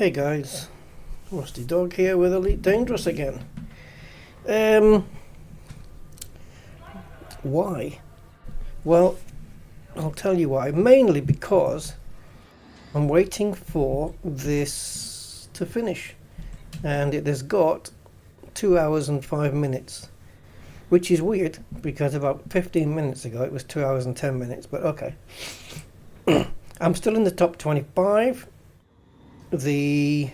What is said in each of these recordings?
Hey guys, Rusty Dog here with Elite Dangerous again. Why? Well, I'll tell you why. Mainly because I'm waiting for this to finish, and it has got 2 hours and 5 minutes, which is weird because about 15 minutes ago it was 2 hours and 10 minutes, but okay. I'm still in the top 25. The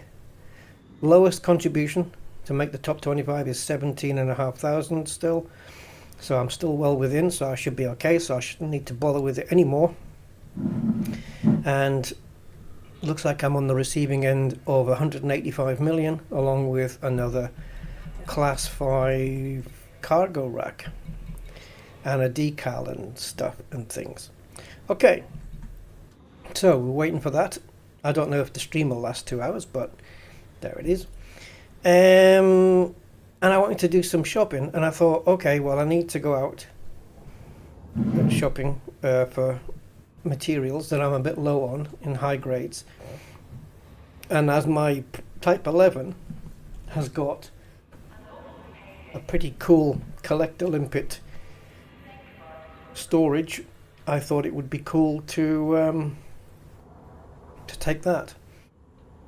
lowest contribution to make the top 25 is 17,500 still, so I'm still well within, so I should be okay, so I shouldn't need to bother with it anymore. And looks like I'm on the receiving end of 185 million, along with another class 5 cargo rack and a decal and stuff and things. Okay, so we're waiting for that. I don't know if the stream will last 2 hours, but there it is. And I wanted to do some shopping, and I thought, okay, well, I need to go out shopping for materials that I'm a bit low on in high grades. And as my Type 11 has got a pretty cool collector limpet storage, I thought it would be cool to take that.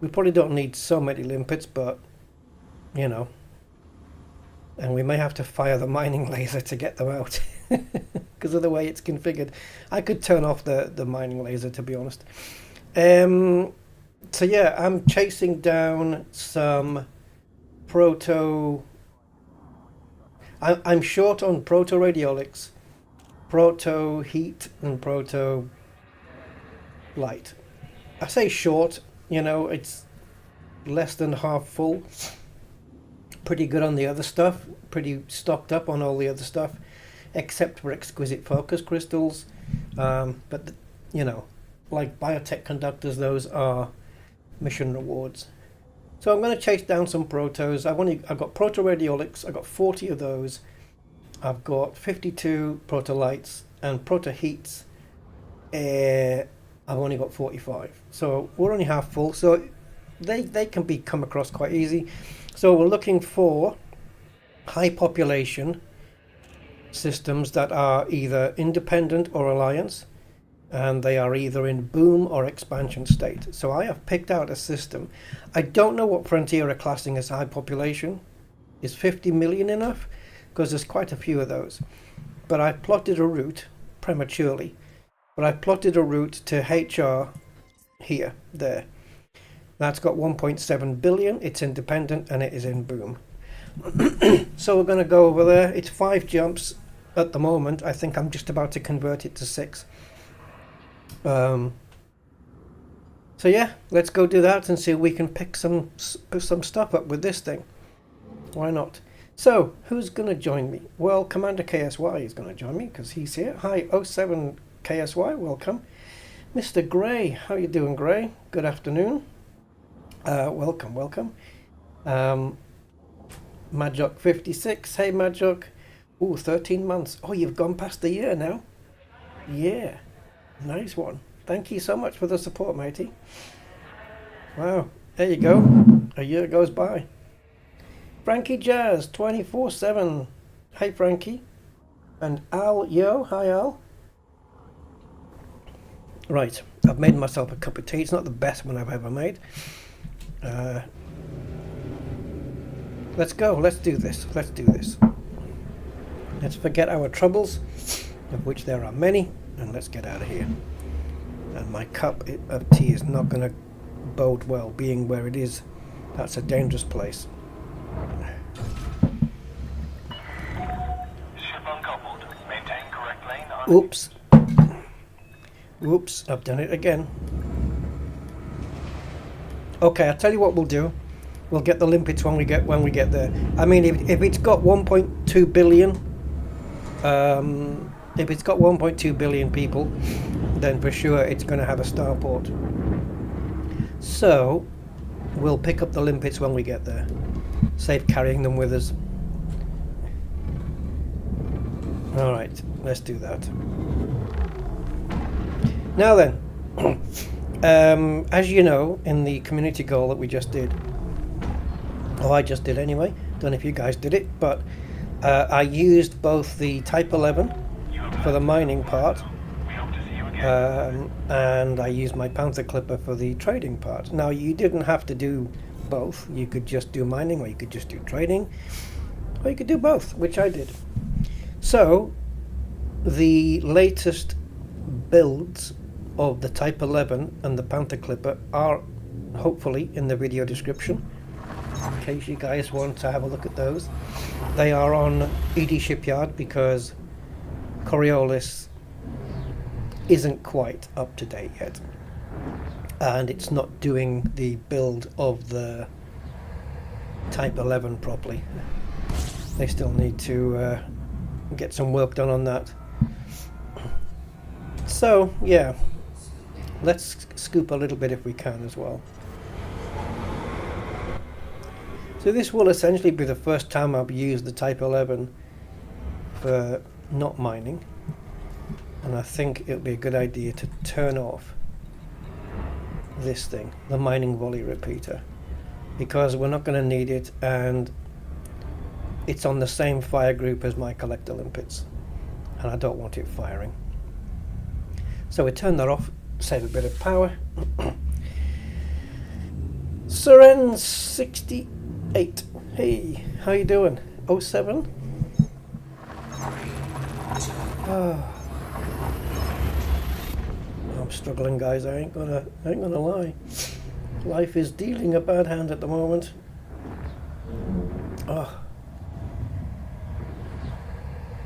We probably don't need so many limpets, but you know, and we may have to fire the mining laser to get them out because of the way it's configured. I could turn off the mining laser, to be honest. So yeah, I'm chasing down some proto. I'm short on proto radiolics, proto heat, and proto light. I say short, you know, it's less than half full. Pretty good on the other stuff, pretty stocked up on all the other stuff, except for exquisite focus crystals. But you know, like biotech conductors, those are mission rewards. So I'm going to chase down some protos. I've got proto radiolics. I've got 40 of those. I've got 52 proto lights and proto heats. I've only got 45, so we're only half full, so they can come across quite easy. So we're looking for high population systems that are either independent or alliance, and they are either in boom or expansion state. So I have picked out a system. I don't know what Frontier are classing as high population. Is 50 million enough? Because there's quite a few of those. But I plotted a route prematurely. But I plotted a route to HR here, there. That's got 1.7 billion, it's independent, and it is in boom. So we're going to go over there. It's 5 jumps at the moment. I think I'm just about to convert it to 6. So yeah, let's go do that and see if we can pick some stuff up with this thing. Why not? So, who's going to join me? Well, Commander KSY is going to join me because he's here. Hi, 07 KSY, welcome. Mr. Gray, how you doing, Gray? Good afternoon. Welcome. Madjock 56, hey Madjock. Ooh, 13 months. Oh, you've gone past the year now. Yeah, nice one. Thank you so much for the support, matey. Wow, there you go. A year goes by. Frankie Jazz 24/7. Hey Frankie. And Al, yo, hi Al. Right, I've made myself a cup of tea. It's not the best one I've ever made. Let's go. Let's do this. Let's forget our troubles, of which there are many, and let's get out of here. And my cup of tea is not going to bode well, being where it is. That's a dangerous place. Ship uncoupled. Maintain correct lane. Oops, I've done it again. Okay, I'll tell you what we'll do. We'll get the limpets when we get there. I mean, if it's got 1.2 billion, if it's got 1.2 billion people, then for sure it's going to have a starport. So we'll pick up the limpets when we get there. Save carrying them with us. All right, let's do that. Now then, As you know, in the community goal that we just did, or I just did anyway, don't know if you guys did it, but I used both the Type 11 for the mining part, and I used my Panther Clipper for the trading part. Now, you didn't have to do both. You could just do mining, or you could just do trading, or you could do both, which I did. So, the latest builds of the Type 11 and the Panther Clipper are hopefully in the video description, in case you guys want to have a look at those. They are on ED Shipyard because Coriolis isn't quite up to date yet, and it's not doing the build of the Type 11 properly. They still need to get some work done on that. So yeah, let's scoop a little bit if we can as well. So this will essentially be the first time I've used the Type 11 for not mining, and I think it'll be a good idea to turn off this thing, the mining volley repeater, because we're not going to need it, and it's on the same fire group as my collector limpets, and I don't want it firing. So we turn that off, save a bit of power. Seren68, hey, how you doing? 07? Oh. I'm struggling, guys. I ain't gonna lie. Life is dealing a bad hand at the moment. Oh.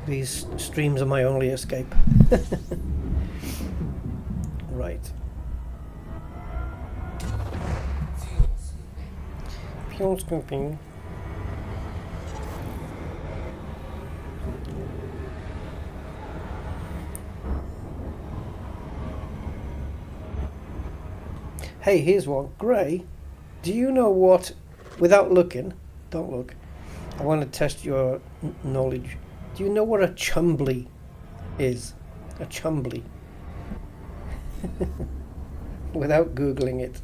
These streams are my only escape. Right. Fuel scooping. Hey, here's one. Gray, do you know what, without looking, don't look, I want to test your knowledge. Do you know what a chumbly is? A chumbly. Without Googling it.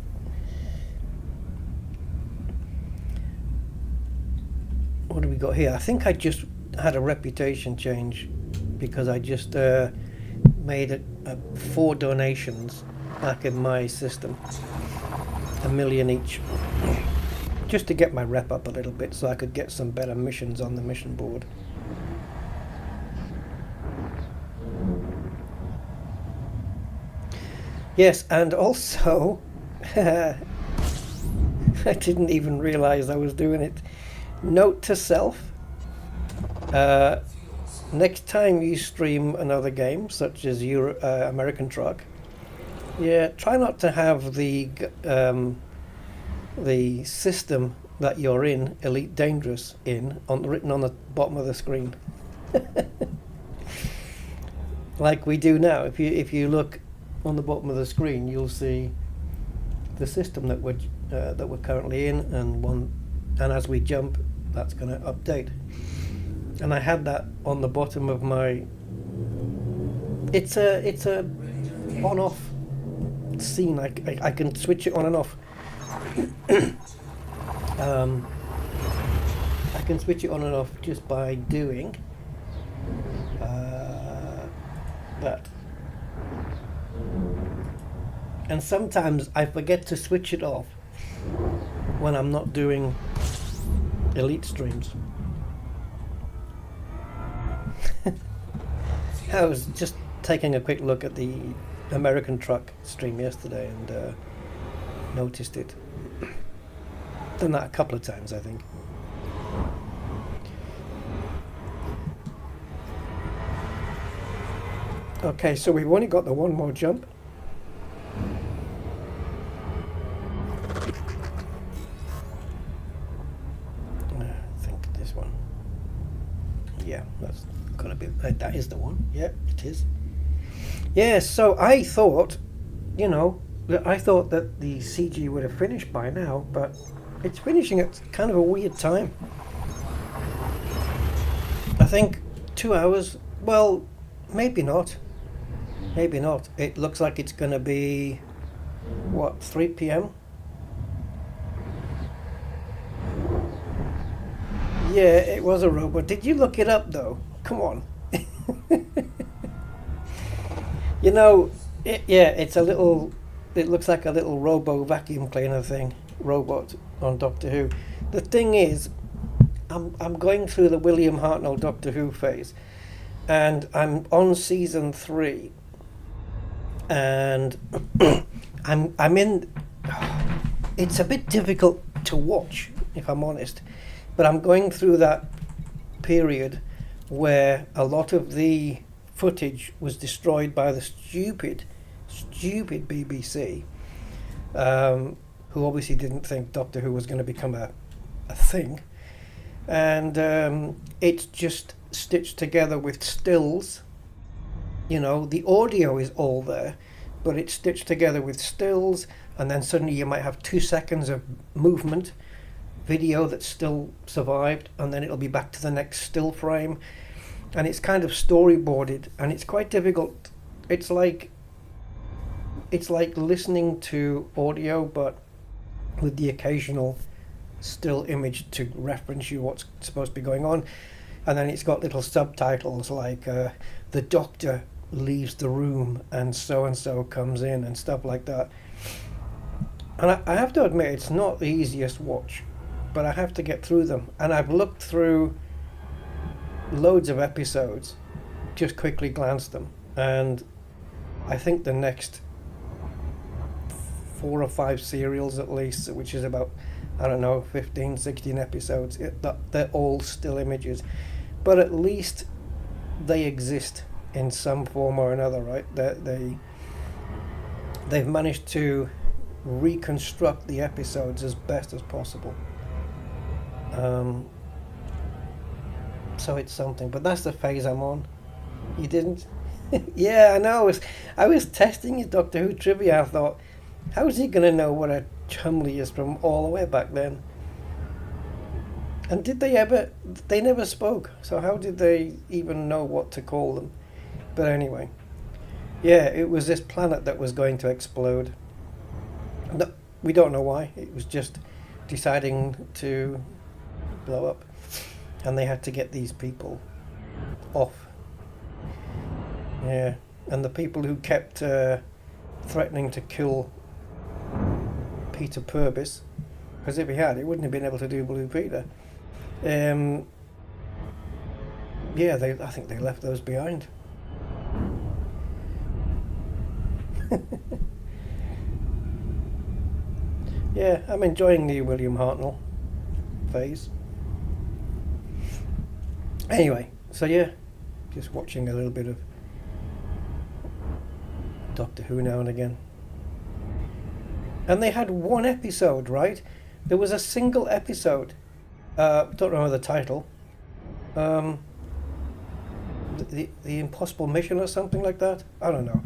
What do we got here? I think I just had a reputation change because I just made 4 donations back in my system, $1 million each, just to get my rep up a little bit so I could get some better missions on the mission board. Yes, and also I didn't even realize I was doing it. Note to self, next time you stream another game such as American Truck, yeah, try not to have the system that you're in, Elite Dangerous, written on the bottom of the screen. Like we do now. If you look on the bottom of the screen, you'll see the system that we're currently in, and as we jump, that's going to update. And I had that on the bottom of my. It's a on-off scene. I can switch it on and off. I can switch it on and off just by doing that. And sometimes I forget to switch it off when I'm not doing elite streams. I was just taking a quick look at the American Truck stream yesterday and noticed it. Done that a couple of times, I think. Okay, so we've only got the one more jump. Yeah, that's gotta be, that is the one. Yeah, it is. Yeah, so I thought, I thought that the CG would have finished by now, but it's finishing at kind of a weird time. I think 2 hours, well, maybe not. Maybe not. It looks like it's gonna be what, 3 p.m.? Yeah, it was a robot. Did you look it up though? Come on. You know, it's a little, it looks like a little robo vacuum cleaner thing, robot on Doctor Who. The thing is, I'm going through the William Hartnell Doctor Who phase, and I'm on season 3, and I'm in. It's a bit difficult to watch, if I'm honest, but I'm going through that period where a lot of the footage was destroyed by the stupid BBC, who obviously didn't think Doctor Who was going to become a thing, and it's just stitched together with stills. You know, the audio is all there, but it's stitched together with stills, and then suddenly you might have 2 seconds of movement video that still survived, and then it'll be back to the next still frame, and it's kind of storyboarded, and it's quite difficult. It's like listening to audio, but with the occasional still image to reference you what's supposed to be going on, and then it's got little subtitles like the doctor leaves the room and so comes in and stuff like that. And I have to admit, it's not the easiest watch, but I have to get through them, and I've looked through loads of episodes, just quickly glanced them, and I think the next 4 or 5 serials at least, which is about, I don't know, 15, 16 episodes, they're all still images, but at least they exist in some form or another, right? They've managed to reconstruct the episodes as best as possible. So it's something, but that's the phase I'm on. You didn't? Yeah, I know. I was testing his Doctor Who trivia. I thought, how is he going to know what a Chumley is from all the way back then? And did they ever? They never spoke. So how did they even know what to call them? But anyway, yeah, it was this planet that was going to explode. No, we don't know why. It was just deciding to blow up, and they had to get these people off. Yeah, and the people who kept threatening to kill Peter Purvis, because if he had, he wouldn't have been able to do Blue Peter. Yeah, I think they left those behind. Yeah, I'm enjoying the William Hartnell phase. Anyway, so yeah, just watching a little bit of Doctor Who now and again. And they had one episode, right? There was a single episode. Don't remember the title. The Impossible Mission or something like that. I don't know.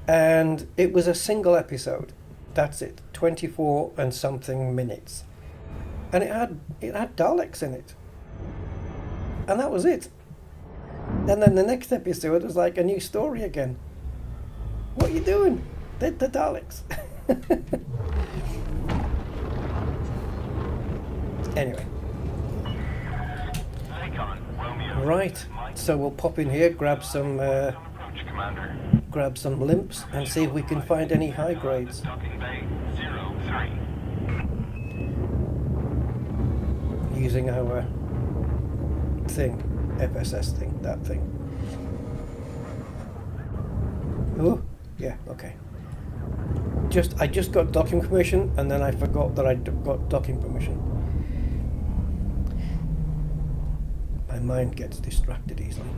And it was a single episode. That's it. 24 and something minutes. And it had Daleks in it. And that was it. And then the next episode was like a new story again. What are you doing? The Daleks. Anyway. Right. So we'll pop in here, grab some limps, and see if we can find any high grades. Using our thing, FSS thing, that thing. Oh, yeah, okay. I just got docking permission, and then I forgot that I got docking permission. My mind gets distracted easily.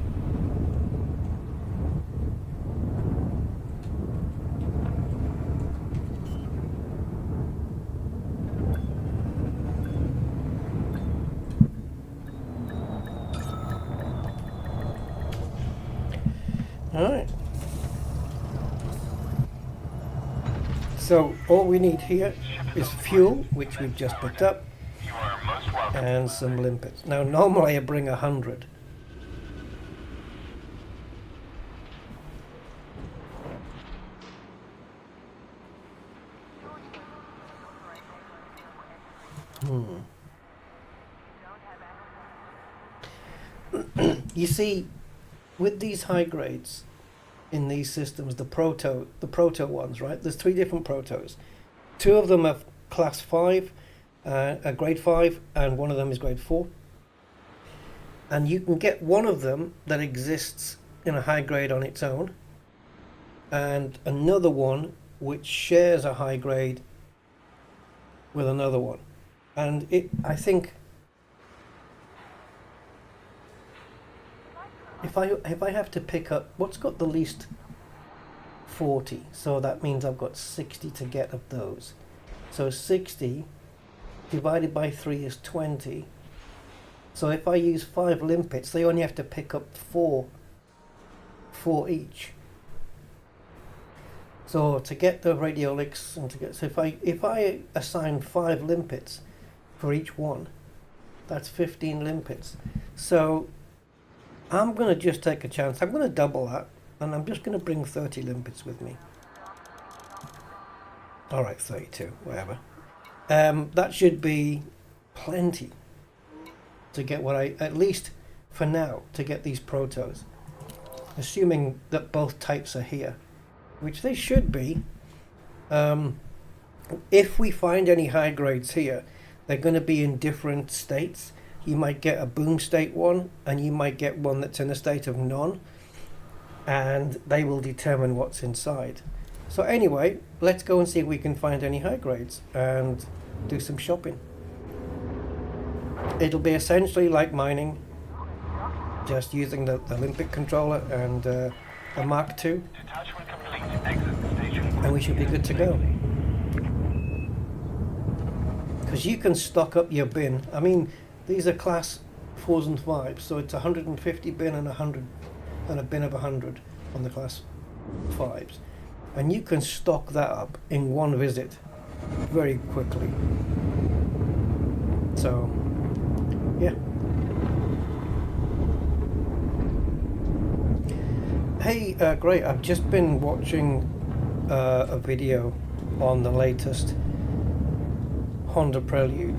Alright. So all we need here is fuel, which we've just picked up, and some limpets. Now normally I bring 100. You see, with these high grades in these systems, the proto ones, right? There's 3 different protos. 2 of them are class 5, a grade 5, and one of them is grade 4. And you can get one of them that exists in a high grade on its own, and another one which shares a high grade with another one. And I think if I have to pick up what's got the least 40, so that means I've got 60 to get of those. So 60 divided by 3 is 20. So if I use 5 limpets, they only have to pick up 4 each. So to get the radiolicks and to get, so if I assign 5 limpets for each one, that's 15 limpets. So I'm going to just take a chance. I'm going to double that, and I'm just going to bring 30 limpets with me. All right, 32, whatever. That should be plenty to get what at least for now, to get these protos. Assuming that both types are here, which they should be. If we find any high grades here, they're going to be in different states. You might get a boom state one, and you might get one that's in a state of none, and they will determine what's inside. So anyway, let's go and see if we can find any high grades and do some shopping. It'll be essentially like mining, just using the Olympic controller and a Mark II, and we should be good to go. Because you can stock up your bin. I mean, these are class 4s and 5s, so it's 150 bin and 100 and a bin of 100 on the class 5s, and you can stock that up in one visit very quickly. So yeah. Hey, great, I've just been watching a video on the latest Honda Prelude,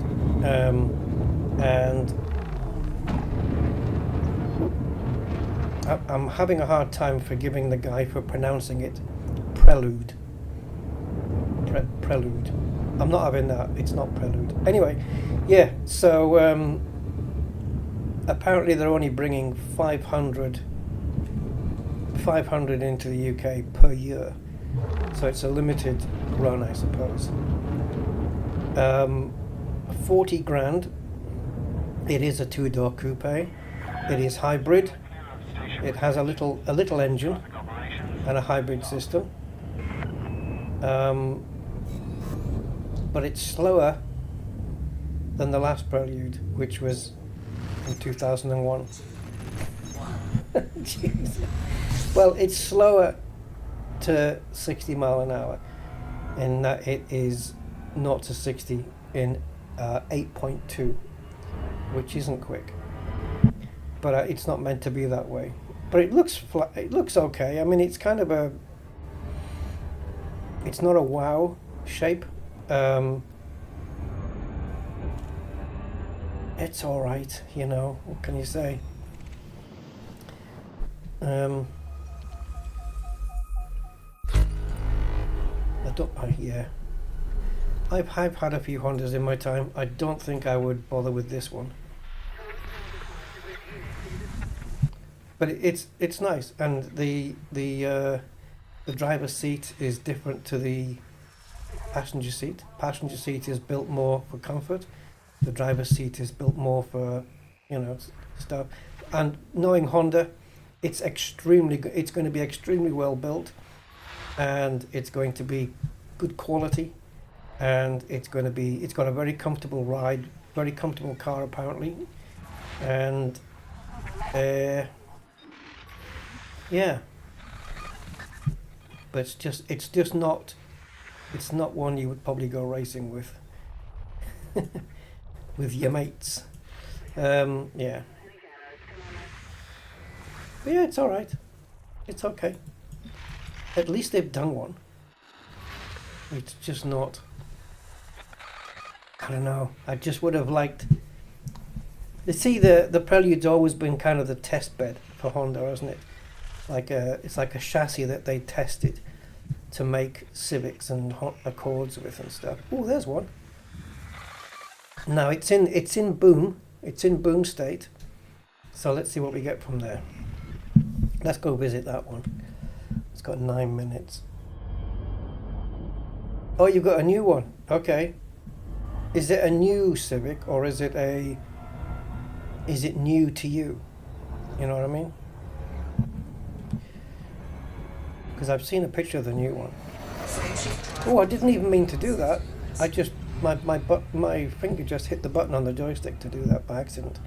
and I'm having a hard time forgiving the guy for pronouncing it Prelude. Prelude. I'm not having that. It's not Prelude. Anyway, yeah, so apparently they're only bringing 500 into the UK per year. So it's a limited run, I suppose. 40 grand. It is a 2-door coupe. It is hybrid. It has a little engine and a hybrid system. But it's slower than the last Prelude, which was in 2001. Jeez. Well, it's slower to 60 mile an hour, in that it is 0 to 60 in 8.2, which isn't quick. But it's not meant to be that way. But it looks it looks okay. I mean, it's kind of it's not a wow shape. It's all right, you know. What can you say? Yeah. I've had a few Hondas in my time. I don't think I would bother with this one. But it's nice, and the driver's seat is different to the passenger seat. Passenger seat is built more for comfort. The driver's seat is built more for, you know, stuff. And knowing Honda, it's extremely good. It's going to be extremely well built, and it's going to be good quality, and it's got a very comfortable ride, very comfortable car apparently, and yeah. But it's not one you would probably go racing with with your mates. Yeah. But yeah, it's all right. It's okay. At least they've done one. It's just not I don't know. I just would have liked. You see, the Prelude's always been kind of the test bed for Honda, hasn't it? It's like a chassis that they tested to make Civics and Accords with and stuff. Oh, there's one. Now it's in boom. It's in boom state. So let's see what we get from there. Let's go visit that one. It's got 9 minutes. Oh, you've got a new one. Okay. Is it a new Civic or is it new to you? You know what I mean? Because I've seen a picture of the new one. Oh, I didn't even mean to do that. I just my finger just hit the button on the joystick to do that by accident.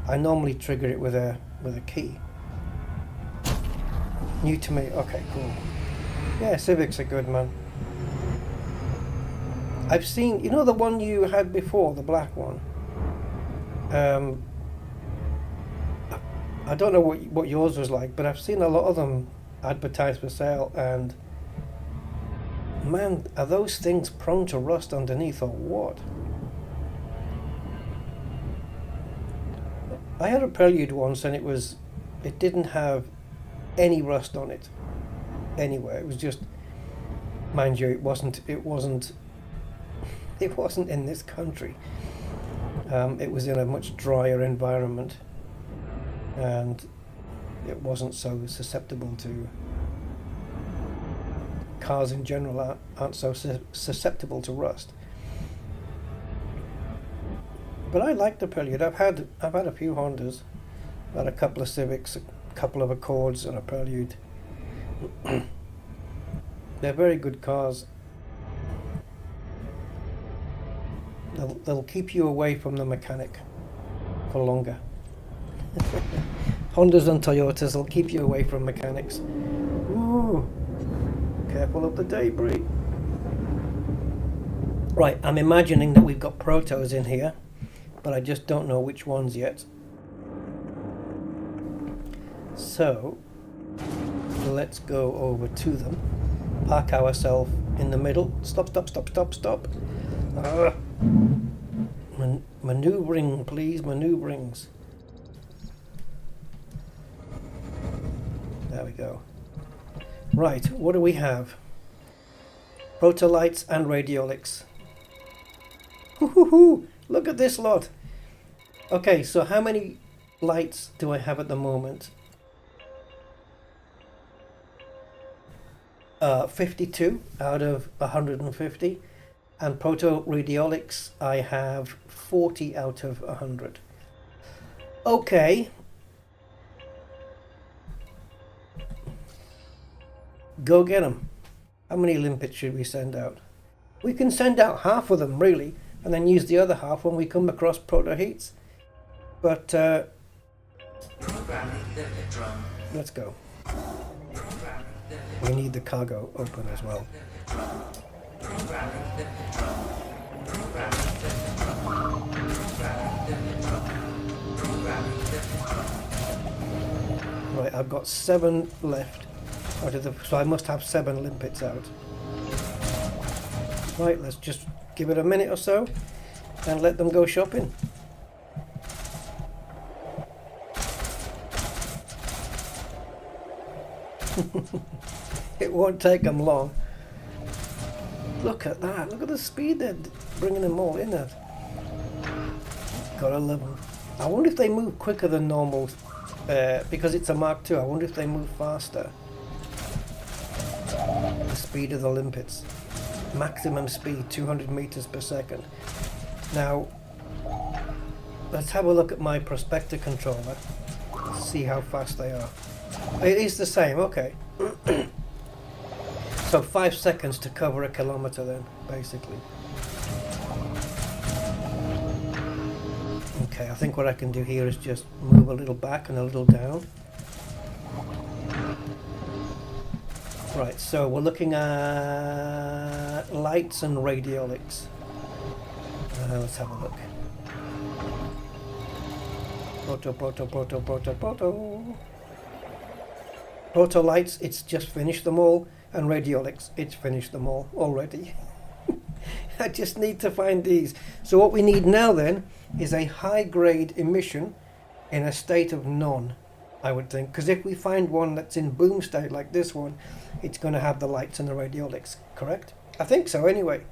I normally trigger it with a key. New to me. Okay, cool. Yeah, Civics are good, man. I've seen, you know, the one you had before, the black one. I don't know what yours was like, but I've seen a lot of them advertised for sale, and man, are those things prone to rust underneath or what? I had a Prelude once, and it didn't have any rust on it anywhere. It was just, mind you, it wasn't in this country. It was in a much drier environment, and it wasn't so susceptible to, cars in general aren't so susceptible to rust. But I like the Prelude. I've had a few Hondas. I've had a couple of Civics, a couple of Accords, and a Prelude. They're very good cars. They'll keep you away from the mechanic for longer. Hondas and Toyotas will keep you away from mechanics. Ooh, careful of the debris. Right, I'm imagining that we've got Protos in here, but I just don't know which ones yet. So, let's go over to them. Park ourselves in the middle. Stop. Maneuvering, please, maneuverings. There we go. Right, what do we have? Proto lights and radiolics. Hoo-hoo-hoo! Look at this lot. Okay, so how many lights do I have at the moment? 52 out of 150. And Proto radiolics, I have 40 out of 100. Okay. Go get them. How many limpets should we send out? We can send out half of them, really, and then use the other half when we come across Proto heats. But, let's go. We need the cargo open as well. Right, I've got 7 left out of so I must have 7 limpets out. Right, let's just give it a minute or so and let them go shopping. It won't take them long. Look at that. Look at the speed they're bringing them all in at. Gotta love them. I wonder if they move quicker than normal, because it's a Mark II. I wonder if they move faster. The speed of the limpets. Maximum speed, 200 meters per second. Now, let's have a look at my Prospector controller. See how fast they are. It is the same, okay. So 5 seconds to cover a kilometer then, basically. Okay, I think what I can do here is just move a little back and a little down. Right, so we're looking at lights and radiolics. Let's have a look. Proto. Proto lights, it's just finished them all, and radiolics, it's finished them all already. I just need to find these. So what we need now then is a high grade emission in a state of none, I would think. Because if we find one that's in boom state like this one, it's going to have the lights and the radiolics, correct? I think so anyway.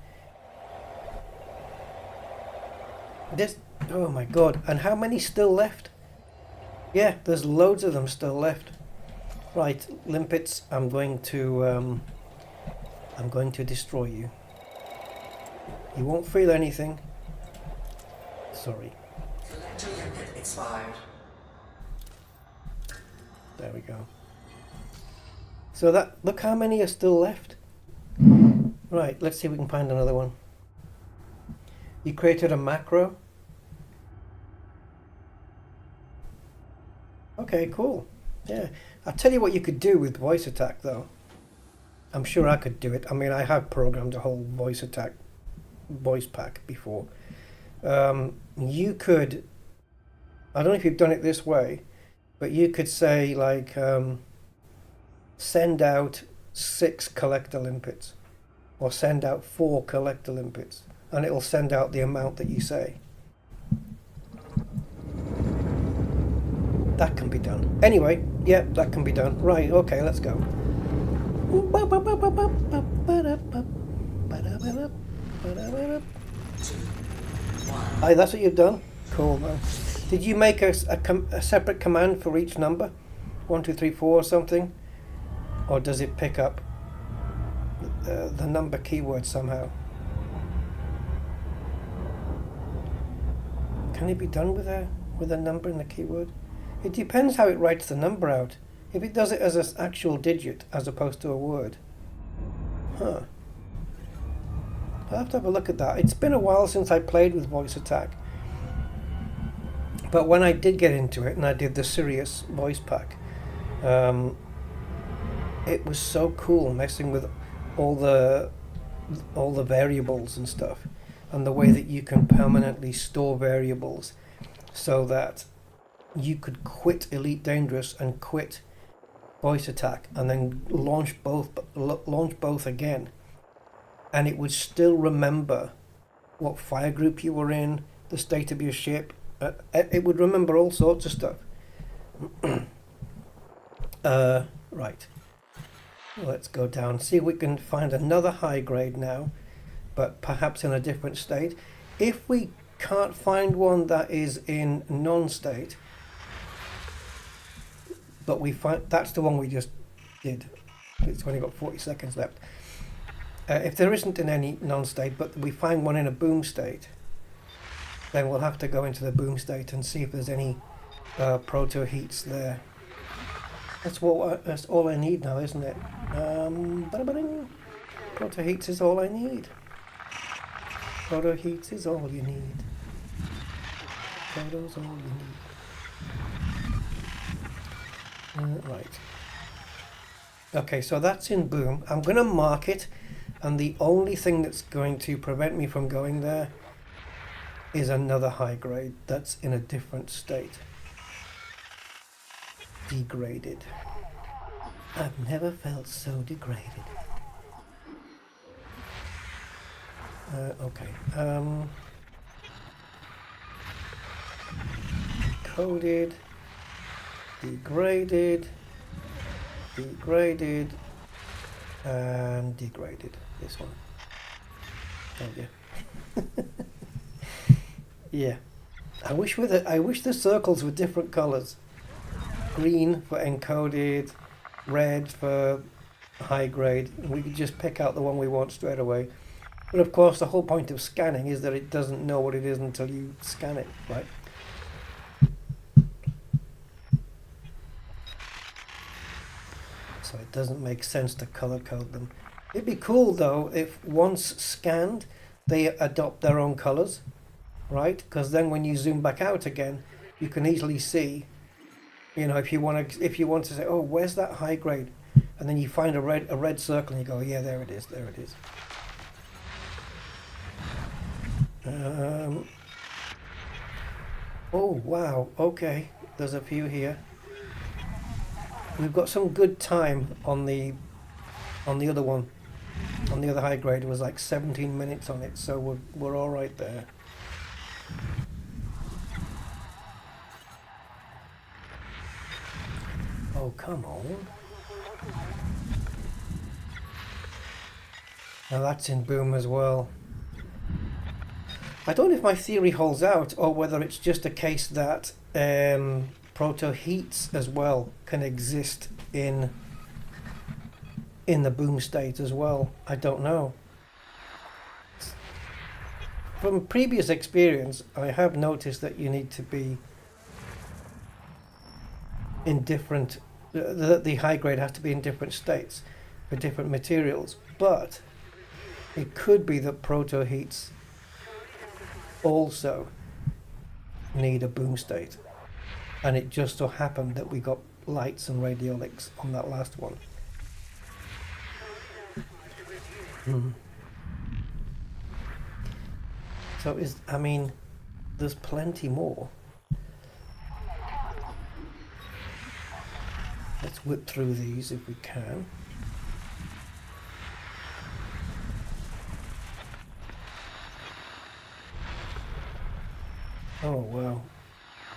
This, oh my god, and how many still left? Yeah, there's loads of them still left. Right, limpets, I'm going to destroy you. You won't feel anything. Sorry. Collector limpet expired. There we go. So that, look how many are still left. Right, let's see if we can find another one. You created a macro. Okay, cool. Yeah, I'll tell you what you could do with voice attack though. I'm sure I could do it. I mean, I have programmed a whole voice pack before. You could, I don't know if you've done it this way, but you could say like, send out 6 collector limpets, or send out 4 collector limpets, and it'll send out the amount that you say. That can be done. Anyway, yeah, that can be done. Right, okay, let's go. Aye, that's what you've done? Cool, man. Did you make a separate command for each number? 1, 2, 3, 4 or something? Or does it pick up the number keyword somehow? Can it be done with a number and a keyword? It depends how it writes the number out. If it does it as an actual digit as opposed to a word. Huh. I'll have to have a look at that. It's been a while since I played with voice attack. But when I did get into it and I did the Sirius voice pack, it was so cool messing with all the variables and stuff, and the way that you can permanently store variables so that you could quit Elite Dangerous and quit voice attack and then launch both again, and it would still remember what fire group you were in, the state of your ship. It would remember all sorts of stuff. Right, let's go down, see if we can find another high grade now, but perhaps in a different state. If we can't find one that is in non-state, but we find that's the one we just did. It's only got 40 seconds left. If there isn't in any non-state, but we find one in a boom state, then we'll have to go into the boom state and see if there's any proto heats there. That's all I need now, isn't it? Proto heats is all I need. Proto heats is all you need. Proto's all you need. Right. Okay, so that's in boom. I'm going to mark it, and the only thing that's going to prevent me from going there is another high grade that's in a different state. Degraded. I've never felt so degraded. Okay. Coded. Degraded, and degraded. This one. Oh yeah. Yeah. I wish the circles were different colours. Green for encoded, red for high grade. We could just pick out the one we want straight away. But of course, the whole point of scanning is that it doesn't know what it is until you scan it, right? So it doesn't make sense to color code them. It'd be cool though if once scanned they adopt their own colors, right? Because then when you zoom back out again, you can easily see, you know, if you want to say, oh, where's that high grade, and then you find a red circle and you go, yeah, there it is. Oh wow, okay, there's a few here. We've got some good time on the other one, On the other high grade was like 17 minutes on it, so we're all right there. Oh, come on. Now that's in boom as well. I don't know if my theory holds out or whether it's just a case that proto heats as well can exist in the boom state as well. I don't know. From previous experience, I have noticed that you need to be in different, the high grade has to be in different states for different materials, but it could be that proto heats also need a boom state, and it just so happened that we got lights and radionics on that last one. So I mean, there's plenty more. Let's whip through these if we can. Oh wow,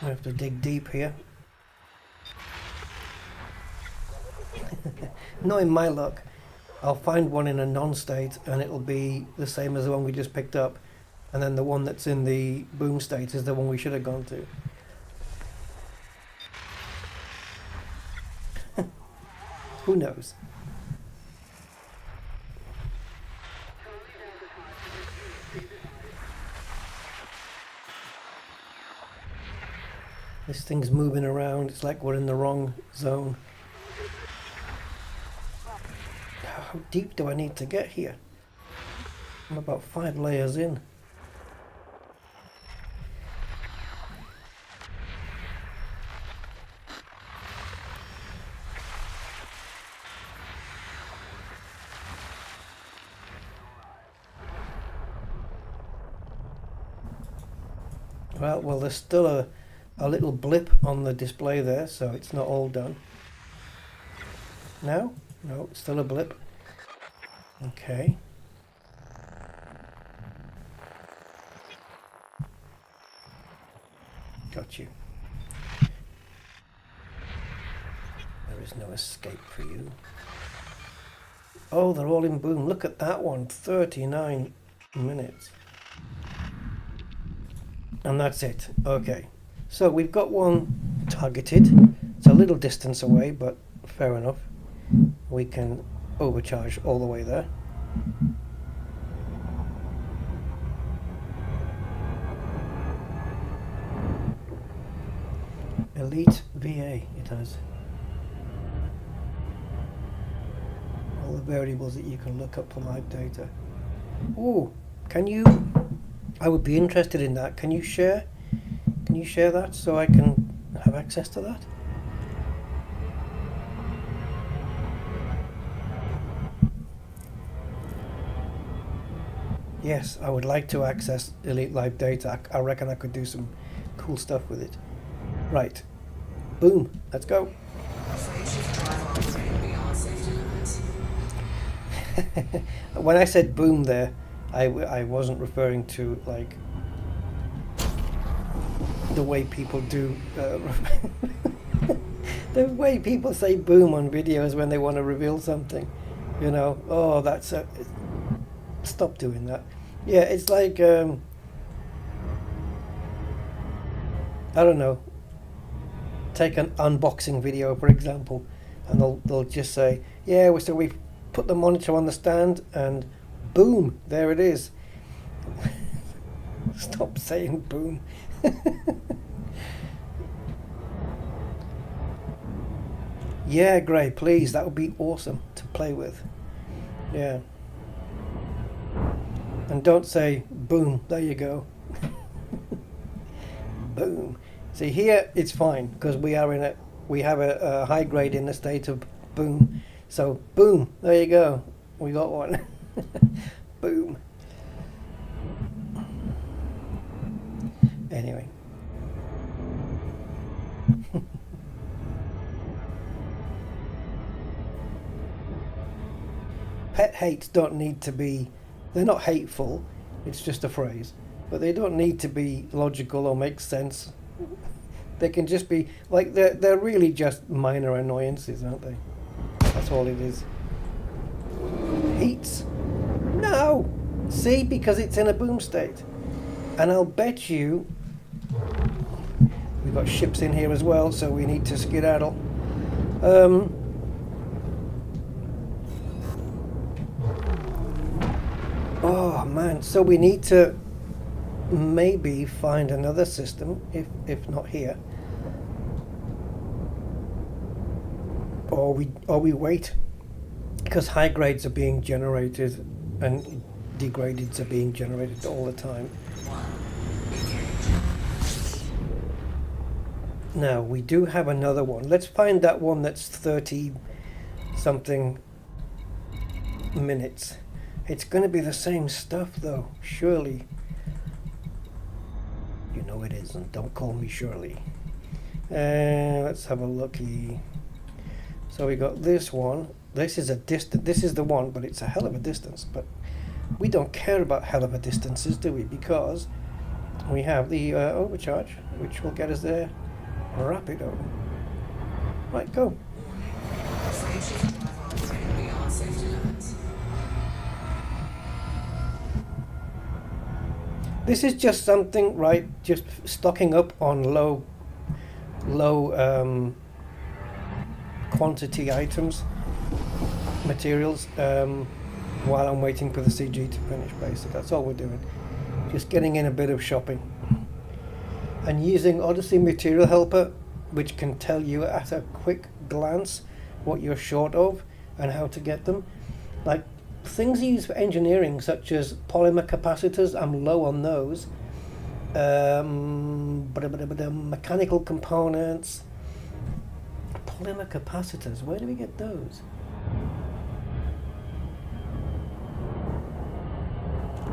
we have to dig deep here. Knowing my luck, I'll find one in a non-state and it'll be the same as the one we just picked up, and then the one that's in the boom state is the one we should have gone to. Who knows? This thing's moving around. It's like we're in the wrong zone. How deep do I need to get here? I'm about 5 layers in. Well, there's still a little blip on the display there, so it's not all done. No, it's still a blip. Okay. Got you. There is no escape for you. Oh, they're all in boom. Look at that one, 39 minutes. And that's it. Okay. So we've got one targeted. It's a little distance away, but fair enough. We can overcharge all the way there. Elite VA, it has. All the variables that you can look up for live data. Oh, can you? I would be interested in that. Can you share? Can you share that so I can have access to that? Yes, I would like to access Elite Live data. I reckon I could do some cool stuff with it. Right. Boom. Let's go. When I said boom there, I wasn't referring to like the way people do the way people say boom on videos when they want to reveal something, you know. Oh, that's stop doing that. Yeah, it's like I don't know, take an unboxing video for example, and they'll just say, yeah, so we put the monitor on the stand and boom, there it is. Stop saying boom. Yeah, Gray, please, that would be awesome to play with. Yeah. And don't say boom, there you go. Boom. See, here it's fine because we have a high grade in the state of boom. So boom, there you go. We got one. Boom. Anyway. pet hates don't need to be, they're not hateful, it's just a phrase, but they don't need to be logical or make sense. They can just be, like, they're really just minor annoyances, aren't they? That's all it is. Heats? No! See, because it's in a boom state. And I'll bet you, we've got ships in here as well, so we need to skedaddle. Oh man, so we need to maybe find another system, if not here. Or we wait, because high grades are being generated and degradeds are being generated all the time. Now we do have another one. Let's find that one that's 30 something minutes. It's going to be the same stuff though, surely. You know it isn't. Don't call me Shirley. Let's have a looky. So we got this one. This is a distance. This is the one, but it's a hell of a distance. But we don't care about hell of a distances, do we? Because we have the overcharge, which will get us there rapido. Right, go. This is just something, right? Just stocking up on low quantity items, materials, while I'm waiting for the CG to finish. Basically, that's all we're doing. Just getting in a bit of shopping and using Odyssey Material Helper, which can tell you at a quick glance what you're short of and how to get them. Like things used for engineering, such as polymer capacitors, I'm low on those. Mechanical components, polymer capacitors, where do we get those?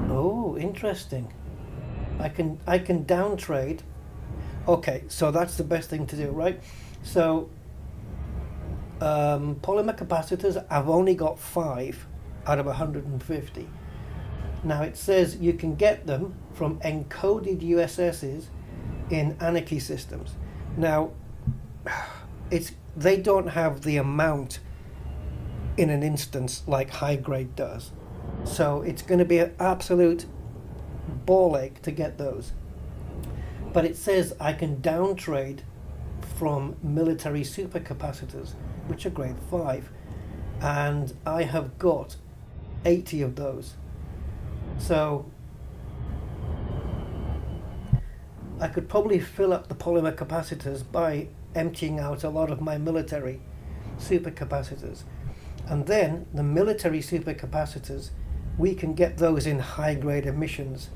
Oh, interesting. I can down trade. Okay, so that's the best thing to do, right? So polymer capacitors, I've only got 5 out of 150. Now it says you can get them from encoded USSs in Anarchy systems. Now they don't have the amount in an instance like high grade does, so it's going to be an absolute ball ache to get those. But it says I can down trade from military supercapacitors, which are grade 5, and I have got 80 of those. So I could probably fill up the polymer capacitors by emptying out a lot of my military supercapacitors. And then the military supercapacitors, we can get those in high grade emissions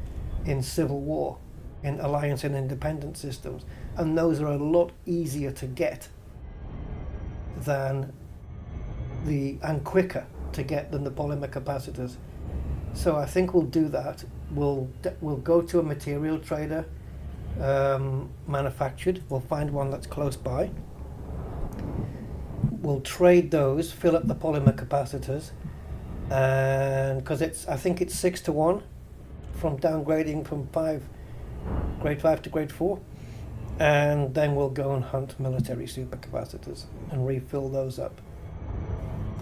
in Civil War, in Alliance and Independent systems. And those are a lot easier to get than and quicker to get than the polymer capacitors. So I think we'll do that. We'll go to a material trader manufactured. We'll find one that's close by. We'll trade those, fill up the polymer capacitors, and because I think it's 6-to-1 from downgrading from grade 5 to grade 4, and then we'll go and hunt military supercapacitors and refill those up.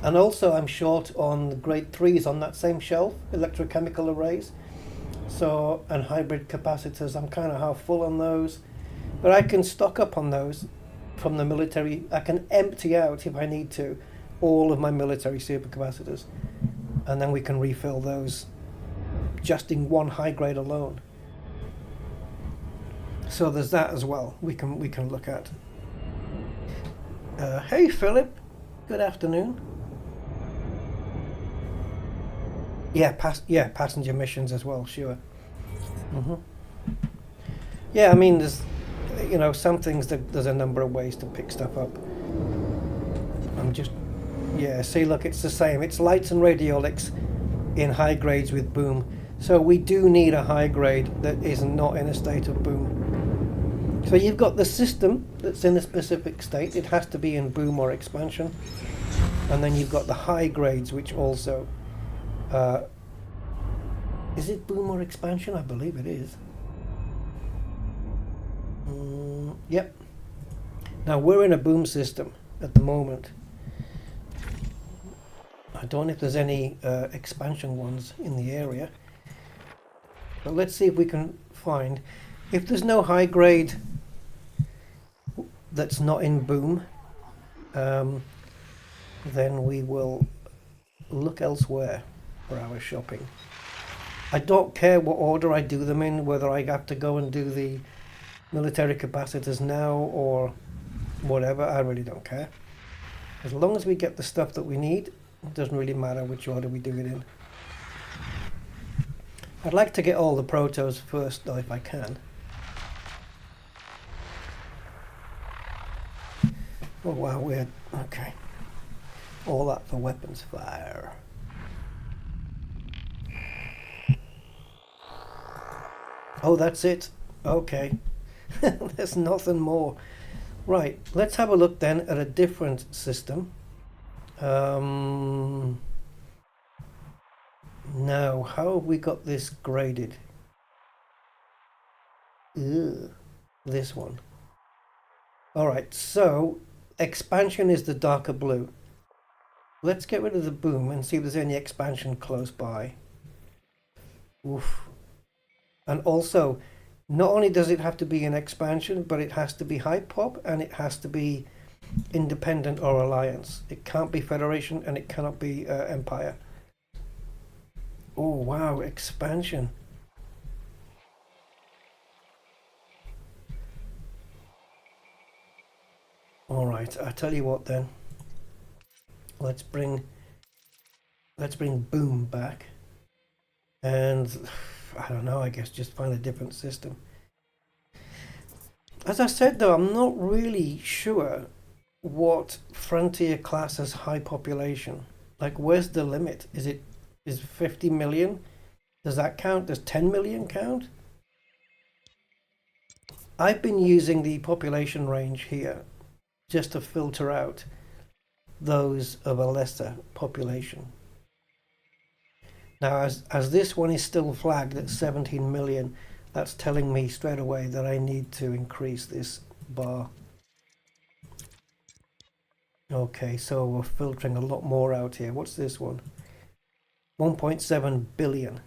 And also I'm short on the grade 3s on that same shelf, electrochemical arrays, so, and hybrid capacitors. I'm kind of half full on those, but I can stock up on those from the military. I can empty out, if I need to, all of my military supercapacitors, and then we can refill those just in one high grade alone. So there's that as well we can look at. Hey Philip, good afternoon. Yeah, passenger missions as well, sure. Yeah, I mean, there's, some things there's a number of ways to pick stuff up. See, look, it's the same. It's lights and radiolics in high grades with boom. So we do need a high grade that is not in a state of boom. So you've got the system that's in a specific state. It has to be in boom or expansion. And then you've got the high grades, which also Is it boom or expansion? I believe it is. Yep. Now we're in a boom system at the moment. I don't know if there's any expansion ones in the area. But let's see if we can find. If there's no high grade that's not in boom, then we will look elsewhere for our shopping. I don't care what order I do them in, whether I have to go and do the military capacitors now or whatever. I really don't care. As long as we get the stuff that we need, it doesn't really matter which order we do it in. I'd like to get all the protos first though, if I can. Oh wow, weird. Okay. All that for weapons fire. Oh, that's it. Okay. There's nothing more. Right, let's have a look then at a different system. Now, how have we got this graded? Ugh, this one. Alright, so expansion is the darker blue. Let's get rid of the boom and see if there's any expansion close by. Oof. And also, not only does it have to be an expansion, but it has to be high pop and it has to be independent or alliance. It can't be Federation and it cannot be Empire. Oh wow, expansion. All right, I tell you what then. Let's bring boom back, and I don't know, I guess just find a different system. As I said though, I'm not really sure what frontier class has high population. Like, where's the limit? Is 50 million? Does that count? Does 10 million count? I've been using the population range here just to filter out those of a lesser population. Now, as this one is still flagged at 17 million, that's telling me straight away that I need to increase this bar. Okay, so we're filtering a lot more out here. What's this one? 1.7 billion.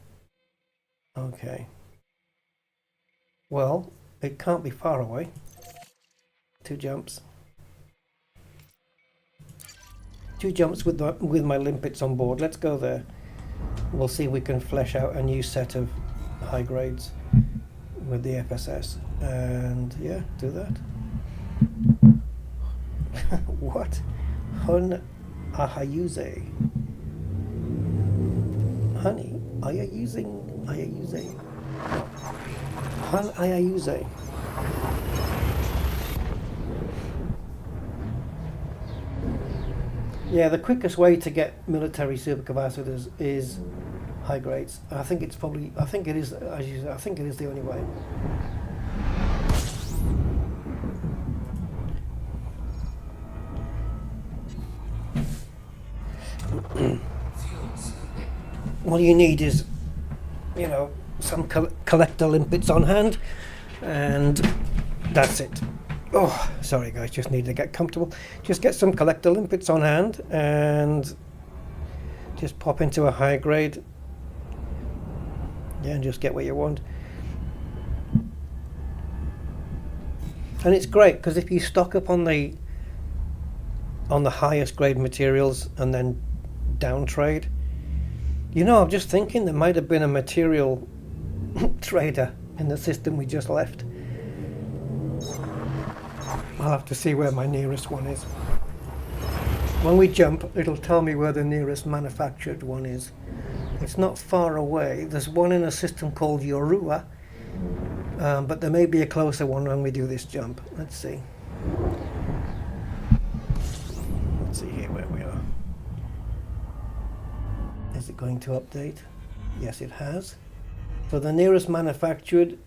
Okay. Well, it can't be far away. 2 jumps. 2 jumps with my limpets on board. Let's go there. We'll see if we can flesh out a new set of high grades with the FSS. And yeah, do that. What? Hun Ahayuze. Honey, Ayayuze. Hun Ayayuze. Yeah, the quickest way to get military supercapacitors is high grades. I think it is, as you say, I think it is the only way. All you need is, you know, some collector limpets on hand, and that's it. Oh, sorry guys, just need to get comfortable. Just get some collector limpets on hand and just pop into a high grade. Yeah, and just get what you want. And it's great because if you stock up on the highest grade materials and then down trade, you know, I'm just thinking there might have been a material trader in the system we just left. I'll have to see where my nearest one is. When we jump, it'll tell me where the nearest manufactured one is. It's not far away. There's one in a system called Yorua, but there may be a closer one when we do this jump. Let's see. Let's see here where we are. Is it going to update? Yes, it has. So the nearest manufactured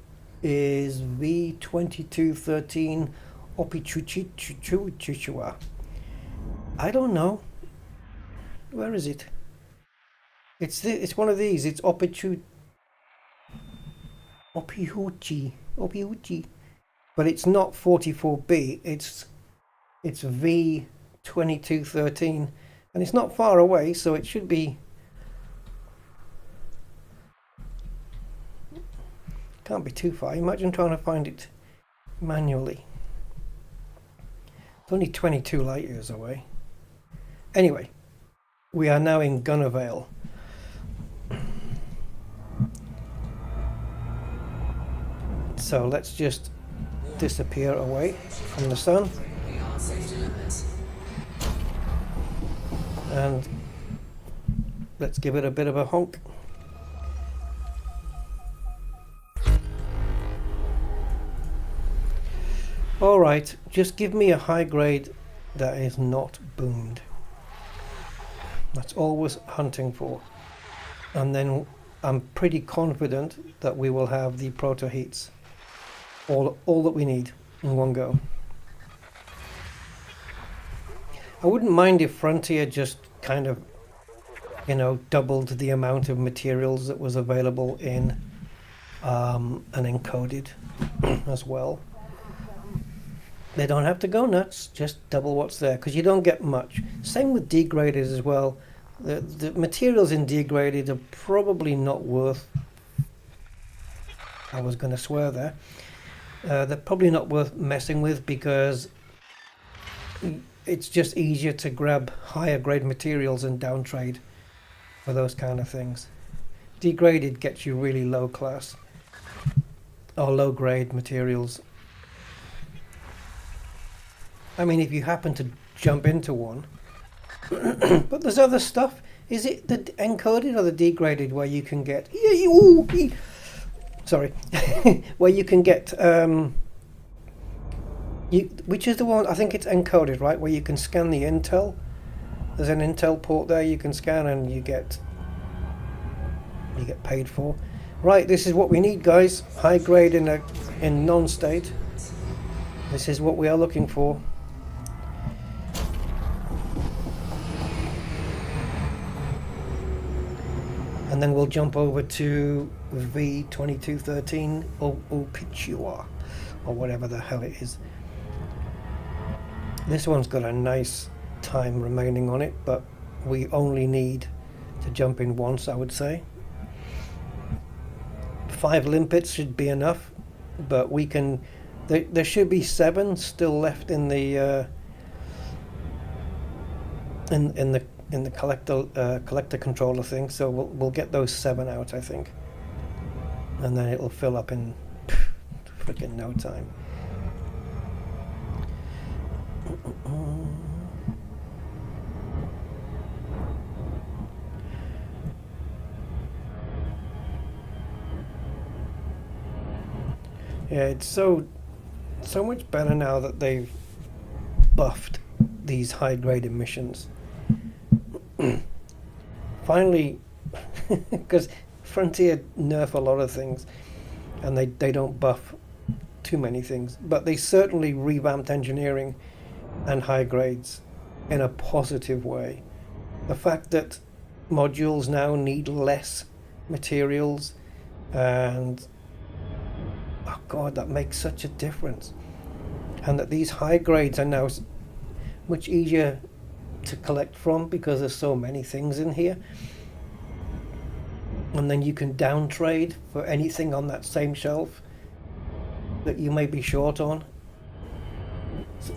is V2213 Opichuchichuchua. I don't know. Where is it? It's one of these. It's Opihuchi, but it's not 44B. It's V2213, and it's not far away, so it should be. Can't be too far. Imagine trying to find it manually. It's only 22 light years away. Anyway, we are now in Gunnervale. So let's just disappear away from the sun. And let's give it a bit of a honk. Alright, just give me a high grade that is not boomed. That's always hunting for. And then I'm pretty confident that we will have the proto heats. All that we need in one go. I wouldn't mind if Frontier just kind of, doubled the amount of materials that was available in an encoded as well. They don't have to go nuts, just double what's there, because you don't get much. Same with degraded as well. The materials in degraded are probably not worth, I was going to swear there, they're probably not worth messing with, because it's just easier to grab higher grade materials and downtrade for those kind of things. Degraded gets you really low class or low grade materials. I mean, if you happen to jump into one. But there's other stuff. Is it the encoded or the degraded where you can get... Sorry. Where you can get... which is the one? I think it's encoded, right? Where you can scan the Intel. There's an Intel port there you can scan and you get paid for. Right, this is what we need, guys. High grade in non-state. This is what we are looking for. And then we'll jump over to V2213 or Opichua, or whatever the hell it is. This one's got a nice time remaining on it, but we only need to jump in once, I would say. 5 limpets should be enough, but we can... There should be 7 still left in the in the collector controller thing, so we'll get those 7 out, I think, and then it'll fill up in freaking no time. Yeah, it's so much better now that they've buffed these high grade emissions. Finally, because Frontier nerf a lot of things and they don't buff too many things, but they certainly revamped engineering and high grades in a positive way. The fact that modules now need less materials, and oh god, that makes such a difference. And that these high grades are now much easier to collect from because there's so many things in here, and then you can down trade for anything on that same shelf that you may be short on.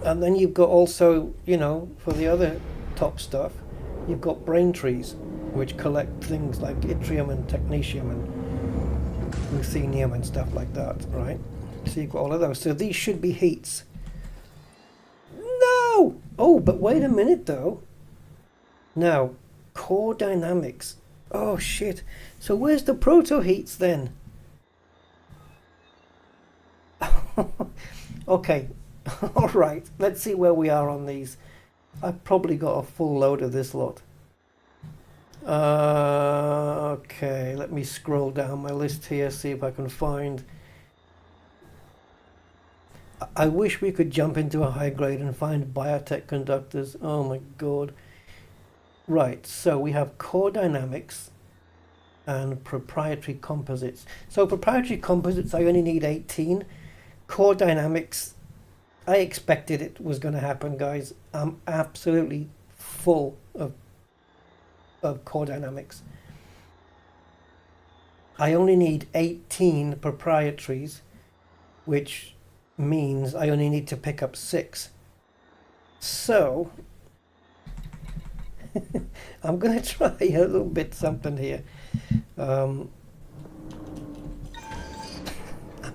And then you've got also, for the other top stuff, you've got brain trees which collect things like yttrium and technetium and ruthenium and stuff like that, right? So you've got all of those. So these should be heats. No! Oh, but wait a minute though. Now, core dynamics. Oh shit. So where's the proto heats then? Okay. Alright, let's see where we are on these. I've probably got a full load of this lot. Okay, let me scroll down my list here, see if I can find... I wish we could jump into a high grade and find biotech conductors. Oh my god. Right, so we have core dynamics, and proprietary composites. So proprietary composites, I only need 18. Core dynamics, I expected it was going to happen, guys. I'm absolutely full of core dynamics. I only need 18 proprietaries, which means I only need to pick up 6. So I'm going to try a little bit something here. I'm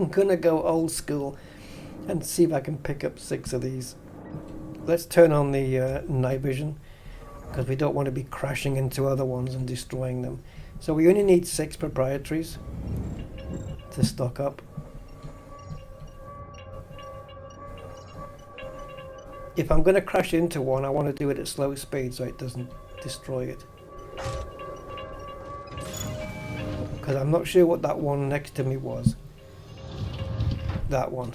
going to go old school and see if I can pick up 6 of these. Let's turn on the night vision, because we don't want to be crashing into other ones and destroying them. So we only need 6 proprietaries to stock up. If I'm going to crash into one, I want to do it at slow speed so it doesn't destroy it. Because I'm not sure what that one next to me was. That one.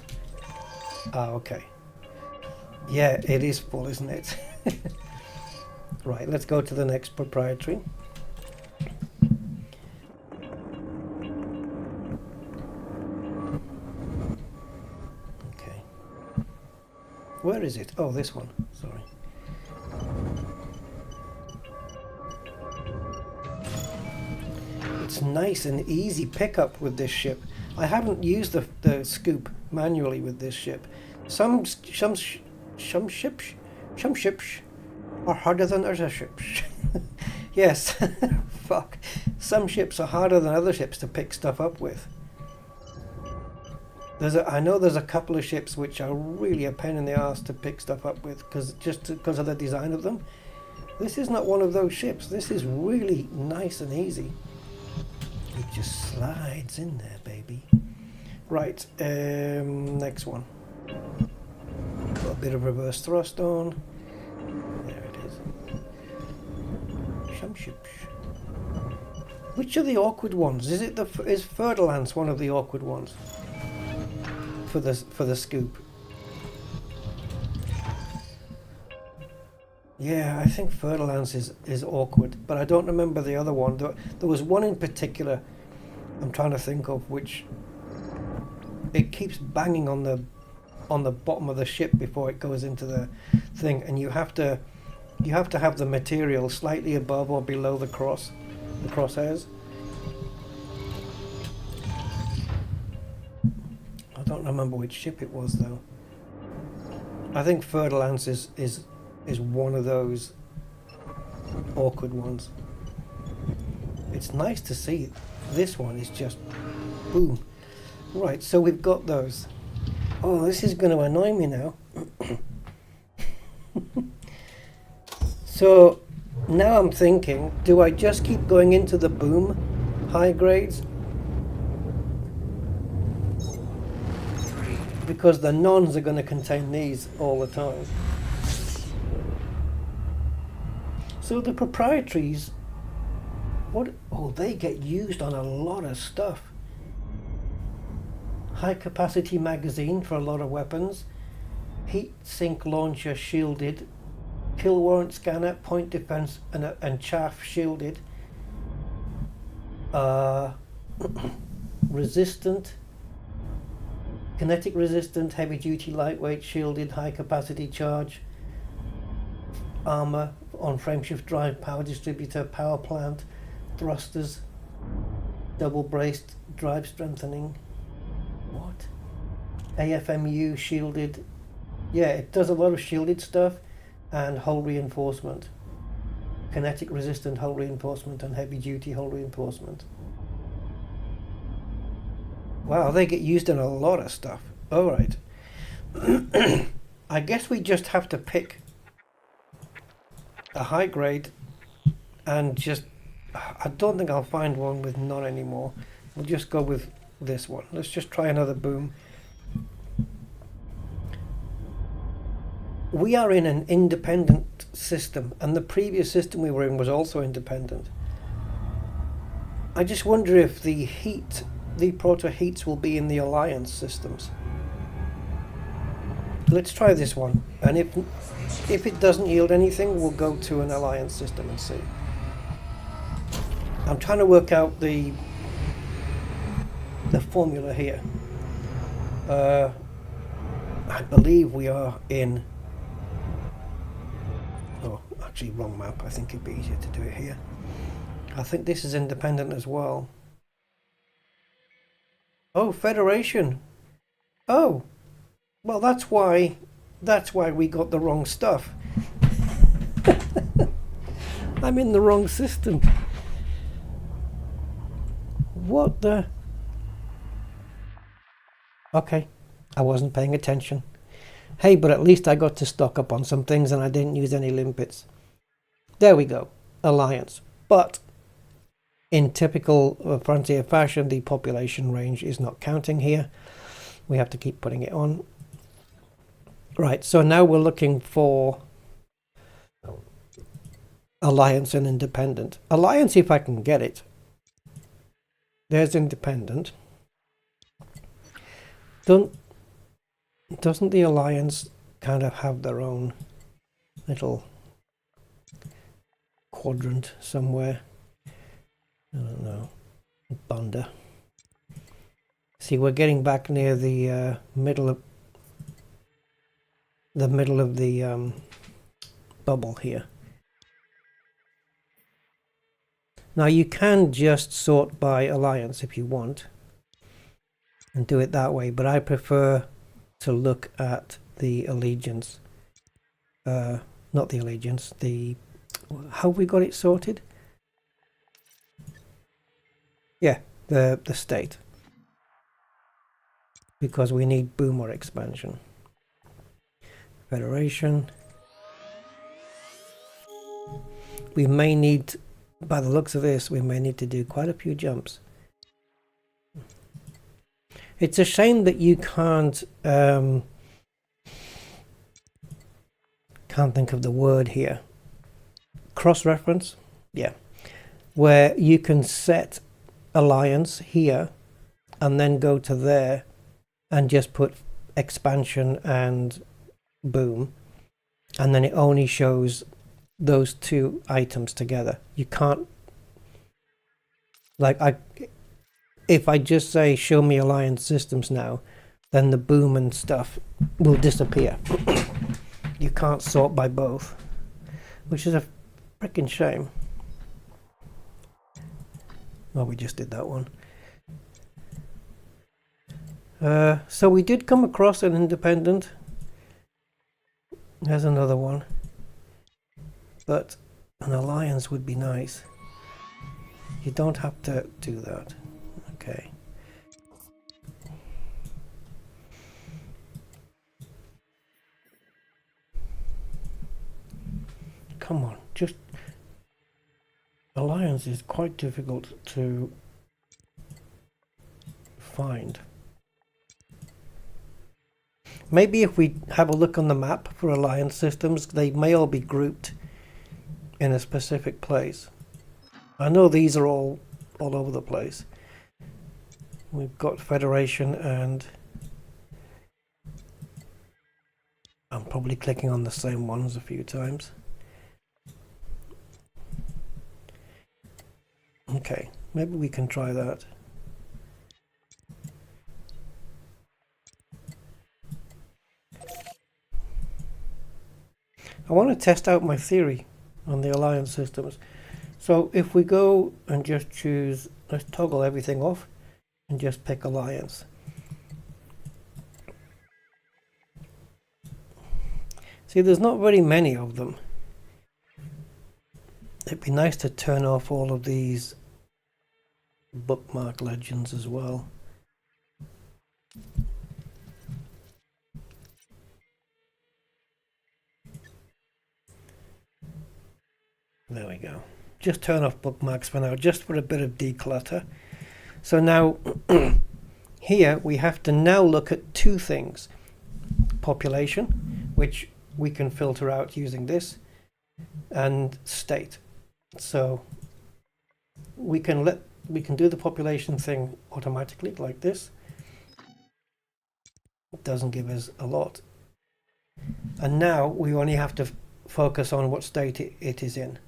Ah, okay. Yeah, it is full, isn't it? Right, let's go to the next proprietary. Okay. Where is it? Oh, this one. Sorry. It's nice and easy pickup with this ship. I haven't used the scoop manually with this ship. Some ships are harder than other ships. Yes, fuck. Some ships are harder than other ships to pick stuff up with. I know there's a couple of ships which are really a pain in the ass to pick stuff up with, because of the design of them. This is not one of those ships. This is really nice and easy. It just slides in there, baby. Right, next one. Got a bit of reverse thrust on. There it is. Some ships. Which are the awkward ones? Is Fer-de-Lance one of the awkward ones for the scoop? Yeah, I think Fer-de-Lance is awkward, but I don't remember the other one. There was one in particular I'm trying to think of, which it keeps banging on the bottom of the ship before it goes into the thing, and you have to have the material slightly above or below the crosshairs. I don't remember which ship it was though. I think Fer-de-Lance is one of those awkward ones. It's nice to see. This one is just boom. Right, so we've got those. Oh, this is going to annoy me now. So now I'm thinking, do I just keep going into the boom high grades? Because the nons are going to contain these all the time. So the proprietaries, they get used on a lot of stuff. High capacity magazine for a lot of weapons, heat sink launcher shielded, kill warrant scanner, point defense and chaff shielded, resistant, kinetic resistant, heavy duty, lightweight, shielded, high capacity charge, armor on frameshift drive, power distributor, power plant, thrusters, double braced, drive strengthening. What? AFMU shielded. Yeah, it does a lot of shielded stuff and hull reinforcement. Kinetic resistant hull reinforcement and heavy duty hull reinforcement. Wow, they get used in a lot of stuff. Alright. I guess we just have to pick a high grade and just... I don't think I'll find one with none anymore. We'll just go with this one. Let's just try another boom. We are in an independent system, and the previous system we were in was also independent. I just wonder if the proto heats will be in the alliance systems. Let's try this one, and if it doesn't yield anything, we'll go to an alliance system and see. I'm trying to work out the formula here. I believe we are in, oh actually wrong map, I think it'd be easier to do it here. I think this is independent as well. Oh, Federation. Oh, well that's why we got the wrong stuff. I'm in the wrong system. What the? Okay, I wasn't paying attention. Hey, but at least I got to stock up on some things and I didn't use any limpets. There we go, Alliance. But in typical Frontier fashion, the population range is not counting here. We have to keep putting it on. Right, so now we're looking for Alliance and Independent. Alliance, if I can get it. There's Independent. Doesn't the Alliance kind of have their own little quadrant somewhere? I don't know. Bunda. See, we're getting back near the middle of the bubble here. Now you can just sort by Alliance if you want and do it that way, but I prefer to look at the allegiance. Not the allegiance, how have we got it sorted? Yeah, the state. Because we need boomer expansion. Federation. We may need, by the looks of this, we may need to do quite a few jumps. It's a shame that you can't think of the word here. Cross-reference? Yeah. Where you can set Alliance here and then go to there and just put expansion and boom, and then it only shows those two items together. You can't, like, if I just say show me Alliance systems now, then the boom and stuff will disappear. You can't sort by both, which is a freaking shame. Well, we just did that one. So we did come across an Independent. There's another one. But an Alliance would be nice. You don't have to do that. Okay. Come on, just... Alliance is quite difficult to find. Maybe if we have a look on the map for Alliance systems, they may all be grouped in a specific place. I know these are all over the place. We've got Federation, and I'm probably clicking on the same ones a few times. Okay, maybe we can try that. I want to test out my theory on the Alliance systems. So if we go and just choose, let's toggle everything off and just pick Alliance. See, there's not very many of them. It'd be nice to turn off all of these bookmark legends as well. There we go. Just turn off bookmarks for now, just for a bit of declutter. So now, here we have to now look at two things. Population, which we can filter out using this, and state. So we can do the population thing automatically like this. It doesn't give us a lot. And now we only have to focus on what state it is in.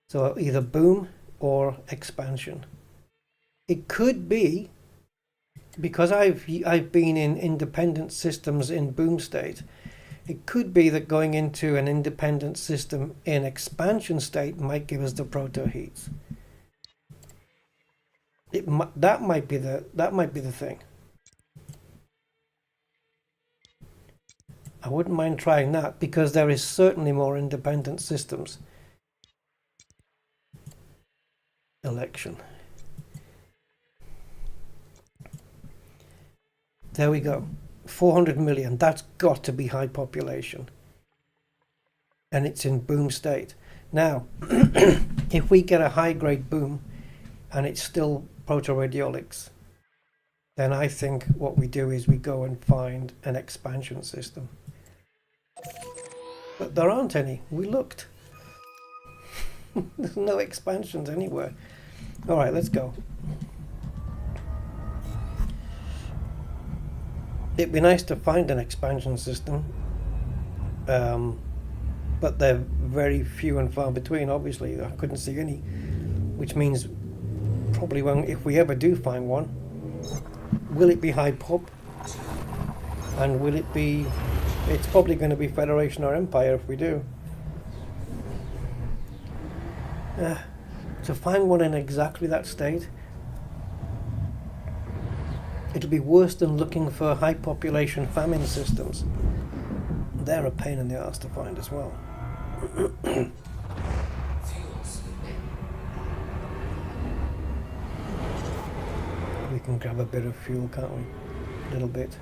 So either boom or expansion. It could be, because I've been in independent systems in boom state, it could be that going into an independent system in expansion state might give us the proto heats. That might be the thing. I wouldn't mind trying that, because there is certainly more independent systems. Election. There we go. 400 million. That's got to be high population. And it's in boom state. Now, if we get a high grade boom and it's still proto-radiolics, then I think what we do is we go and find an expansion system. But there aren't any. We looked. There's no expansions anywhere. Alright, let's go. It'd be nice to find an expansion system, but they're very few and far between. Obviously, I couldn't see any, which means probably if we ever do find one, will it be high pop? And will it be? It's probably going to be Federation or Empire if we do. To find one in exactly that state, it'll be worse than looking for high population famine systems. They're a pain in the arse to find as well. We can grab a bit of fuel, can't we? A little bit.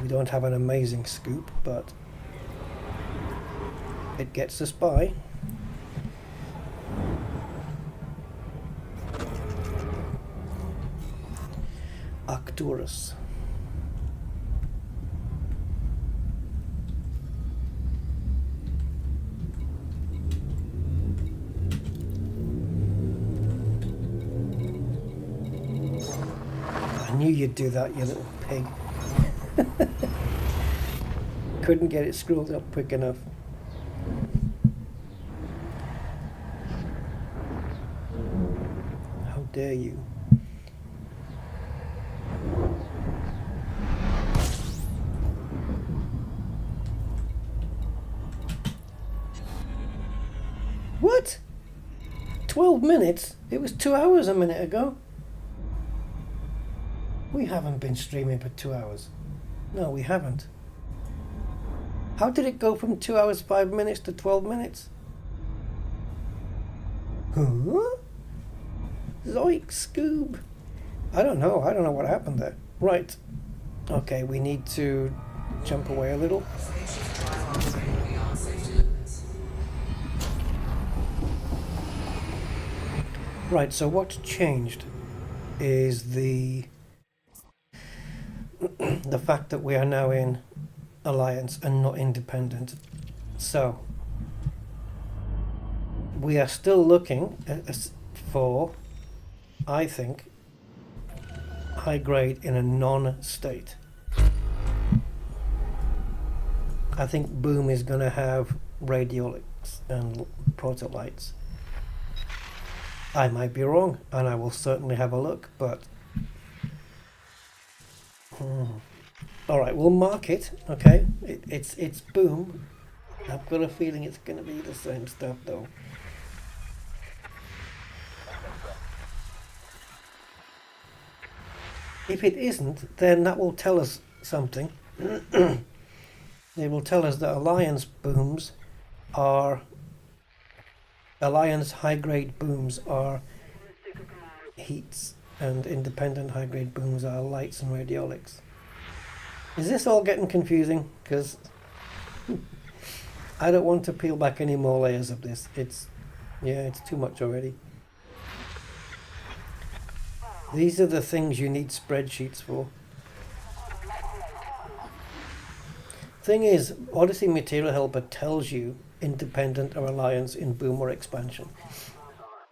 We don't have an amazing scoop, but it gets us by. Arcturus. I knew you'd do that, you little pig. Couldn't get it scrolled up quick enough. How dare you? What? 12 minutes? It was 2 hours a minute ago. We haven't been streaming for 2 hours. No, we haven't. How did it go from 2 hours 5 minutes to 12 minutes? Huh? Zoink, Scoob. I don't know what happened there. Right. Okay, we need to jump away a little. Right, so what's changed is the fact that we are now in alliance and not independent. So we are still looking for, I think, high grade in a non-state. I think boom is going to have radiolics and protolites. I might be wrong, and I will certainly have a look, but all right, we'll mark it. Okay, it's boom. I've got a feeling it's going to be the same stuff, though. If it isn't, then that will tell us something. It will tell us that Alliance booms are Alliance high-grade booms are heats, and independent high-grade booms are lights and radiolics. Is this all getting confusing? Because I don't want to peel back any more layers of this. It's too much already. These are the things you need spreadsheets for. Thing is, Odyssey Material Helper tells you independent or alliance in boom or expansion.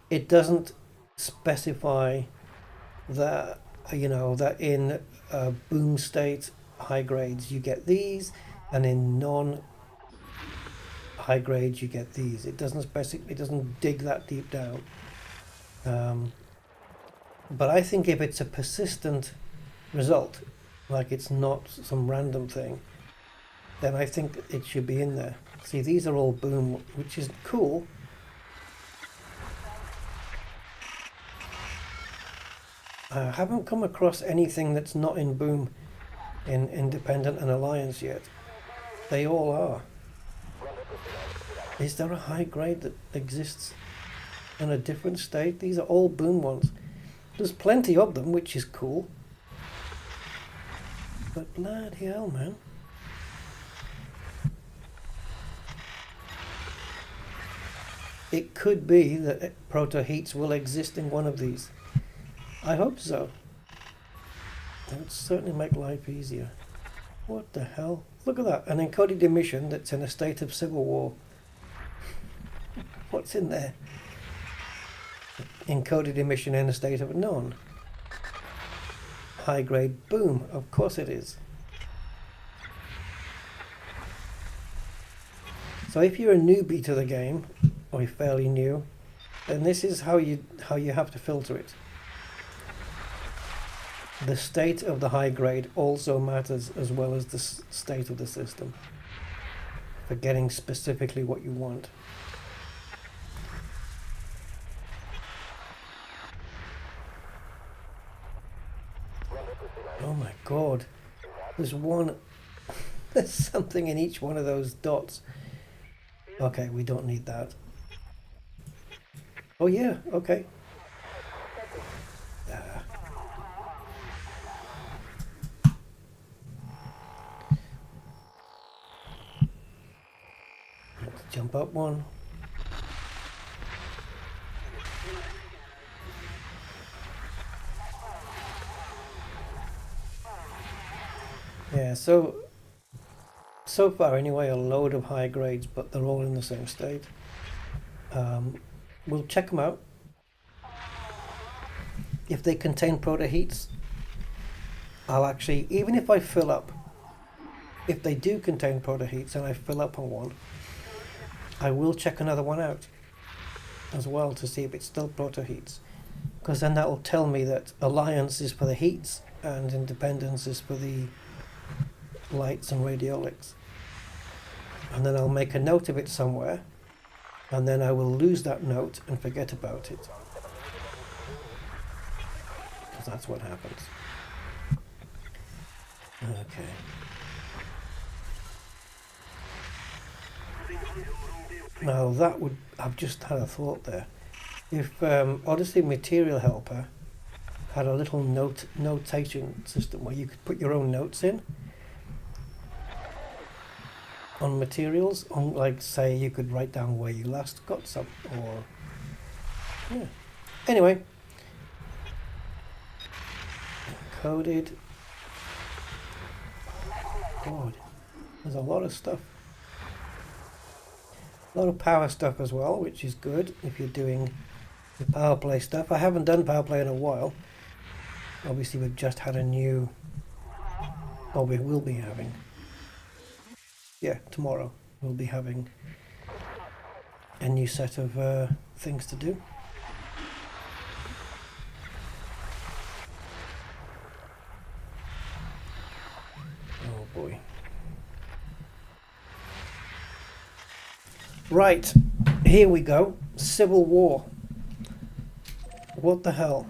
It doesn't specify that, that in boom state high grades you get these, and in non high grades you get these. It doesn't dig that deep down. But I think if it's a persistent result, like it's not some random thing, then I think it should be in there. See, these are all boom, which is cool. I haven't come across anything that's not in boom in Independent and Alliance yet. They all are. Is there a high grade that exists in a different state? These are all boom ones. There's plenty of them, which is cool. But bloody hell, man. It could be that Proto Heats will exist in one of these. I hope so. It would certainly make life easier. What the hell? Look at that. An encoded emission that's in a state of civil war. What's in there? Encoded emission in a state of none. High grade boom. Of course it is. So if you're a newbie to the game, or you're fairly new, then this is how you have to filter it. The state of the high grade also matters as well as the state of the system for getting specifically what you want. Oh my god, there's one, there's something in each one of those dots. Okay, we don't need that. Oh yeah, okay. Let's jump up one. Yeah, so far anyway, a load of high grades, but they're all in the same state. We'll check them out. If they contain Proto Heats, I'll actually, even if I fill up, if they do contain Proto Heats and I fill up on one, I will check another one out as well to see if it's still Proto Heats, because then that will tell me that Alliance is for the heats and Independence is for the lights and radiolics. And then I'll make a note of it somewhere, and then I will lose that note and forget about it, because that's what happens. Okay. Now that would, I've just had a thought there. If Odyssey Material Helper had a little notation system where you could put your own notes in on materials, on, like, say you could write down where you last got some, or yeah. Anyway, encoded. God, there's a lot of stuff. A lot of power stuff as well, which is good if you're doing the power play stuff. I haven't done power play in a while. Obviously we've just had a new, or we will be having, yeah, tomorrow we'll be having a new set of things to do. Oh boy. Right, here we go. Civil War. What the hell?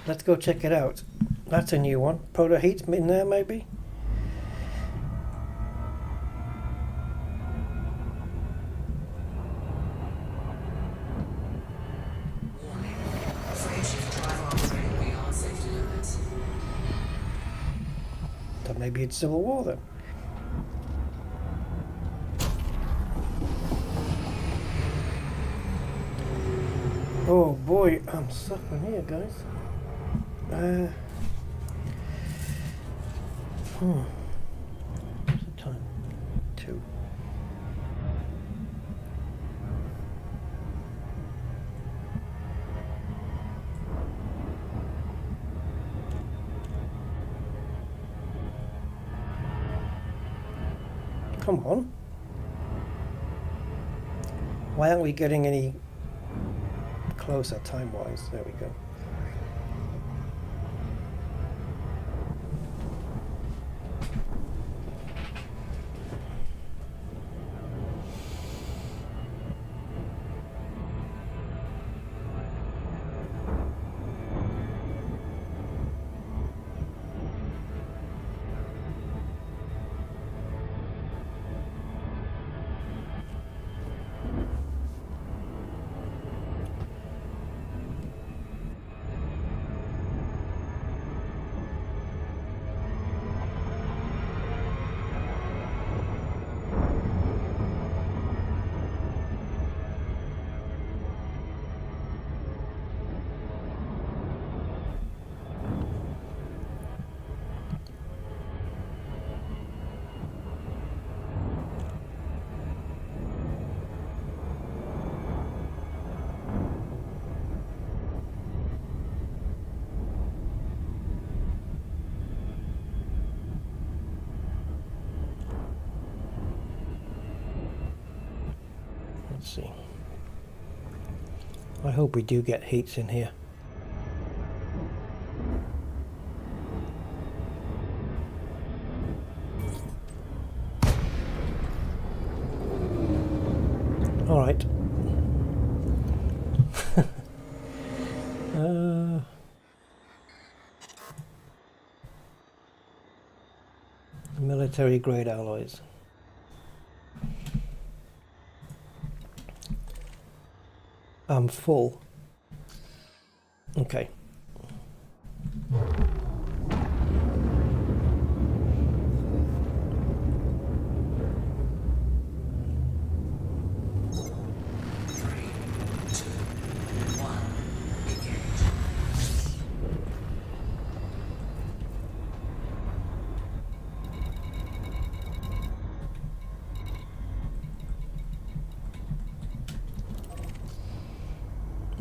Let's go check it out. That's a new one. Proto Heat's in there, maybe? So maybe it's Civil War then. Oh boy, I'm suffering here, guys. What's the time? 2. Come on. Why aren't we getting any closer time-wise. There we go. Let's see. I hope we do get heats in here. All right. Military grade alloys. I'm full. Okay.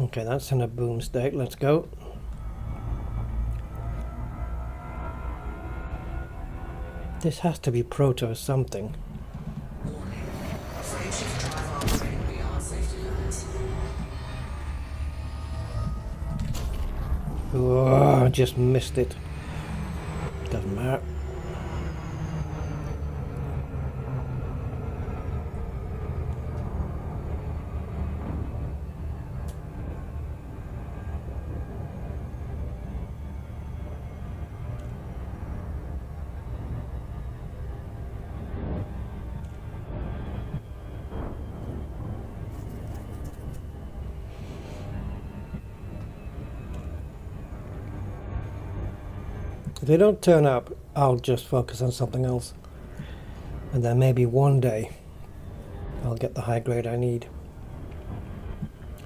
Okay, that's in a boom state. Let's go. This has to be proto something. Oh, I just missed it. Doesn't matter. If they don't turn up, I'll just focus on something else. And then maybe one day I'll get the high grade I need.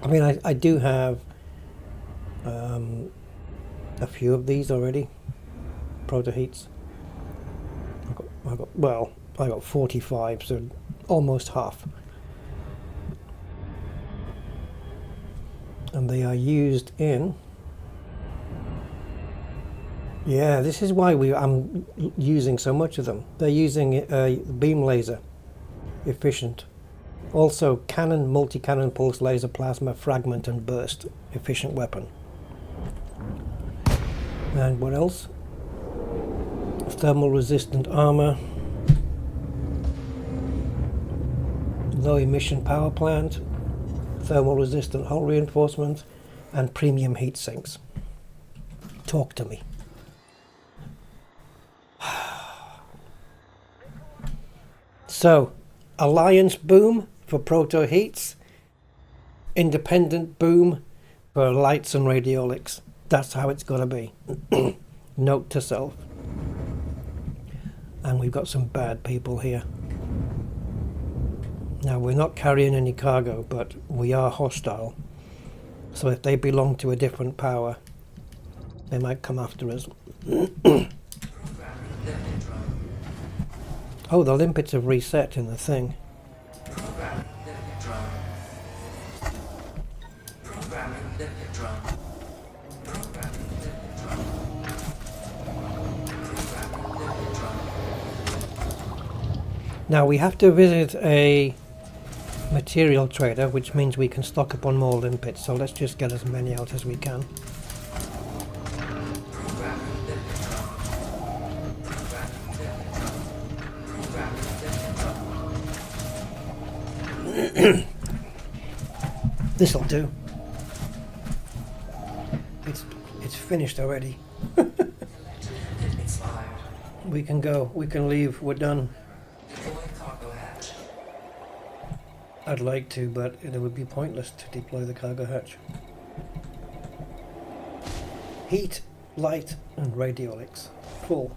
I mean, I do have a few of these already. Proto heats. I got 45, so almost half. And they are used in... Yeah, this is why I'm using so much of them. They're using beam laser, efficient. Also cannon, multi-cannon pulse laser, plasma, fragment and burst, efficient weapon. And what else? Thermal resistant armor, low emission power plant, thermal resistant hull reinforcement, and premium heat sinks. Talk to me. So, Alliance boom for proto heats, independent boom for lights and radiolics. That's how it's got to be. Note to self. And we've got some bad people here. Now, we're not carrying any cargo, but we are hostile. So if they belong to a different power, they might come after us. Oh, the limpets have reset in the thing. Now we have to visit a material trader, which means we can stock up on more limpets. So let's just get as many out as we can. This'll do. It's finished already. We can go. We can leave. We're done. I'd like to, but it would be pointless to deploy the cargo hatch. Heat, light, and radiolics. Full.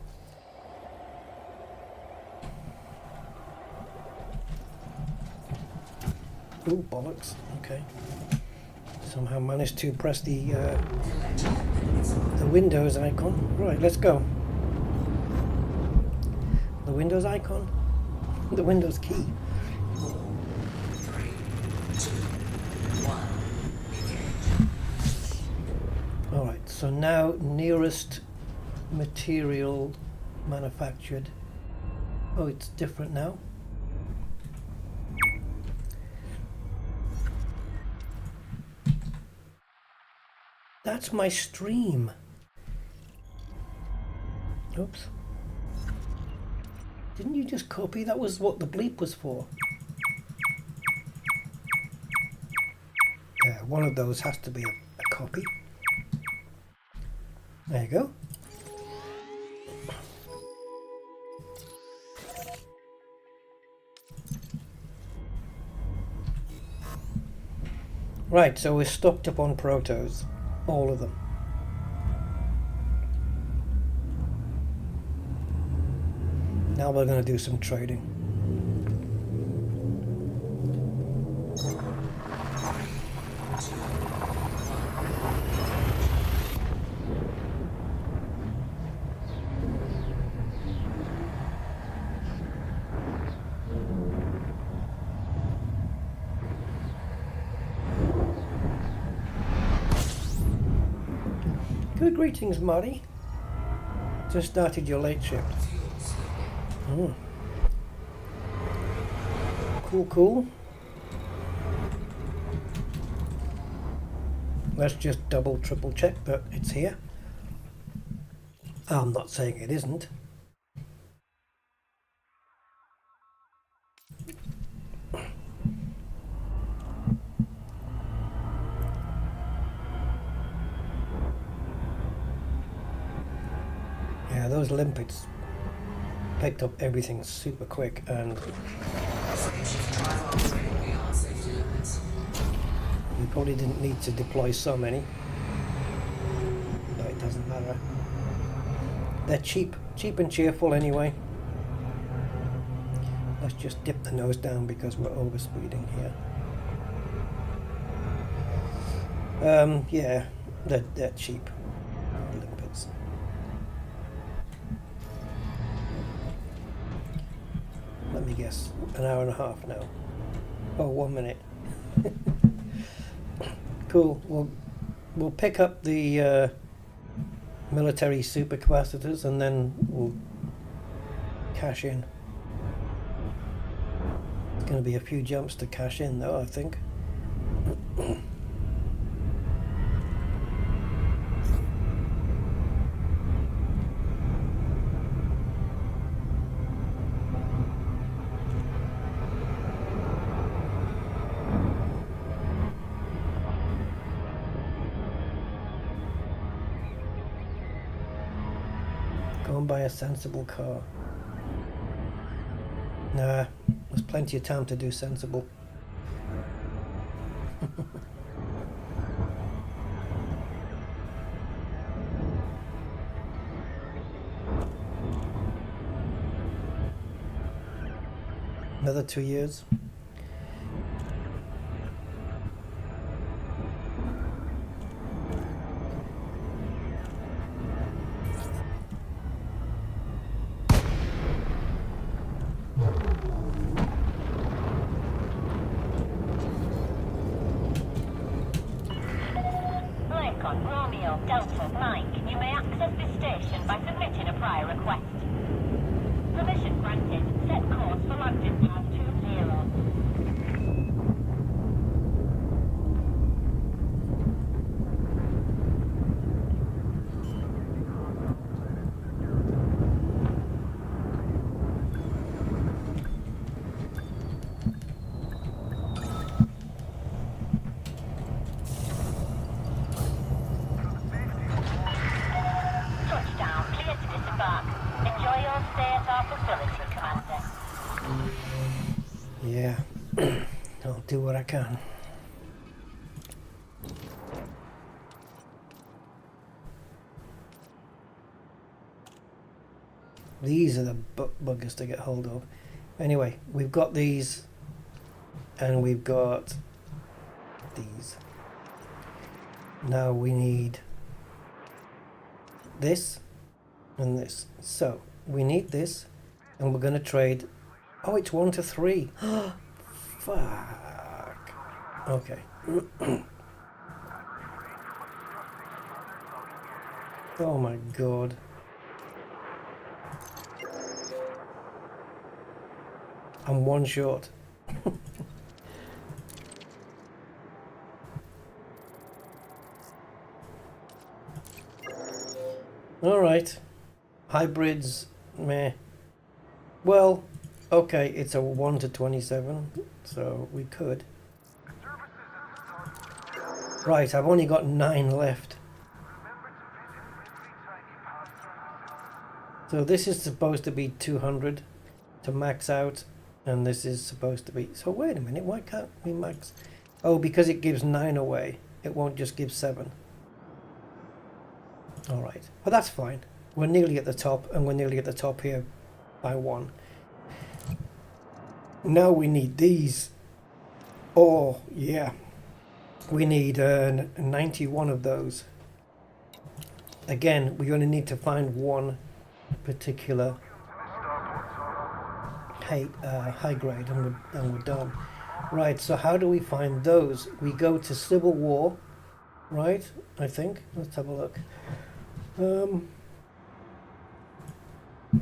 Ooh, bollocks. Okay. Somehow managed to press the Windows icon. Right, let's go. The Windows icon. The Windows key. 3, 2, 1. Alright, so now nearest material manufactured. Oh, it's different now. That's my stream. Oops. Didn't you just copy? That was what the bleep was for. Yeah, one of those has to be a copy. There you go. Right, so we're stocked up on protos. All of them. Now we're going to do some trading. Good greetings, Marty. Just started your late shift. Mm. Cool, cool. Let's just double, triple check that it's here. I'm not saying it isn't. Yeah, those limpets picked up everything super quick, and we probably didn't need to deploy so many, but it doesn't matter. They're cheap and cheerful anyway. Let's just dip the nose down because we're overspeeding here. Yeah, they're cheap limpets. Let me guess, an hour and a half now. Oh, 1 minute. Cool. We'll pick up the military supercapacitors and then we'll cash in. It's going to be a few jumps to cash in though, I think. Go and buy a sensible car. Nah, there's plenty of time to do sensible. Another 2 years. Permission granted. Set course for landing pad 20. our facility, Commander. Yeah, I'll do what I can. These are the buggers to get hold of. Anyway, we've got these, and we've got these. Now we need this and this. So we need this, and we're going to trade. Oh, it's 1 to 3. Fuck. Okay. Oh my god. I'm one short. Alright. Hybrids, meh. Well, okay, it's a 1 to 27, so we could. Right, I've only got 9 left. So this is supposed to be 200 to max out, and this is supposed to be... So wait a minute, why can't we max... Oh, because it gives 9 away. It won't just give 7. Alright, but that's fine. We're nearly at the top, and we're nearly at the top here by 1. Now we need these. Oh, yeah. We need 91 of those. Again, we're going to need to find one particular high grade, and we're done. Right, so how do we find those? We go to Civil War, right? I think. Let's have a look.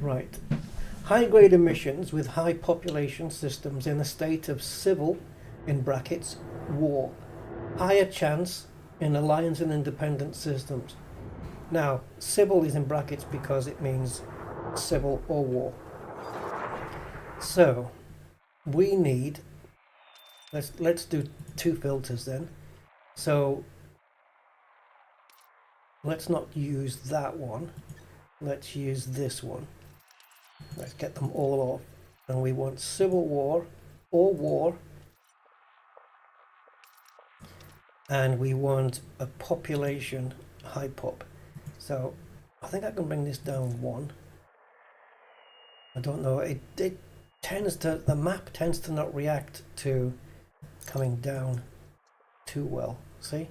Right. High-grade emissions with high population systems in a state of civil, in brackets, war. Higher chance in alliance and independent systems. Now, civil is in brackets because it means civil or war. So, we need... Let's do 2 filters then. So, let's not use that one. Let's use this one. Let's get them all off. And we want Civil War or War. And we want a population high pop. So I think I can bring this down 1. I don't know. It tends to... The map tends to not react to coming down too well. See?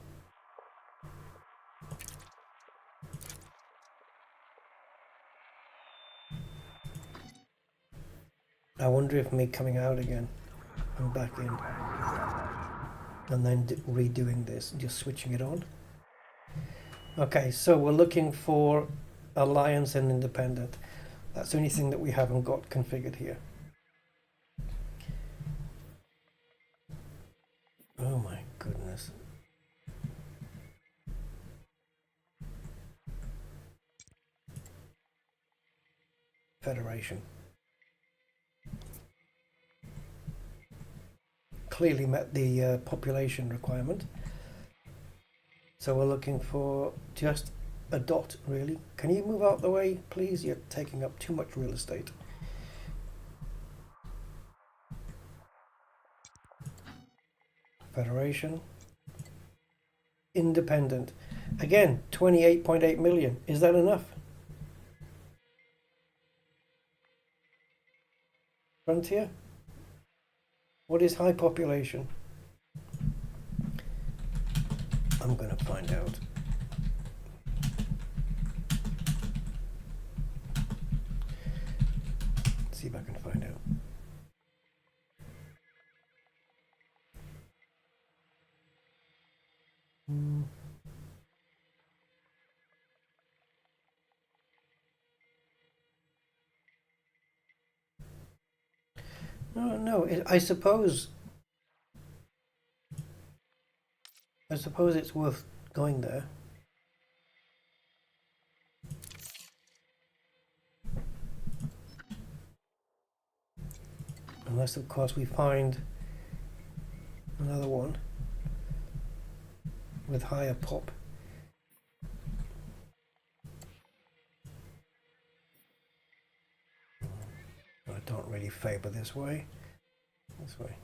I wonder if me coming out again and back in and then redoing this, just switching it on. Okay, so we're looking for Alliance and Independent. That's the only thing that we haven't got configured here. Oh my goodness. Federation. Clearly met the population requirement. So we're looking for just a dot, really. Can you move out the way, please? You're taking up too much real estate. Federation. Independent. Again, 28.8 million. Is that enough? Frontier? What is high population? I'm going to find out. Let's see if I can find out. No, I suppose it's worth going there. Unless, of course, we find another one with higher pop. don't really favor this way. This way.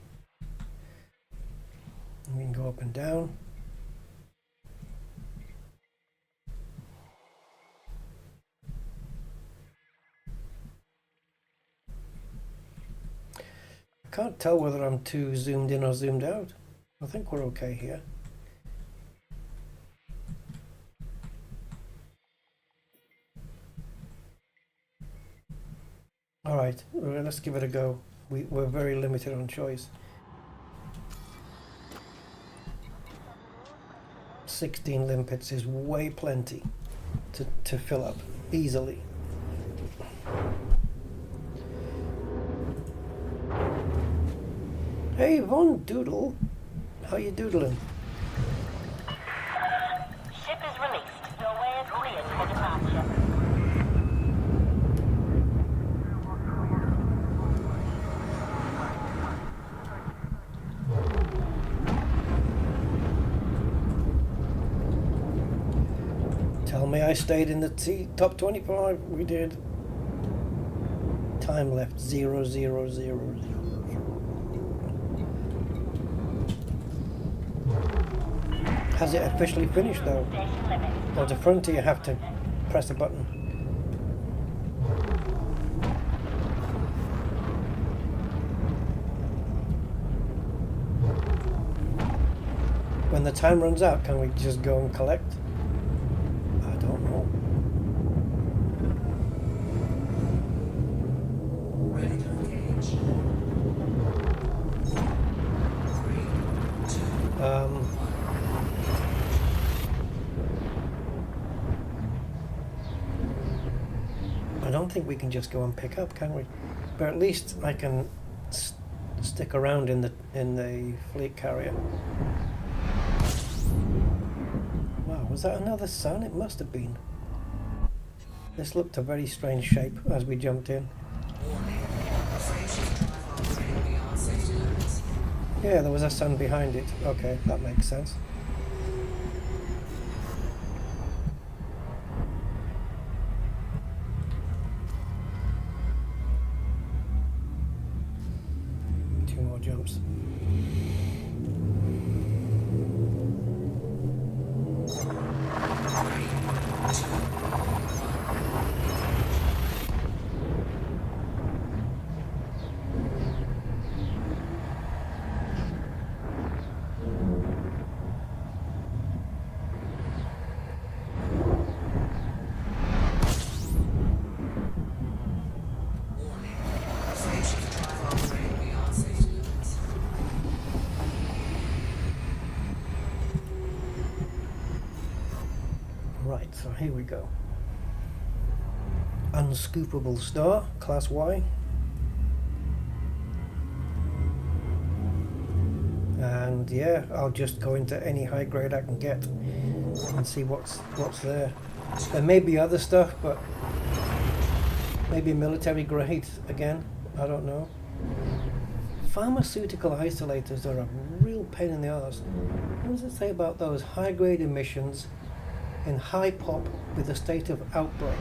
And we can go up and down. I can't tell whether I'm too zoomed in or zoomed out. I think we're okay here. Alright, let's give it a go. We're very limited on choice. 16 limpets is way plenty to fill up easily. Hey Von Doodle, how you doodling? Ship is released. Your way is cleared for departure. Tell me I stayed in the top 25. We did. Time left 0, 0, 0, 0. Has it officially finished though? Or to Frontier you have to press a button? When the time runs out, can we just go and collect? I don't know. Ready to engage. 3, 2, I don't think we can just go and pick up, can we? But at least I can stick around in the fleet carrier. Wow, was that another sun? It must have been. This looked a very strange shape as we jumped in. Yeah, there was a sun behind it. Okay, that makes sense. Two more jumps. Right, so here we go. Unscoopable star, class Y. And yeah, I'll just go into any high grade I can get and see what's there. There may be other stuff, but maybe military grade again, I don't know. Pharmaceutical isolators are a real pain in the arse. What does it say about those high grade emissions in high pop with a state of outbreak?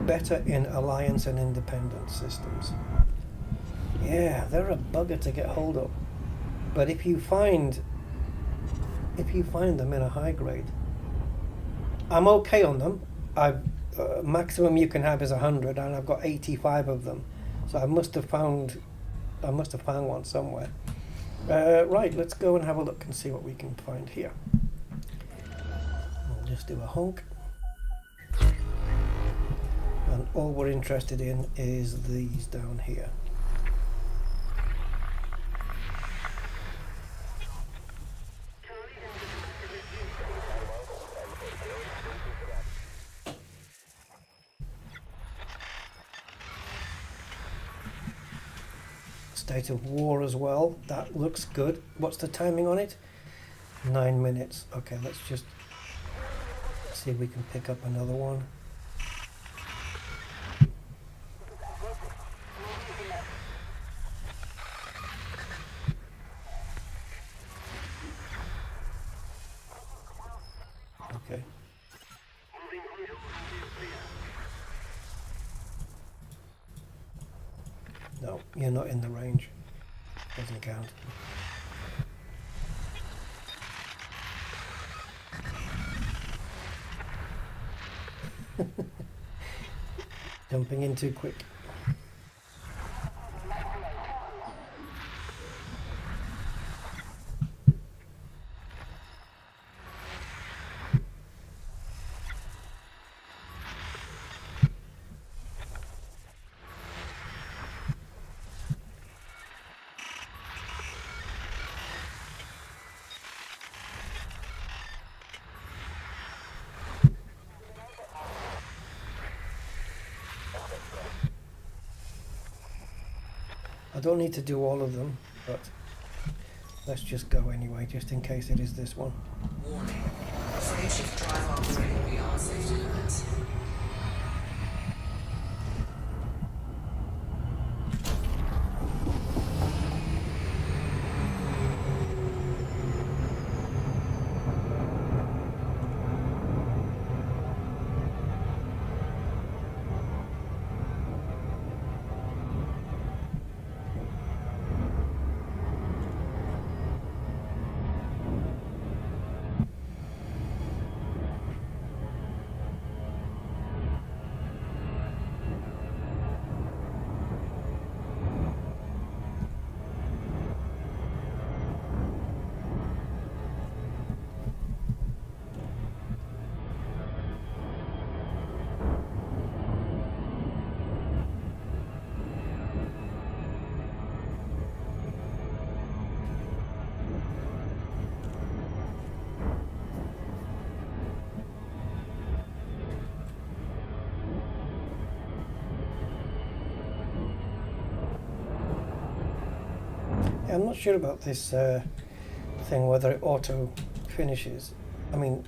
Better in alliance and independent systems. Yeah, they're a bugger to get hold of. But if you find them in a high grade, I'm okay on them. Maximum you can have is 100, and I've got 85 of them. So I must have found one somewhere. Right, let's go and have a look and see what we can find here. We'll just do a honk. And all we're interested in is these down here. State of war as well. That looks good. What's the timing on it? 9 minutes. Okay, let's just see if we can pick up another one. Okay. No, you're not in the range. Doesn't count. Jumping in too quick. I don't need to do all of them, but let's just go anyway, just in case it is this one. Warning. Stage shift drive operating beyond safety limits. I'm not sure about this thing, whether it auto finishes. I mean,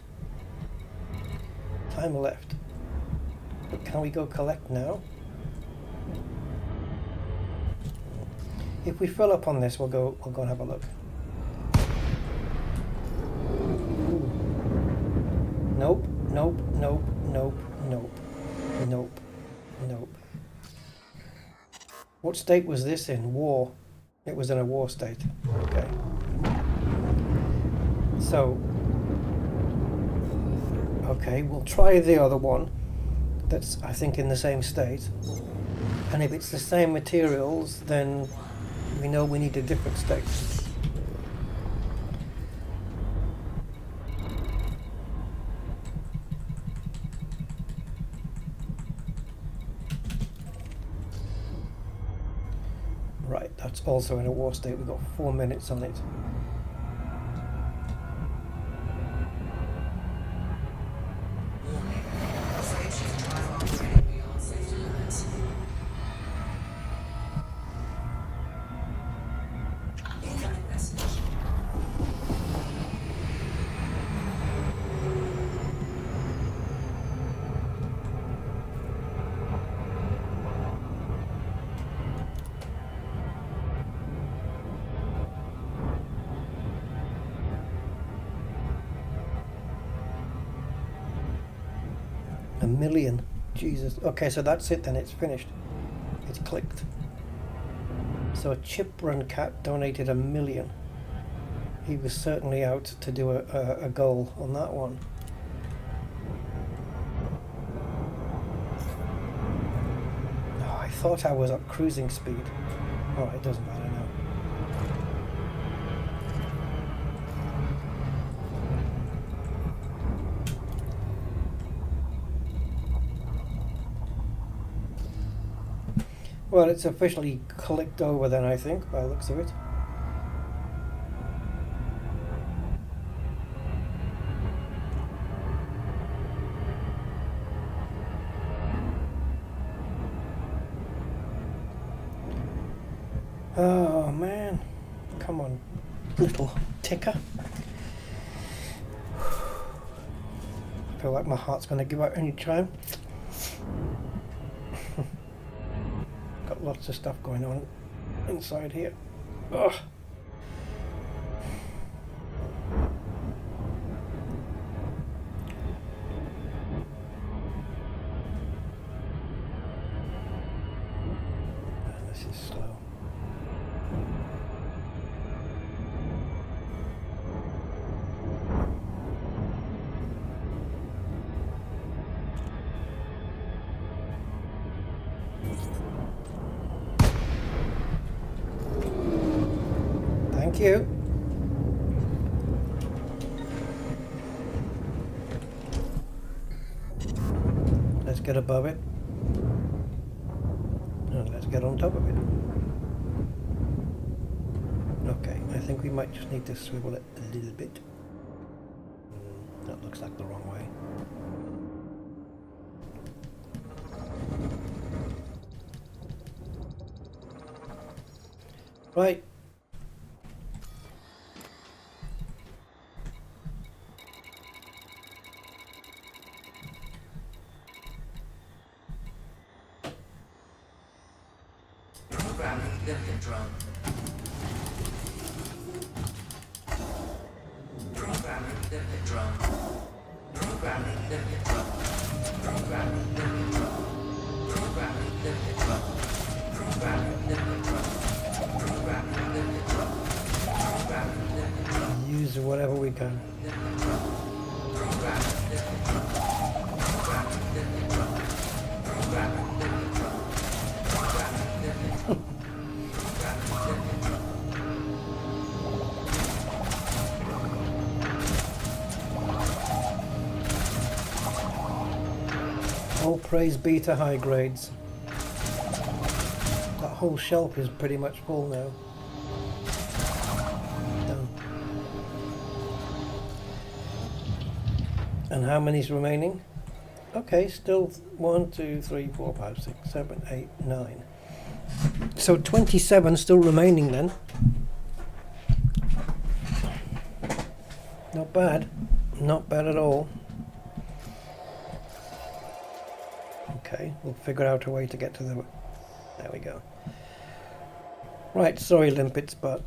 time left. But can we go collect now? If we fill up on this, we'll go and have a look. Nope, nope, nope, nope, nope, nope, nope. What state was this in? War. It was in a war state. Okay. So, okay, we'll try the other one. That's, I think, in the same state. And if it's the same materials, then we know we need a different state. Right, that's also in a war state. We've got 4 minutes on it. Warning. Stage shift drive operating beyond safety limits. Incoming message. A million. Jesus. Okay, so that's it then. It's finished. It's clicked. So a Chip Run Cat donated 1 million. He was certainly out to do a goal on that one. Oh, I thought I was at cruising speed. Oh, it doesn't matter now. Well, it's officially clicked over then, I think, by the looks of it. Oh, man. Come on, little ticker. I feel like my heart's going to give out any time. Got lots of stuff going on inside here. Ugh. This is slow. Thank you. Let's get above it. And let's get on top of it. Okay, I think we might just need to swivel it a little bit. That looks like the wrong way. Right. Programming limit drum. Programming limit drum. Programming limit drum. Programming limit drum. Programming limit drum. Programming limit drum. Programming limit drum. Programming limit drum. Use whatever we can. Programming limit drum. Programming limit drum. Programming limit drum. Programming limit drum. Programming limit drum. All praise be to high grades. That whole shelf is pretty much full now. Done. And how many's remaining? Okay, still 1, 2, 3, 4, 5, 6, 7, 8, 9. So 27 still remaining then. Not bad. Not bad at all. Okay, we'll figure out a way to get to the... There we go. Right, sorry limpets, but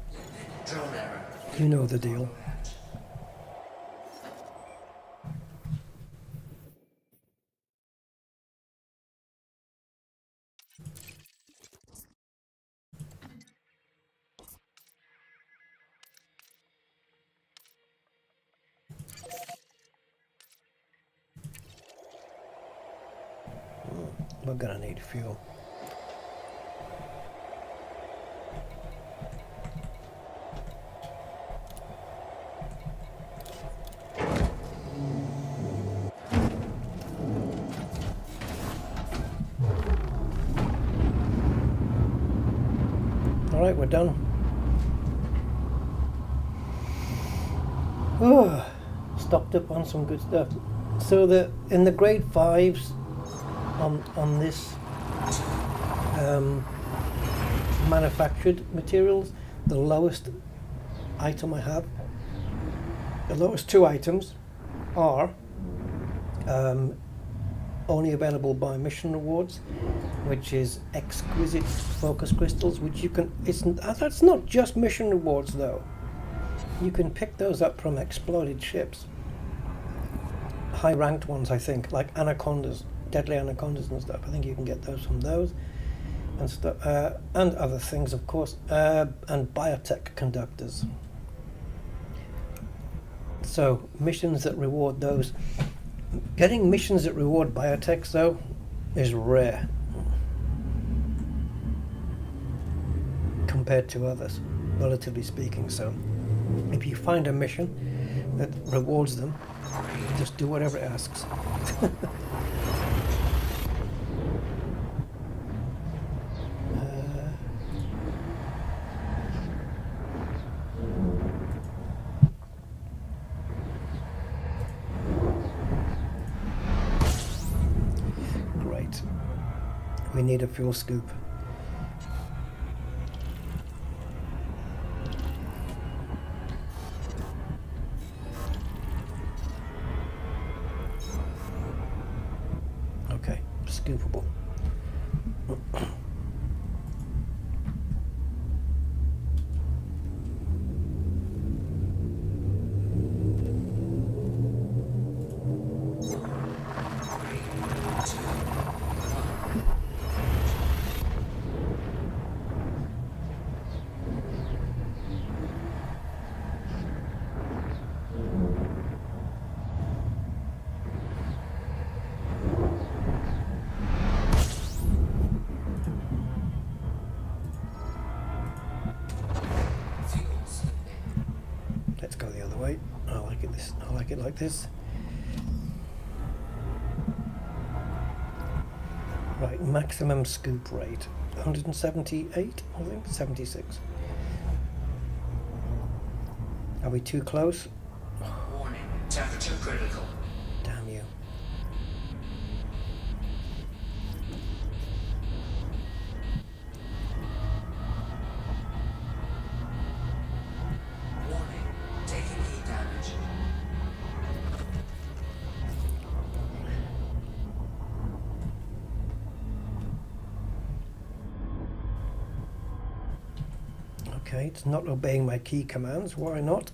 Drone error. you know the deal. We're gonna need fuel. All right, we're done. Oh, stocked up on some good stuff. So in the grade 5s on this manufactured materials, the lowest item I have, the lowest 2 items are only available by mission rewards, which is exquisite focus crystals, which you can, that's not just mission rewards though. You can pick those up from exploded ships. High ranked ones, I think, like anacondas, deadly anacondas and stuff. I think you can get those from those and stuff, and other things, of course, and biotech conductors. So missions that reward those. Getting missions that reward biotechs though is rare compared to others, relatively speaking. So if you find a mission that rewards them, just do whatever it asks. Great. We need a fuel scoop. Okay, scoopable. like it like this. Right, maximum scoop rate 178, I think 76. Are we too close? Warning, temperature critical. Damn you. Warning, taking heat damage. Okay, it's not obeying my key commands. Why not?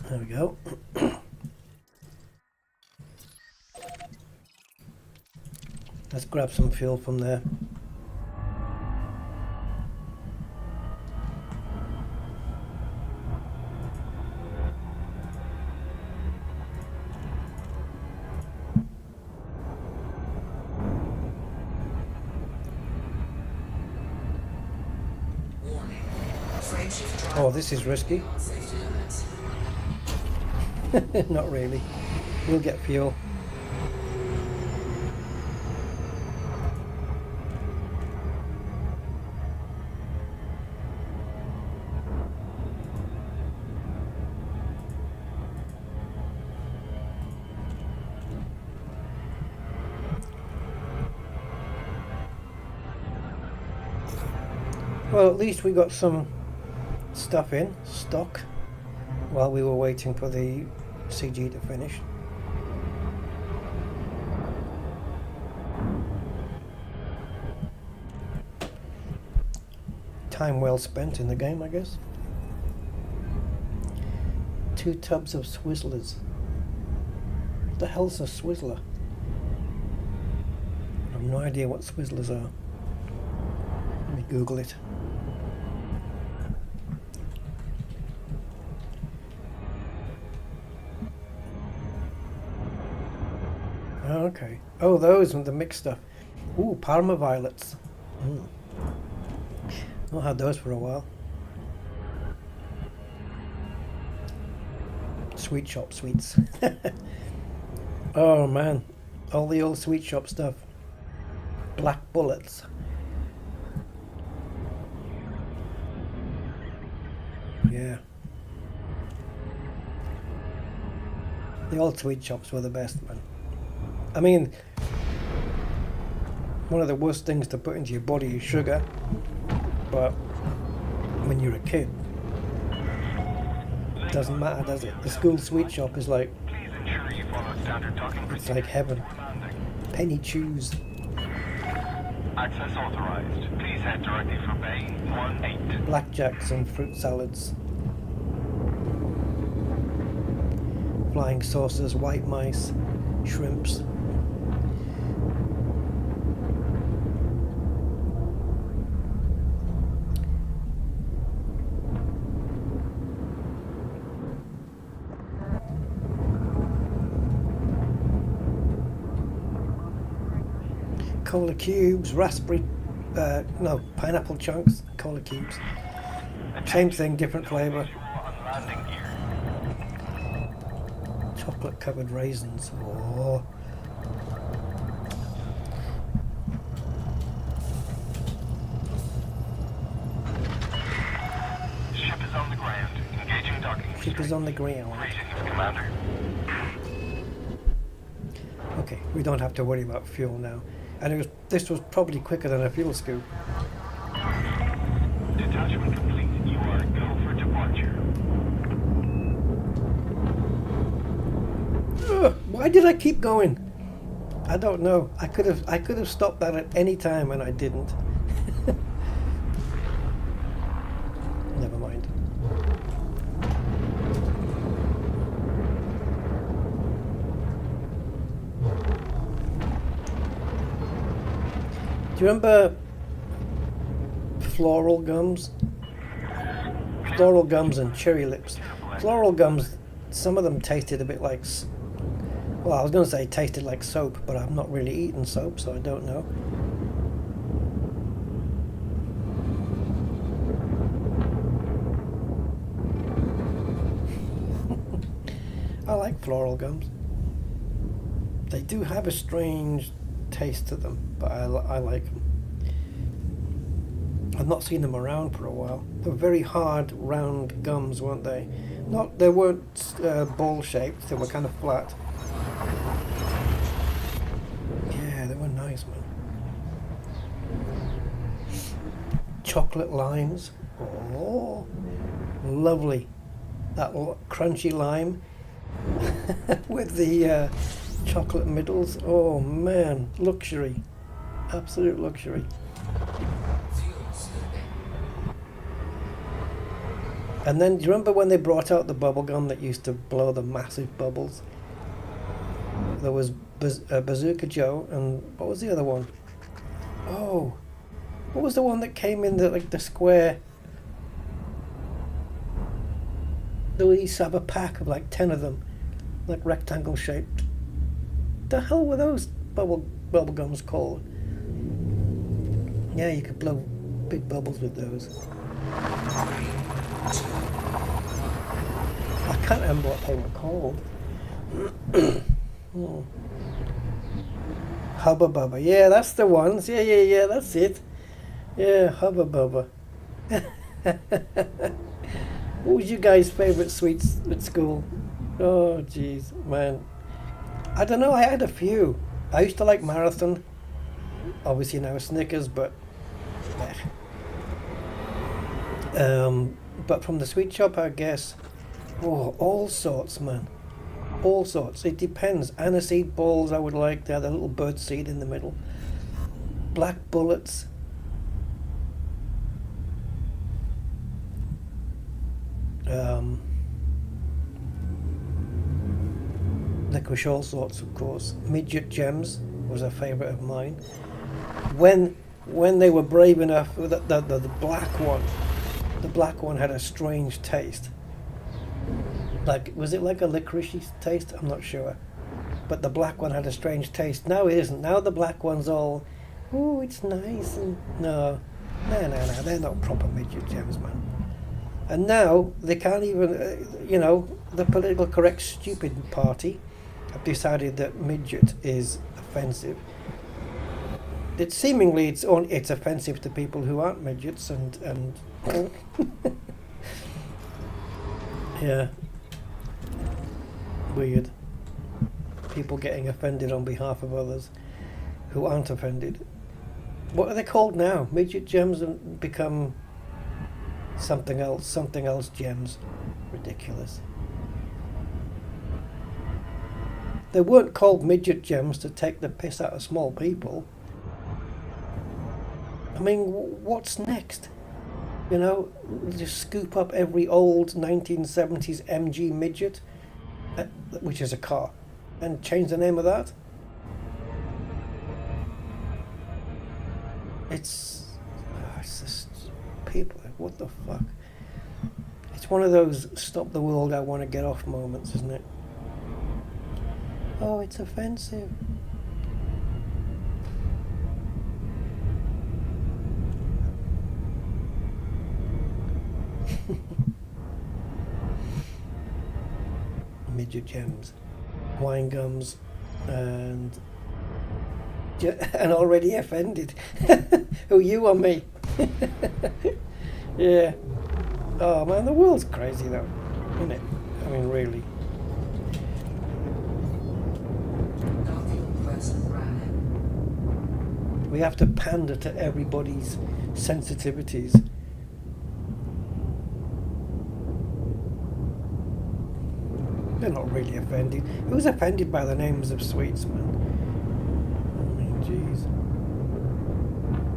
There we go. Let's grab some fuel from there. Warning, frame shift drive. Oh, this is risky. Safety limits. Not really. We'll get fuel. Well, at least we got some stuff in stock while we were waiting for the CG to finish. Time well spent in the game, I guess. 2 tubs of Swizzlers. What the hell's a Swizzler? I have no idea what Swizzlers are. Let me Google it. Oh, okay. Oh, those and the mixed stuff. Ooh, Parma violets. Not had those for a while. Sweet shop sweets. Oh man, all the old sweet shop stuff. Black bullets. Yeah. The old sweet shops were the best, man. I mean, one of the worst things to put into your body is sugar, but when you're a kid, it doesn't matter, does it? The school sweet shop is like, Please ensure you follow standard docking it's like heaven. Penny chews. Access authorized. Please head directly for Bay 18. Blackjacks and fruit salads. Flying saucers, white mice, shrimps. Cola cubes, raspberry, no, pineapple chunks, cola cubes. Same thing, different flavour. On landing gear. Chocolate covered raisins. Oh. Ship is on the ground. Engaging docking. Ship is on the ground. Greetings, Commander. Okay, we don't have to worry about fuel now. And this was probably quicker than a fuel scoop. Detachment complete. You are go for departure. Ugh, why did I keep going? I don't know. I could have stopped that at any time and I didn't. Never mind. Do you remember floral gums? Floral gums and cherry lips. Floral gums, some of them tasted a bit like, well, I was going to say tasted like soap, but I've not really eaten soap, so I don't know. I like floral gums. They do have a strange taste to them, but I like them. I've not seen them around for a while. They're very hard, round gums, weren't they? They weren't ball shaped. They were kind of flat. Yeah, they were nice, man. Chocolate limes. Oh, lovely. That crunchy lime with the chocolate middles. Oh man, luxury. Absolute luxury. And then, do you remember when they brought out the bubble gum that used to blow the massive bubbles? There was Bazooka Joe, and what was the other one? Oh, what was the one that came in the square? They used to have a pack of like 10 of them, like rectangle shaped. The hell were those bubble gums called? Yeah, you could blow big bubbles with those. I can't remember what they were called. Oh. Hubba Bubba. Yeah, that's the ones. Yeah, that's it. Yeah, Hubba Bubba. What was you guys' favourite sweets at school? Oh, jeez, man. I don't know, I had a few. I used to like Marathon. Obviously now Snickers, but... but from the sweet shop, I guess... Oh, all sorts, man. All sorts. It depends. Aniseed balls I would like. They had a little bird seed in the middle. Black bullets. Licorice all sorts, of course. Midget gems was a favourite of mine. When they were brave enough, the black one had a strange taste. Like, was it like a licorice taste? I'm not sure. But the black one had a strange taste. Now it isn't. Now the black one's all, oh, it's nice. And no. They're not proper midget gems, man. And now they can't even, the political correct stupid party have decided that midget is offensive. It's offensive to people who aren't midgets and yeah. Weird. People getting offended on behalf of others who aren't offended. What are they called now? Midget gems have become something else gems. Ridiculous. They weren't called midget gems to take the piss out of small people. I mean, what's next? Just scoop up every old 1970s MG midget, which is a car, and change the name of that? It's just people, what the fuck? It's one of those stop the world, I want to get off moments, isn't it? Oh, it's offensive. Midget gems, wine gums, and already offended. Who, you or me? Yeah. Oh man, the world's crazy though, isn't it? I mean, really. We have to pander to everybody's sensitivities. They're not really offended. Who's offended by the names of sweets, man? I mean, jeez.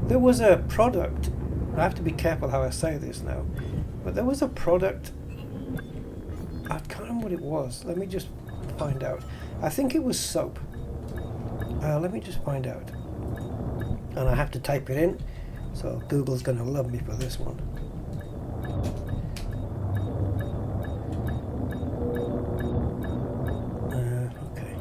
There was a product, I have to be careful how I say this now, but there was a product, I can't remember what it was. Let me just find out. I think it was soap. Let me just find out. And I have to type it in, so Google's going to love me for this one. Okay.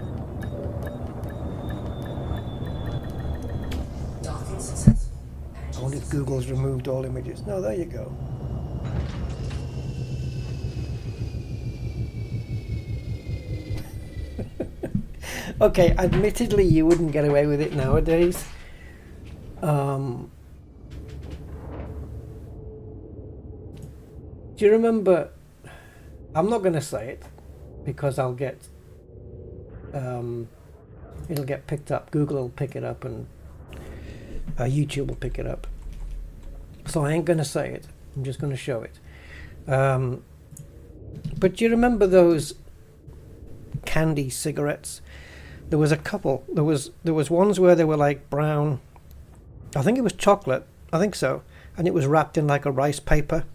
I wonder if Google's removed all images. No, there you go. Okay, admittedly, you wouldn't get away with it nowadays. Do you remember? I'm not going to say it because I'll get it'll get picked up. Google will pick it up, and YouTube will pick it up. So I ain't going to say it. I'm just going to show it. But do you remember those candy cigarettes? There was a couple. There was ones where they were like brown. I think it was chocolate. I think so. And it was wrapped in like a rice paper.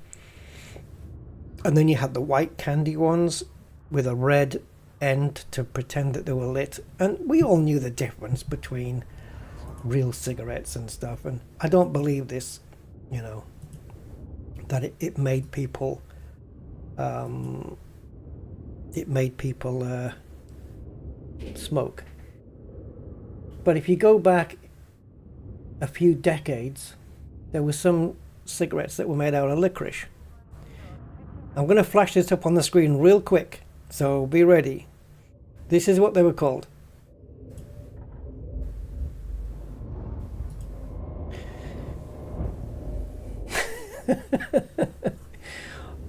And then you had the white candy ones with a red end to pretend that they were lit. And we all knew the difference between real cigarettes and stuff. And I don't believe this, you know, that it made people smoke. But if you go back a few decades, there were some cigarettes that were made out of licorice. I'm going to flash this up on the screen real quick, so be ready. This is what they were called.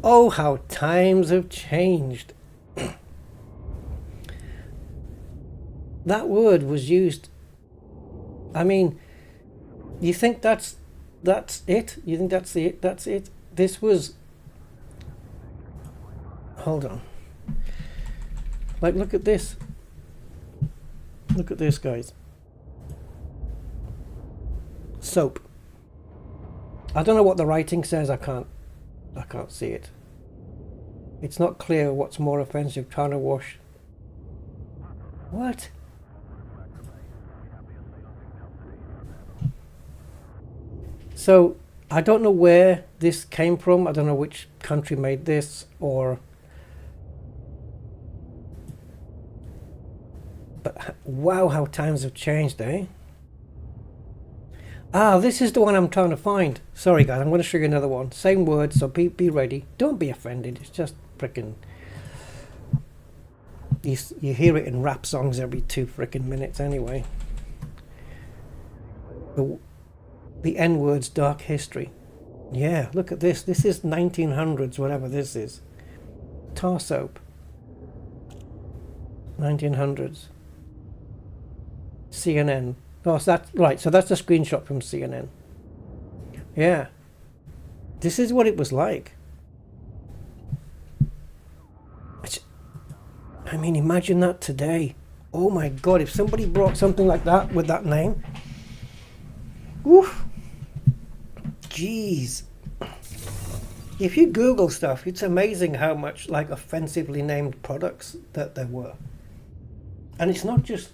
Oh, how times have changed. That word was used. I mean, you think that's it? You think that's it? That's it? This was... Hold on. Like, look at this. Look at this, guys. Soap. I don't know what the writing says. I can't see it. It's not clear what's more offensive, trying to wash. What? So, I don't know where this came from. I don't know which country made this, or... But wow, how times have changed, eh? Ah, this is the one I'm trying to find. Sorry, guys, I'm going to show you another one. Same word, so be ready. Don't be offended. It's just frickin'... You hear it in rap songs every 2 frickin' minutes anyway. The N-word's dark history. Yeah, look at this. This is 1900s, whatever this is. Tar soap. 1900s. CNN. Oh, so that's right. So that's a screenshot from CNN. Yeah. This is what it was like. I mean, imagine that today. Oh my God, if somebody brought something like that with that name. Oof. Jeez. If you Google stuff, it's amazing how much like offensively named products that there were. And it's not just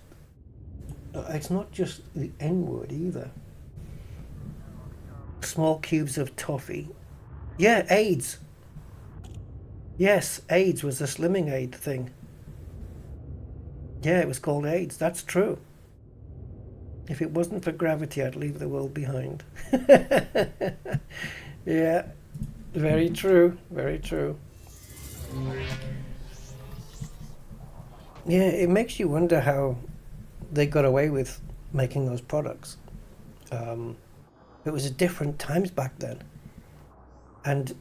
the N-word either. Small cubes of toffee. Yeah, AIDS. Yes, AIDS was a slimming aid thing. Yeah, it was called AIDS. That's true. If it wasn't for gravity, I'd leave the world behind. Yeah, very true. Very true. Yeah, it makes you wonder how they got away with making those products. It was a different times back then. And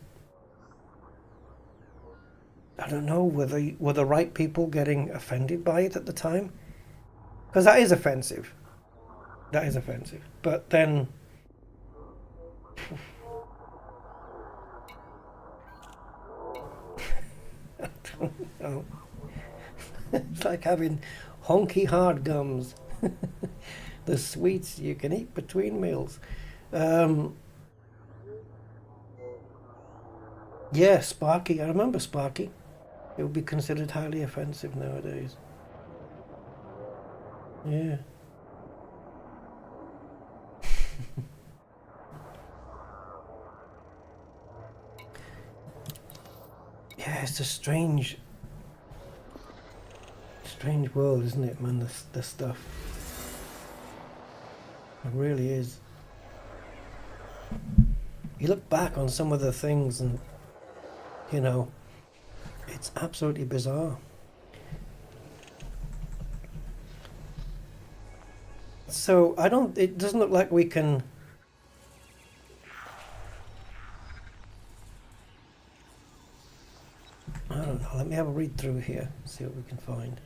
I don't know, were the right people getting offended by it at the time? Because that is offensive. That is offensive. But then... I don't know. It's like having honky hard gums. The sweets you can eat between meals. Yeah, Sparky. I remember Sparky. It would be considered highly offensive nowadays. Yeah. Yeah, it's a strange world, isn't it, man? This stuff. It really is. You look back on some of the things and, you know, it's absolutely bizarre. So I don't, it doesn't look like we can. I don't know, let me have a read through here, see what we can find.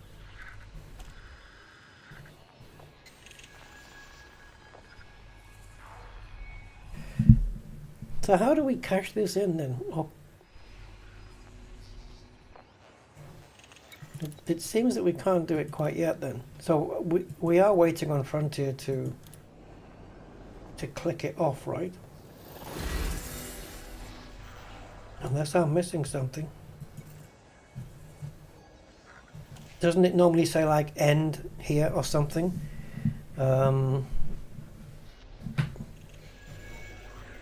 So how do we cache this in then? Oh. It seems that we can't do it quite yet then. So we are waiting on Frontier to click it off, right? Unless I'm missing something. Doesn't it normally say like end here or something?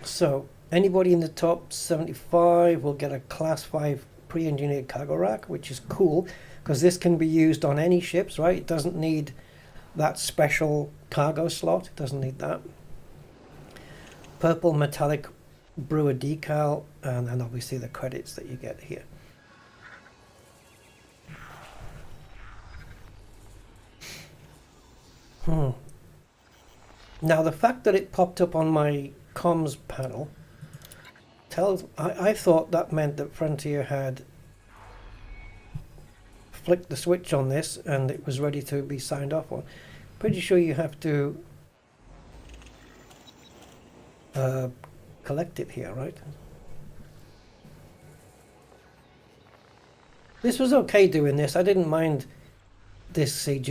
So anybody in the top 75 will get a class 5 pre-engineered cargo rack, which is cool because this can be used on any ships, right? It doesn't need that special cargo slot. It doesn't need that. Purple metallic brewer decal, and then obviously the credits that you get here. Now the fact that it popped up on my comms panel tells, I thought that meant that Frontier had flicked the switch on this and it was ready to be signed off on. Pretty sure you have to collect it here, right? This was okay doing this. I didn't mind this CG.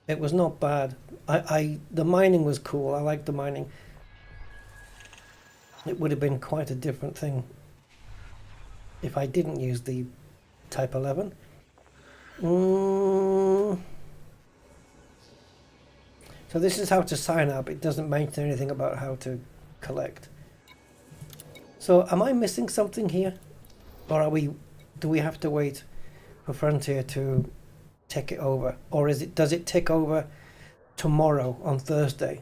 It was not bad. The mining was cool. I liked the mining. It would have been quite a different thing if I didn't use the Type 11. So this is how to sign up. It doesn't mention anything about how to collect. So am I missing something here? Or do we have to wait for Frontier to take it over? Or does it take over tomorrow on Thursday?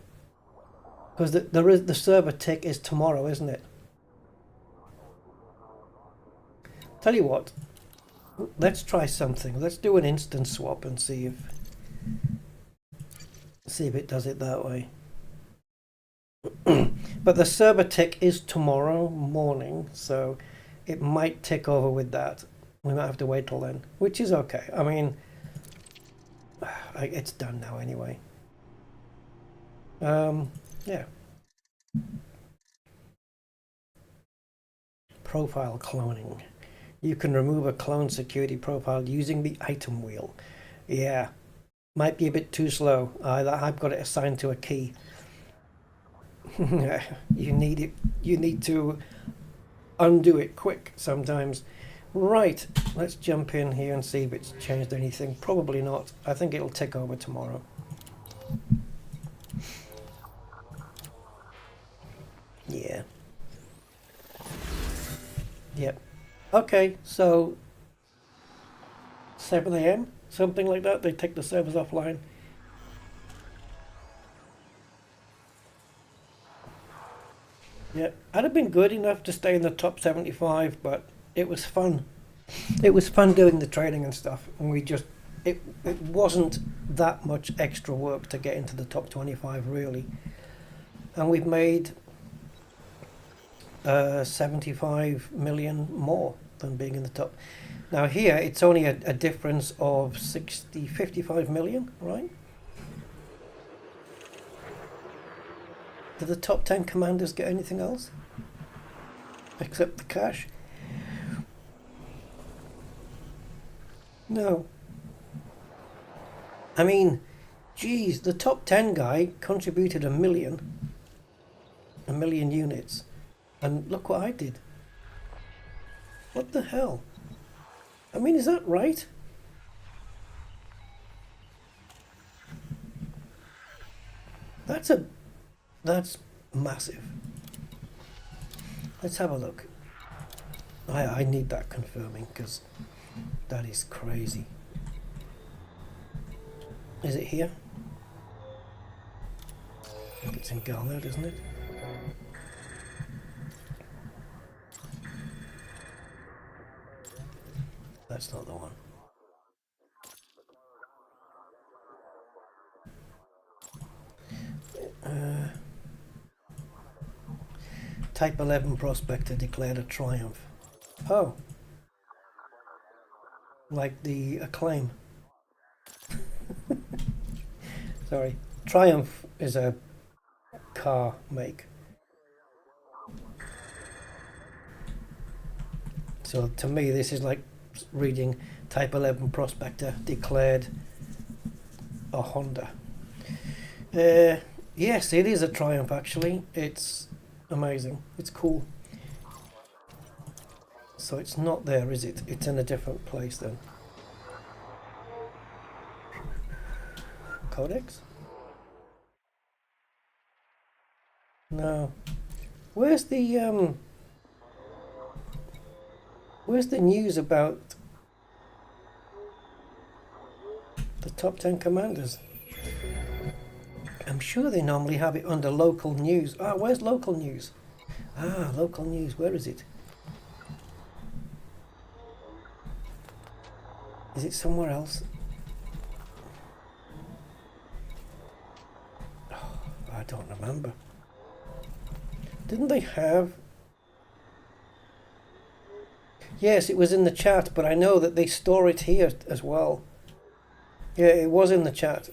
Because the server tick is tomorrow, isn't it? Tell you what, let's try something. Let's do an instance swap and see if it does it that way. But the server tick is tomorrow morning, so it might tick over with that. We might have to wait till then, which is okay. I mean, it's done now anyway. Yeah. Profile cloning. You can remove a clone security profile using the item wheel. Yeah. Might be a bit too slow. I've got it assigned to a key. You need it. You need to undo it quick sometimes. Right. Let's jump in here and see if it's changed anything. Probably not. I think it'll tick over tomorrow. Yeah. Yep. Okay, so 7 AM, something like that. They take the servers offline. Yeah, I'd have been good enough to stay in the top 75, but it was fun. It was fun doing the training and stuff, and it wasn't that much extra work to get into the top 25 really. And we've made 75 million more than being in the top. Now here it's only a difference of 55 million, right? Did the top 10 commanders get anything else except the cash? No. I mean, geez, the top 10 guy contributed a million units. And look what I did. What the hell? I mean, is that right? That's massive. Let's have a look. I need that confirming because that is crazy. Is it here? I think it's in Garland, isn't it? That's not the one. Type 11 Prospector declared a triumph. Oh. Like the Acclaim. Sorry. Triumph is a car make. So to me this is like reading Type 11 Prospector declared a Honda. Yes, it is a Triumph actually. It's amazing. It's cool. So it's not there, is it? It's in a different place then. Codex? No. Where's the news about the top 10 commanders? I'm sure they normally have it under local news. Ah, where's local news? Ah, local news. Where is it? Is it somewhere else? Oh, I don't remember. Didn't they have... Yes, it was in the chat, but I know that they store it here as well. Yeah, it was in the chat.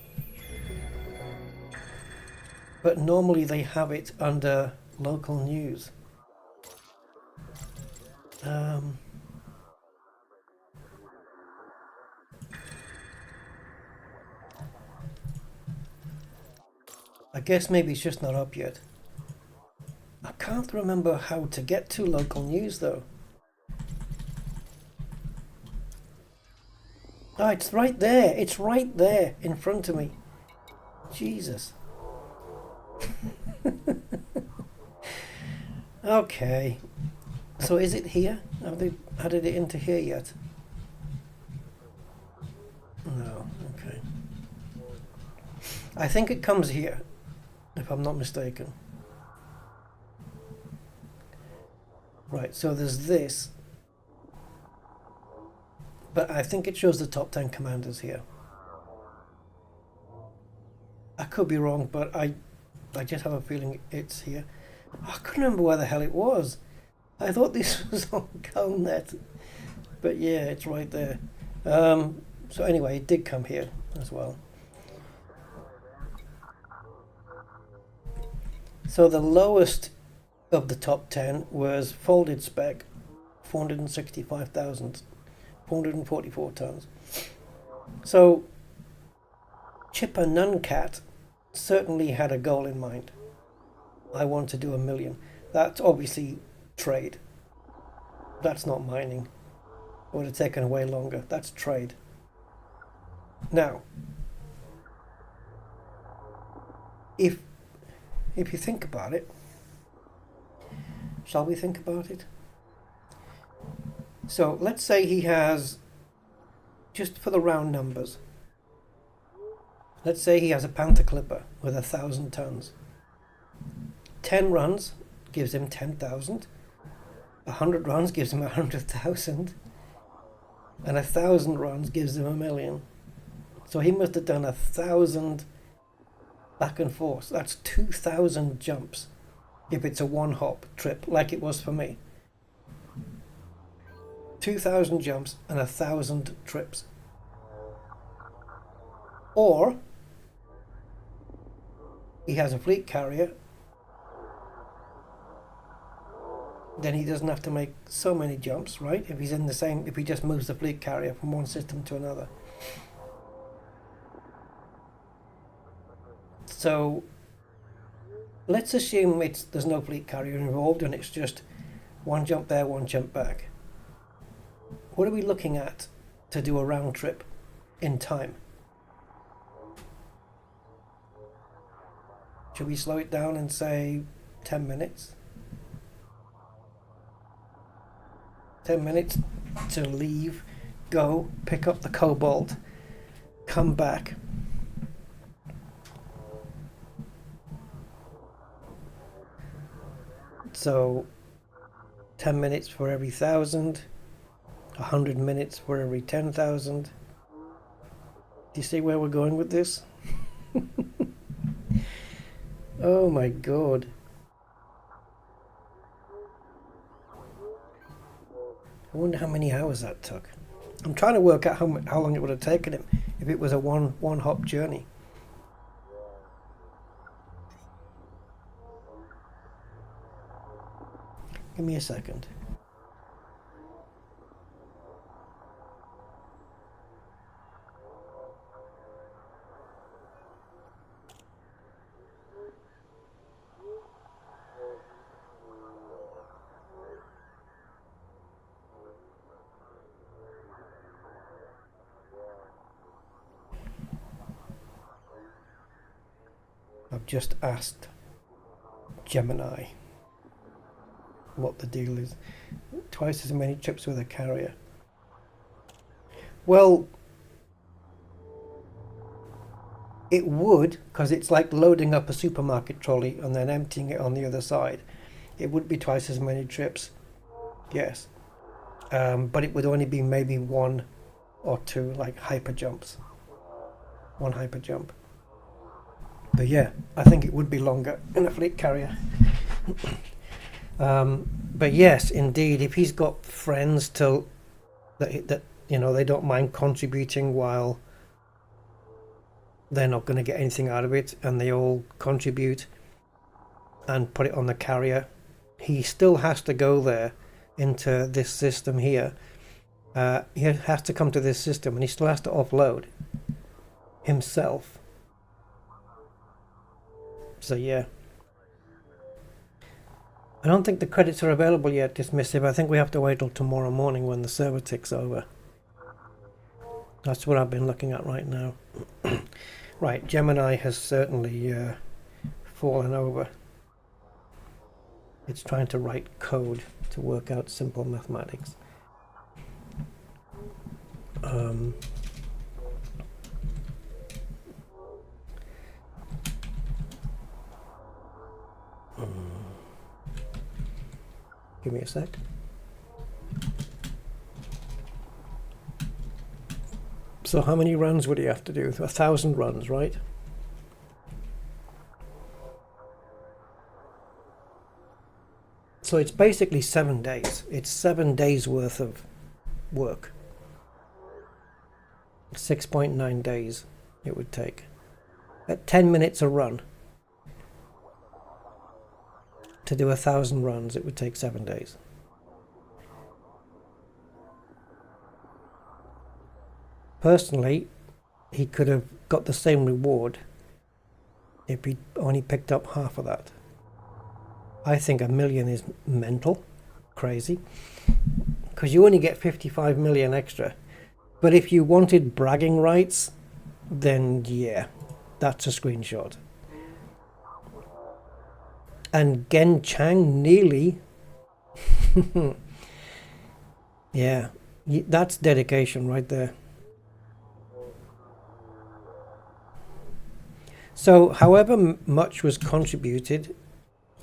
But normally they have it under local news. I guess maybe it's just not up yet. I can't remember how to get to local news though. Oh, it's right there. It's right there in front of me. Jesus. Okay. So is it here? Have they added it into here yet? No. Okay. I think it comes here, if I'm not mistaken. Right, so there's this. But I think it shows the top 10 commanders here. I could be wrong, but I just have a feeling it's here. I couldn't remember where the hell it was. I thought this was on CoNet. But yeah, it's right there. So anyway, it did come here as well. So the lowest of the top 10 was folded spec, 465,000, 444 tons. So Chipper Nuncat certainly had a goal in mind. I want to do 1 million. That's obviously trade. That's not mining. It would have taken way longer. That's trade. Now, if you think about it, shall we think about it? So let's say he has, just for the round numbers, let's say he has a Panther Clipper with 1,000 tons. 10 runs gives him 10,000. 100 runs gives him 100,000. And 1,000 runs gives him 1 million. So he must have done 1,000 back and forth. That's 2,000 jumps if it's a one-hop trip, like it was for me. 2,000 jumps and 1,000 trips. Or he has a fleet carrier, then he doesn't have to make so many jumps, right? If he's in the same, if he just moves the fleet carrier from one system to another. So let's assume there's no fleet carrier involved and it's just one jump there, one jump back. What are we looking at to do a round trip in time? Should we slow it down and say 10 minutes? 10 minutes to leave, go, pick up the cobalt, come back. So 10 minutes for every 1,000, 100 minutes for every 10,000. Do you see where we're going with this? Oh my god. I wonder how many hours that took. I'm trying to work out how long it would have taken him if it was a one hop journey. Give me a second. I've just asked Gemini what the deal is. Twice as many trips with a carrier. Well, it would, because it's like loading up a supermarket trolley and then emptying it on the other side. It would be twice as many trips, yes. But it would only be maybe one or two, like hyper jumps. One hyper jump. But yeah, I think it would be longer in a fleet carrier. But yes, indeed, if he's got friends that you know, they don't mind contributing while they're not going to get anything out of it, and they all contribute and put it on the carrier, he still has to go there into this system here. He has to come to this system, and he still has to offload himself. So yeah, I don't think the credits are available yet, Dismissive. I think we have to wait till tomorrow morning when the server ticks over. That's what I've been looking at right now. Right, Gemini has certainly fallen over. It's trying to write code to work out simple mathematics. Give me a sec. So how many runs would he have to do? 1,000 runs, right? So it's basically 7 days. It's 7 days worth of work. 6.9 days it would take. At 10 minutes a run. To do 1,000 runs, it would take 7 days. Personally, he could have got the same reward if he only picked up half of that. I think 1 million is mental, crazy, because you only get 55 million extra. But if you wanted bragging rights, then yeah, that's a screenshot. And Gen Chang nearly, yeah, that's dedication right there. So however much was contributed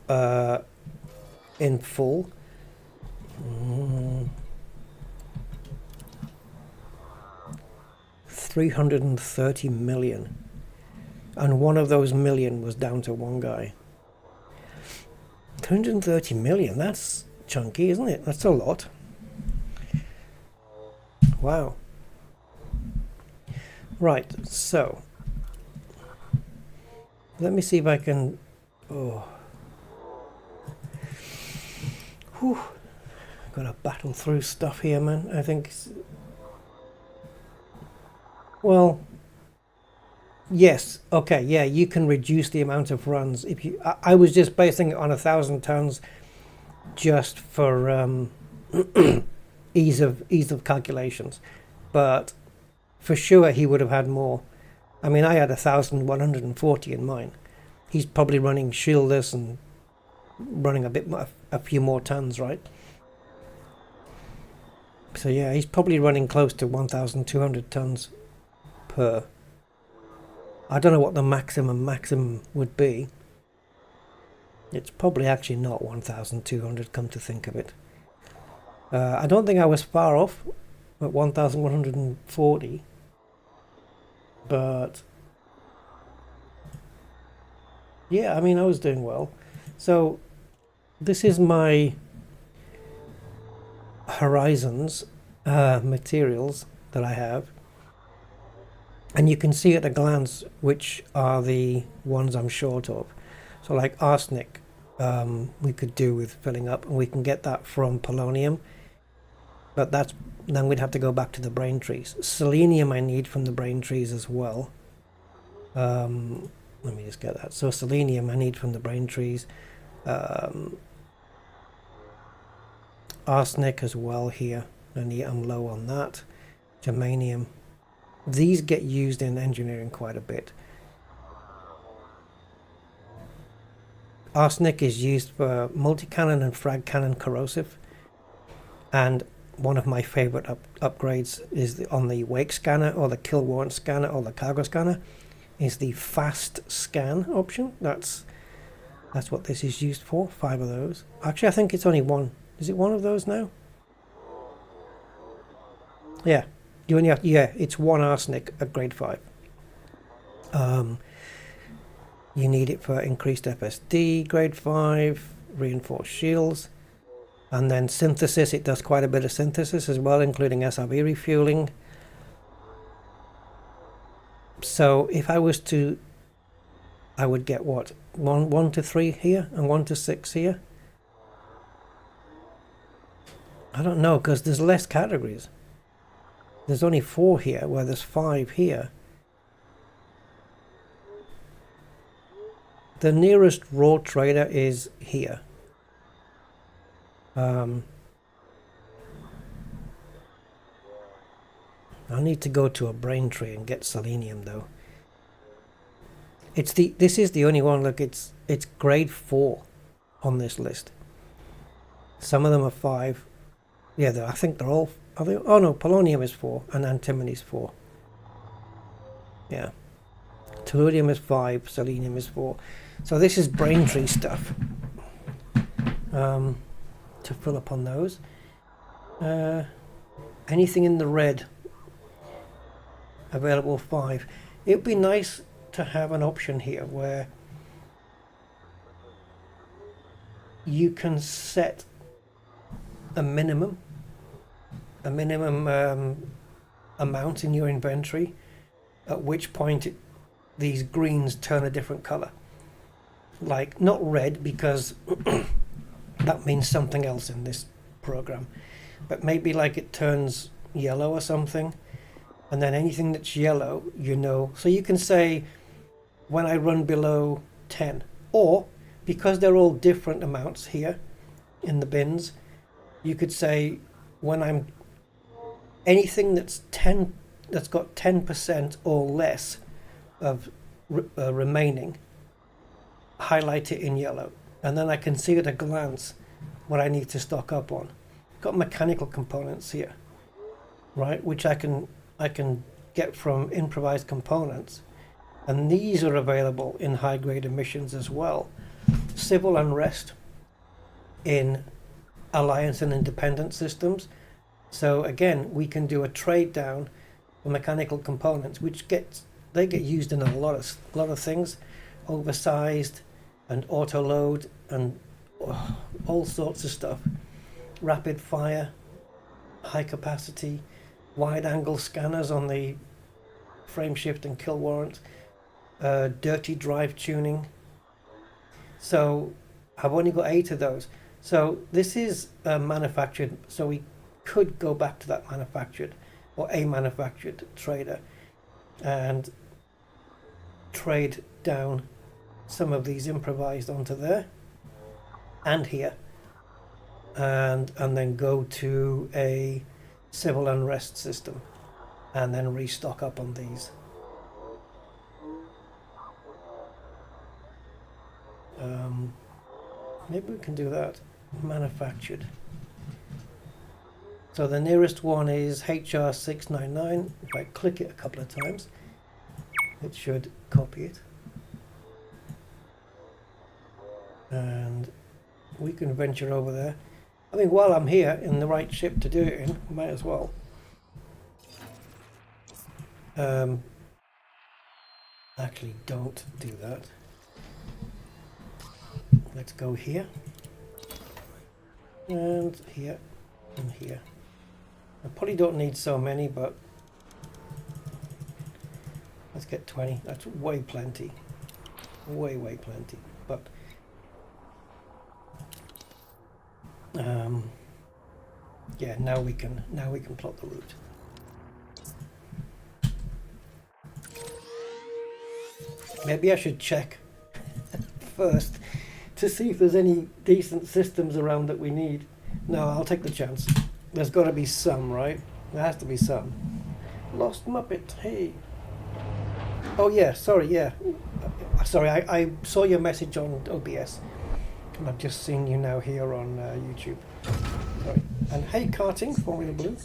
in full, 330 million, and one of those million was down to one guy. 230 million, that's chunky, isn't it? That's a lot. Wow. Right, so let me see if I can... Oh. Whew. Gotta battle through stuff here, man. I think... Well... Yes, okay, yeah, you can reduce the amount of runs. If you, I was just basing it on 1,000 tons just for ease of calculations. But for sure he would have had more. I mean, I had 1,140 in mine. He's probably running shieldless and running a few more tons, right? So yeah, he's probably running close to 1,200 tons per. I don't know what the maximum would be. It's probably actually not 1,200, come to think of it. I don't think I was far off at 1,140. But yeah, I mean, I was doing well. So this is my Horizons materials that I have, and you can see at a glance which are the ones I'm short of. So like arsenic, we could do with filling up, and we can get that from polonium, but then we'd have to go back to the brain trees. Selenium I need from the brain trees as well. Let me just get that. So selenium I need from the brain trees. Arsenic as well here. I'm low on that. Germanium. These get used in engineering quite a bit. Arsenic is used for multi-cannon and frag cannon corrosive, and one of my favorite upgrades is on the wake scanner or the kill warrant scanner or the cargo scanner is the fast scan option. That's what this is used for. 5 of those. Actually, I think it's only one. Is it one of those now? Yeah, you only have, yeah, it's 1 arsenic at grade 5. You need it for increased FSD, grade 5, reinforced shields, and then synthesis. It does quite a bit of synthesis as well, including SRB refueling. So if I was to, I would get what? 1 to 3 here and 1 to 6 here? I don't know, because there's less categories. There's only 4 here, where there's 5 here. The nearest raw trader is here. I need to go to a brain tree and get selenium though. This is the only one. Look, it's grade 4 on this list. Some of them are 5. Yeah, I think they're all. Are they? Oh no, polonium is 4 and antimony's 4. Yeah, tellurium is 5, selenium is 4. So this is brain tree stuff. To fill up on those. Anything in the red? Available 5. It'd be nice to have an option here where you can set a minimum amount in your inventory, at which point these greens turn a different color. Like not red, because that means something else in this program, but maybe like it turns yellow or something, and then anything that's yellow, so you can say when I run below 10, or because they're all different amounts here in the bins, you could say when I'm anything that's got 10% or less of remaining, highlight it in yellow, and then I can see at a glance what I need to stock up on. Got mechanical components here, right, which I can get from improvised components, and these are available in high grade emissions as well. Civil unrest in alliance and independent systems. So again, we can do a trade down for mechanical components, which get used in a lot of things, oversized and auto load and all sorts of stuff. Rapid fire, high capacity, wide angle scanners on the frame shift and kill warrant, dirty drive tuning. So I've only got 8 of those. So this is manufactured, so we could go back to that manufactured or a manufactured trader and trade down some of these improvised onto there and here, and then go to a civil unrest system and then restock up on these. Maybe we can do that. Manufactured. So the nearest one is HR699. If I click it a couple of times, it should copy it. And we can venture over there. I mean, while I'm here in the right ship to do it in, might as well. Actually, don't do that. Let's go here. And here. in here. I probably don't need so many, but let's get 20. That's way plenty. Way plenty. But yeah, now we can plot the route. Maybe I should check first to see if there's any decent systems around that we need. No, I'll take the chance. There's got to be some, right? There has to be some. Lost Muppet, hey. Oh yeah, sorry, yeah. Sorry, I saw your message on OBS. And I've just seen you now here on YouTube. Sorry. And hey, Karting, Formula Blue.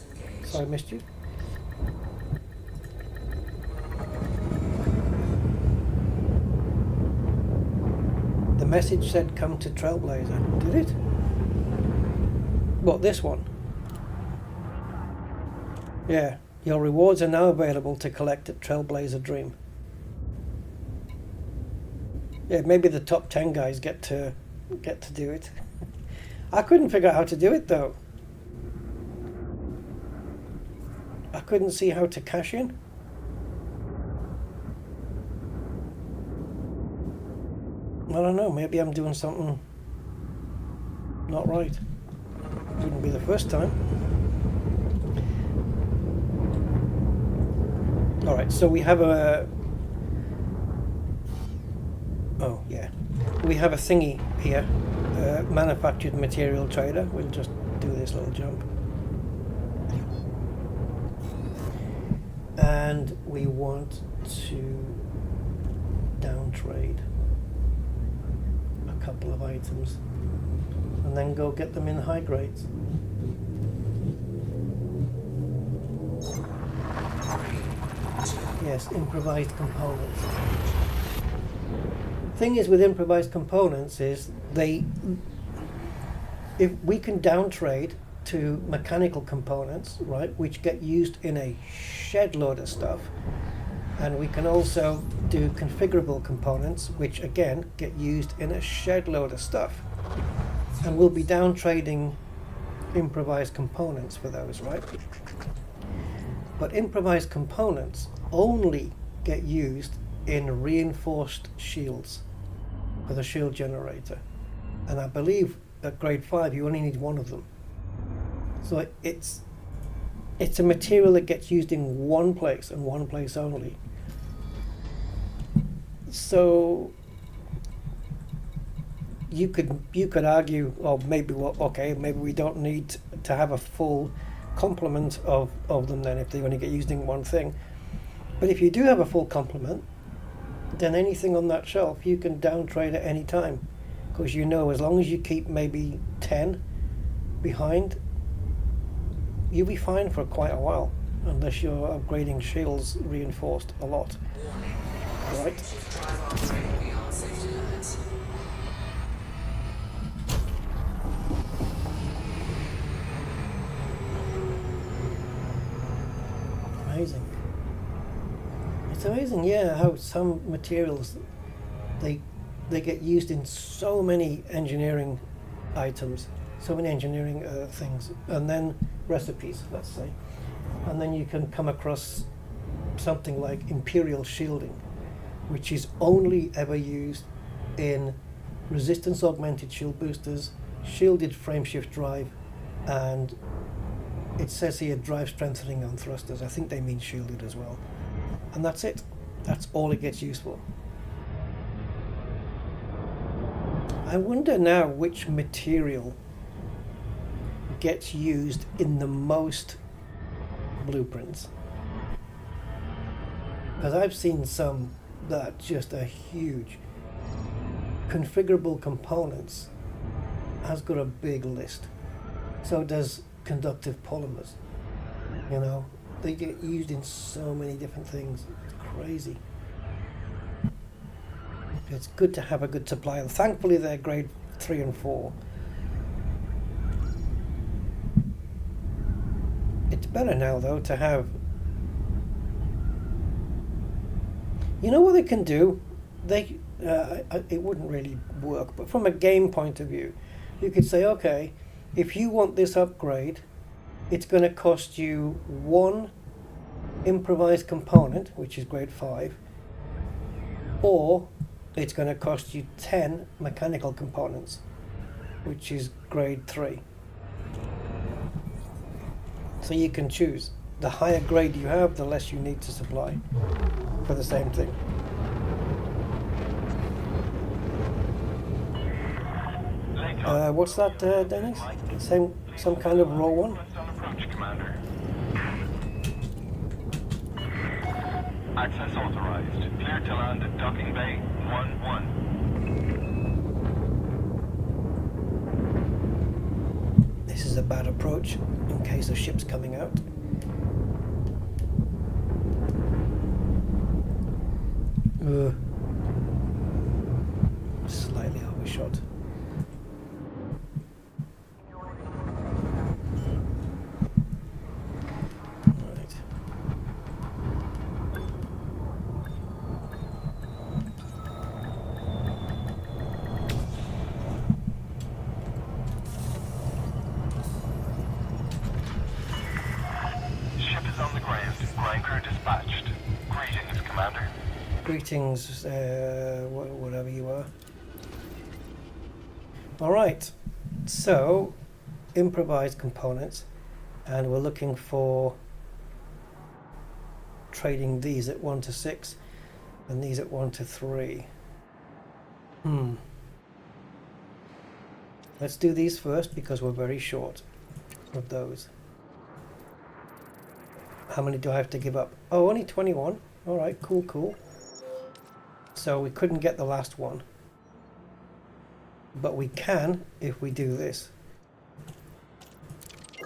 Sorry I missed you. The message said come to Trailblazer. Did it? What, this one? Yeah. Your rewards are now available to collect at Trailblazer Dream. Yeah, maybe the top 10 guys get to do it. I couldn't figure out how to do it though. I couldn't see how to cash in. I don't know, maybe I'm doing something not right. Wouldn't be the first time. Alright, so we have a... Oh, yeah. We have a thingy here. Manufactured material trader. We'll just do this little jump. And we want to downtrade a couple of items and then go get them in high grades. Yes, improvised components. Thing is with improvised components is if we can downtrade to mechanical components, right, which get used in a shed load of stuff, and we can also do configurable components which again get used in a shed load of stuff, and we'll be downtrading improvised components for those, right? But improvised components only get used in reinforced shields for the shield generator, and I believe at grade 5 you only need one of them. So it's a material that gets used in one place and one place only. So you could argue, oh, maybe maybe we don't need to have a full complement of them then if they only get used in one thing. But if you do have a full complement, then anything on that shelf you can downtrade at any time, because you know as long as you keep maybe 10 behind, you'll be fine for quite a while, unless you're upgrading shields reinforced a lot. Right? Amazing. It's amazing, yeah, how some materials they get used in so many engineering items, so many engineering things, and then recipes, let's say, and then you can come across something like imperial shielding, which is only ever used in resistance augmented shield boosters, shielded frameshift drive, and it says here drive strengthening on thrusters. I think they mean shielded as well. And that's it. That's all it gets used for. I wonder now which material gets used in the most blueprints. Because I've seen some that just are huge. Configurable components has got a big list. So does conductive polymers. You know, they get used in so many different things. It's crazy. It's good to have a good supply, and thankfully they're grade 3 and 4. It's better now though to have, you know what they can do? They it wouldn't really work, but from a game point of view, you could say, okay, if you want this upgrade it's going to cost you one improvised component, which is grade 5, or it's going to cost you 10 mechanical components, which is grade 3. So you can choose. The higher grade you have, the less you need to supply for the same thing. What's that, Dennis? Some kind of raw one? Approach, Commander. Access authorized. Clear to land at docking bay 1-1. This is a bad approach in case a ship's coming out. Slightly overshot. Right. Ship is on the ground. Ground crew dispatched. Greetings, Commander. Greetings, whatever you are. Alright, so improvised components, and we're looking for trading these at 1 to 6 and these at 1 to 3. Let's do these first because we're very short of those. How many do I have to give up? Oh, only 21. Alright, cool. So we couldn't get the last one, but we can if we do this,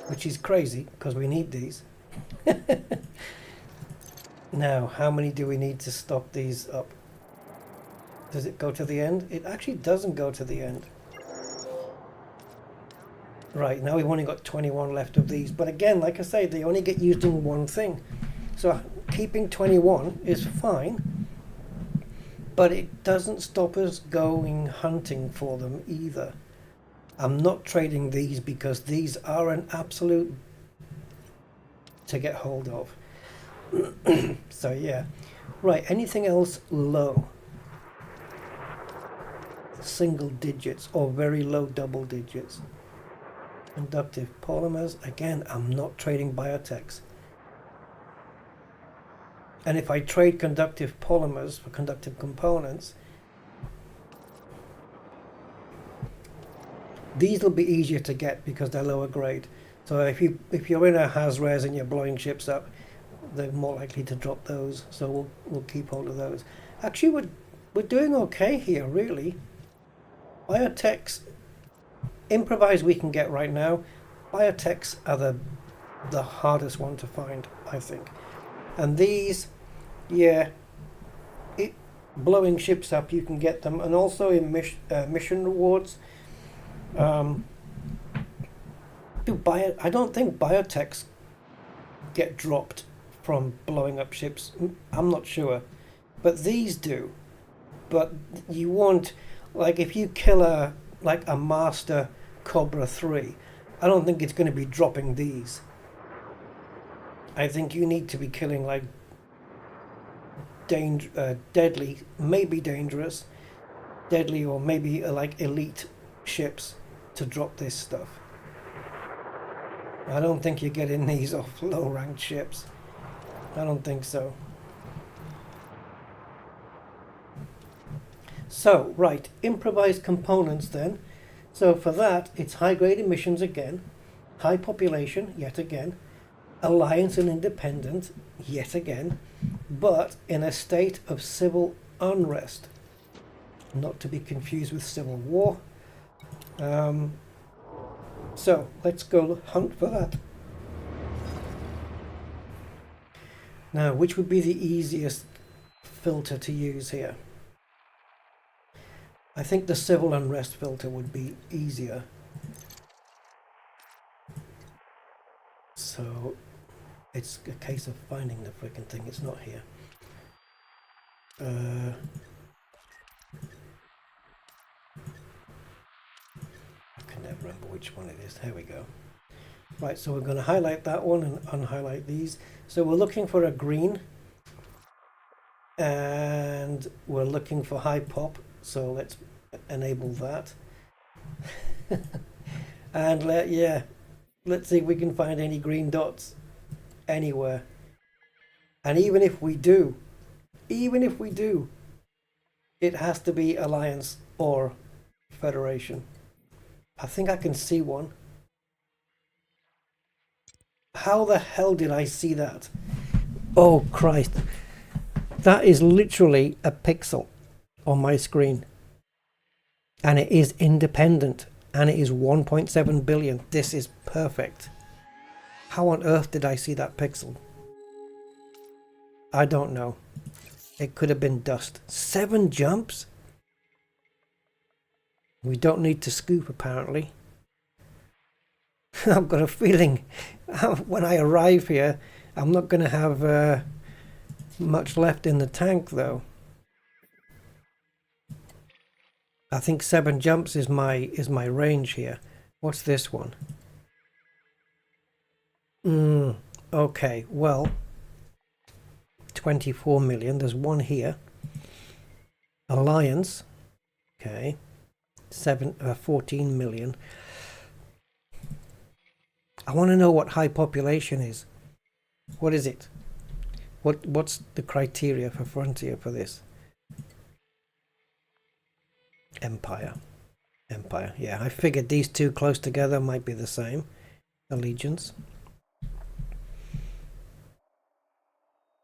which is crazy because we need these. Now, how many do we need to stock these up? Does it go to the end? It actually doesn't go to the end. Right, now we've only got 21 left of these, but again, like I say, they only get used in one thing. So keeping 21 is fine, but it doesn't stop us going hunting for them either. I'm not trading these because these are an absolute to get hold of. So yeah. Right, anything else low? Single digits or very low double digits. Conductive polymers. Again, I'm not trading biotechs. And if I trade conductive polymers for conductive components, these will be easier to get because they're lower grade. So if you're in a Has-Res and you're blowing ships up, they're more likely to drop those. So we'll keep hold of those. Actually, we're doing okay here, really. Biotechs, improvised we can get right now. Biotechs are the hardest one to find, I think. And these, yeah, blowing ships up, you can get them, and also in mission rewards. I don't think biotechs get dropped from blowing up ships. I'm not sure, but these do. But you won't, like if you kill a Master Cobra 3, I don't think it's going to be dropping these. I think you need to be killing like deadly, maybe dangerous, deadly, or maybe like elite ships to drop this stuff. I don't think you're getting these off low ranked ships. I don't think so. So, right, improvised components then. So for that, it's high grade emissions again, high population yet again, alliance and independent yet again, but in a state of civil unrest, not to be confused with civil war. So let's go hunt for that. Now, which would be the easiest filter to use here? I think the civil unrest filter would be easier. So it's a case of finding the freaking thing. It's not here. I can never remember which one it is. There we go. Right, so we're going to highlight that one and unhighlight these. So we're looking for a green, and we're looking for high pop, so let's enable that. And yeah, let's see if we can find any green dots anywhere. And even if we do, it has to be Alliance or Federation. I think I can see one. How the hell did I see that? Oh Christ. That is literally a pixel on my screen. And it is independent. And it is 1.7 billion. This is perfect. How on earth did I see that pixel? I don't know. It could have been dust. 7 jumps? We don't need to scoop apparently. I've got a feeling when I arrive here, I'm not going to have much left in the tank though. I think 7 jumps is my range here. What's this one? Okay, well, 24 million. There's one here. Alliance. Okay. 14 million. I want to know what high population is. What is it? What's the criteria for Frontier for this? Empire. Yeah, I figured these two close together might be the same. Allegiance.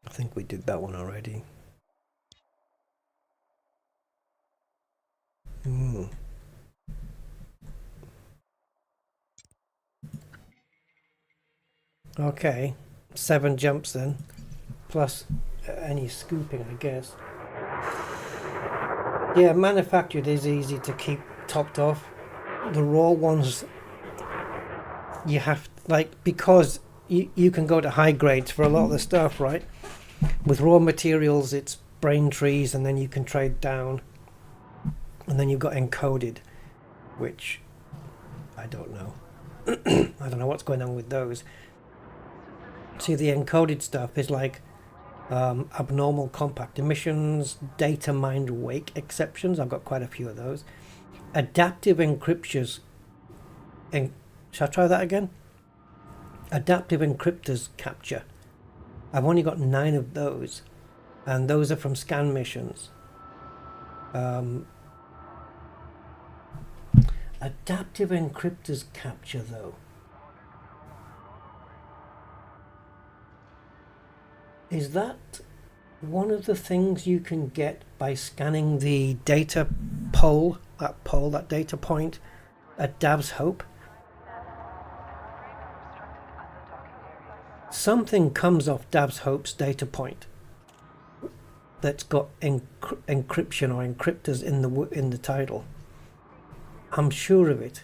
I think we did that one already. Okay, 7 jumps then, plus any scooping, I guess. Yeah, manufactured is easy to keep topped off. The raw ones, you have, like, because you can go to high grades for a lot of the stuff, right? With raw materials, it's brain trees, and then you can trade down. And then you've got encoded, which I don't know. I don't know what's going on with those. See, the encoded stuff is like abnormal compact emissions, data mined wake exceptions. I've got quite a few of those. Adaptive encryptors. Shall I try that again? Adaptive encryptors capture. I've only got 9 of those, and those are from scan missions. Adaptive encryptors capture though. Is that one of the things you can get by scanning the data that data point at Dav's Hope? Something comes off Dav's Hope's data point that's got encryption or encryptors in the title. I'm sure of it.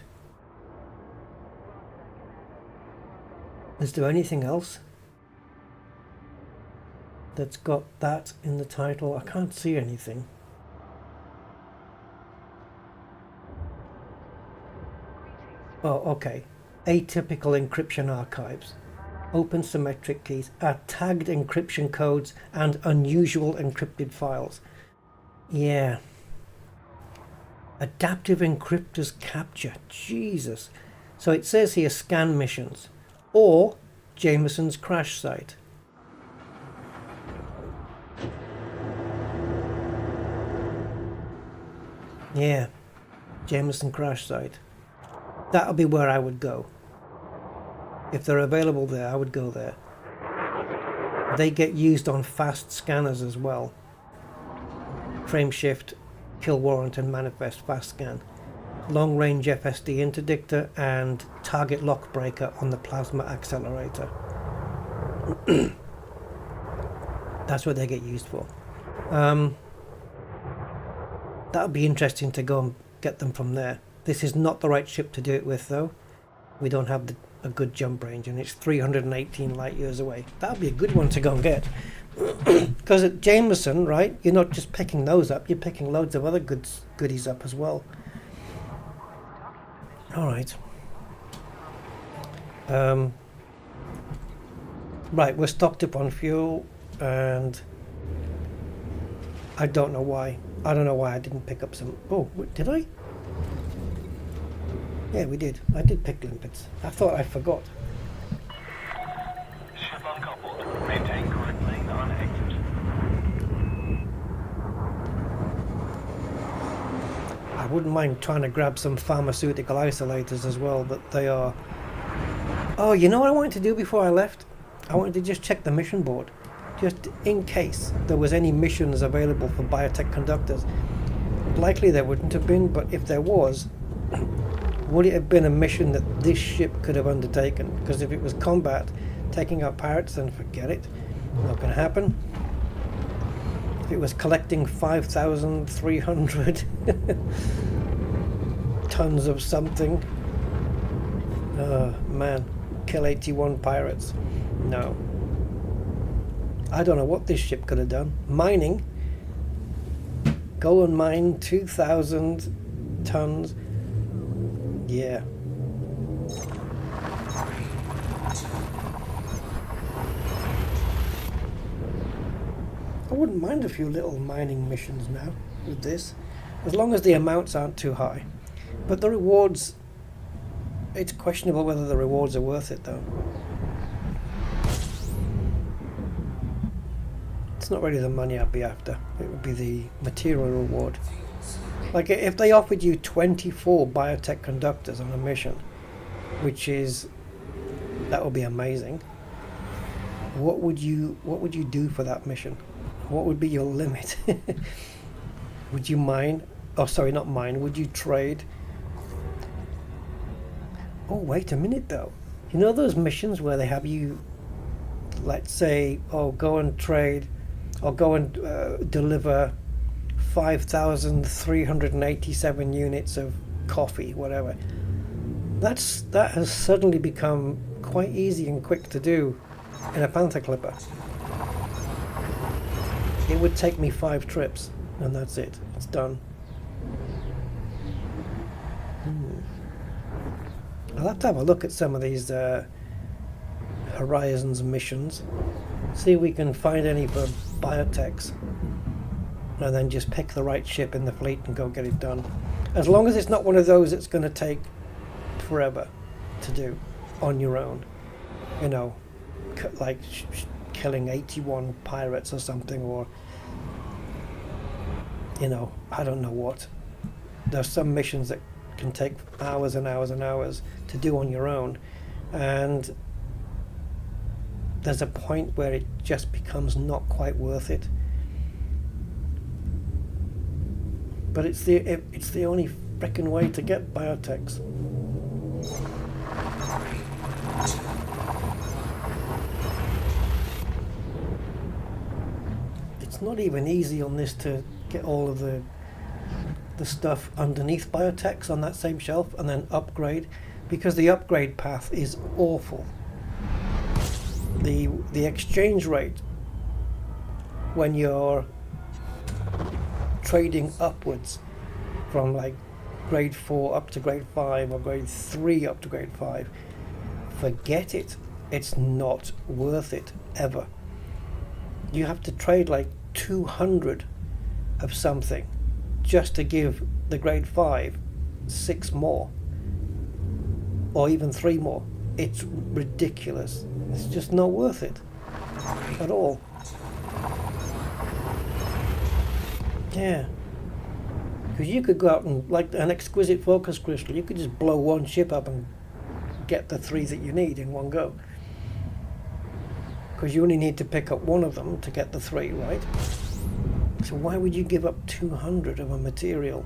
Is there anything else that's got that in the title? I can't see anything. Oh, okay. Atypical encryption archives. Open symmetric keys are tagged encryption codes and unusual encrypted files. Yeah. Adaptive encryptors capture. Jesus. So it says here scan missions or Jameson's crash site. Yeah. Jameson crash site. That'll be where I would go. If they're available there, I would go there. They get used on fast scanners as well. Frame shift, kill warrant and manifest fast scan. Long range FSD interdictor and target lock breaker on the plasma accelerator. That's what they get used for. That would be interesting to go and get them from there. This is not the right ship to do it with though. We don't have a good jump range and it's 318 light years away. That would be a good one to go and get. Because at Jameson, right, you're not just picking those up, you're picking loads of other goodies up as well. Alright. Right, we're stocked up on fuel, and I don't know why. I don't know why I didn't pick up some. Oh, did I? Yeah, we did. I did pick limpets. I thought I forgot. Ship uncoupled. Maintain correctly on exit. I wouldn't mind trying to grab some pharmaceutical isolators as well, but they are... Oh, you know what I wanted to do before I left? I wanted to just check the mission board, just in case there was any missions available for biotech conductors. Likely there wouldn't have been, but if there was, would it have been a mission that this ship could have undertaken? Because if it was combat, taking out pirates, then forget it. Not going to happen. If it was collecting 5,300 tons of something, oh man, kill 81 pirates. No. I don't know what this ship could have done. Mining. Go and mine 2,000 tons. Yeah. I wouldn't mind a few little mining missions now with this, as long as the amounts aren't too high. But the rewards, it's questionable whether the rewards are worth it though. It's not really the money I'd be after, it would be the material reward. Like if they offered you 24 biotech conductors on a mission, that would be amazing. What would you do for that mission? What would be your limit? Would you mine? Oh, sorry, not mine. Would you trade? Oh, wait a minute though. You know those missions where they have you, let's say, oh, go and trade, or go and deliver 5,387 units of coffee, whatever. That has suddenly become quite easy and quick to do in a Panther Clipper. It would take me 5 trips, and that's it. It's done. I'll have to have a look at some of these Horizons missions. See if we can find any for biotechs. And then just pick the right ship in the fleet and go get it done. As long as it's not one of those that's going to take forever to do on your own. You know, like killing 81 pirates or something, or you know, I don't know what. There's some missions that can take hours and hours and hours to do on your own, and there's a point where it just becomes not quite worth it. But it's the only frickin' way to get biotechs. It's not even easy on this to get all of the stuff underneath biotechs on that same shelf and then upgrade, because the upgrade path is awful. The exchange rate when you're trading upwards from like grade 4 up to grade 5 or grade 3 up to grade 5, forget it. It's not worth it ever. You have to trade like 200 of something just to give the grade 5 6 more or even 3 more. It's ridiculous. It's just not worth it at all. Yeah, because you could go out and, like an exquisite focus crystal, you could just blow one ship up and get the 3 that you need in one go, because you only need to pick up one of them to get the 3, right? So why would you give up 200 of a material?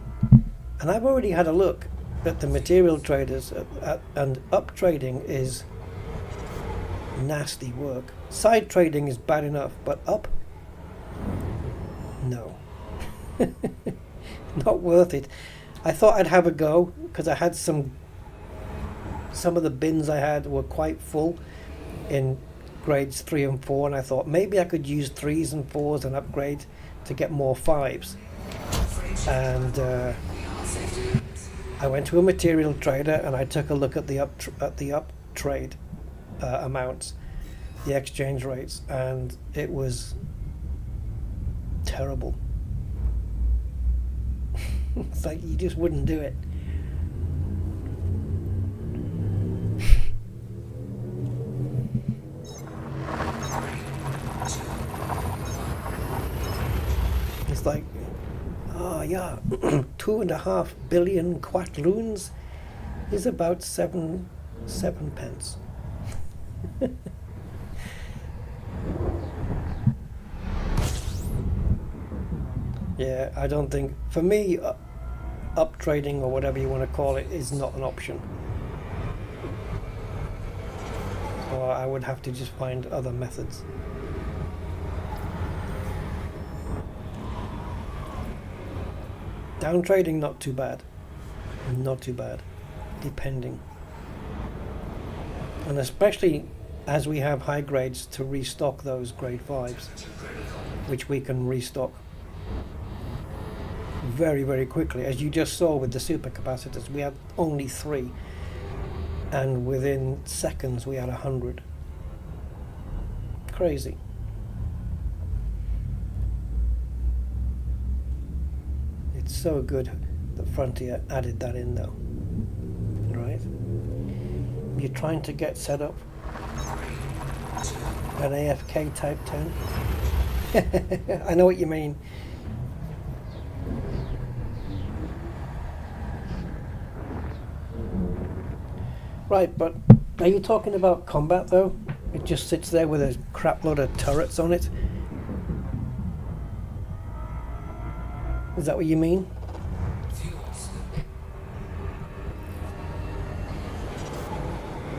And I've already had a look at the material traders, and up trading is nasty work. Side trading is bad enough, but up, no. Not worth it. I thought I'd have a go because I had some of the bins I had were quite full in grades 3 and 4, and I thought maybe I could use 3s and 4s and upgrade to get more 5s. And I went to a material trader and I took a look at the up trade, amounts, the exchange rates, and it was terrible. It's like you just wouldn't do it. It's like, oh yeah, 2.5 billion quatloons is about 7 pence. Yeah, I don't think, for me, up trading or whatever you want to call it is not an option. So I would have to just find other methods. Down trading, not too bad. Not too bad, depending. And especially as we have high grades to restock those grade 5s, which we can restock very, very quickly. As you just saw with the supercapacitors, we had only 3, and within seconds we had 100. Crazy. It's so good that Frontier added that in though. Right? You're trying to get set up an AFK Type 10. I know what you mean. Right, but are you talking about combat though? It just sits there with a crap load of turrets on it? Is that what you mean?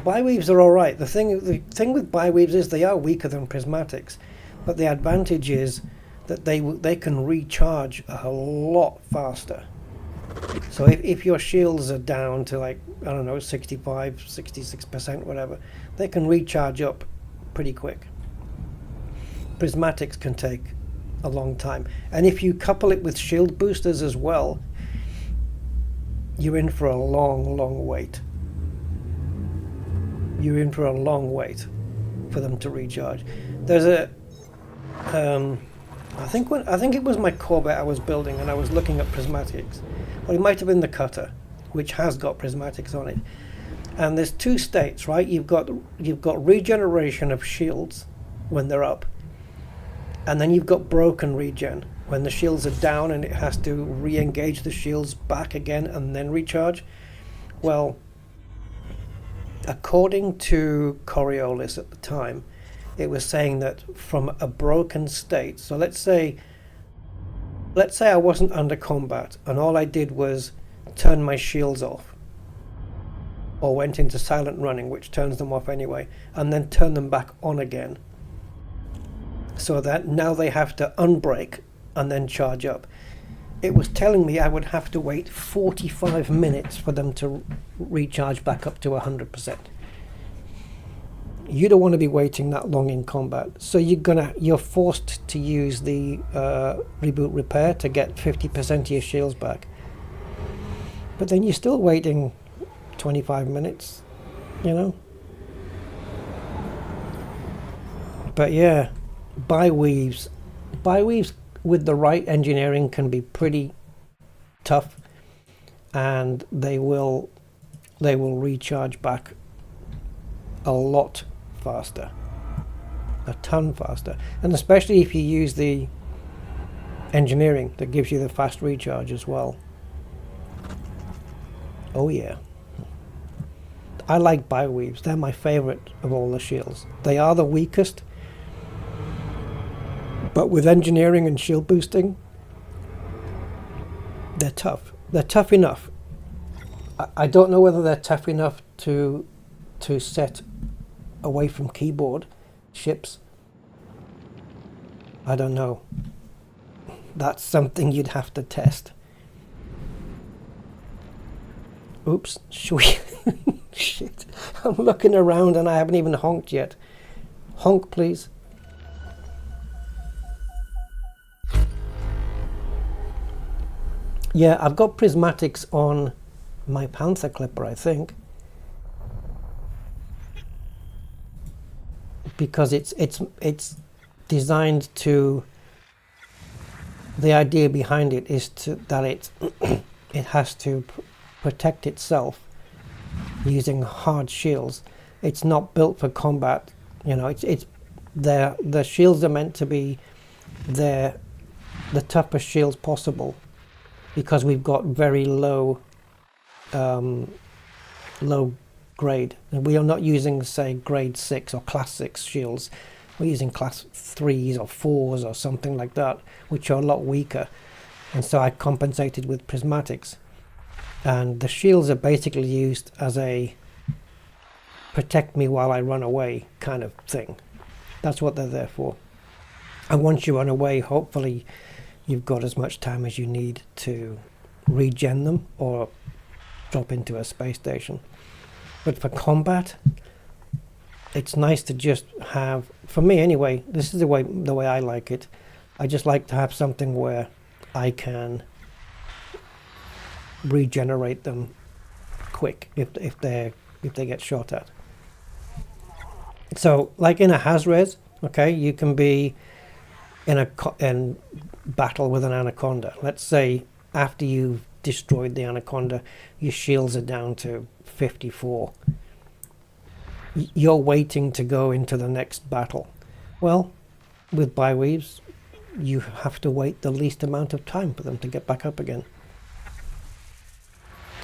Biweaves are alright. The thing with biweaves is they are weaker than prismatics, but the advantage is that they can recharge a lot faster. So if your shields are down to, like, I don't know, 65, 66%, whatever, they can recharge up pretty quick. Prismatics can take a long time. And if you couple it with shield boosters as well, you're in for a long, long wait. You're in for a long wait for them to recharge. There's a I think it was my Corvette I was building, and I was looking at prismatics. Well, it might have been the Cutter, which has got prismatics on it. And there's 2 states, right? You've got regeneration of shields when they're up, and then you've got broken regen when the shields are down and it has to re-engage the shields back again and then recharge. Well, according to Coriolis at the time, it was saying that from a broken state, so let's say I wasn't under combat and all I did was turn my shields off, or went into silent running, which turns them off anyway, and then turn them back on again, so that now they have to unbreak and then charge up. It was telling me I would have to wait 45 minutes for them to recharge back up to 100%. You don't want to be waiting that long in combat, so you're forced to use the reboot repair to get 50% of your shields back. But then you're still waiting 25 minutes, you know. But yeah, biweaves with the right engineering can be pretty tough, and they will recharge back a lot faster, a ton faster, and especially if you use the engineering that gives you the fast recharge as well. Oh yeah, I like biweaves. They're my favorite of all the shields. They are the weakest, but with engineering and shield boosting, they're tough. They're tough enough. I don't know whether they're tough enough to set away from keyboard ships. I don't know. That's something you'd have to test. Oops, shit. I'm looking around and I haven't even honked yet. Honk, please. Yeah, I've got prismatics on my Panther Clipper, I think. because it's designed to. The idea behind it is that it has to protect itself using hard shields. It's not built for combat. You know, the shields are meant to be the toughest shields possible, because we've got very low grade, and we are not using, say, grade 6 or class 6 shields. We're using class 3s or 4s or something like that, which are a lot weaker. And so I compensated with prismatics, and the shields are basically used as a protect me while I run away kind of thing. That's what they're there for. And once you run away, hopefully you've got as much time as you need to regen them or drop into a space station. But for combat, it's nice to just have, for me anyway, this is the way I like it. I just like to have something where I can regenerate them quick if they get shot at. So like in a Hazres, okay, you can be in battle with an anaconda. Let's say after you've destroyed the anaconda, your shields are down to 54. You're waiting to go into the next battle. Well, with bi-weaves, you have to wait the least amount of time for them to get back up again.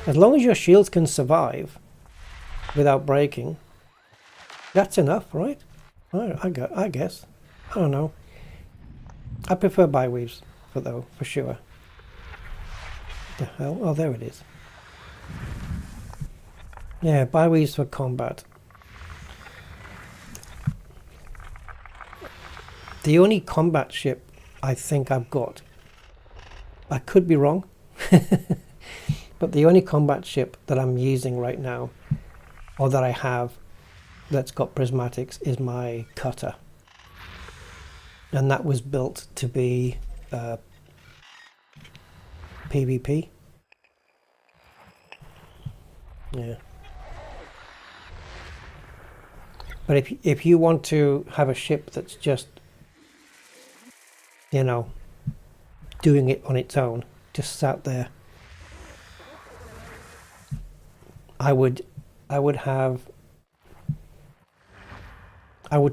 As long as your shields can survive without breaking, that's enough, right? I guess. I don't know. I prefer bi-weaves for sure. What the hell? Oh, there it is. Yeah, bi-weaves for combat. The only combat ship I think I've got, I could be wrong, but the only combat ship that I'm using right now, or that I have, that's got prismatics, is my cutter. And that was built to be PvP. Yeah. But if you want to have a ship that's just, you know, doing it on its own, just sat there, I would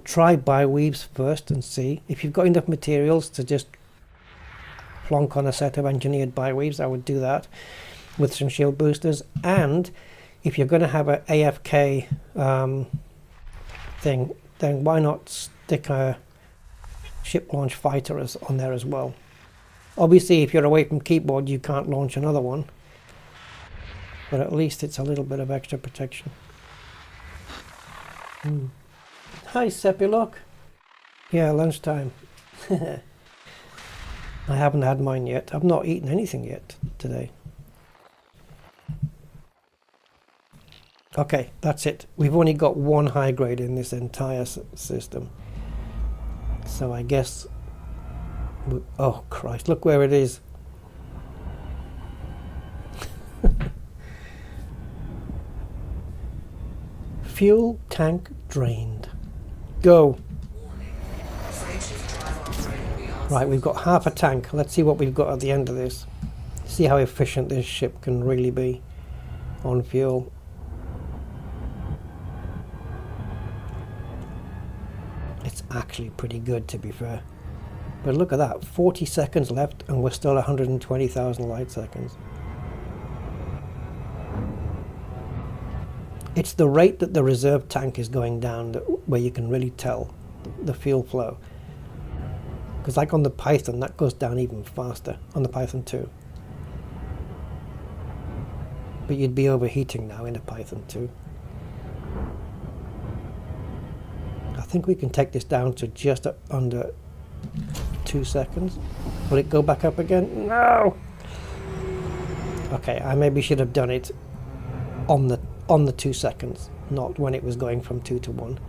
try bi-weaves first and see if you've got enough materials to just plonk on a set of engineered bi-weaves. I would do that with some shield boosters. And if you're going to have an AFK thing, then why not stick a ship launch fighter on there as well? Obviously, if you're away from keyboard, you can't launch another one, but at least it's a little bit of extra protection. Hi, Sepilok. Yeah, lunchtime. I haven't had mine yet. I've not eaten anything yet today. Okay, that's it. We've only got one high grade in this entire system. So I guess... Oh, Christ, look where it is. Fuel tank drained. Go. Right, we've got half a tank. Let's see what we've got at the end of this. See how efficient this ship can really be on fuel. It's actually pretty good, to be fair. But look at that, 40 seconds left and we're still 120,000 light seconds. It's the rate that the reserve tank is going down where you can really tell the fuel flow. Because like on the Python, that goes down even faster, on the Python 2. But you'd be overheating now in a Python 2. I think we can take this down to just under 2 seconds. Will it go back up again? No! Okay, I maybe should have done it on the 2 seconds, not when it was going from 2 to 1.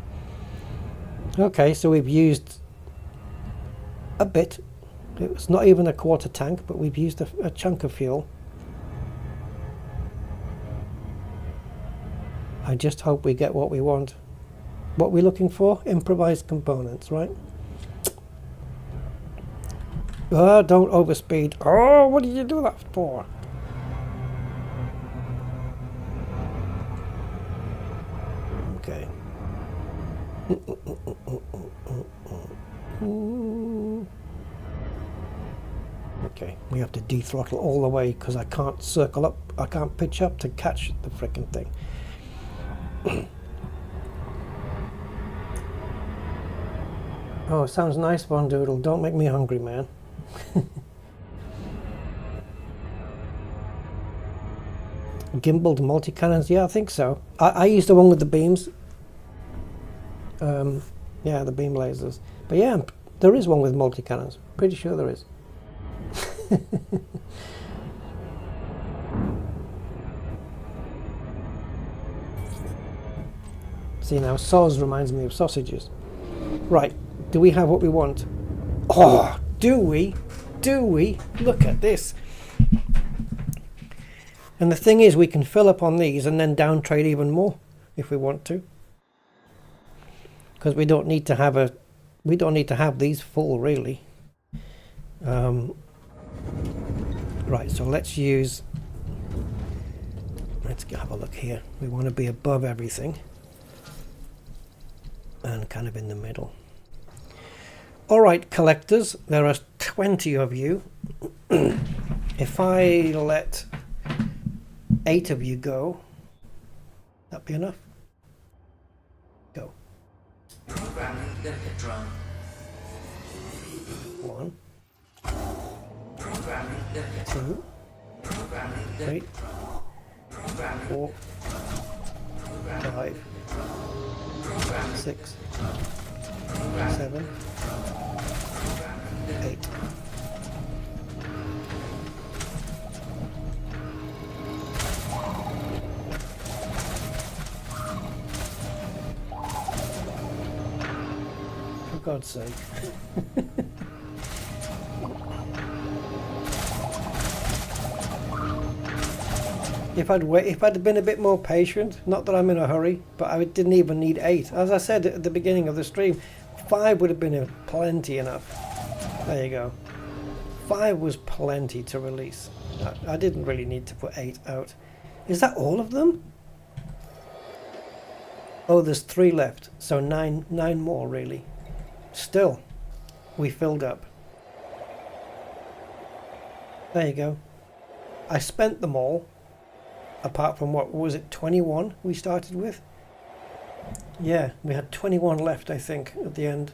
Okay, so we've used a bit. It's not even a quarter tank, but we've used a chunk of fuel. I just hope we get what we want. what we're looking for? Improvised components, right? Oh, don't overspeed. Oh, what did you do that for? Okay. Okay, we have to dethrottle all the way because I can't circle up, I can't pitch up to catch the frickin' thing. Oh, sounds nice, Von Doodle. Don't make me hungry, man. Gimbaled multi-cannons? Yeah, I think so. I use the one with the beams. Yeah, the beam lasers. But yeah, there is one with multi-cannons. Pretty sure there is. See, now saws reminds me of sausages. Right, do we have what we want? Oh, do we? Do we? Look at this. And the thing is, we can fill up on these and then down trade even more if we want to. Because we don't need to have these full, really. Right, so let's have a look here. We want to be above everything and kind of in the middle. All right, collectors, there are 20 of you. If I let 8 of you go, that'd be enough. Go. Programming limpet drone. 1, Programming limpet. 2, Programming 3, limpet drone. Programming 4, 5, 6, 7, 8. For God's sake. If I'd been a bit more patient, not that I'm in a hurry, but I didn't even need 8. As I said at the beginning of the stream, 5 would have been plenty enough. There you go. 5 was plenty to release. I didn't really need to put 8 out. Is that all of them? Oh, there's 3 left, so 9 more really. Still, we filled up. There you go. I spent them all. Apart from what was it, 21 we started with? Yeah, we had 21 left, I think, at the end.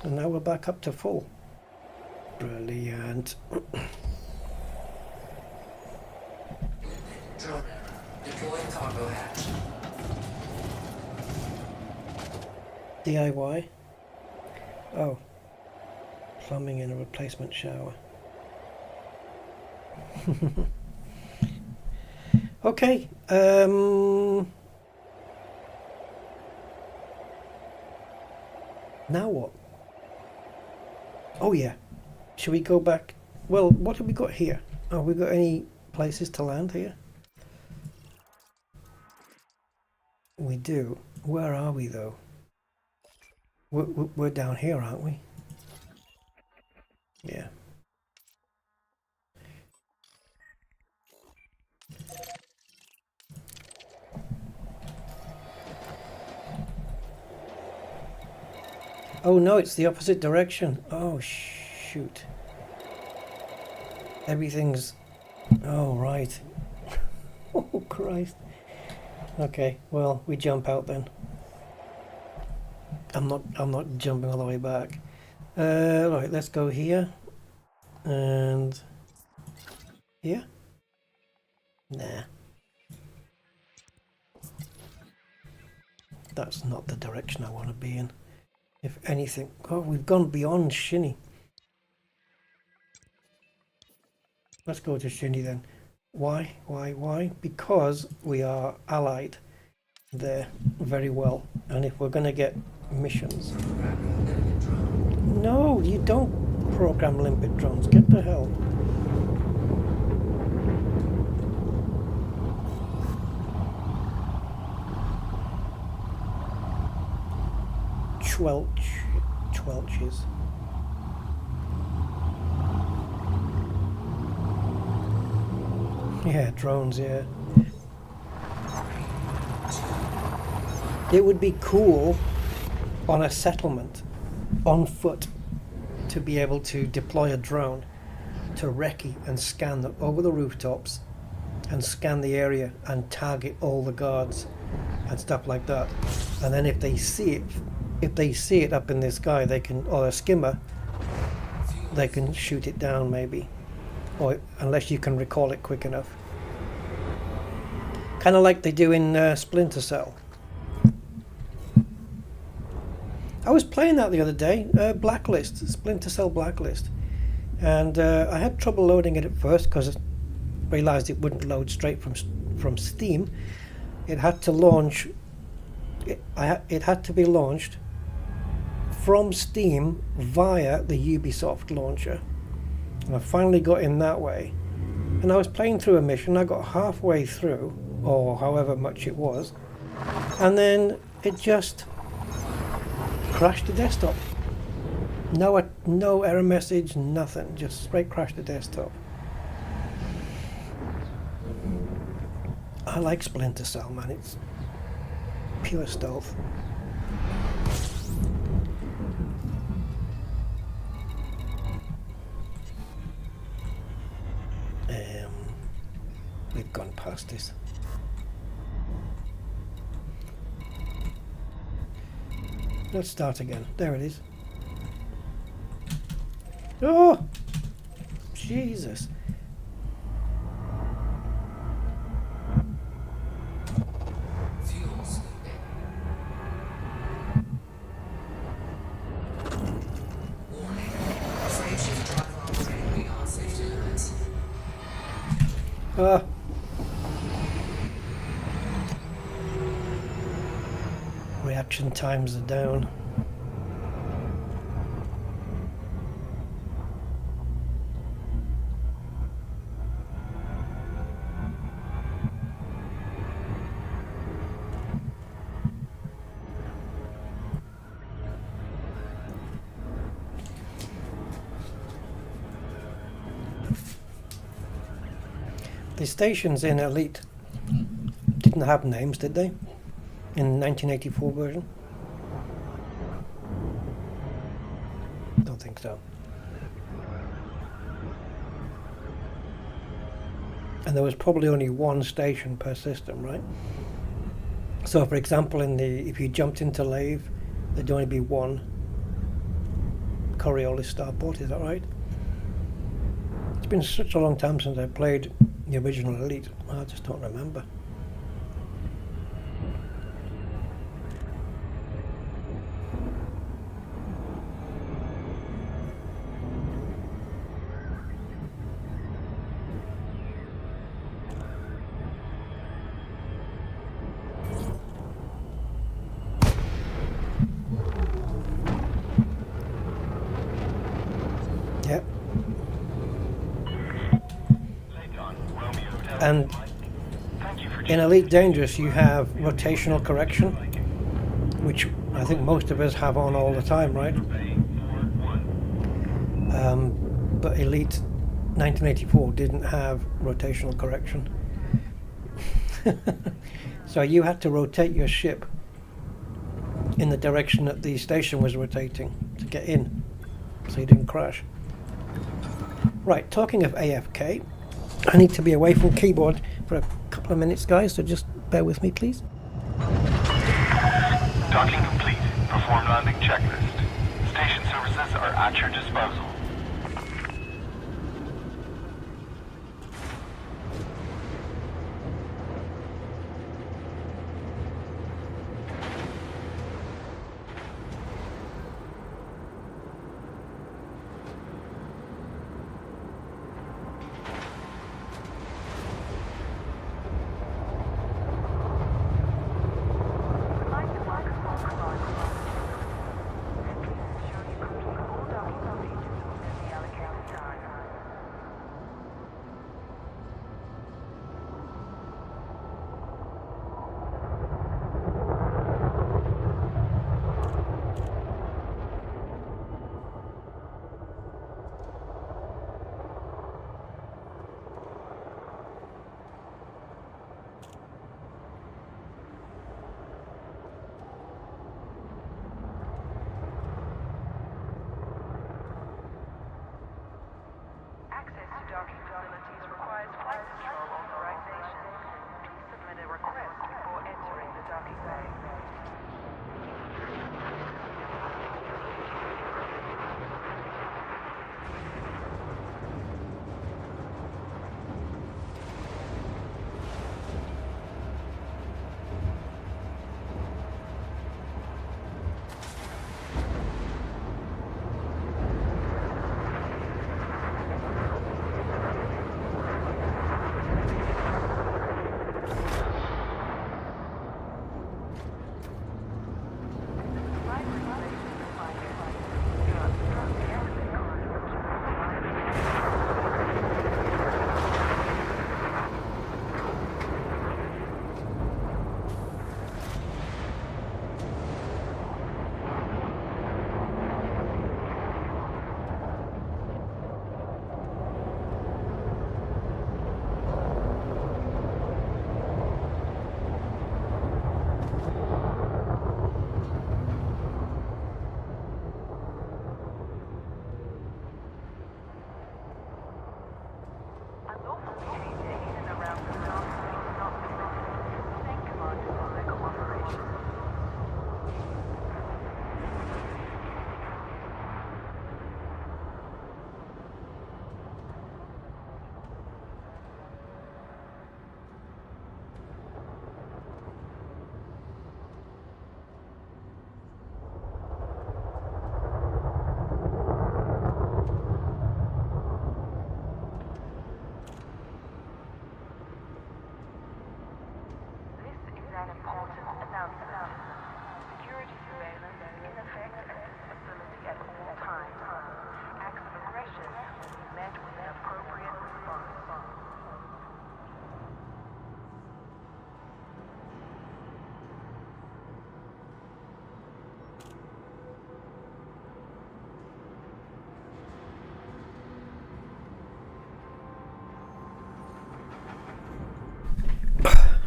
And now we're back up to full. Brilliant. Drone. Deploy cargo hatch. DIY. Oh. Plumbing in a replacement shower. Okay, now what? Oh yeah, should we go back? Well, what have we got here? Oh, we got any places to land here? We do. Where are we though? We're down here, aren't we? Yeah. Oh no, it's the opposite direction. Oh shoot. Everything's... Oh right. Oh Christ. Okay, well, we jump out then. I'm not jumping all the way back. Right, let's go here. And... here? Nah. That's not the direction I want to be in. If anything... Oh, we've gone beyond Shinny. Let's go to Shinny then. Why? Why? Because we are allied there very well. And if we're going to get missions... No, you don't program limpet drones. Get the hell. Twelches. Yeah, drones, yeah. It would be cool on a settlement, on foot, to be able to deploy a drone to recce and scan over the rooftops and scan the area and target all the guards and stuff like that. And then if they see it up in the sky, they can, or a skimmer, they can shoot it down maybe, or unless you can recall it quick enough. Kind of like they do in Splinter Cell. I was playing that the other day, Blacklist, Splinter Cell Blacklist, and I had trouble loading it at first because I realised it wouldn't load straight from Steam. It had to launch. It had to be launched from Steam via the Ubisoft launcher, and I finally got in that way. And I was playing through a mission. I got halfway through, or however much it was, and then it just crashed the desktop. No error message, nothing. Just straight crashed the desktop. I like Splinter Cell, man. It's pure stealth. We've gone past this. Let's start again. There it is. Oh! Jesus. Fuel scooping. Warning. Station drive operating VR safety limits. Reaction times are down. The stations in Elite didn't have names, did they? In the 1984 version? Don't think so. And there was probably only one station per system, right? So for example, if you jumped into Lave, there'd only be one Coriolis starport, is that right? It's been such a long time since I played the original Elite, I just don't remember. Yep. And in Elite Dangerous you have rotational correction, which I think most of us have on all the time, right? But Elite 1984 didn't have rotational correction. So you had to rotate your ship in the direction that the station was rotating to get in, so you didn't crash. Right, talking of AFK, I need to be away from keyboard for a couple of minutes, guys, so just bear with me, please. Docking complete. Perform landing checklist. Station services are at your disposal. docking facilities requires flight control authorization. Please submit a request before entering the docking bay.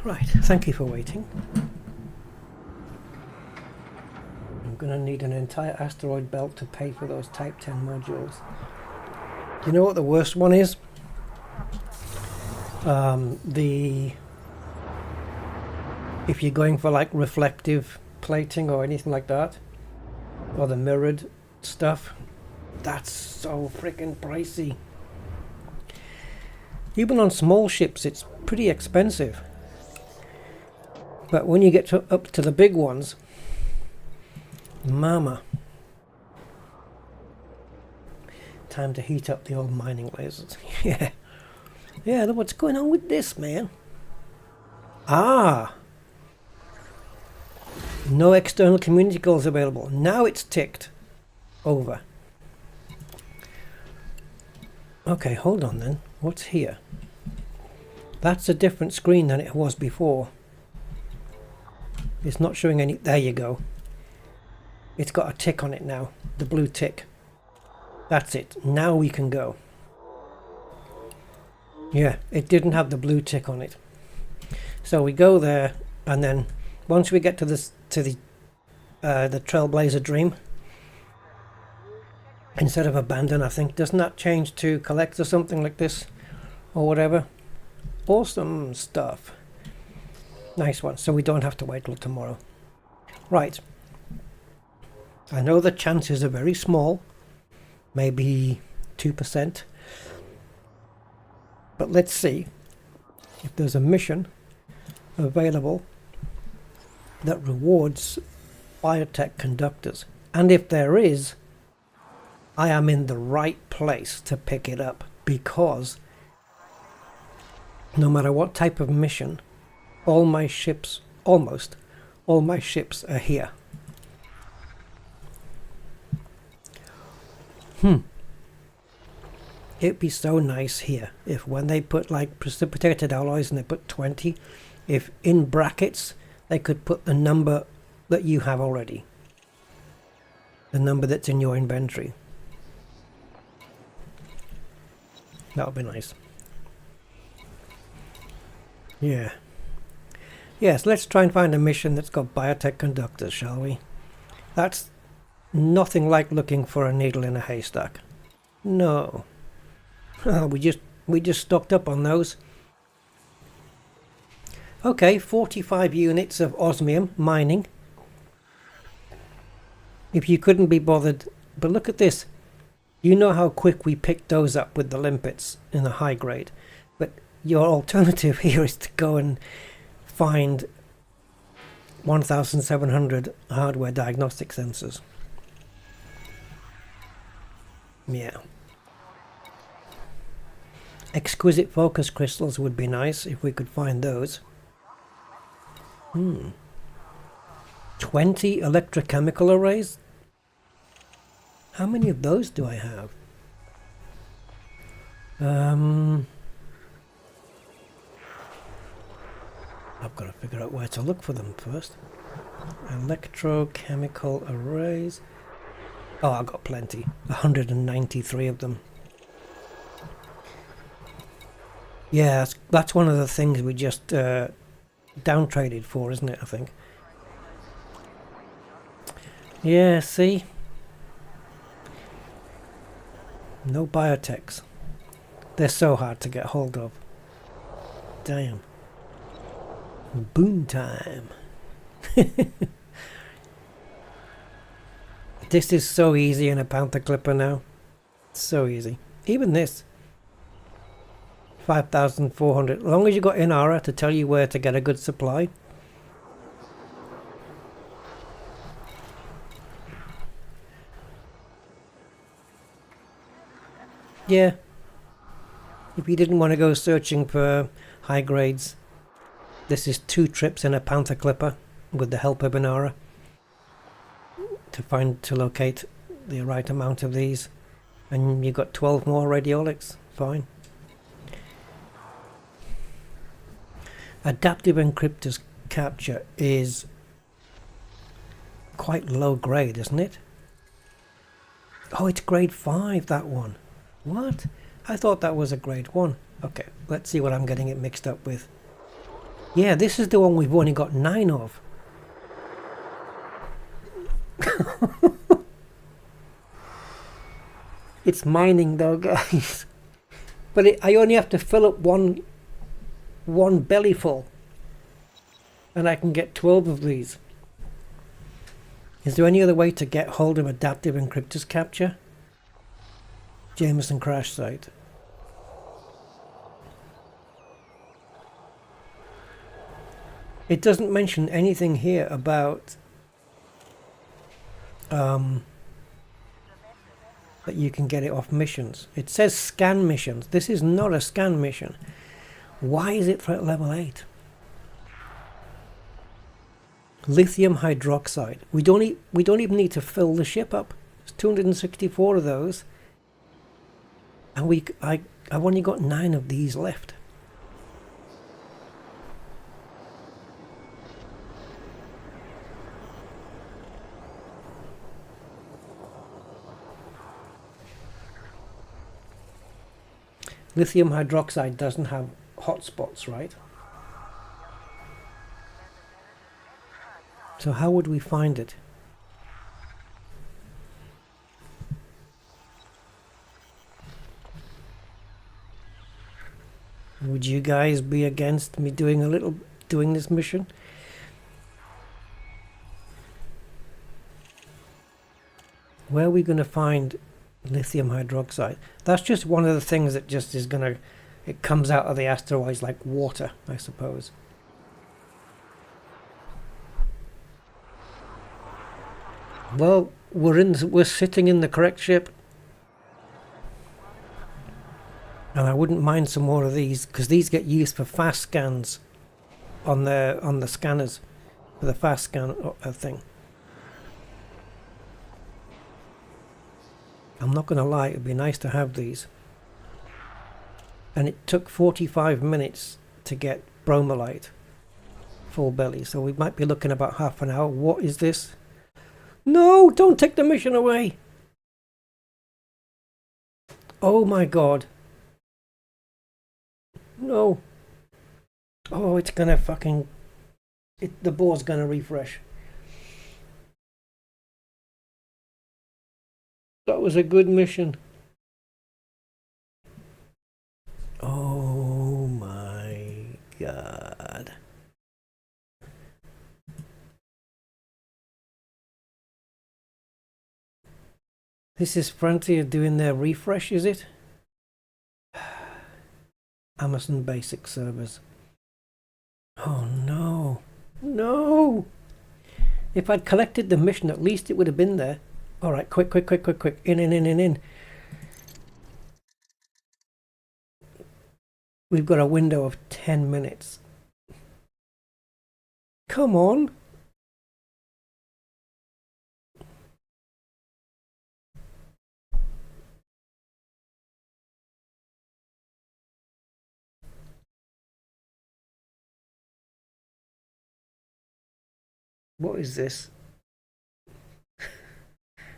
Right, thank you for waiting. I'm going to need an entire asteroid belt to pay for those Type 10 modules. Do you know what the worst one is? If you're going for like reflective plating or anything like that, or the mirrored stuff, that's so freaking pricey. Even on small ships it's pretty expensive. But when you get up to the big ones, mama. Time to heat up the old mining lasers. Yeah. Yeah, what's going on with this, man? Ah! No external community calls available. Now it's ticked over. Okay, hold on then. What's here? That's a different screen than it was before. It's not showing any... There you go. It's got a tick on it now. The blue tick. That's it. Now we can go. Yeah, it didn't have the blue tick on it. So we go there, and then once we get to the Trailblazer Dream, instead of abandon, I think, doesn't that change to collect or something like this, or whatever? Awesome stuff. Nice one. So we don't have to wait till tomorrow. Right. I know the chances are very small, maybe 2%. But let's see if there's a mission available that rewards biotech conductors. And if there is, I am in the right place to pick it up, because no matter what type of mission, all my ships, almost all my ships are here. It'd be so nice here if when they put like precipitated alloys and they put 20, if in brackets they could put the number that you have already. The number that's in your inventory. That would be nice. Yeah. Yes, let's try and find a mission that's got biotech conductors, shall we? That's nothing like looking for a needle in a haystack. No. We just We just stocked up on those. Okay, 45 units of osmium mining. If you couldn't be bothered, but look at this. You know how quick we picked those up with the limpets in the high grade. But your alternative here is to go and find 1700 hardware diagnostic sensors. Yeah. Exquisite focus crystals would be nice if we could find those. 20 electrochemical arrays? How many of those do I have? I've got to figure out where to look for them first. Electrochemical arrays. Oh, I've got plenty. 193 of them. Yeah, that's one of the things we just downtraded for, isn't it, I think? Yeah, see? No biotechs. They're so hard to get hold of. Damn. Boom time. This is so easy in a Panther Clipper now. So easy. Even this. 5,400. As long as you got Inara to tell you where to get a good supply. Yeah. If you didn't want to go searching for high grades, this is 2 trips in a Panther Clipper with the help of Inara to locate the right amount of these, and you got 12 more radiolics. Fine. Adaptive encryptors capture is quite low grade, isn't it? Oh, it's grade 5, that one. What? I thought that was a grade 1. Okay, let's see what I'm getting it mixed up with. Yeah, this is the one we've only got 9 of. It's mining though, guys. But I only have to fill up one belly full, and I can get 12 of these. Is there any other way to get hold of adaptive encryptors capture? Jameson crash site. It doesn't mention anything here about that you can get it off missions. It says scan missions. This is not a scan mission. Why is it at level 8? Lithium hydroxide. We don't even need to fill the ship up. There's 264 of those, and I've only got 9 of these left. Lithium hydroxide doesn't have hotspots, right? So how would we find it? Would you guys be against me doing this mission? Where are we going to find lithium hydroxide? That's just one of the things that just is gonna, it comes out of the asteroids like water, I suppose. Well, we're sitting in the correct ship, and I wouldn't mind some more of these, because these get used for fast scans on the scanners, for the fast scan thing. I'm not going to lie, it'd be nice to have these. And it took 45 minutes to get bromolite full belly, so we might be looking about half an hour. What is this? No, don't take the mission away. Oh my god. No. Oh, it's gonna fucking... the board's gonna refresh. That was a good mission. God. This is Frontier doing their refresh, is it? Amazon Basic servers. Oh no. No! If I'd collected the mission, at least it would have been there. Alright, quick. In. We've got a window of 10 minutes. Come on. What is this?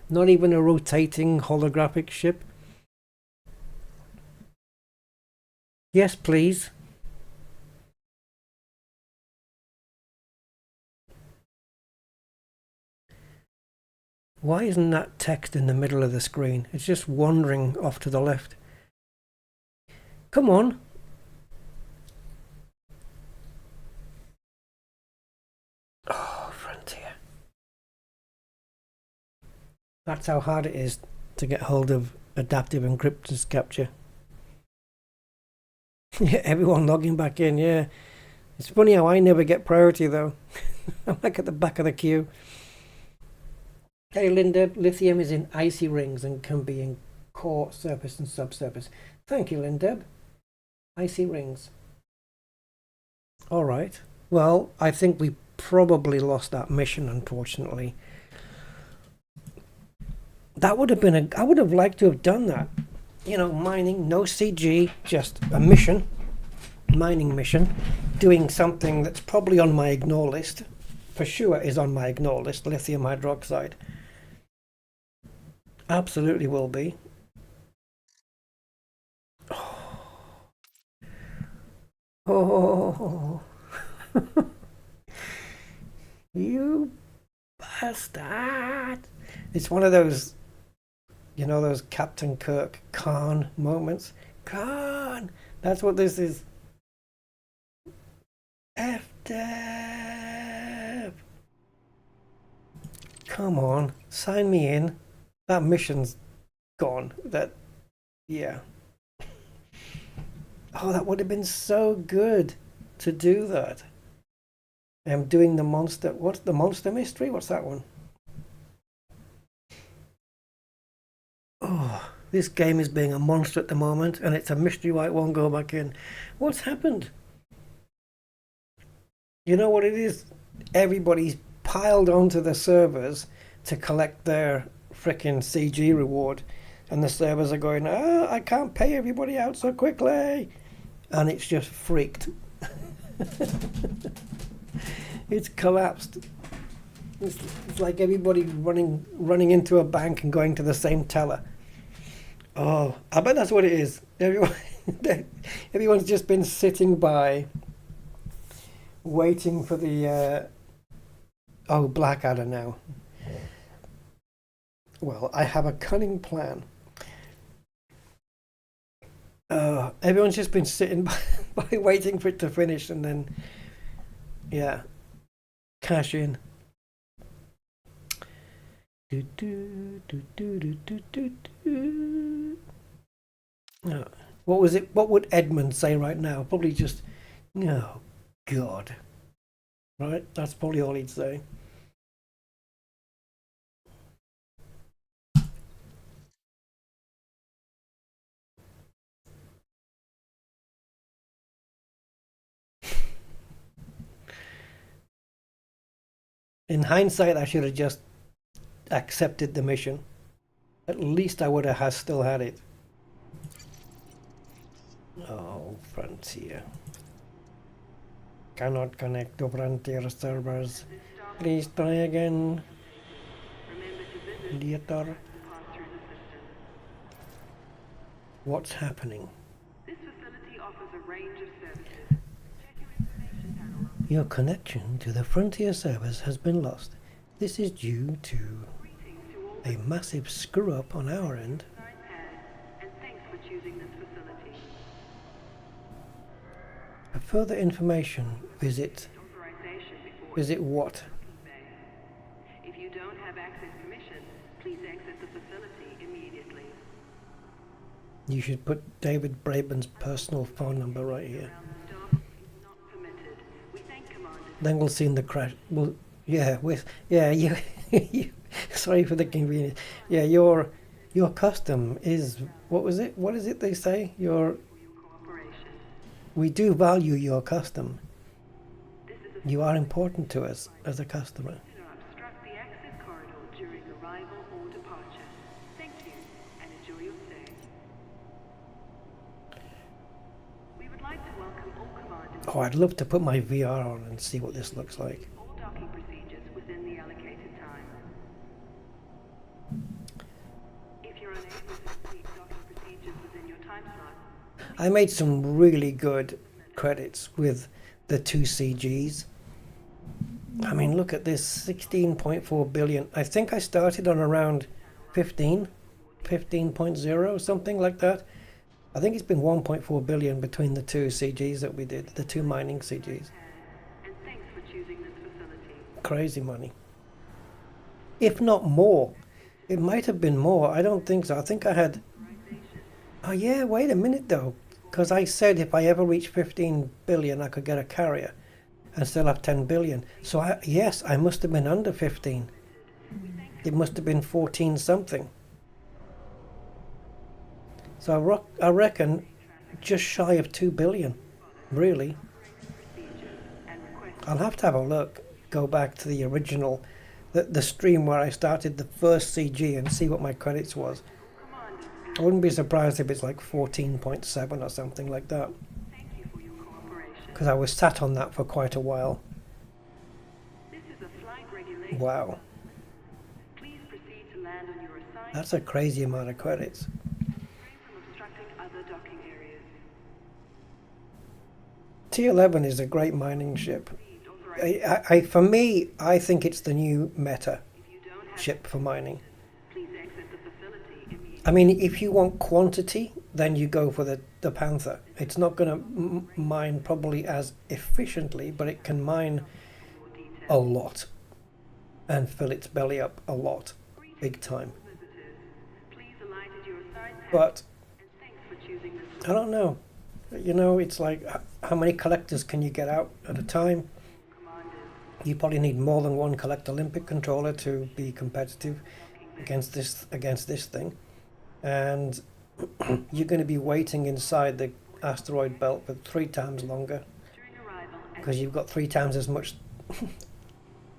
Not even a rotating holographic ship? Yes, please. Why isn't that text in the middle of the screen? It's just wandering off to the left. Come on. Oh, Frontier. That's how hard it is to get hold of adaptive encrypted capture. Yeah, everyone logging back in, yeah. It's funny how I never get priority though. I'm like at the back of the queue. Hey Linda, lithium is in icy rings and can be in core, surface and subsurface. Thank you, Linda. Icy rings. Alright. Well, I think we probably lost that mission, unfortunately. That would have been I would have liked to have done that. You know, mining, no CG, just a mission, mining mission, doing something that's probably on my ignore list. For sure is on my ignore list, lithium hydroxide. Absolutely will be. Oh. You bastard. It's one of those, you know, those Captain Kirk Khan moments. Khan! That's what this is. F-Dev! Come on, sign me in. That mission's gone. Yeah. Oh, that would have been so good to do that. I'm doing the monster. What's the monster mystery? What's that one? Oh, this game is being a monster at the moment, and it's a mystery why it won't go back in. What's happened? You know what it is? Everybody's piled onto the servers to collect their frickin' CG reward, and the servers are going, I can't pay everybody out so quickly, and it's just freaked. It's collapsed. It's like everybody running into a bank and going to the same teller. Oh, I bet that's what it is. Everyone's just been sitting by, waiting for the Blackadder now. Well, I have a cunning plan. Everyone's just been sitting by waiting for it to finish, and then, yeah, cash in. What was it? What would Edmund say right now? Probably just, oh, God. Right? That's probably all he'd say. In hindsight, I should have just accepted the mission. At least I would have still had it. Oh, Frontier. Cannot connect to Frontier servers. Please try again. Later. What's happening? This facility offers a range of services. Your connection to the Frontier servers has been lost. This is due to a massive screw-up on our end. And thanks for choosing this facility. For further information, visit Authorization before visit what? If you don't have access permission, please exit the facility immediately. You should put David Braben's personal phone number right here. Staff is not permitted. We thank commanders. Then we'll see in the crash. Well, yeah, you. Sorry for the inconvenience. Yeah, your custom is what was it? What is it they say? Cooperation. We do value your custom. This is a You are important to us as a customer. to obstruct the access corridor during arrival or departure. Thank you and enjoy your stay. We would like to welcome all commanders. Oh, I'd love to put my VR on and see what this looks like. All docking procedures within the allocated time. If you're unable to complete docking procedures within your time slot, I made some really good credits with the two CGs. I mean, look at this, 16.4 billion. I think I started on around 15.0, something like that. I think it's been 1.4 billion between the two CGs that we did, the two mining CGs. and thanks for choosing this facility. Crazy money. If not more. It might have been more. I don't think so. I think I had... Oh yeah, wait a minute though. Because I said if I ever reach 15 billion, I could get a carrier and still have 10 billion. So yes, I must have been under 15. It must have been 14 something. So I reckon just shy of 2 billion, really. I'll have to have a look, go back to the original, the stream where I started the first CG and see what my credits was. I wouldn't be surprised if it's like 14.7 or something like that. Thank you for your cooperation. Because I was sat on that for quite a while. This is a flight regulation. Wow, Please proceed to land on your assigned that's a crazy amount of credits. refrain from obstructing other docking areas. T11 is a great mining ship. For me, I think it's the new meta If you don't have, ship for mining. please exit the facility immediately. I mean, if you want quantity, then you go for the Panther. It's not going to mine probably as efficiently, but it can mine a lot and fill its belly up a lot, big time. Visitors, please alight at your assigned path, But and thanks for choosing this I don't know. You know, it's like how many collectors can you get out at a time? commanders. You probably need more than one Collect Olympic controller to be competitive against this thing, and you're going to be waiting inside the asteroid belt for 3 times longer During arrival, because you've got 3 times as much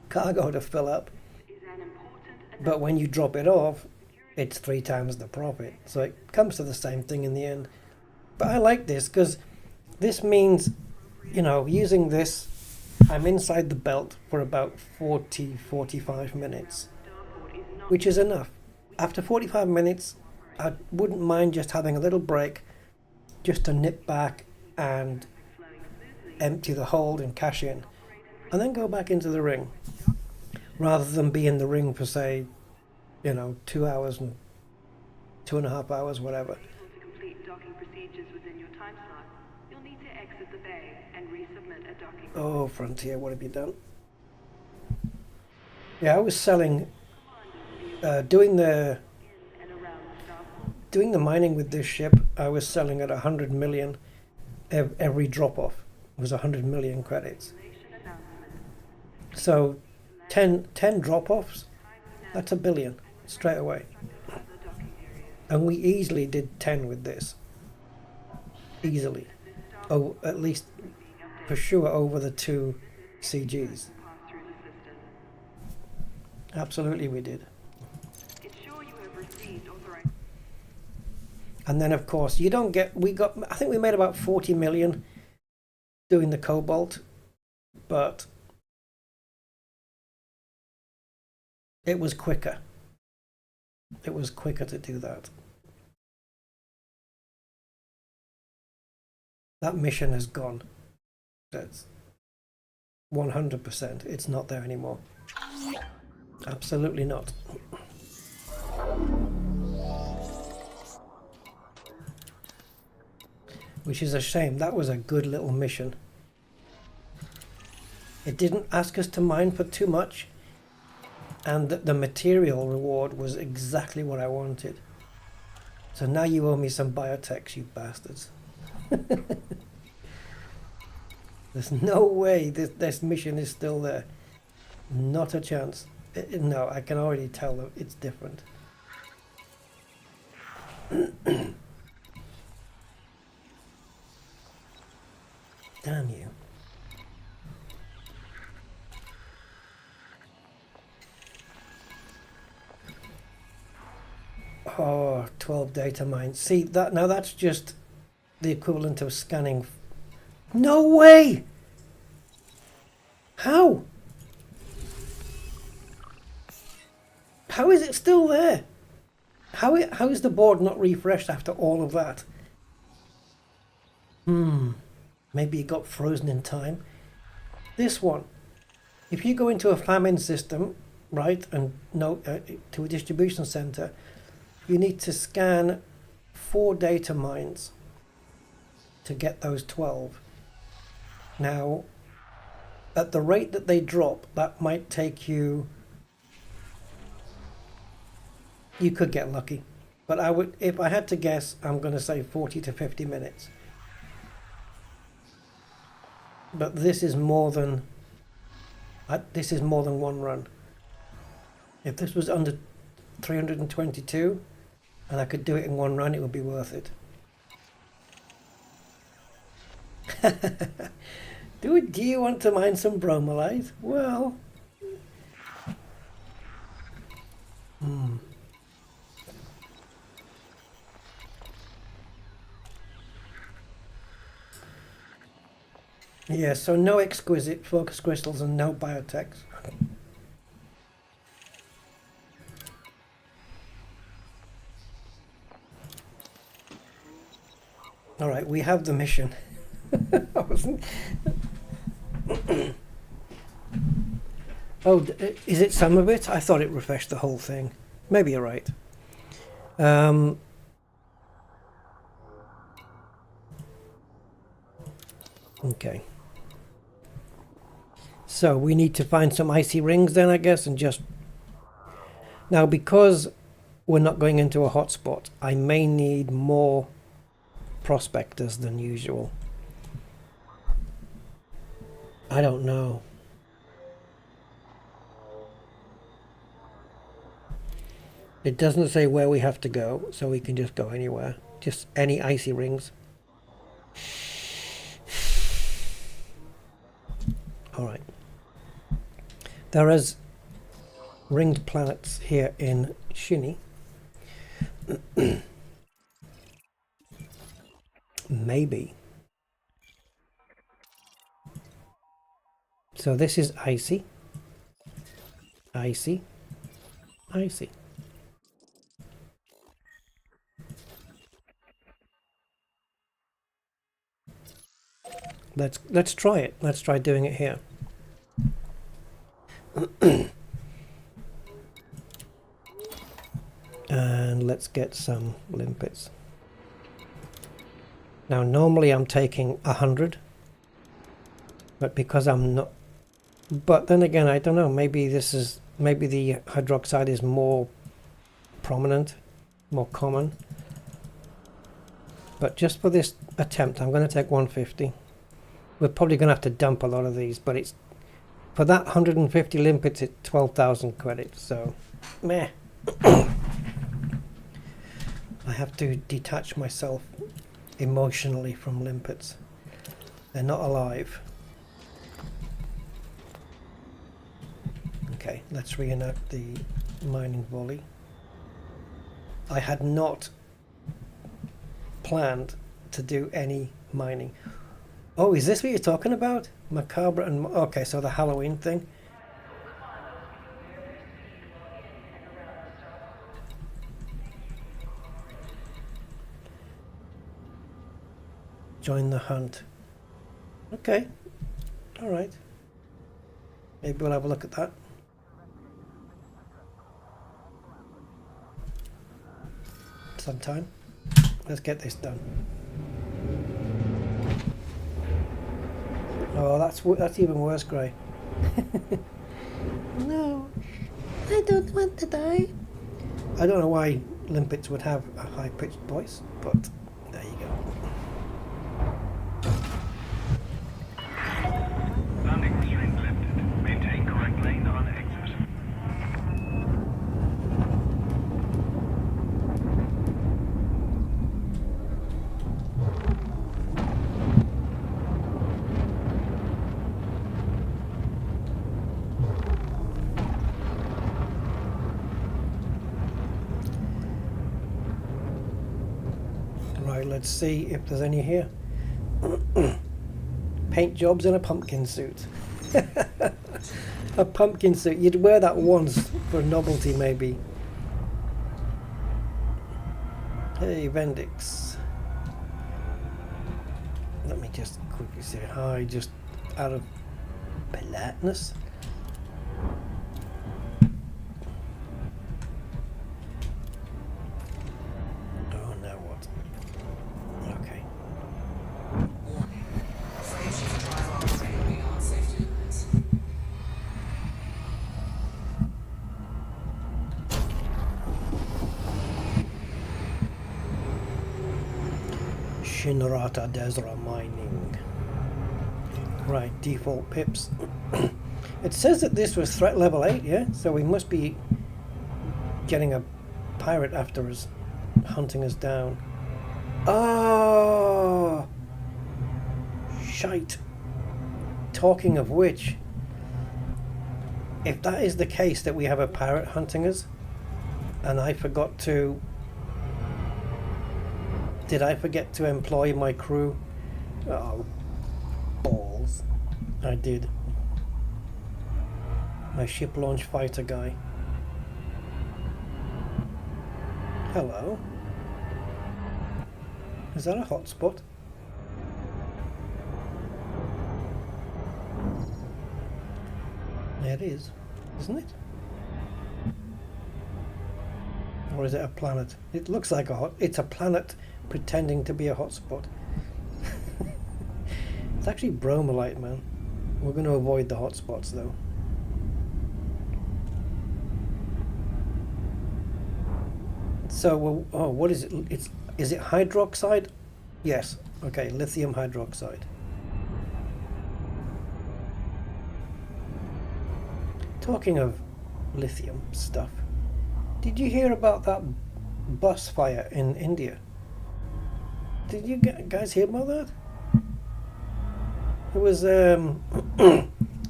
cargo to fill up. is an important But when you drop it off, it's 3 times the profit. So it comes to the same thing in the end. But I like this because this means, you know, using this, I'm inside the belt for about 40-45 minutes, starport is not which is enough. After 45 minutes, I wouldn't mind just having a little break, just to nip back and flowing smoothly. empty the hold and cash in, and then go back into the ring, rather than be in the ring for, say, you know, 2 hours and 2.5 hours, whatever. To complete docking procedures within your time slot, you'll need to exit the bay and resubmit a docking. Oh, Frontier, what have you done? Yeah, I was selling, doing the And around the starport, doing the mining with this ship. I was selling at 100 million. Every drop off was 100 million credits. station announcement. So 10 drop offs, that's $1 billion straight away. Other docking areas. And we easily did 10 with this. Easily. Oh, at least for sure over the 2 CGs. Pass through the system. Absolutely we did. Ensure you have received authorization. And then of course you don't get, I think we made about 40 million doing the Cobalt, but it was quicker. It was quicker to do that. That mission has gone. That's 100%. It's not there anymore. Absolutely not. which is a shame. That was a good little mission. It didn't ask us to mine for too much, and the material reward was exactly what I wanted. So now you owe me some biotechs, you bastards. There's no way this mission is still there. Not a chance. No, I can already tell that it's different. Damn you. Oh, 12 data mines. See, that now that's just the equivalent of scanning. No way! How? How is it still there? How is the board not refreshed after all of that? Maybe it got frozen in time. This one, if you go into a famine system, right, and to a distribution center, you need to scan 4 data mines to get those 12. Now, at the rate that they drop, that might take you... You could get lucky, but I would, if I had to guess, I'm going to say 40 to 50 minutes. But this is more than one run. If this was under 322 and I could do it in one run, it would be worth it. Do you want to mine some bromolite? Well, yeah, so no exquisite focus crystals and no biotechs. All right, we have the mission. I wasn't... Oh, is it some of it? I thought it refreshed the whole thing. Maybe you're right. Okay. So we need to find some icy rings then, I guess, and just... Now, because we're not going into a hotspot, I may need more prospectors than usual. I don't know. It doesn't say where we have to go, so we can just go anywhere. Just any icy rings. Alright. There is ringed planets here in Shinny. Maybe. So this is icy. Icy. Icy. Let's try it. Let's try doing it here. And let's get some limpets. Now normally I'm taking 100, but because I'm not, but then again I don't know, maybe the hydroxide is more prominent, more common. But just for this attempt I'm going to take 150. We're probably going to have to dump a lot of these, but it's for that 150 limpets, it's 12,000 credits, so meh. I have to detach myself emotionally from limpets. They're not alive. Okay, let's reenact the mining volley. I had not planned to do any mining. Oh, is this what you're talking about? Macabre and... Okay, so the Halloween thing. Join the hunt. Okay. Alright. Maybe we'll have a look at that. Sometime. Let's get this done. Oh, that's even worse, Gray. No, I don't want to die. I don't know why limpets would have a high-pitched voice, but there you go. Landing restraint lifted. Maintain correct lane on exit. Right, let's see if there's any here. Paint jobs in a pumpkin suit. A pumpkin suit. You'd wear that once for novelty, maybe. Hey, Vendix. Let me just quickly say hi, just out of politeness. Oh, now what? Okay. Warning. Stations drive operating beyond safety limits. Shinrata Desra Mining. Right, default pips. It says that this was threat level 8, yeah? So we must be getting a pirate after us, hunting us down. Oh! Shite. Talking of which, if that is the case that we have a pirate hunting us, and I forgot to... Did I forget to employ my crew? Oh, balls. I did. My ship launch fighter guy. Hello. Is that a hotspot? Yeah, it is, isn't it? Or is it a planet? It looks like it's a planet pretending to be a hotspot. It's actually bromelite, man. We're going to avoid the hotspots though. So, oh, what is it? Is it hydroxide? Yes. Okay, lithium hydroxide. Talking of lithium stuff, did you hear about that bus fire in India? Did you guys hear about that? It was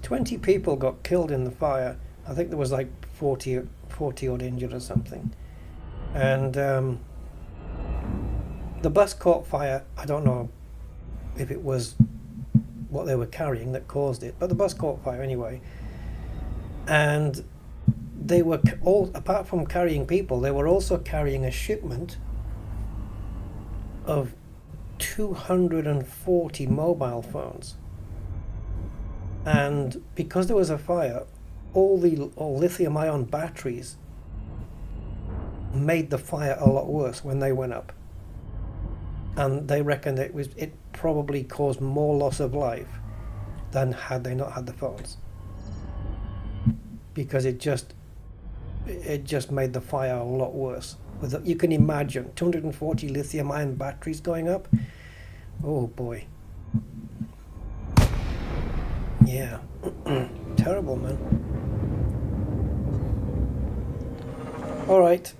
20 people got killed in the fire. I think there was like 40 odd injured or something. And the bus caught fire. I don't know if it was what they were carrying that caused it, but the bus caught fire anyway. And they were all, apart from carrying people, they were also carrying a shipment of 240 mobile phones. And because there was a fire, all lithium ion batteries made the fire a lot worse when they went up. And they reckon that it probably caused more loss of life than had they not had the phones. Because it just made the fire a lot worse. You can imagine 240 lithium ion batteries going up. Oh boy. Yeah. Terrible, man. All right.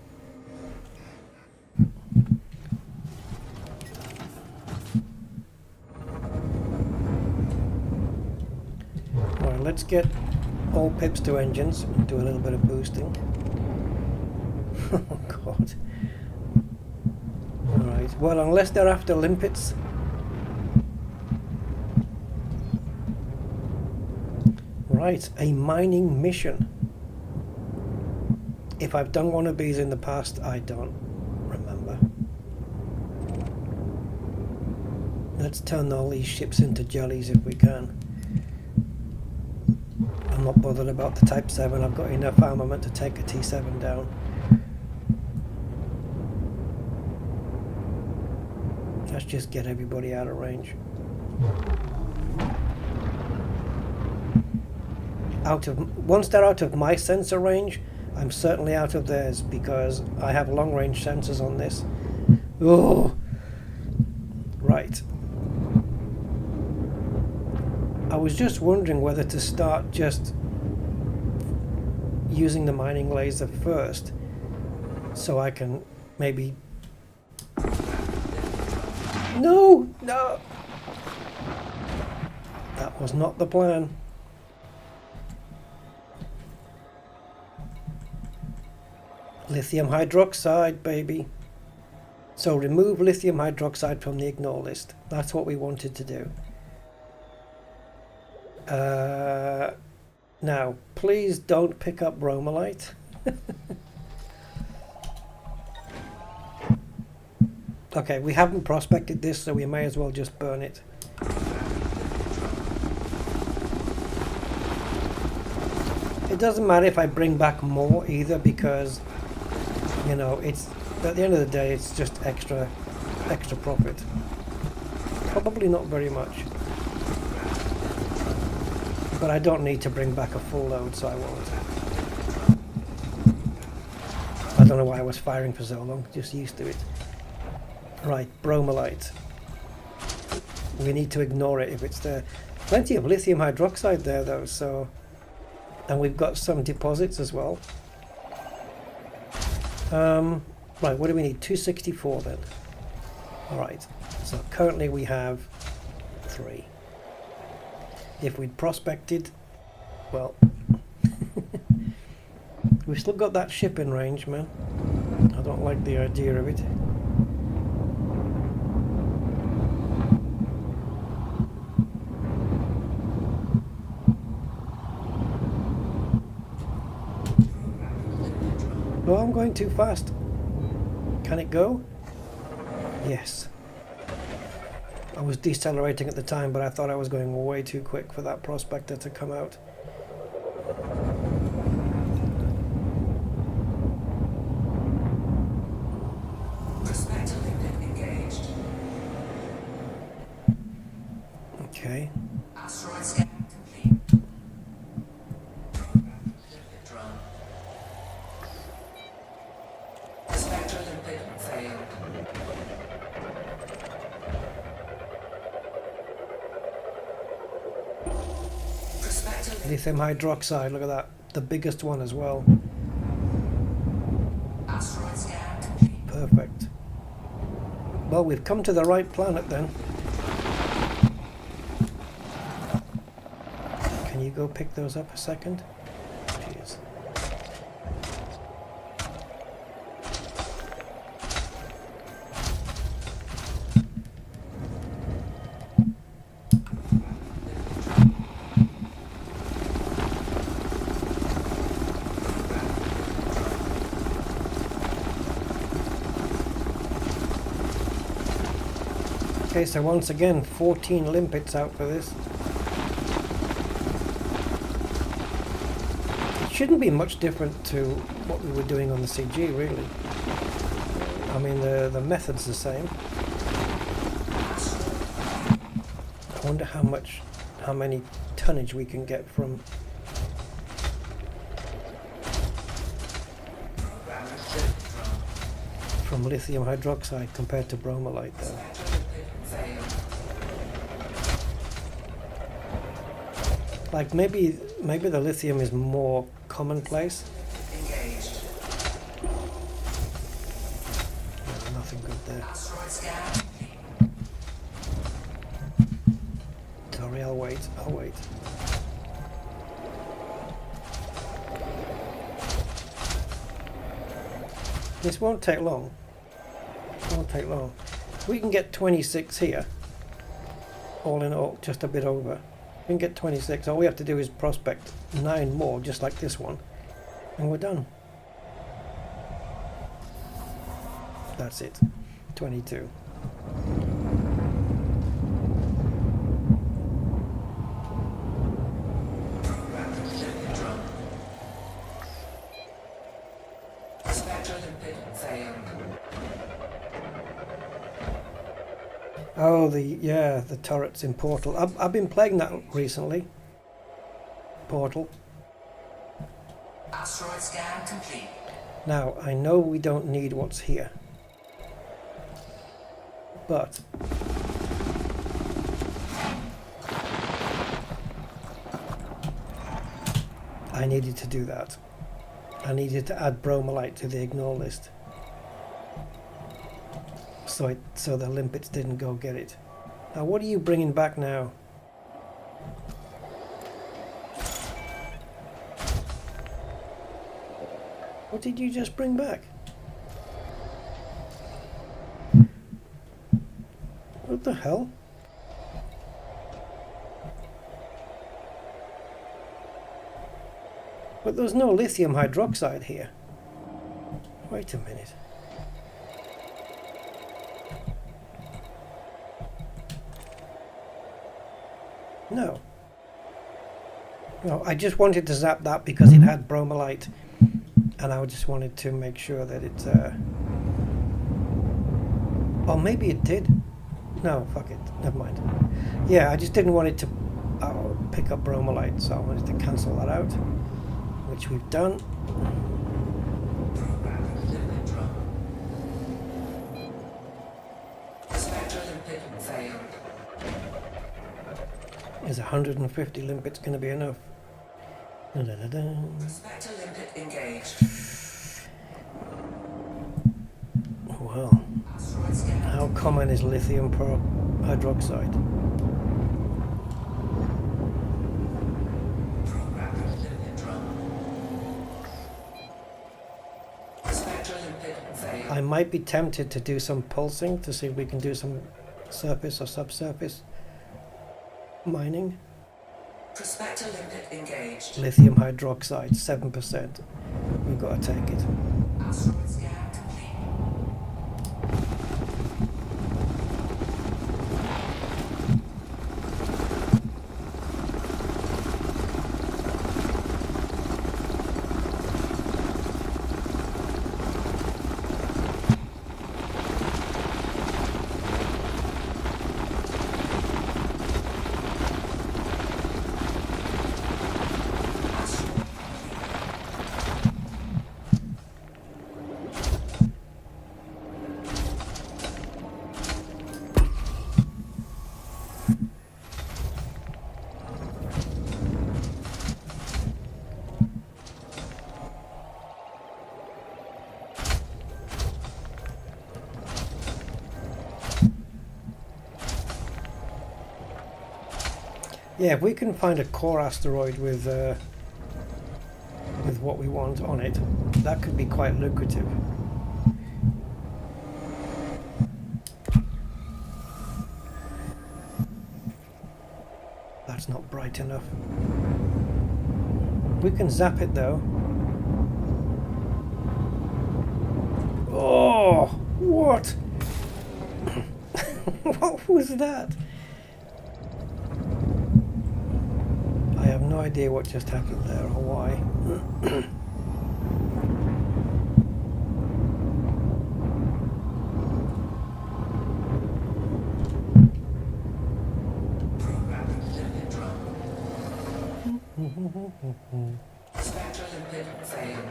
All right, let's get all pips to engines and do a little bit of boosting. Oh god. Alright, well, unless they're after limpets. Right, a mining mission. If I've done one of these in the past, I don't remember. Let's turn all these ships into jellies if we can. I'm not bothered about the Type 7, I've got enough armament to take a T7 down. Let's just get everybody out of range. once they're out of my sensor range, I'm certainly out of theirs, because I have long range sensors on this. Oh, right. I was just wondering whether to start just using the mining laser first, so I can maybe... No! No! That was not the plan. Lithium hydroxide, baby. So remove lithium hydroxide from the ignore list. That's what we wanted to do. Now, please don't pick up bromelite. Okay, we haven't prospected this, so we may as well just burn it. It doesn't matter if I bring back more either, because, you know, it's at the end of the day, it's just extra profit. Probably not very much. But I don't need to bring back a full load, so I won't. I don't know why I was firing for so long, just used to it. Right, bromelite. We need to ignore it if it's there. Plenty of lithium hydroxide there though, so... And we've got some deposits as well. Right, what do we need? 264 then. Alright, so currently we have 3. If we'd prospected, well, we've still got that shipping range, man. I don't like the idea of it. Oh, I'm going too fast. Can it go? Yes. I was decelerating at the time, but I thought I was going way too quick for that prospector to come out. Prospector limpet engaged. Okay. Asteroid scan complete. Limpet drone. Prospector limpet failed. Lithium hydroxide, look at that. The biggest one as well. Asteroid scan complete. Perfect. Well, we've come to the right planet then. Can you go pick those up a second? Cheers. Okay, so once again, 14 limpets out for this. It shouldn't be much different to what we were doing on the CG, really. I mean, the method's the same. I wonder how many tonnage we can get from... from lithium hydroxide compared to bromelite, though. Like maybe the lithium is more commonplace. Engaged. No, nothing good there. Asteroid scan. Sorry, I'll wait. This won't take long. We can get 26 here. All in all, just a bit over. We can get 26. All we have to do is prospect 9 more, just like this one, and we're done. That's it. 22. Oh, the turrets in Portal. I've been playing that recently. Portal. Asteroid scan complete. Now, I know we don't need what's here. But I needed to do that. I needed to add bromellite to the ignore list. So the limpets didn't go get it. Now what are you bringing back now? What did you just bring back? What the hell? But there's no lithium hydroxide here. Wait a minute. No. No, I just wanted to zap that because it had bromellite, and I just wanted to make sure that it... Oh, maybe it did. No, fuck it. Never mind. Yeah, I just didn't want it to pick up bromellite, so I wanted to cancel that out, which we've done. Is 150 limpets going to be enough? Spectre limpet engaged. Well, how common is lithium hydroxide? I might be tempted to do some pulsing to see if we can do some surface or subsurface mining. Prospector limpet engaged. Lithium hydroxide, 7%. We've got to take it. Asteroid scan complete. Yeah, if we can find a core asteroid with what we want on it, that could be quite lucrative. That's not bright enough. We can zap it though. Oh, what? What was that? I have no idea what just happened there or why. Spectre limpet failed.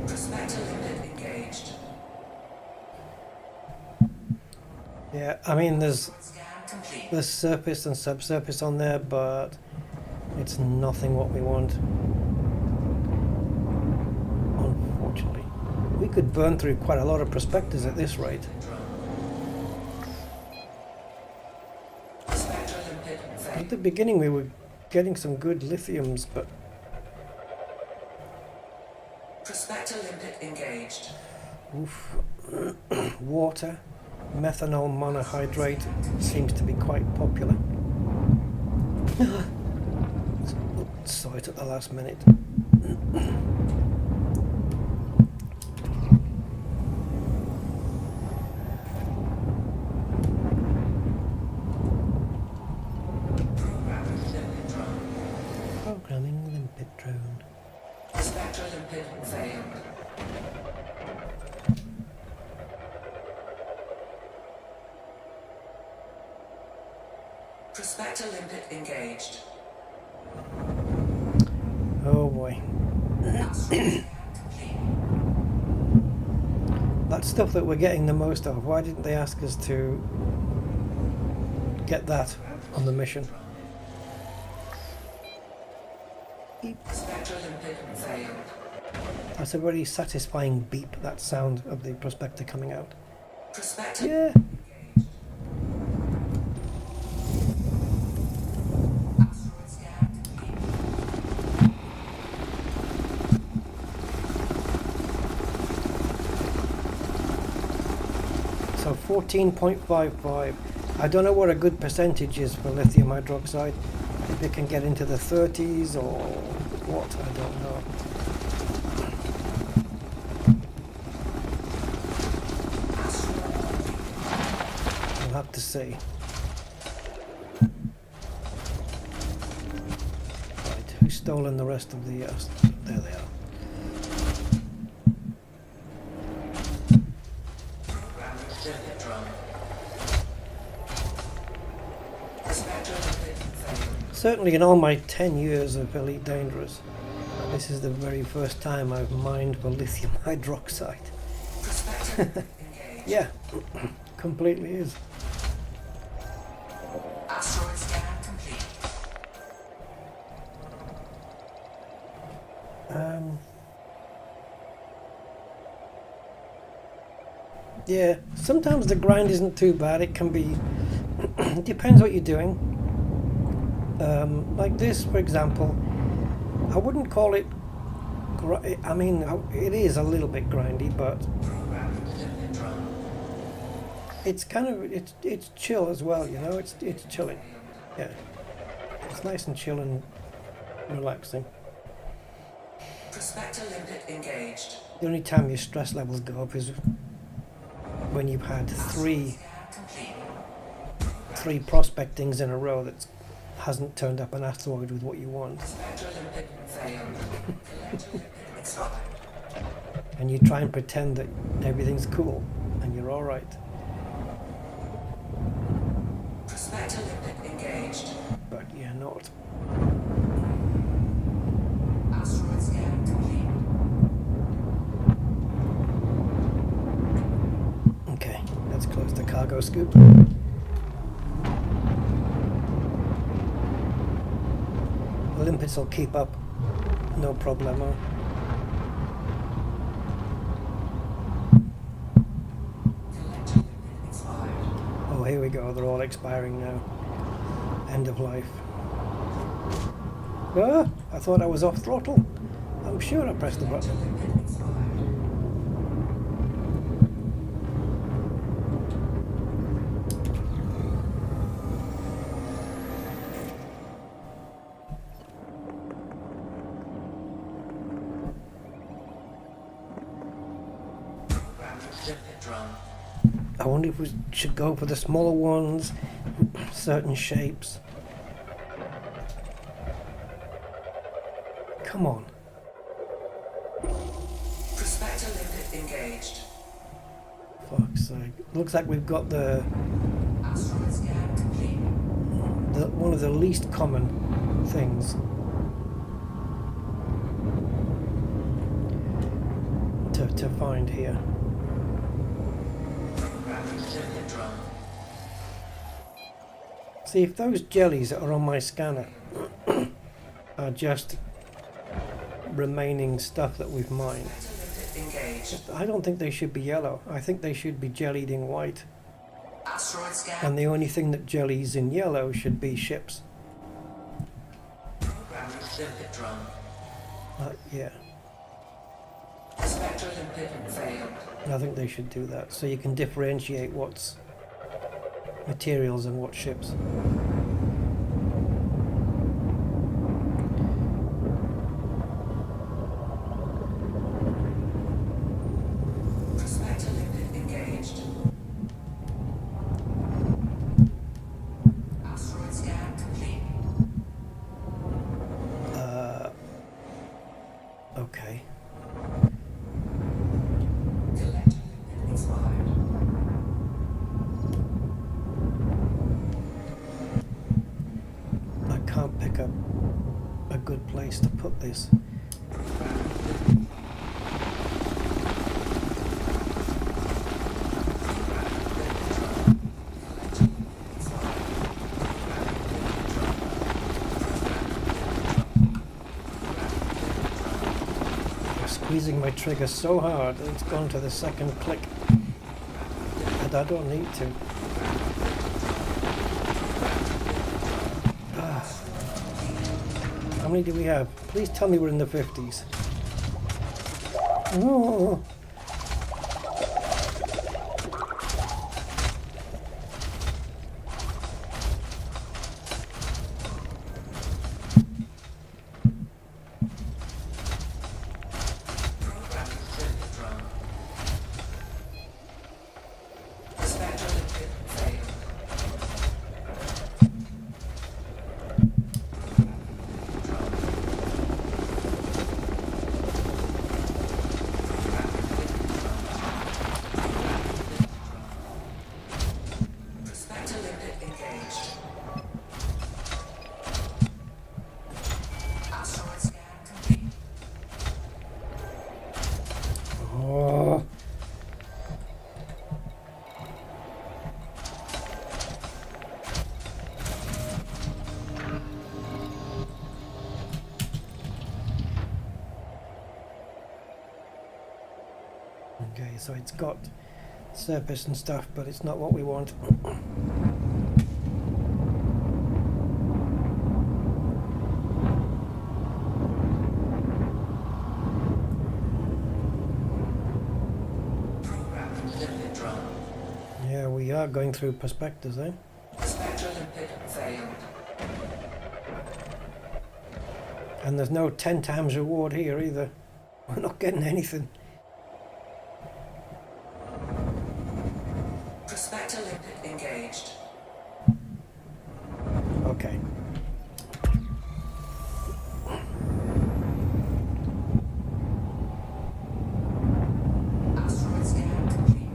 Prospector limpet engaged. Yeah, I mean there's Scan complete. There's surface and subsurface on there, but it's nothing what we want. Unfortunately. We could burn through quite a lot of prospectors at this rate. Spectre limpet At failed. the beginning we were getting some good lithiums, but Prospector limpet engaged. oof. Water, methanol monohydrate seems to be quite popular. Saw it at the last minute. Programming limpet drone. Spectre limpet failed. Prospector limpet engaged. Oh boy. Asteroid complete. That stuff that we're getting the most of, why didn't they ask us to get that on the mission? Prospector limpet failed. That's a very satisfying beep, that sound of the Prospector coming out. Prospector Yeah. asteroid scan complete. So 14.55. I don't know what a good percentage is for lithium hydroxide. If it can get into the 30s or what, I don't know. We'll have to see. Right, who's stolen the rest of the... there they are. Programming limpet drone. Prospector limpet failed. Certainly in all my 10 years of Elite Dangerous, this is the very first time I've mined for lithium hydroxide. Prospector limpet engaged. Yeah, completely is. Asteroid scan complete. Yeah, sometimes the grind isn't too bad. It can be... it depends what you're doing. Like this, for example, I wouldn't call it... I mean, it is a little bit grindy, but Programming limpet drone. it's kind of... it's chill as well, you know? It's chilling. Yeah. It's nice and chill and relaxing. Prospector limpet engaged. The only time your stress levels go up is when you've had three Complete. prospectings in a row that hasn't turned up an asteroid with what you want, Prospector limpet failed. Collector limpet expired. and you try and pretend that everything's cool and you're all right, Prospector limpet engaged. but you're not. Asteroid scan complete. Okay, let's close the cargo scoop. Limpets will keep up, no problemo. Collector limpet expired. Oh, here we go, they're all expiring now. End of life. Ah, I thought I was off throttle. I'm sure I pressed the Collector button. limpet expired. Programming limpet drone. I wonder if we should go for the smaller ones, certain shapes. Come on. Prospector limpet engaged. Fuck's sake. Looks like we've got the Asteroid scan complete. one of the least common things to find here. Programming limpet drone. See, if those jellies that are on my scanner are just remaining stuff that we've mined, Prospector limpet engaged. I don't think they should be yellow. I think they should be jellied in white. Asteroid scan. And the only thing that jellies in yellow should be ships. Programming limpet drone. Yeah, Prospector limpet failed. I think they should do that so you can differentiate what's materials and what ships. Prospector limpet engaged. Asteroid scan complete. Okay. Collector limpet expired. can't pick up a good place to put this. I'm squeezing my trigger so hard that it's gone to the second click, and I don't need to. How many do we have? Please tell me we're in the 50s. Oh. Okay, so it's got surface and stuff, but it's not what we want. Yeah, we are going through prospectors, eh? And there's no 10 times reward here either. We're not getting anything. Prospector limpet engaged. Okay. Asteroid scan complete.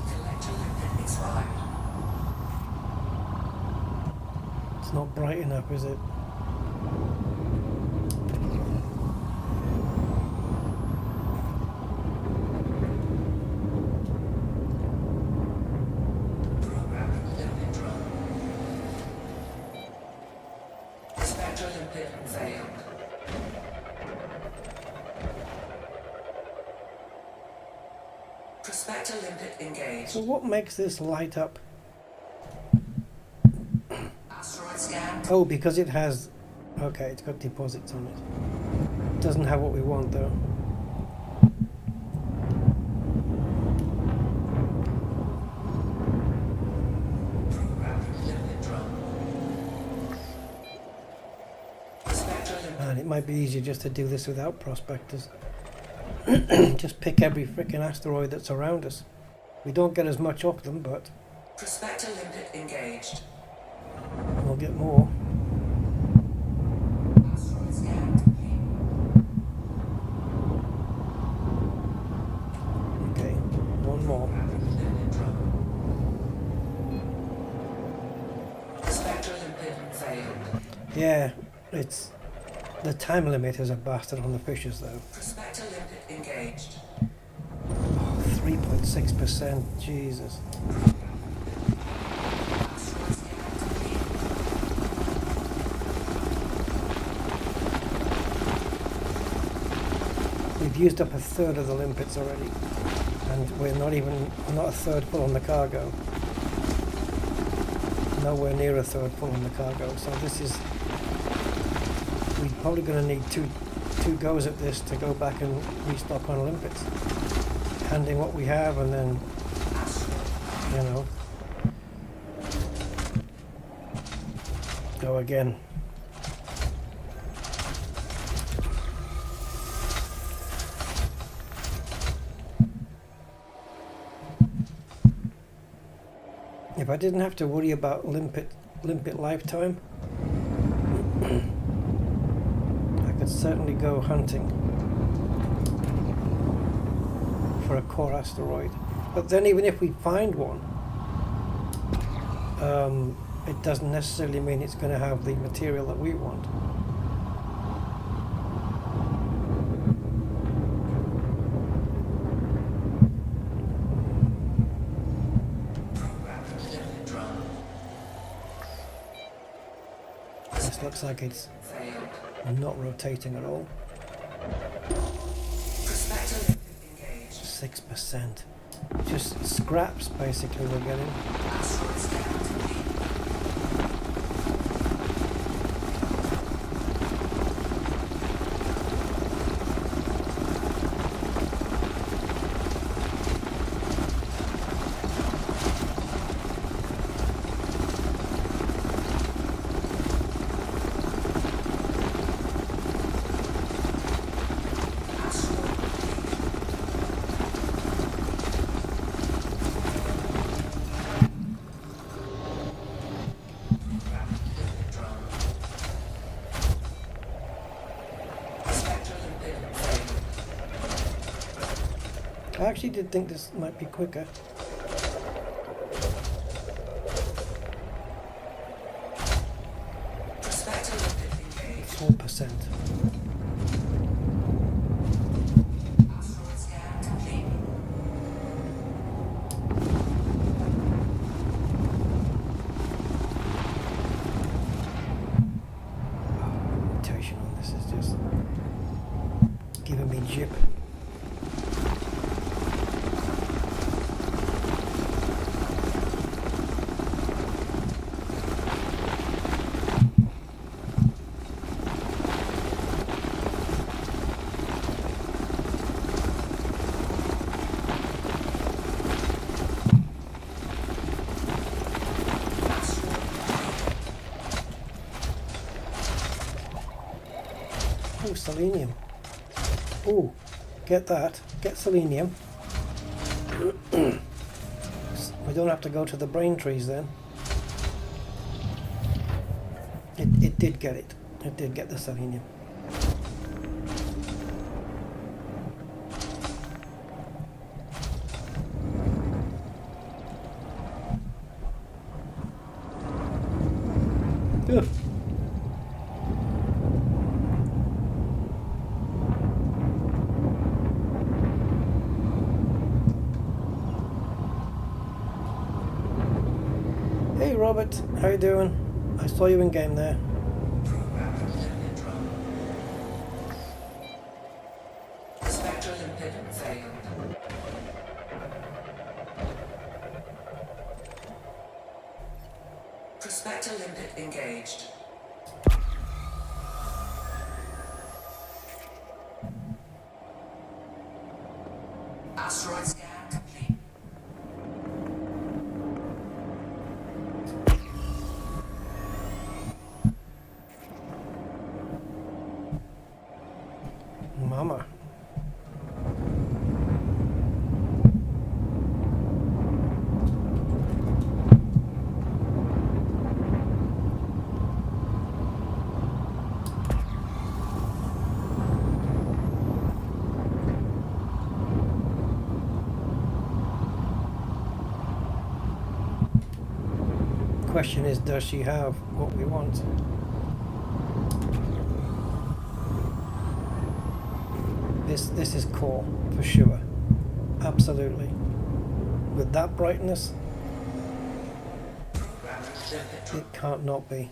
Collector limpet expired. It's not bright enough, is it? Prospector limpet engaged. So what makes this light up? Asteroid scan. Oh, because it has... Okay, it's got deposits on it. It doesn't have what we want though. Man, it might be easier just to do this without prospectors. Just pick every frickin' asteroid that's around us. We don't get as much of them, but Prospector limpet engaged. we'll get more. Asteroid scan complete. Okay, one more. Prospector limpet failed. Yeah, it's... The time limit is a bastard on the fishes though. Prospector limpet engaged. 3.6%, Jesus. Asteroid scan complete. We've used up a third of the limpets already. And we're not a third full on the cargo. Nowhere near a third full on the cargo. So this is... We're probably going to need two goes at this to go back and restock on limpets. Handing what we have and then, you know, go again. If I didn't have to worry about limpet lifetime, I could certainly go hunting for a core asteroid. But then even if we find one, it doesn't necessarily mean it's going to have the material that we want. This looks like it's not rotating at all. 6%. Just scraps basically we're getting. I actually did think this might be quicker. It's 4%. Rotation on this is just giving me jip. Oh, selenium. Oh, get that. Get selenium. We don't have to go to the brain trees then. It did get it. It did get the selenium. Ugh. Hey Robert, how you doing? I saw you in game there. Spectral input failed. Prospector limpet engaged. Asteroid scan complete. Mama. Question is, does she have what we want? This is core for sure, absolutely. With that brightness, it can't not be.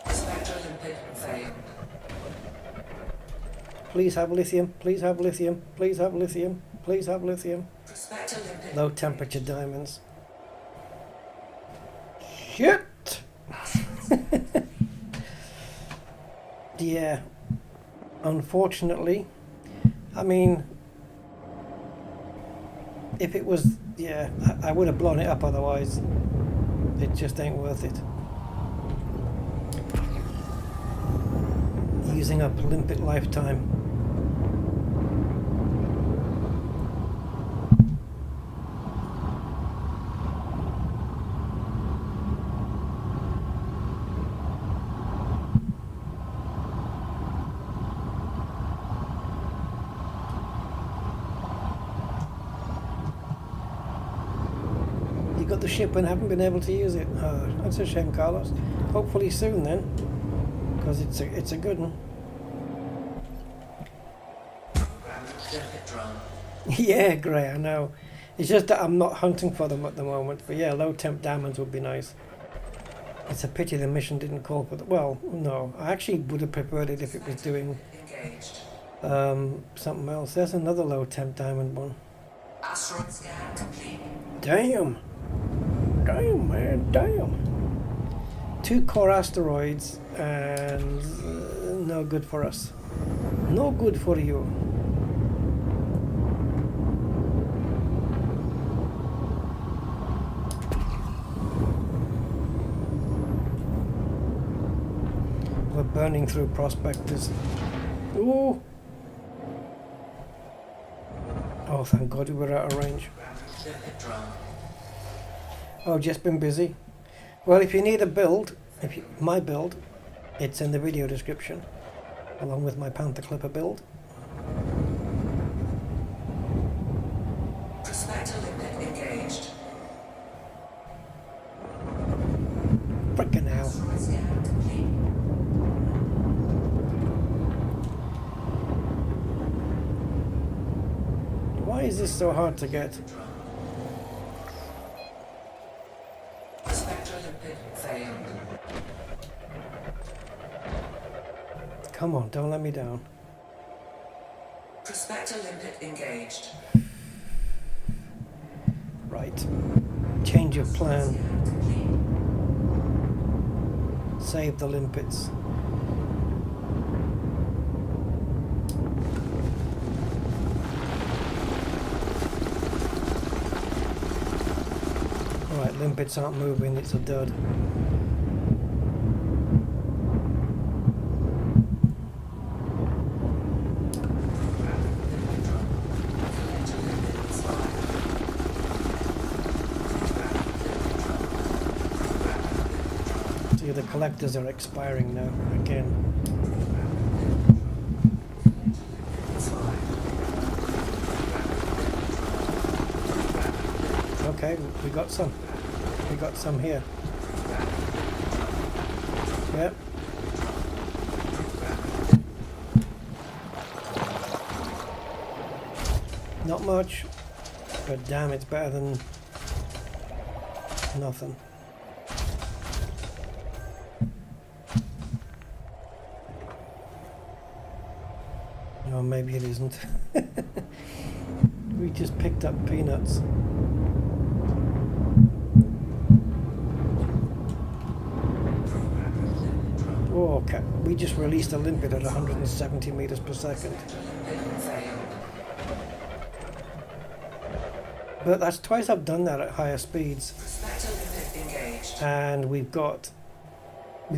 Spectral input failed. Please have lithium. Please have lithium. Please have lithium. Please have lithium. Prospector limpet. Low temperature diamonds. Shit! Yeah. Unfortunately, I mean, if it was, yeah, I would have blown it up otherwise. It just ain't worth it. Using up limpet lifetime. got the ship and haven't been able to use it. Oh, that's a shame, Carlos. Hopefully soon then, because it's a good one. Yeah, Gray, I know. It's just that I'm not hunting for them at the moment. But yeah, low temp diamonds would be nice. It's a pity the mission didn't call for that. Well, no, I actually would have preferred it if it was doing something else. There's another low temp diamond one. Asteroid scan complete. Damn! Damn, man, damn! 2 core asteroids and no good for us. No good for you. We're burning through prospectors. Ooh! Oh, thank God we were out of range. Oh, just been busy. Well, if you need a build, my build, it's in the video description, along with my Panther Clipper build. Prospector limit engaged. Frickin' hell. Asteroid scan complete. Why is this so hard to get? Prospector limit failed. Come on, don't let me down. Prospector limit engaged. Right. Change of plan. Scan complete. Save the limpets. Alright, limpets aren't moving, it's a dud. See, the collectors are expiring now, again. Okay, we got some. We got some here. Yep. Not much, but damn, it's better than nothing. No, maybe it isn't. We just picked up peanuts. Oh, okay. We just released a limpet at 170 meters per second. But that's twice I've done that at higher speeds. Prospector limit engaged. And we've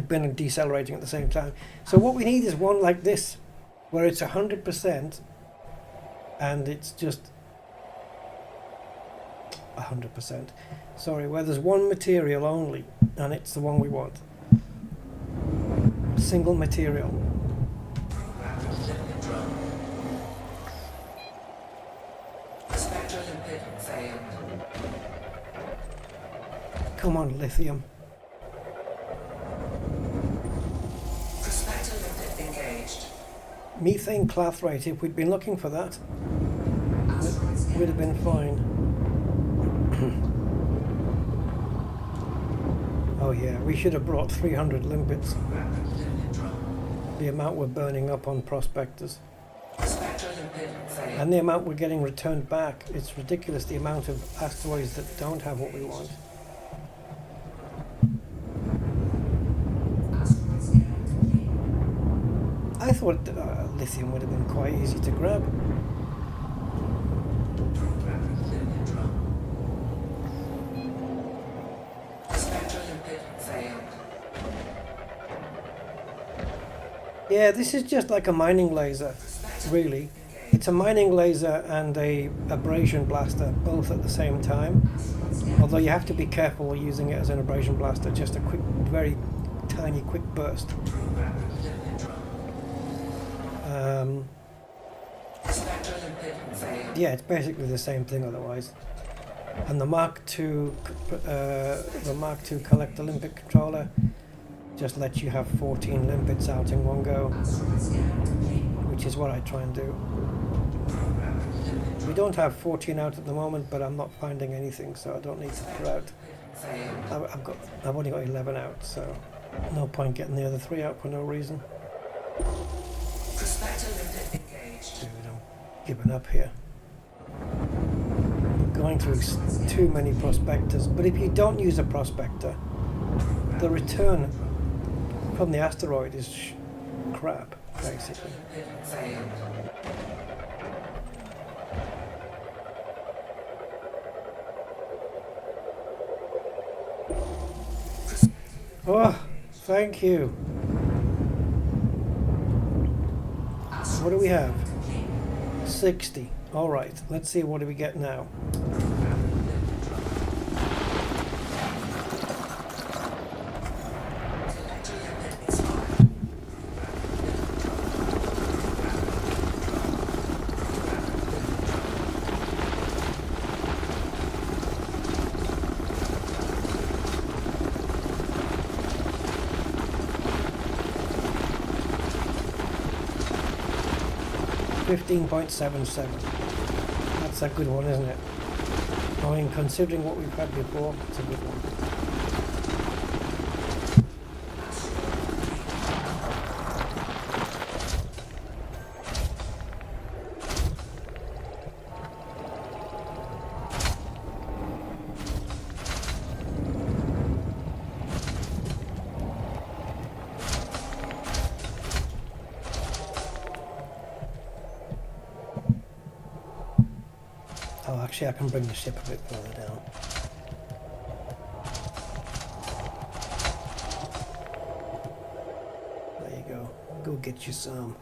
been decelerating at the same time. So what we need is one like this, where it's 100% and it's just 100%. Sorry, where there's one material only and it's the one we want. Single material. Prospector limit failed. Come on, lithium. Prospector limit engaged. Methane clathrate, if we'd been looking for that, Asteroid it scan. would have been fine. Oh yeah, we should have brought 300 limpets. The amount we're burning up on prospectors. Prospector limit failed. And the amount we're getting returned back. It's ridiculous, the amount of asteroids that don't have what we want. Asteroid scan complete. I thought lithium would have been quite easy to grab. Prospector limit failed. Yeah, this is just like a mining laser, really. It's a mining laser and a abrasion blaster, both at the same time. Although you have to be careful using it as an abrasion blaster, just a quick, very tiny, quick burst. Prospector limit failed. Yeah, it's basically the same thing otherwise. And the Mark II Collector limpet controller just lets you have 14 limpets out in one go, which is what I try and do. We don't have 14 out at the moment, but I'm not finding anything, so I don't need to put out. I've only got 11 out, so no point getting the other 3 out for no reason. Dude, I'm giving up here. Going through too many prospectors, but if you don't use a prospector, the return from the asteroid is crap, basically. Oh, thank you. What do we have? 60. All right, let's see what do we get now. $15.77. That's a good one, isn't it? I mean, considering what we've had before, it's a good one. Oh, actually, I can bring the ship a bit further down. There you go. Go get you some.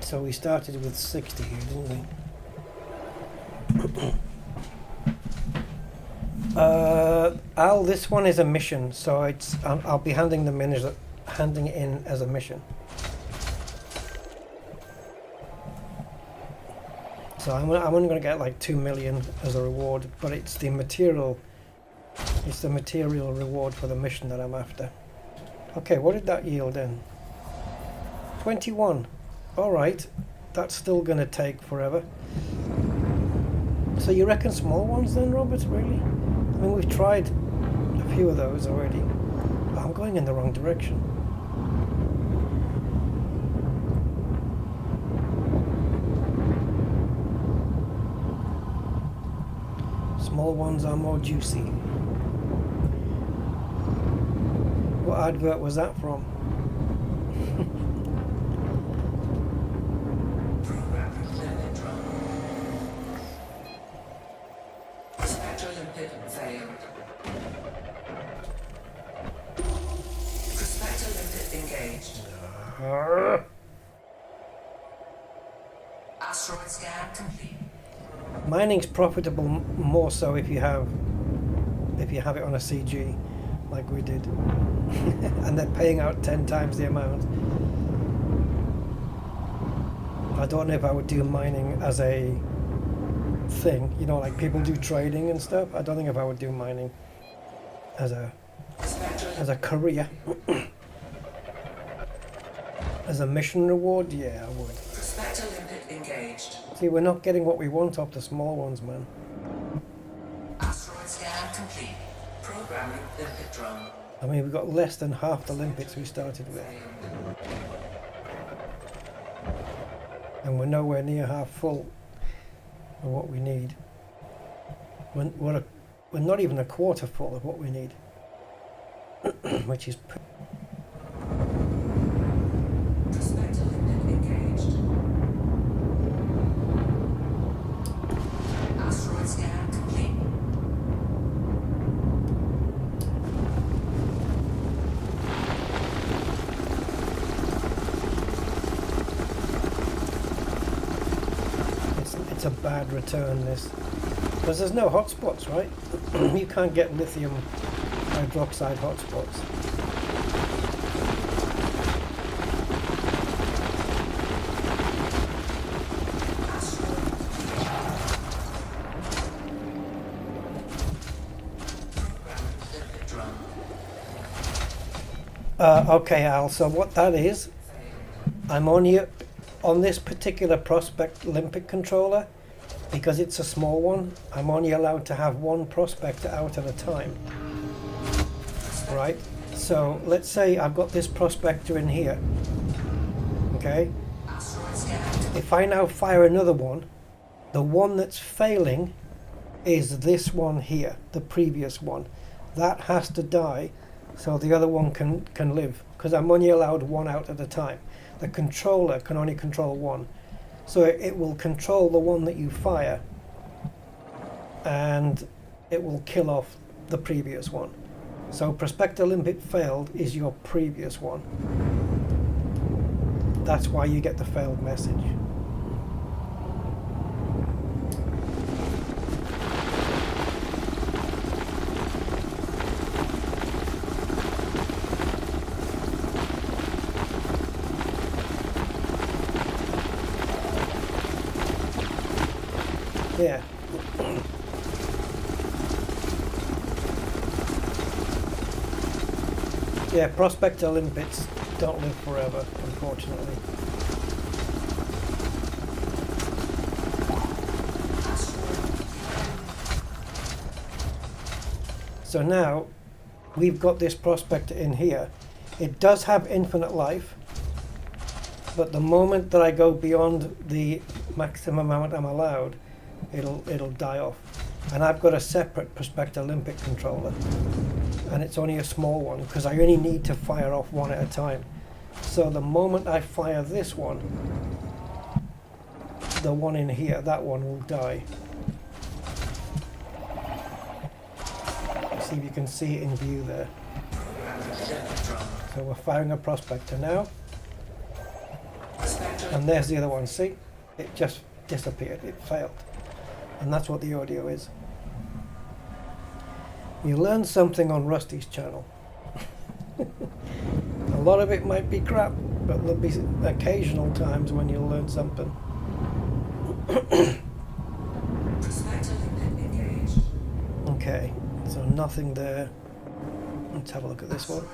So we started with 60 here, didn't we? Al, this one is a mission, so it's I'll be handing it in as a mission. So I'm only going to get like 2 million as a reward, but it's the material reward for the mission that I'm after. Okay, what did that yield then? 21. All right, that's still going to take forever. So you reckon small ones then, Robert? Really? I mean, we've tried a few of those already. I'm going in the wrong direction. Small ones are more juicy. What advert was that from? Asteroid scan complete. Mining's profitable more so if you have it on a CG, like we did, and they're paying out 10 times the amount. I don't know if I would do mining as a thing, you know, like people do trading and stuff. I don't think if I would do mining as a career. As a mission reward, yeah, I would. Prospector limpet engaged. See, we're not getting what we want off the small ones, man. Asteroid scan complete. Programming limpet drone. I mean, we've got less than half the limpets we started with. And we're nowhere near half full of what we need. We're not even a quarter full of what we need. Which is... Prospector limpet engaged. Asteroid scan complete. It's a bad return, this. Because there's no hotspots, right? You can't get lithium hydroxide hotspots. Okay, Al, so what that is, I'm on this particular Prospect Olympic controller, because it's a small one, I'm only allowed to have one Prospector out at a time. Right? So let's say I've got this Prospector in here. Okay? If I now fire another one, the one that's failing is this one here, the previous one. That has to die so the other one can live, because I'm only allowed one out at a time. The controller can only control one. So it will control the one that you fire, and it will kill off the previous one. So Prospector Olympic failed is your previous one. That's why you get the failed message. Yeah. Yeah, Prospector Olympics don't live forever, unfortunately. So now we've got this Prospector in here. It does have infinite life, but the moment that I go beyond the maximum amount I'm allowed, it'll die off. And I've got a separate Prospector Olympic controller, and it's only a small one because I only need to fire off one at a time. So the moment I fire this one, the one in here, that one will die. See if you can see it in view there. So we're firing a Prospector now, and there's the other one. See, it just disappeared, it failed. And that's what the audio is. You learn something on Rusty's channel. A lot of it might be crap, but there'll be occasional times when you'll learn something. Okay, so nothing there. Let's have a look at this one.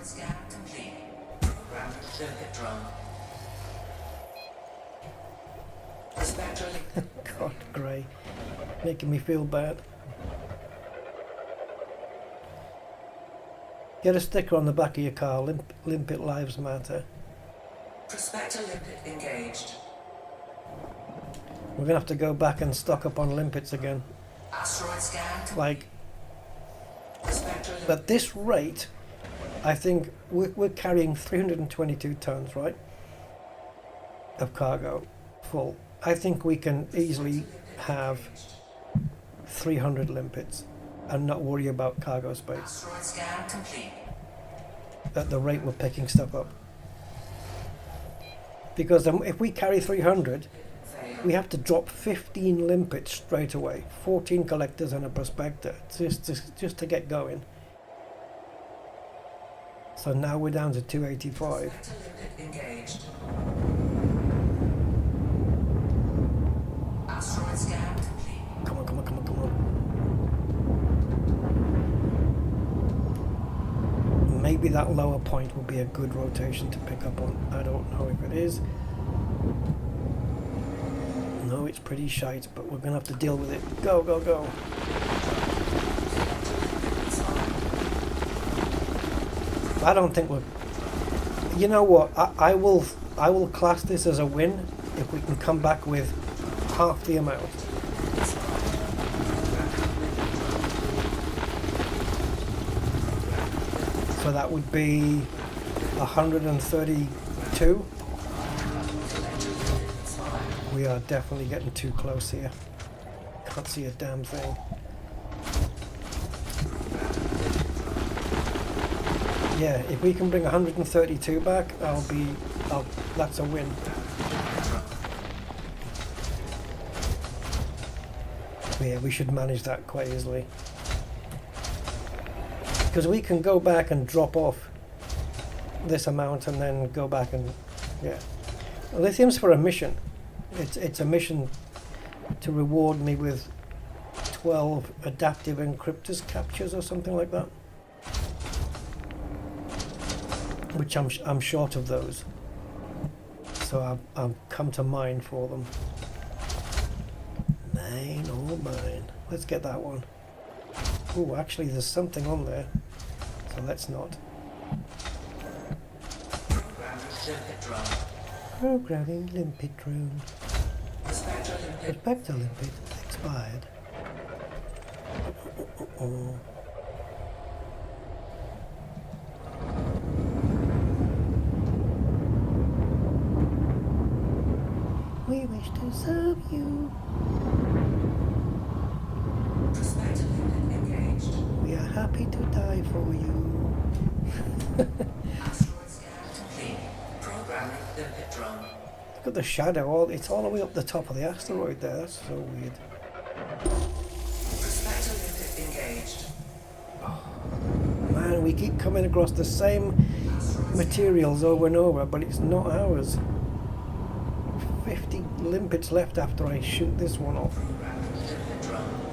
God, grey. Making me feel bad. Get a sticker on the back of your car, Limpet Lives Matter. Prospector Limpet engaged. We're going to have to go back and stock up on limpets again. Asteroid scan. Like, Prospector at this rate, I think we're carrying 322 tons, right? Of cargo, full. I think we can easily have 300 limpets and not worry about cargo space. Asteroid scan complete. At the rate we're picking stuff up. Because if we carry 300, we have to drop 15 limpets straight away, 14 collectors and a prospector, just to get going. So now we're down to 285. Engaged. Asteroid scan complete. Come on, come on, come on, come on. Maybe that lower point will be a good rotation to pick up on. I don't know if it is. No, it's pretty shite, but we're going to have to deal with it. Go, go, go. I don't think we're... You know what? I will class this as a win if we can come back with half the amount. So that would be 132. We are definitely getting too close here. Can't see a damn thing. Yeah, if we can bring 132 back, that's a win. Yeah, we should manage that quite easily. Because we can go back and drop off this amount and then go back and, yeah. Lithium's for a mission. It's a mission to reward me with 12 adaptive encryptors captures or something like that. Which I'm short of those. So I've come to mine for them. Mine, oh mine. Let's get that one. Oh, actually there's something on there. So let's not. Programming limpet drone. Prospector limpet expired. We wish to serve you. We are happy to die for you. Look at the shadow, it's all the way up the top of the asteroid there, that's so weird. Oh, man, we keep coming across the same materials over and over, but it's not ours. 50 limpets left after I shoot this one off.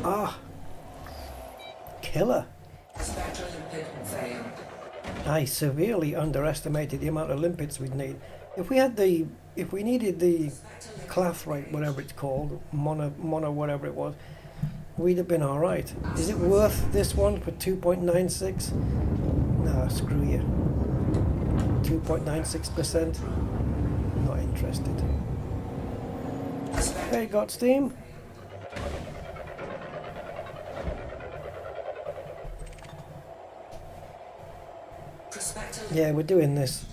Ah! Killer! I severely underestimated the amount of limpets we'd need. If we needed the clathrate, whatever it's called, mono whatever it was, we'd have been alright. Is it worth this one for 2.96? Nah, screw you. 2.96%? Not interested. Hey, got Steam? Yeah, we're doing this.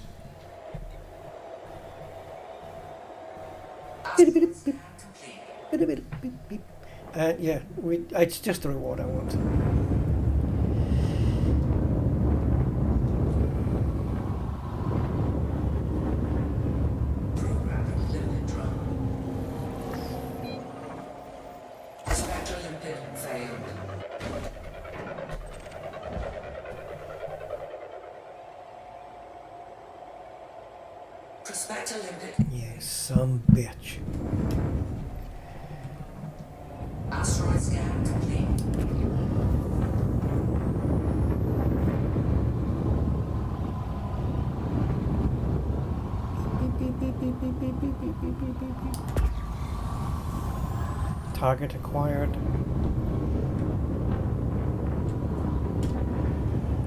And yeah, it's just a reward I want. Yeah, some bitch. Asteroid scan complete. Target acquired.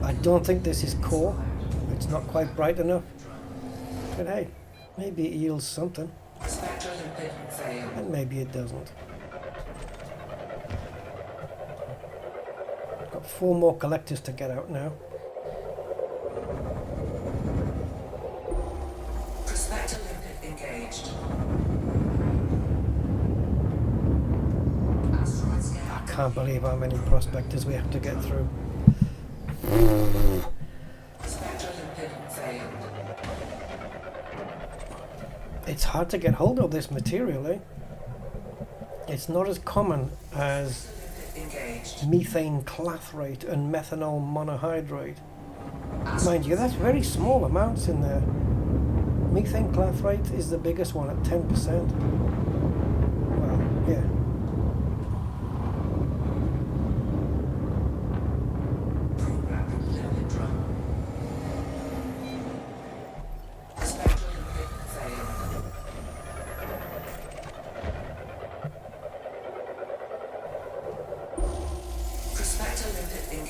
I don't think this is core. It's not quite bright enough. But hey, maybe it yields something. And maybe it doesn't. Got 4 more collectors to get out now. Prospector limpet engaged. Asteroid scan. I can't believe how many prospectors we have to get through. Prospector limpet failed. It's hard to get hold of this material, eh? It's not as common as Engaged. methane clathrate and methanol monohydrate. Mind you, that's very small amounts in there. Methane clathrate is the biggest one at 10%. Well, yeah.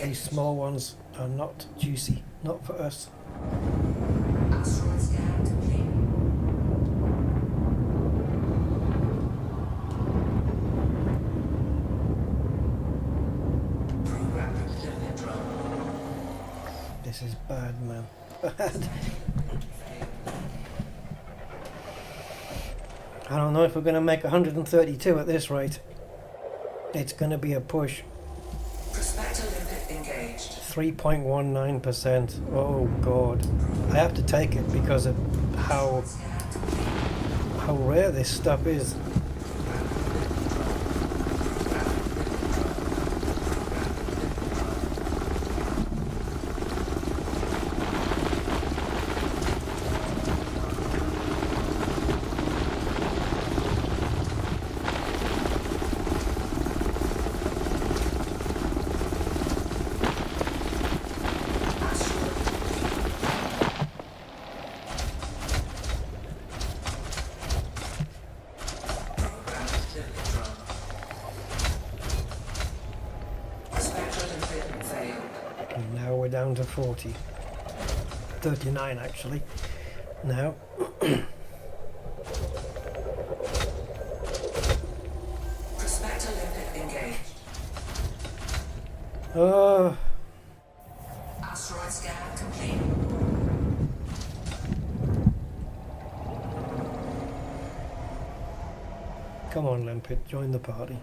These small ones are not juicy, not for us. Asteroid scan complete. This is bad, man. Bad. I don't know if we're going to make 132 at this rate. It's going to be a push. Prospector limpet engaged. 3.19%. Oh god. I have to take it because of how rare this stuff is. we're down to 40. 39 actually now. Prospector limit engaged. Asteroid scan complete. Come on, Limpet, join the party.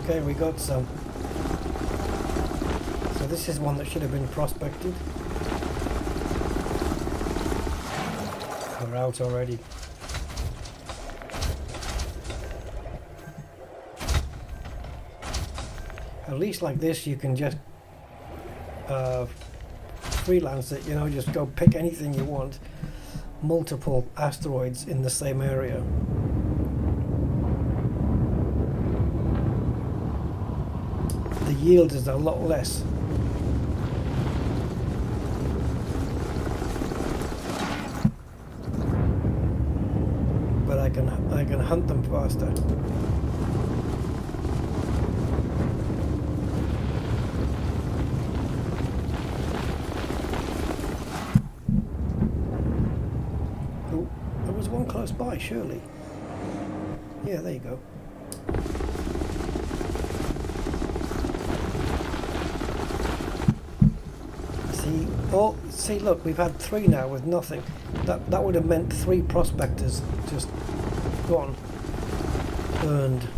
Okay, we got some. So this is one that should have been prospected. We're out already. At least like this you can just freelance it, you know, just go pick anything you want. Multiple asteroids in the same area. The yield is a lot less. But I can hunt them faster. Oh, there was one close by, surely. Yeah, there you go. Oh, see, look, we've had 3 now with nothing. That would have meant 3 prospectors just gone. Burned.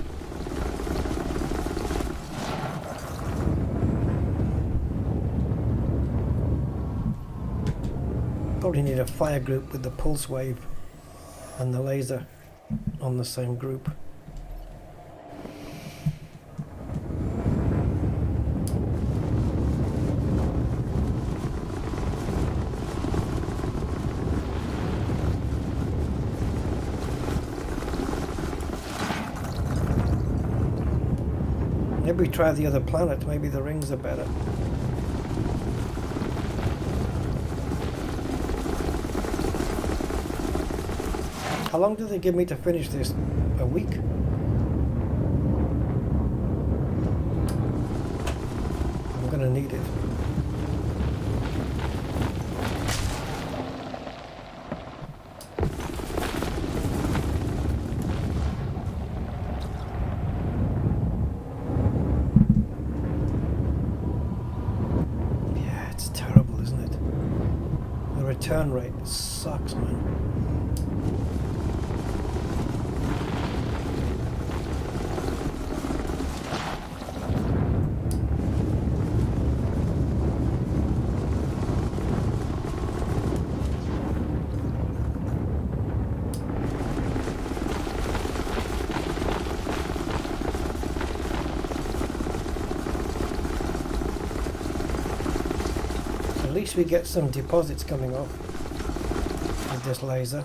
Probably need a fire group with the pulse wave and the laser on the same group. Maybe we try the other planet, maybe the rings are better. How long do they give me to finish this? A week? I'm gonna need it. Turn rate sucks, man. At least we get some deposits coming off with this laser.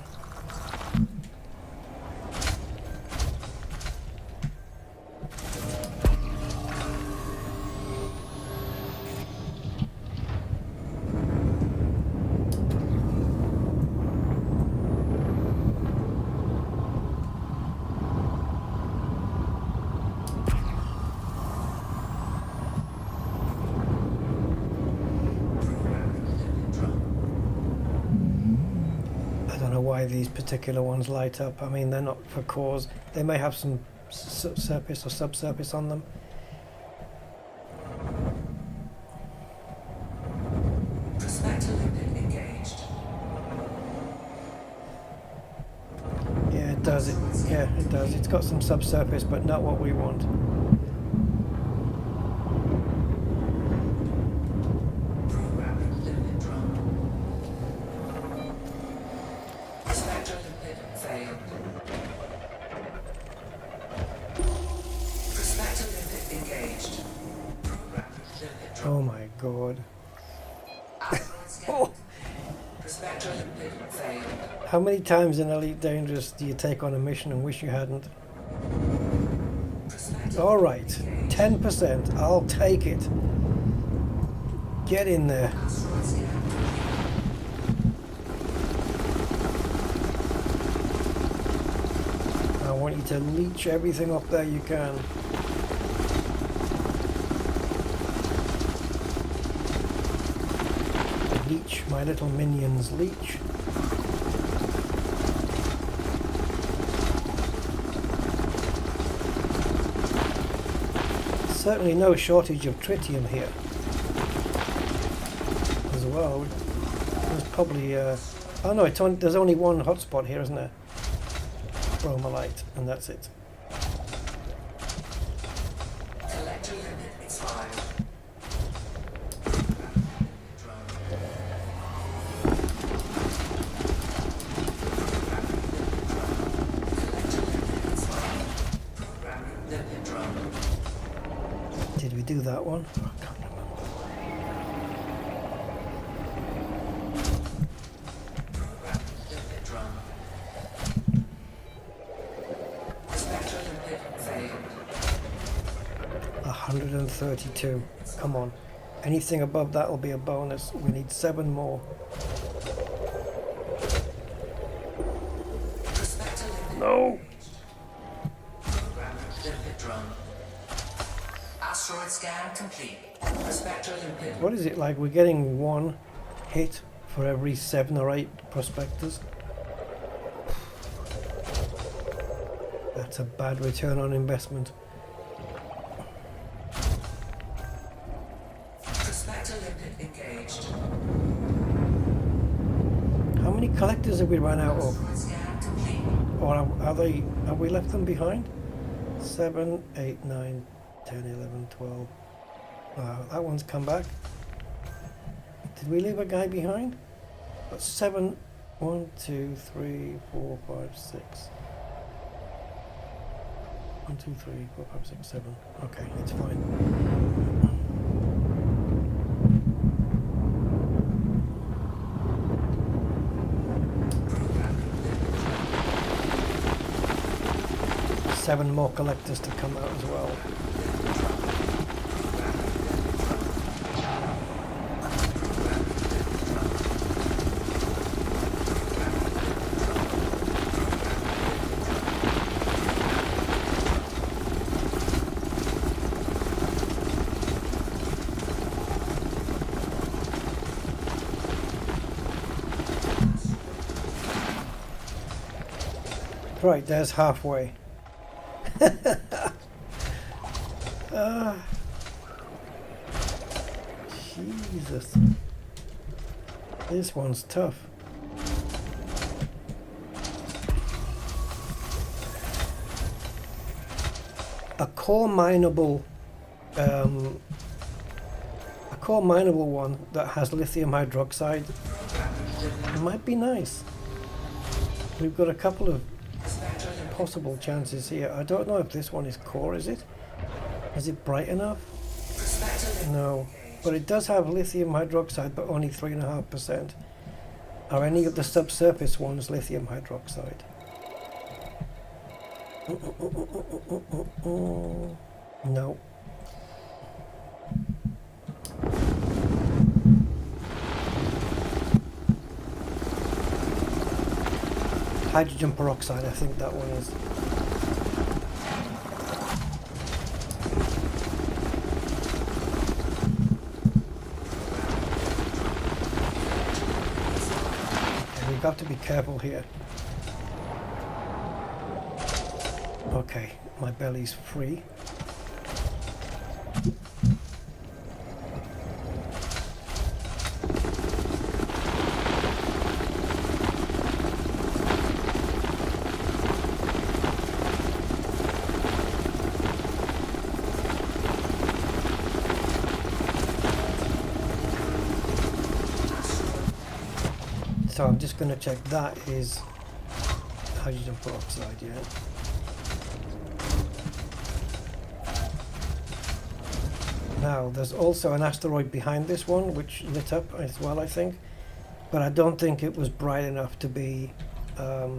Why these particular ones light up. I mean, they're not for cores. They may have some surface or subsurface on them. Prospector limit engaged. Yeah, it does. Yeah, it does. It's got some subsurface, but not what we want. Oh my god. Oh. How many times in Elite Dangerous do you take on a mission and wish you hadn't? Alright, 10%. I'll take it. Get in there. I want you to leech everything up there you can. Leech, my little minions, leech. Certainly no shortage of tritium here as well. There's probably oh no, there's only one hotspot here, isn't there? Bromelite, and that's it. Collector limit expired. Programming limit drone. Did we do that one? Oh, I can't remember. Programming limit drone. Prospector limit failed. 132. Come on. Anything above that will be a bonus. We need 7 more. Prospector limit. No! Programming limit drone. Asteroid scan complete. Prospector limit. What is it like? We're getting 1 hit for every 7 or 8 prospectors. That's a bad return on investment. Prospector limit engaged. How many collectors have we run out of? Asteroid scan complete. Or have we left them behind? 7, 8, 9, 10, 11, 12. Wow, that one's come back. Did we leave a guy behind? That's 7. 1, 2, 3, 4, 5, 6. 1, 2, 3, 4, 5, 6, 7. Okay, it's fine. Seven more collectors to come out as well. Right, there's halfway. Jesus. This one's tough. A core mineable one that has lithium hydroxide might be nice. We've got a couple of possible chances here. I don't know if this one is core, is it? Is it bright enough? No. But it does have lithium hydroxide, but only 3.5%. Are any of the subsurface ones lithium hydroxide? No. Hydrogen peroxide, I think that one is. Okay, we've got to be careful here. Okay, my belly's free. So I'm just going to check that is hydrogen peroxide, yeah. Now there's also an asteroid behind this one which lit up as well, I think, but I don't think it was bright enough to be a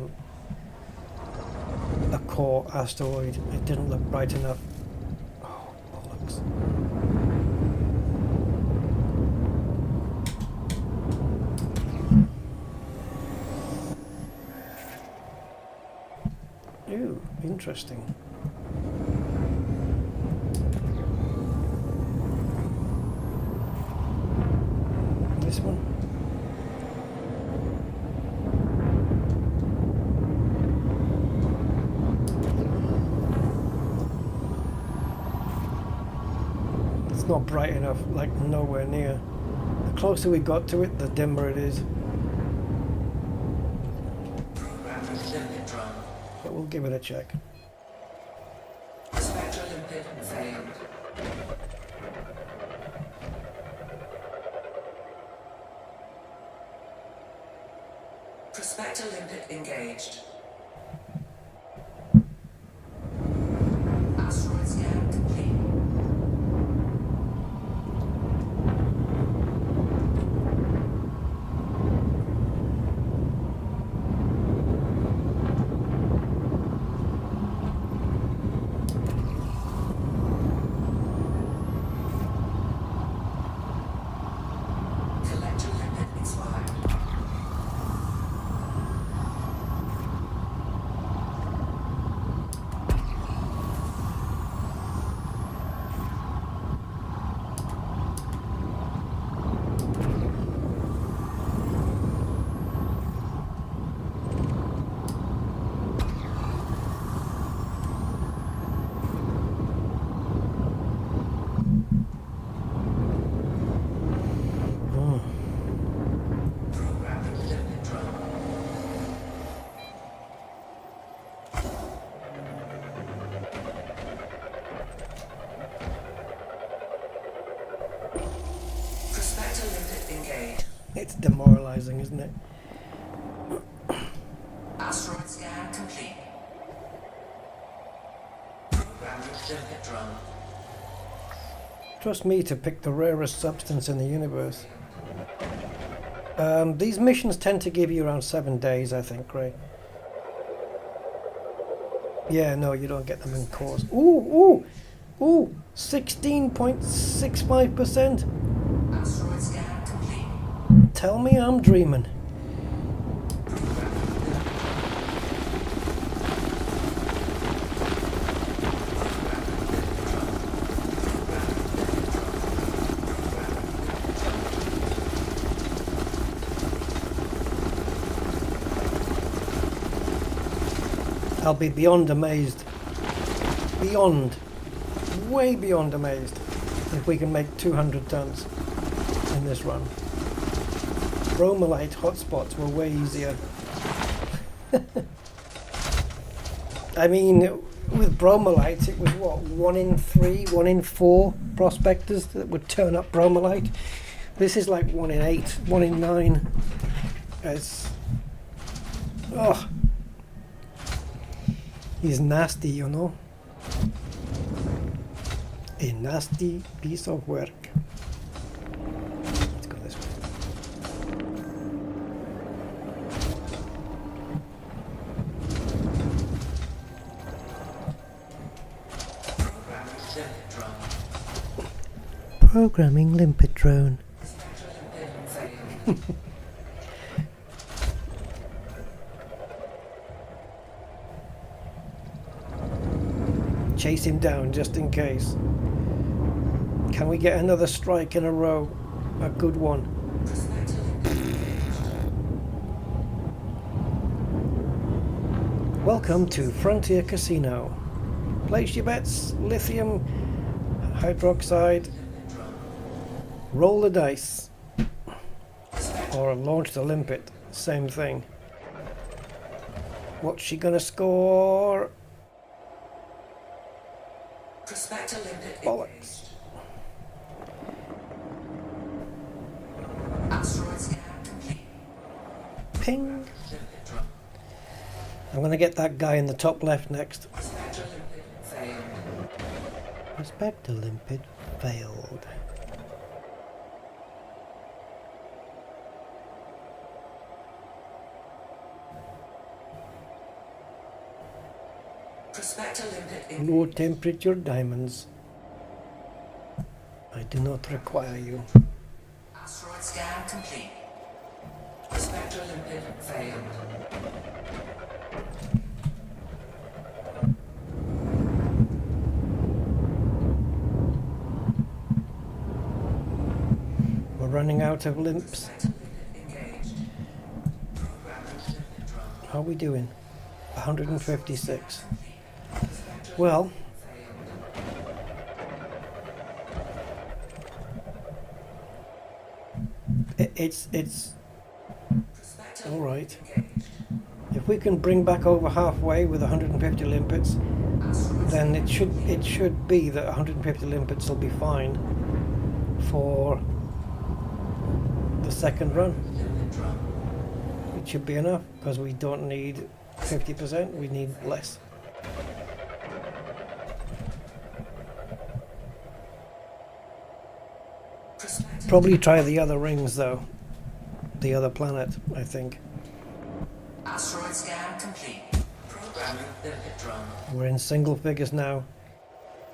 core asteroid. It didn't look bright enough. Oh, bollocks. Ooh, interesting. This one. It's not bright enough, like nowhere near. The closer we got to it, the dimmer it is. Program limit run. But we'll give it a check. Prospector limpet failed. Prospector limpet engaged. Asteroid scan complete. Collector limpet expired. Program limit run. Prospector limpet engaged. It's demoralizing, isn't it? Asteroid scan complete. Program limpet run. Trust me to pick the rarest substance in the universe. These missions tend to give you around 7 days, I think, Ray. Yeah, no, you don't get them in cores. Ooh, ooh, ooh, 16.65%. Asteroid scan complete. Tell me I'm dreaming. I'll be beyond amazed. Beyond. Way beyond amazed if we can make 200 tons in this run. Bromelite hotspots were way easier. I mean, with bromelite, it was what, 1 in 3, 1 in 4 prospectors that would turn up bromelite. This is like 1 in 8, 1 in 9. It's, oh, he's nasty, you know. A nasty piece of work. Let's go this way. Programming limpet drone. Chase him down just in case. Can we get another strike in a row? A good one. Welcome to Frontier Casino. Place your bets, lithium, hydroxide, roll the dice, or launch the limpet, same thing. What's she gonna score? Prospector limpet Bollocks. Asteroid scan complete. Ping. Limpet run. I'm gonna get that guy in the top left next. Prospector limpet failed. Prospector limpet failed. Prospector limpet engaged. Low temperature diamonds. I do not require you. Asteroid scan complete. Prospector limpet failed. We're running out of limps. Prospector limpet engaged. Programming limpet drum. How are we doing? 156. Well, it's all right. If we can bring back over halfway with 150 limpets, then it should be that 150 limpets will be fine for the second run. It should be enough because we don't need 50%, we need less. Probably try the other rings though. The other planet, I think. Asteroid scan complete. Programming limpet drum. We're in single figures now.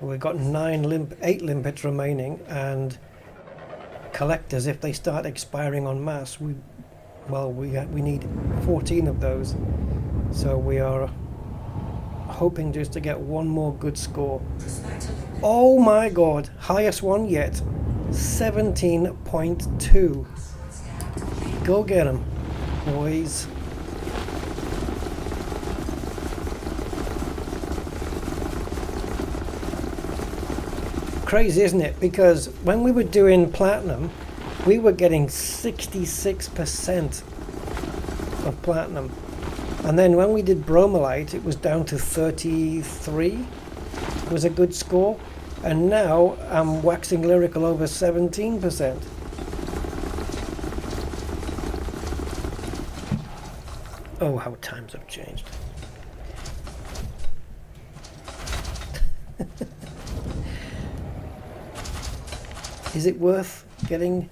We've got 8 limpets remaining, and collectors, if they start expiring en masse, we need 14 of those. So we are hoping just to get one more good score. Oh my god, highest one yet. 17.2. Go get 'em, boys. Crazy, isn't it? Because when we were doing platinum, we were getting 66% of platinum. And then when we did bromolite, it was down to 33. It was a good score. And now I'm waxing lyrical over 17%. Oh, how times have changed. Is it worth getting?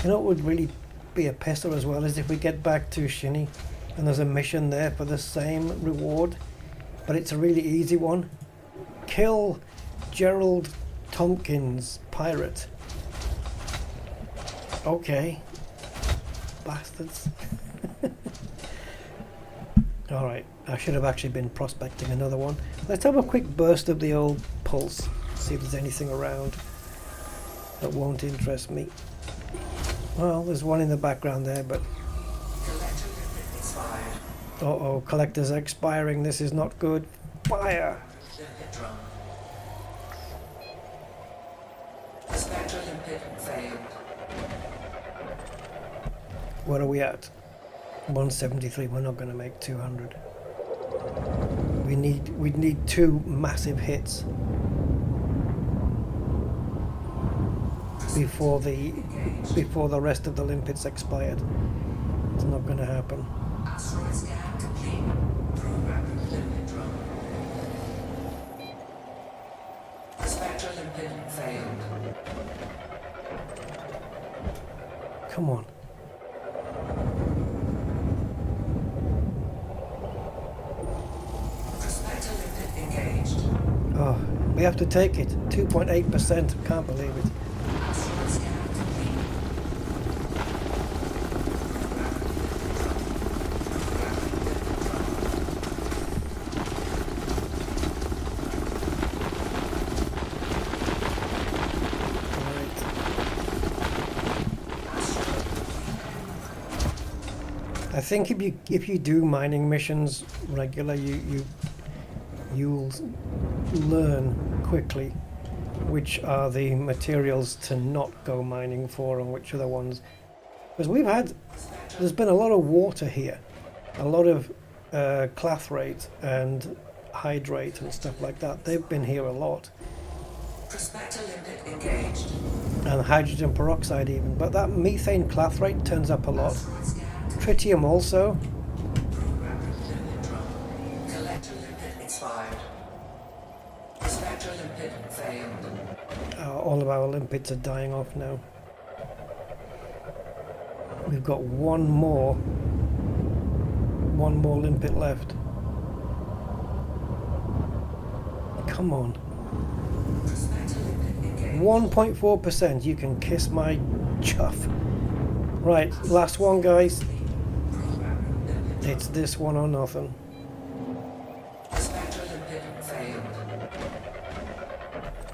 You know what would really be a pisser as well is if we get back to Shinny and there's a mission there for the same reward, but it's a really easy one. Kill Gerald Tompkins, pirate. Okay. Bastards. Alright, I should have actually been prospecting another one. Let's have a quick burst of the old pulse. See if there's anything around that won't interest me. Well, there's one in the background there, but... Uh-oh, collectors are expiring. This is not good. Fire! What are we at? 173. We're not going to make 200. We need 2 massive hits before the rest of the limpets expired. It's not going to happen. Come on. Oh, we have to take it. 2.8%. Can't believe it. I think if you do mining missions regular, you'll learn quickly which are the materials to not go mining for and which are the ones, because there's been a lot of water here, a lot of clathrate and hydrate and stuff like that. They've been here a lot. Prospector limpet engaged. And hydrogen peroxide even, but that methane clathrate turns up a lot. Tritium also. Collector limpet expired. Prospector limpet failed. All of our limpets are dying off now. We've got one more limpet left. Come on. 1.4%. You can kiss my chuff. Right, last one, guys. It's this one or nothing.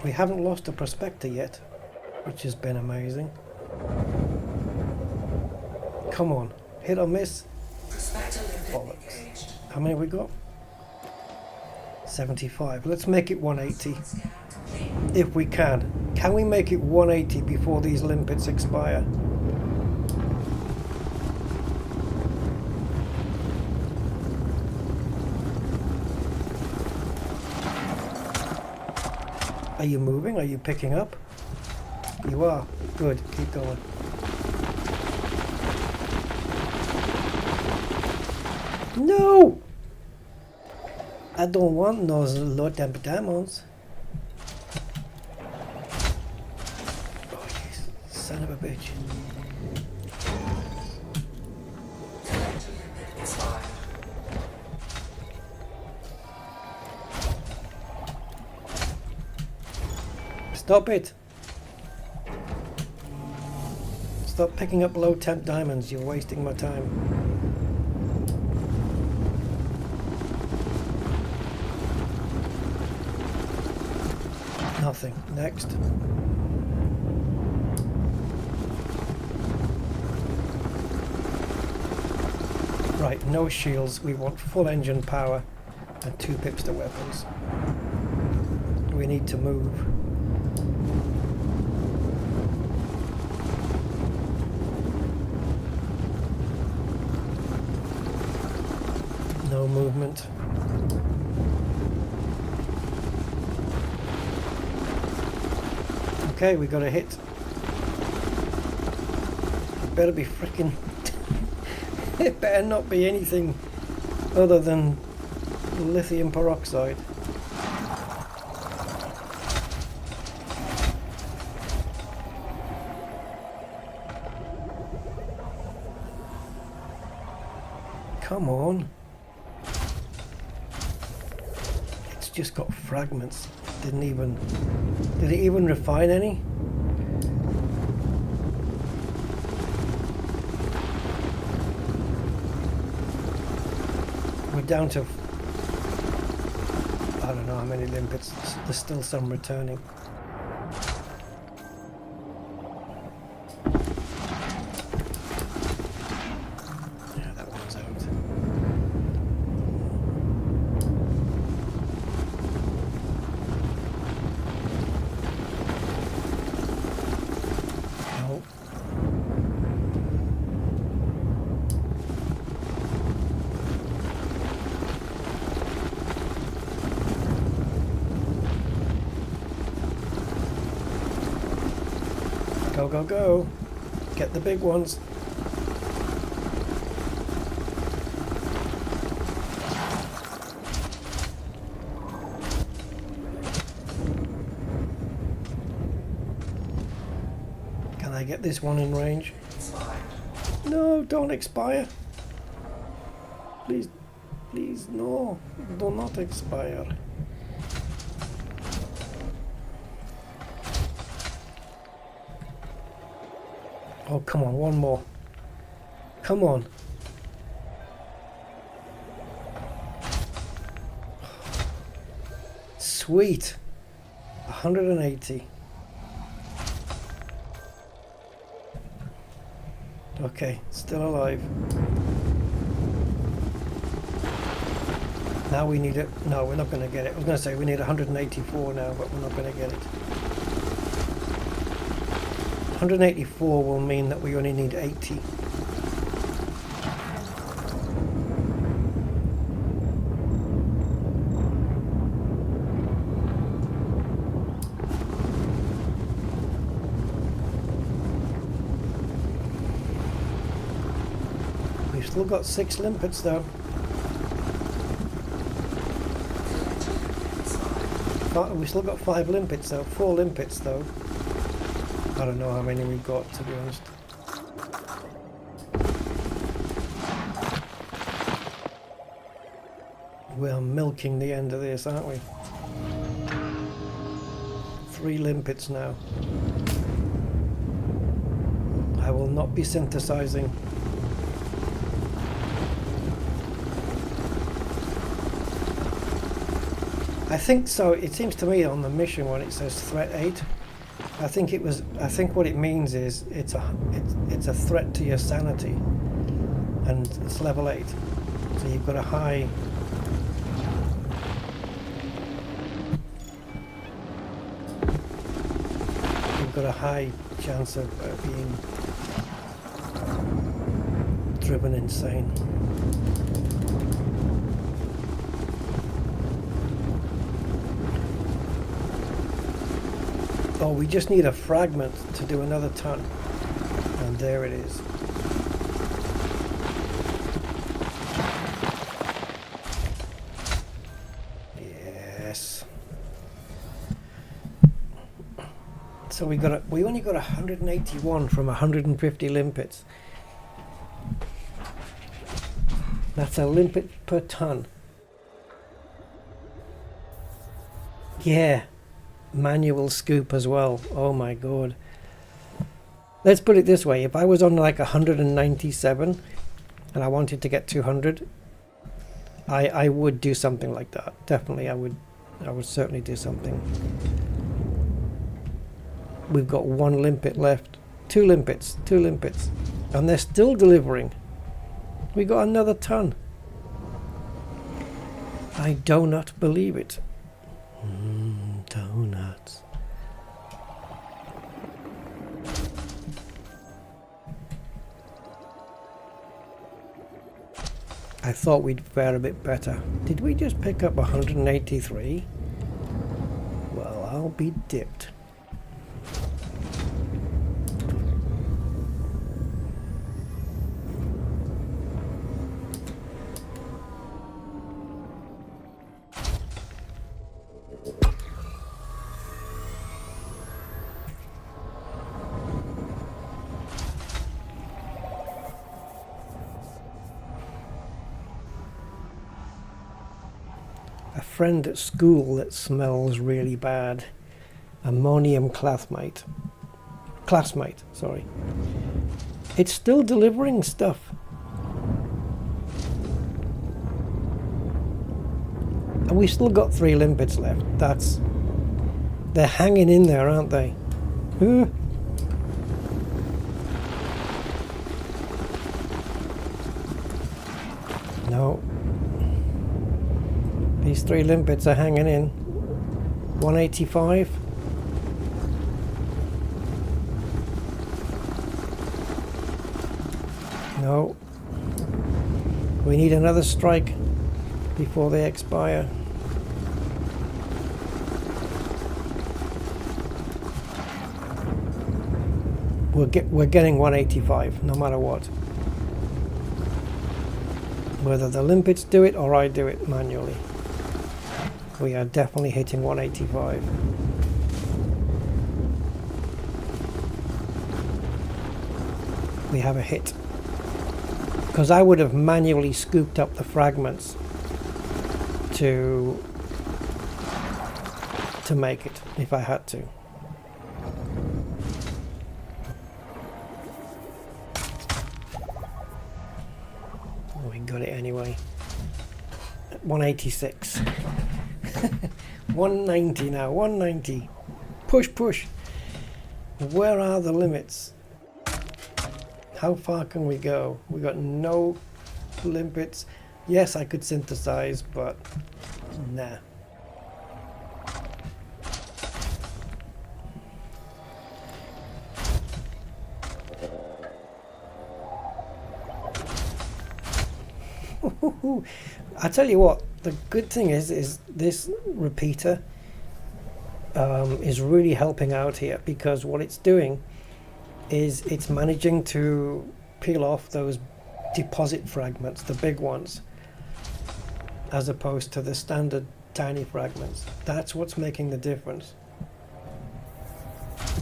We haven't lost a Prospector yet, which has been amazing. Come on, hit or miss? Bollocks. How many have we got? 75. Let's make it 180. If we can. Can we make it 180 before these limpets expire? Are you moving? Are you picking up? You are. Good. Keep going. No! I don't want those low temp diamonds. Oh, you son of a bitch. Stop it! Stop picking up low temp diamonds, you're wasting my time. Nothing. Next. Right, no shields. We want full engine power and 2 pips to weapons. We need to move. No movement. Okay, we got a hit. It better be freaking... it better not be anything other than lithium peroxide. Come on. It's just got fragments. Did it even refine any? We're down to, I don't know how many limpets. There's still some returning. Yeah, that one's out. Go, go, go. Get the big ones. Can I get this one in range? No, don't expire. Please, please, no. Do not expire. Oh, come on, one more. Come on. Sweet. 180. Okay, still alive. Now we need it. No, we're not going to get it. I was going to say we need 184 now, but we're not going to get it. 184 will mean that we only need 80. We've still got 6 limpets though. We've still got 5 limpets though, 4 limpets though. I don't know how many we've got, to be honest. We're milking the end of this, aren't we? 3 limpets now. I will not be synthesizing. I think so. It seems to me on the mission when it says threat 8, I think what it means is it's a threat to your sanity, and it's level 8. So you've got a high. You've got a high chance of being driven insane. Oh, we just need a fragment to do another ton. And there it is. Yes. So we only got 181 from 150 limpets. That's a limpet per ton. Yeah. Manual scoop as well. Oh my god. Let's put it this way, if I was on like 197 and I wanted to get 200, I would do something like that. Definitely I would certainly do something. We've got 1 limpet left. 2 limpets, and they're still delivering. We got another ton. I do not believe it. Donuts. I thought we'd fare a bit better. Did we just pick up 183? Well, I'll be dipped. Friend at school that smells really bad. Ammonium classmate, sorry. It's still delivering stuff. And we still got 3 limpets left. They're hanging in there, aren't they? No. These 3 limpets are hanging in. 185. No. We need another strike before they expire. We're getting 185 no matter what. Whether the limpets do it or I do it manually. We are definitely hitting 185. We have a hit. Because I would have manually scooped up the fragments to make it if I had to. We got it anyway. 186. 190 now, 190. Push. Where are the limits? How far can we go? We got no limpets. Yes, I could synthesize, but nah. I tell you what, the good thing is this repeater is really helping out here, because what it's doing is it's managing to peel off those deposit fragments, the big ones, as opposed to the standard tiny fragments. That's what's making the difference.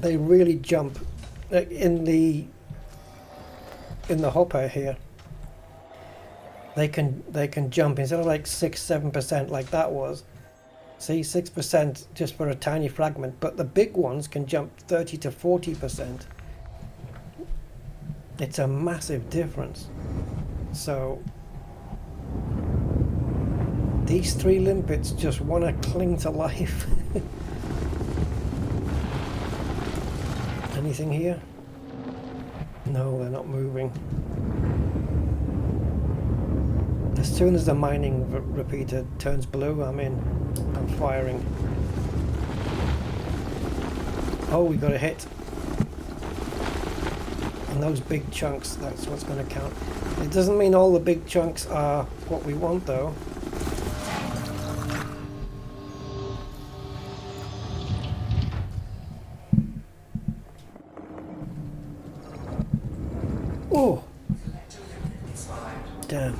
They really jump in the hopper here. They can jump instead of like 6-7% like that was. See, 6% just for a tiny fragment, but the big ones can jump 30 to 40%. It's a massive difference. So these 3 limpets just want to cling to life. Anything here? No, they're not moving. As soon as the mining repeater turns blue, I'm in. I'm firing. Oh, we got a hit. And those big chunks, that's what's going to count. It doesn't mean all the big chunks are what we want, though. Oh! Damn.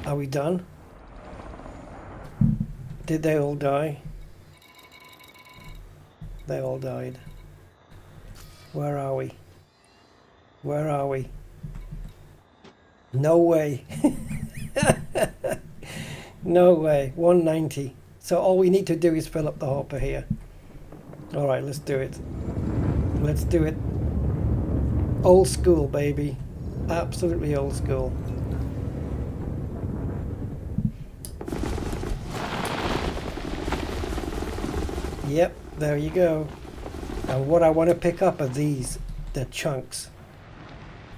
Are we done? Did they all die? They all died. Where are we? Where are we? No way. No way. 190. So all we need to do is fill up the hopper here. Alright, let's do it. Let's do it. Old school, baby. Absolutely old school. Yep, there you go. And what I want to pick up are these, the chunks.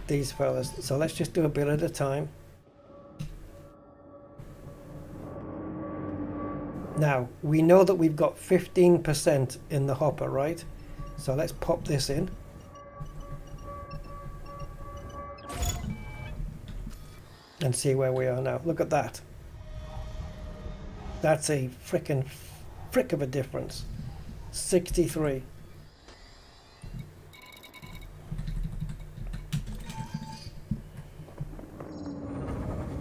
These fellas. So let's just do a bit at a time. Now, we know that we've got 15% in the hopper, right? So let's pop this in. And see where we are now. Look at that. That's a frickin' frick of a difference. 63.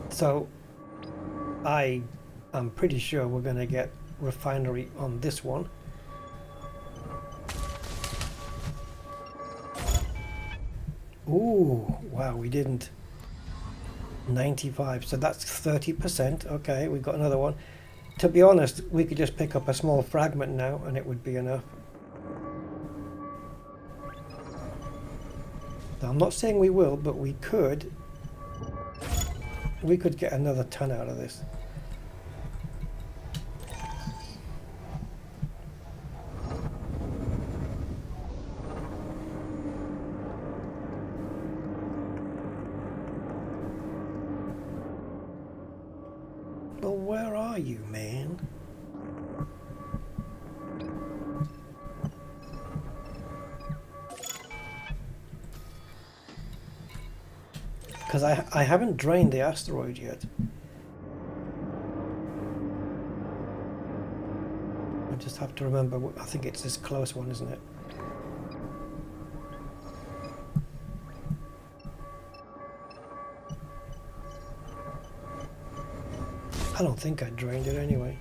So I'm pretty sure we're going to get refinery on this one. Ooh, wow, we didn't. 95, so that's 30%. Okay, we've got another one. To be honest, we could just pick up a small fragment now and it would be enough. Now, I'm not saying we will, but we could get another ton out of this. Well, where are you, man? Because I haven't drained the asteroid yet. I just have to remember, I think it's this close one, isn't it? I don't think I drained it anyway.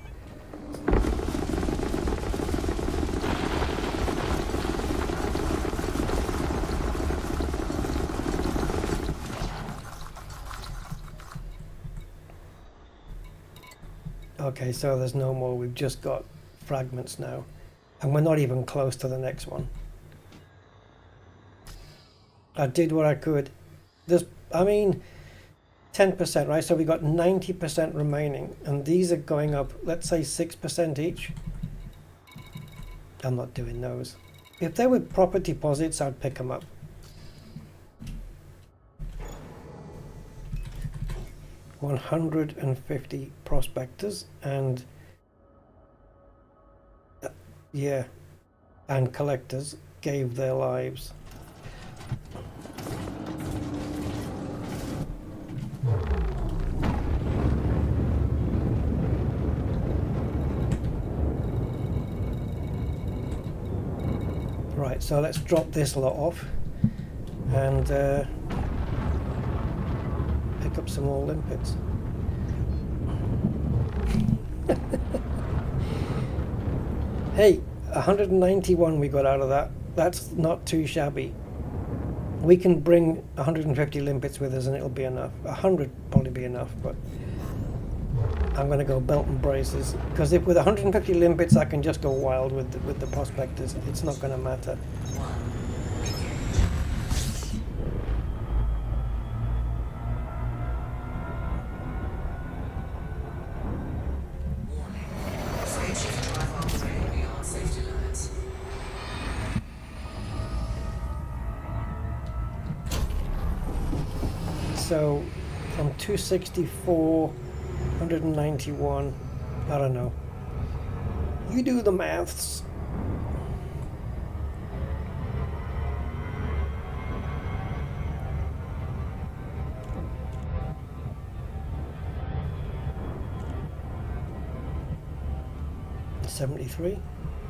Okay, so there's no more. We've just got fragments now. And we're not even close to the next one. I did what I could. There's, I mean, 10%, right? So we got 90% remaining. And these are going up, let's say 6% each. I'm not doing those. If they were proper deposits, I'd pick them up. $150 prospectors and yeah, and collectors gave their lives. Right, so let's drop this lot off and pick up some more limpets. Hey, 191 we got out of that. That's not too shabby. We can bring 150 limpets with us and it'll be enough. 100 probably be enough, but I'm going to go belt and braces, because if with 150 limpets I can just go wild with the prospectors. It's not going to matter. So from 264, 191, I don't know. You do the maths. $73,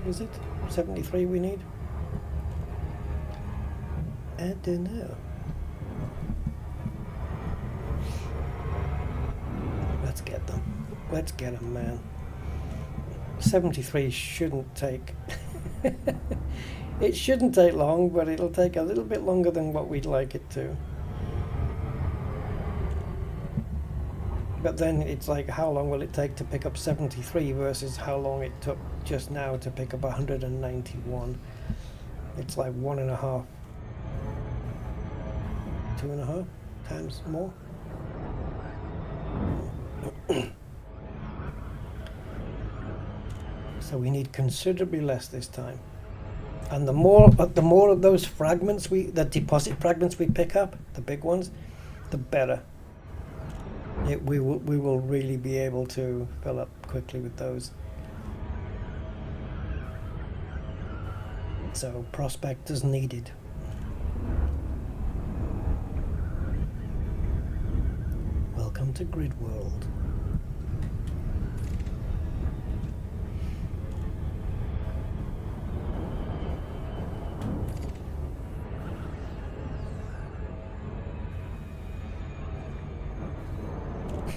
is it? 73 we need? I don't know. Let's get them. Let's get them, man. 73 shouldn't take... It shouldn't take long, but it'll take a little bit longer than what we'd like it to. But then it's like, how long will it take to pick up 73 versus how long it took just now to pick up 191? It's like 1.5, 2.5 times more. So we need considerably less this time. And the more of those fragments the deposit fragments we pick up, the big ones, the better. We will really be able to fill up quickly with those. So prospectors needed. Welcome to Grid World.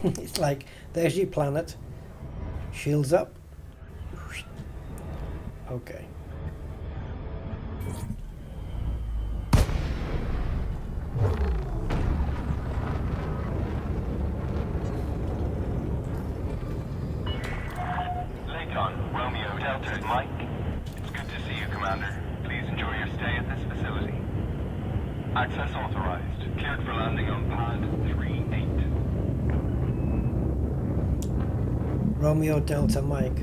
It's like, there's your planet. Shields up. Okay. Romeo Delta, Mike. It's good to see you, Commander. Please enjoy your stay at this facility. Access authorized. Cleared for landing on pad 38. Romeo Delta Mike.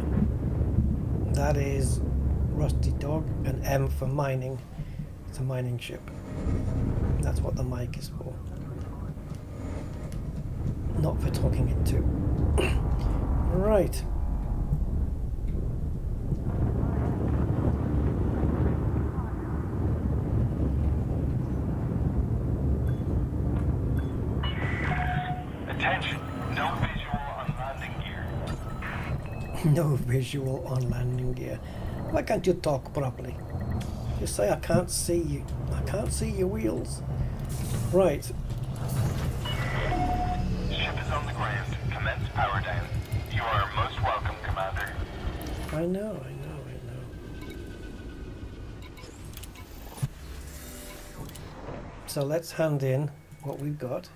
That is Rusty Dog, and M for mining. It's a mining ship. That's what the mic is for. Not for talking into. Right. Attention, no visual on landing gear. No visual on landing gear. Why can't you talk properly? Just say I can't see you. I can't see your wheels. Right. Ship is on the ground. Commence power down. You are most welcome, Commander. I know. So let's hand in what we've got.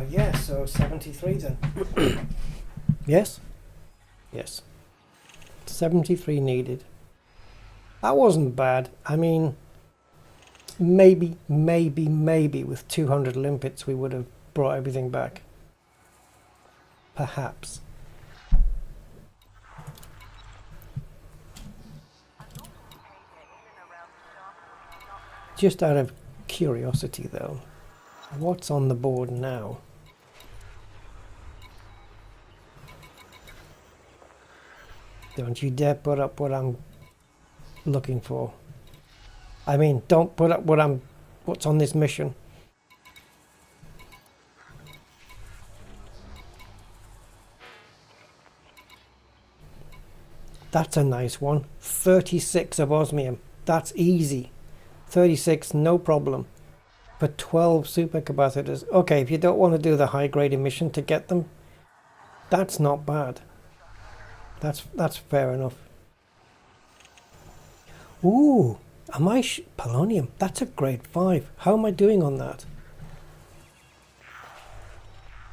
Yeah, so 73 then. Yes? Yes. 73 needed. That wasn't bad. I mean, maybe with 200 limpets we would have brought everything back. Perhaps. Just out of curiosity though, what's on the board now? Don't you dare put up what I'm looking for. I mean, don't put up what's on this mission. That's a nice one. 36 of osmium. That's easy. 36, no problem. for 12 supercapacitors. Okay, if you don't want to do the high grade emission to get them, that's not bad. That's fair enough. Ooh, am I polonium? That's a grade 5. How am I doing on that?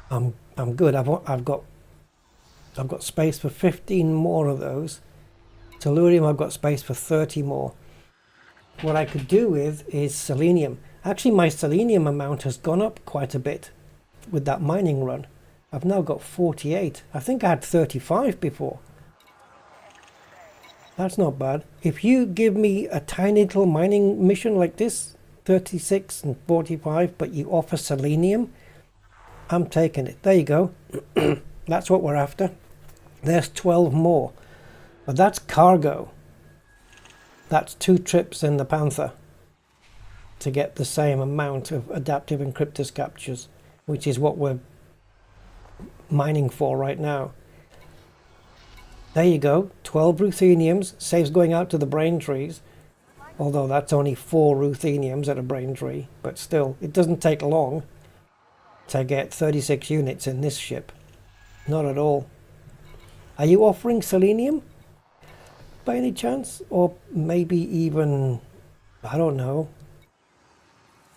I'm good. I've got space for 15 more of those. Tellurium, I've got space for 30 more. What I could do with is selenium. Actually, my selenium amount has gone up quite a bit with that mining run. I've now got 48. I think I had 35 before. That's not bad. If you give me a tiny little mining mission like this, 36 and 45, but you offer selenium, I'm taking it. There you go. That's what we're after. There's 12 more. But that's cargo. That's 2 trips in the Panther to get the same amount of adaptive encryptors captures, which is what we're mining for right now. There you go. 12 rutheniums. Saves going out to the brain trees. Although that's only 4 rutheniums at a brain tree. But still, it doesn't take long to get 36 units in this ship. Not at all. Are you offering selenium by any chance? Or maybe even, I don't know,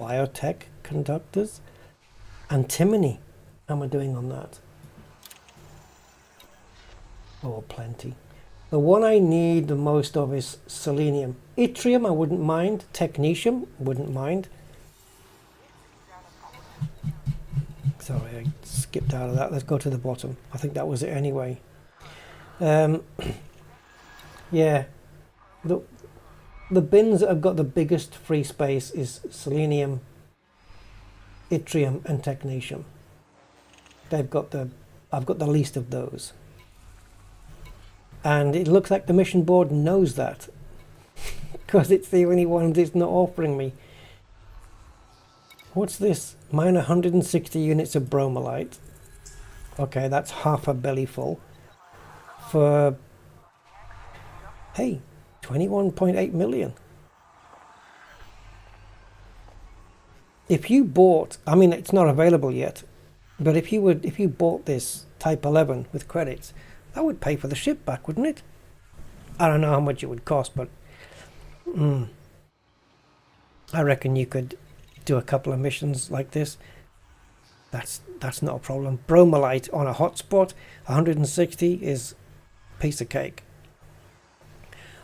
biotech conductors? Antimony. How am I doing on that? Oh, plenty. The one I need the most of is selenium. Yttrium I wouldn't mind. Technetium wouldn't mind. Sorry, I skipped out of that. Let's go to the bottom. I think that was it anyway. Yeah. The bins that have got the biggest free space is selenium, yttrium and technetium. I've got the least of those. And it looks like the mission board knows that. Because it's the only one that's not offering me. What's this? Mine 160 units of bromellite. Okay, that's half a belly full. For, hey, 21.8 million. If you bought, I mean it's not available yet, but if you bought this Type 11 with credits, that would pay for the ship back, wouldn't it? I don't know how much it would cost, but I reckon you could do a couple of missions like this. That's not a problem. Bromellite on a hotspot, 160 is a piece of cake.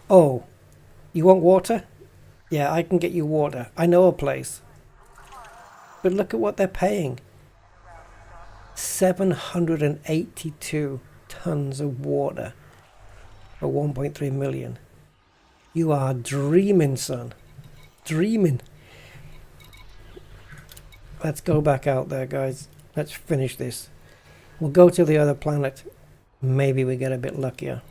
Oh, you want water? Yeah, I can get you water. I know a place. But look at what they're paying. 782 tons of water for 1.3 million. You are dreaming, son. Dreaming. Let's go back out there, guys. Let's finish this. We'll go to the other planet. Maybe we get a bit luckier.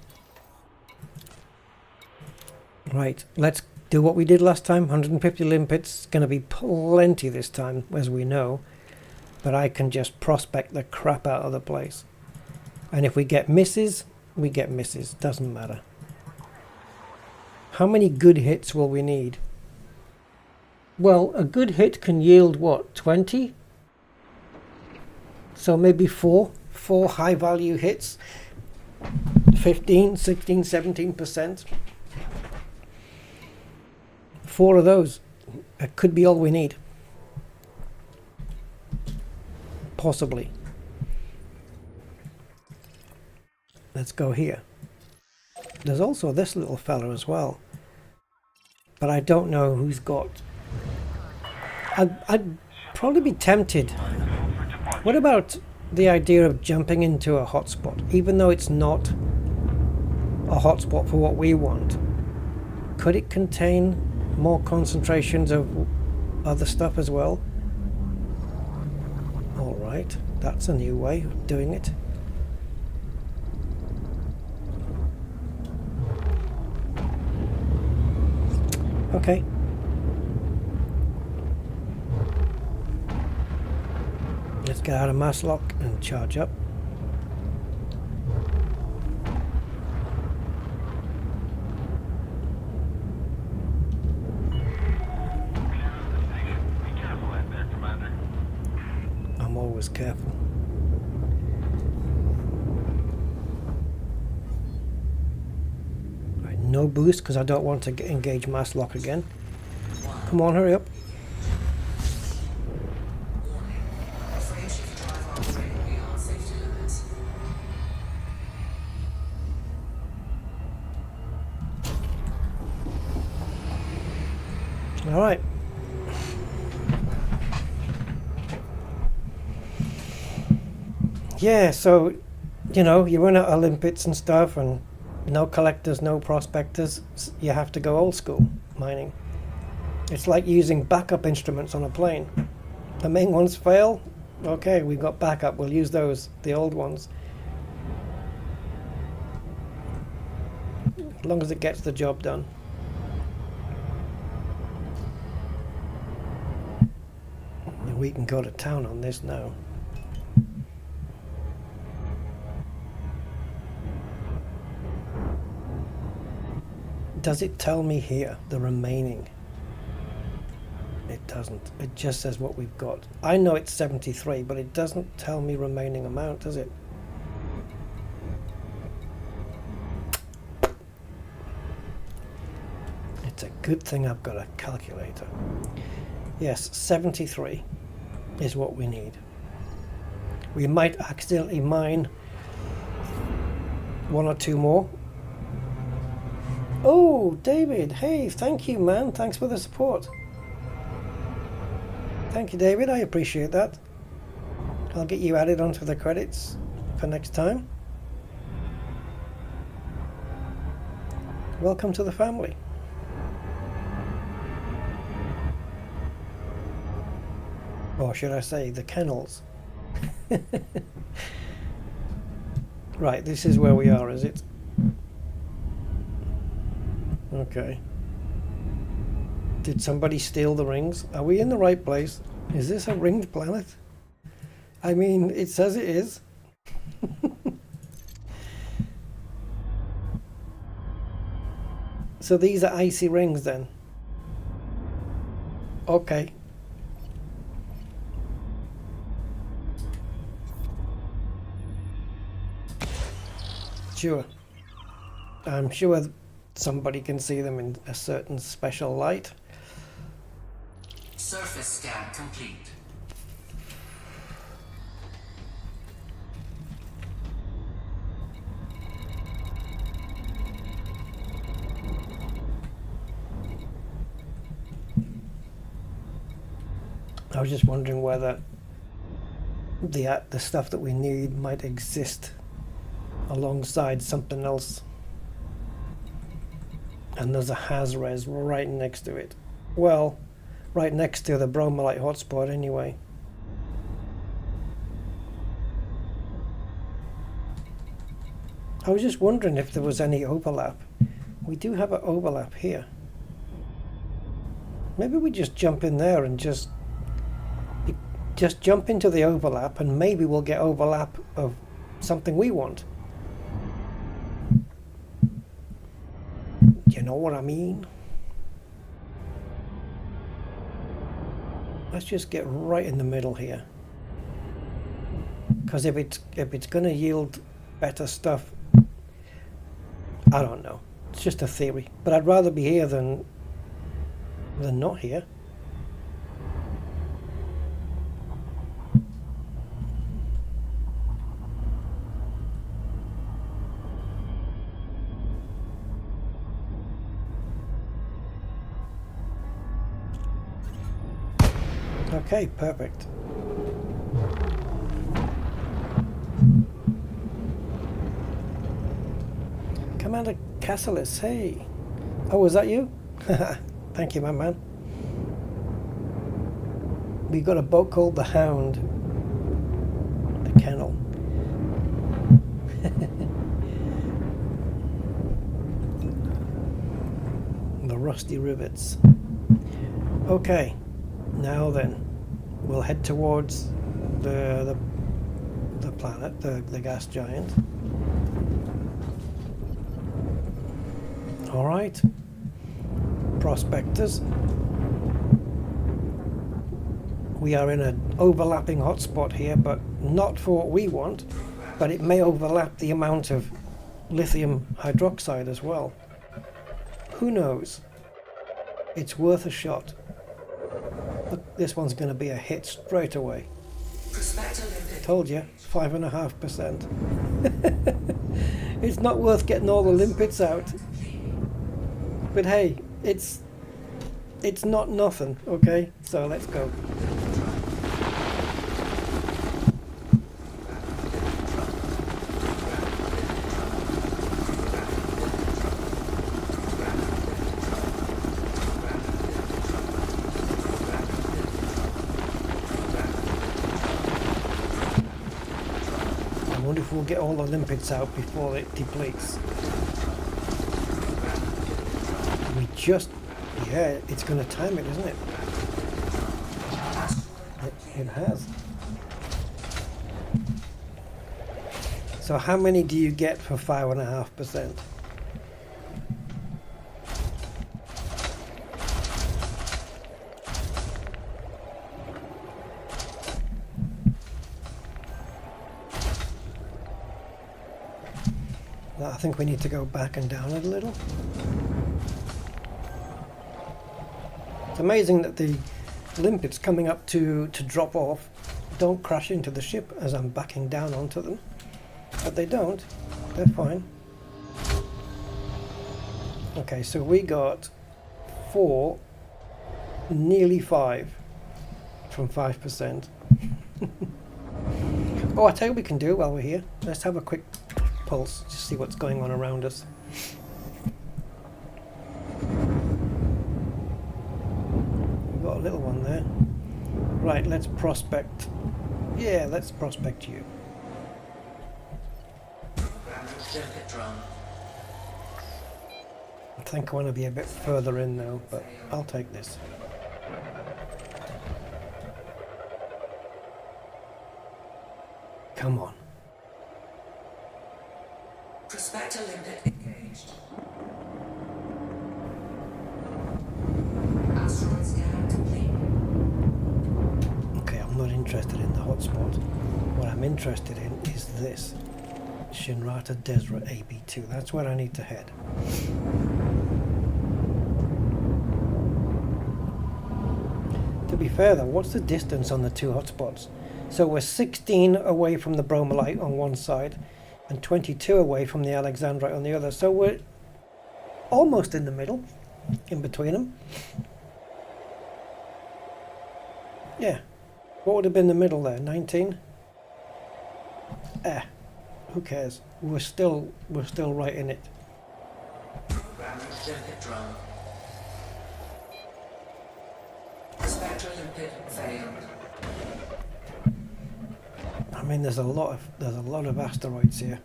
Right, let's do what we did last time. 150 limpets. Going to be plenty this time, as we know. But I can just prospect the crap out of the place. And if we get misses, we get misses. Doesn't matter. How many good hits will we need? Well, a good hit can yield what, 20? So maybe 4 high value hits. 15, 16, 17%. 4 of those. That could be all we need. Possibly. Let's go here. There's also this little fella as well. But I don't know who's got... I'd probably be tempted. What about the idea of jumping into a hotspot? Even though it's not a hotspot for what we want. Could it contain more concentrations of other stuff as well? Alright, that's a new way of doing it. Okay. Let's get out of mass lock and charge up. boost, careful. Right, no boost because I don't want to engage mass lock again. Come on, hurry up. All right. Yeah, so, you know, you run out of limpets and stuff and no collectors, no prospectors. You have to go old school mining. It's like using backup instruments on a plane. The main ones fail. Okay, we've got backup. We'll use those, the old ones. As long as it gets the job done. We can go to town on this now. Does it tell me here the remaining? It doesn't. It just says what we've got. I know it's 73, but it doesn't tell me remaining amount, does it? It's a good thing I've got a calculator. Yes, 73 is what we need. We might accidentally mine one or two more. Oh, David, hey, thank you, man. Thanks for the support. Thank you, David. I appreciate that. I'll get you added onto the credits for next time. Welcome to the family. Or should I say the kennels? Right, this is where we are, is it? Okay. Did somebody steal the rings? Are we in the right place? Is this a ringed planet? I mean, it says it is. So these are icy rings then? Okay. Sure. I'm sure somebody can see them in a certain special light. Surface scan complete. I was just wondering whether the stuff that we need might exist alongside something else. And there's a HAZ-res right next to it. Well, right next to the bromelite hotspot anyway. I was just wondering if there was any overlap. We do have an overlap here. Maybe we just jump in there and just jump into the overlap, and maybe we'll get overlap of something we want. You know what I mean? Let's just get right in the middle here. Because if it's going to yield better stuff, I don't know. It's just a theory. But I'd rather be here than not here. Okay, perfect. Commander Cassilis, hey. Oh, was that you? Thank you, my man. We got a boat called the Hound. The Kennel. The rusty rivets. Okay, now then. We'll head towards the planet, the gas giant. All right. Prospectors. We are in an overlapping hotspot here, but not for what we want, but it may overlap the amount of lithium hydroxide as well. Who knows? It's worth a shot. Look, this one's going to be a hit straight away. Told you, 5.5%. It's not worth getting all the limpets out. But hey, it's not nothing, okay? So let's go. I wonder if we'll get all the limpets out before it depletes. We just... yeah, it's going to time it, isn't it? It has. So how many do you get for 5.5%? I think we need to go back and down a little. It's amazing that the limpets coming up to drop off don't crash into the ship as I'm backing down onto them. But they don't. They're fine. Okay, so we got 4, nearly 5 from 5%. Oh, I tell you what we can do while we're here. Let's have a quick pulse to see what's going on around us. We've got a little one there. Right, let's prospect. Yeah, let's prospect you. I think I want to be a bit further in now, but I'll take this. Come on. Prospector limpet engaged. Asteroid scan complete. Okay, I'm not interested in the hotspot. What I'm interested in is this. Shinrata Desra AB2. That's where I need to head. To be fair though, what's the distance on the two hotspots? So we're 16 away from the bromelite on one side and 22 away from the alexandrite on the other. So we're almost in the middle, in between them. Yeah. What would have been the middle there? 19? Who cares? We're still right in it. Programming limpet drone. Prospector limpet failed. I mean, there's a lot of asteroids here,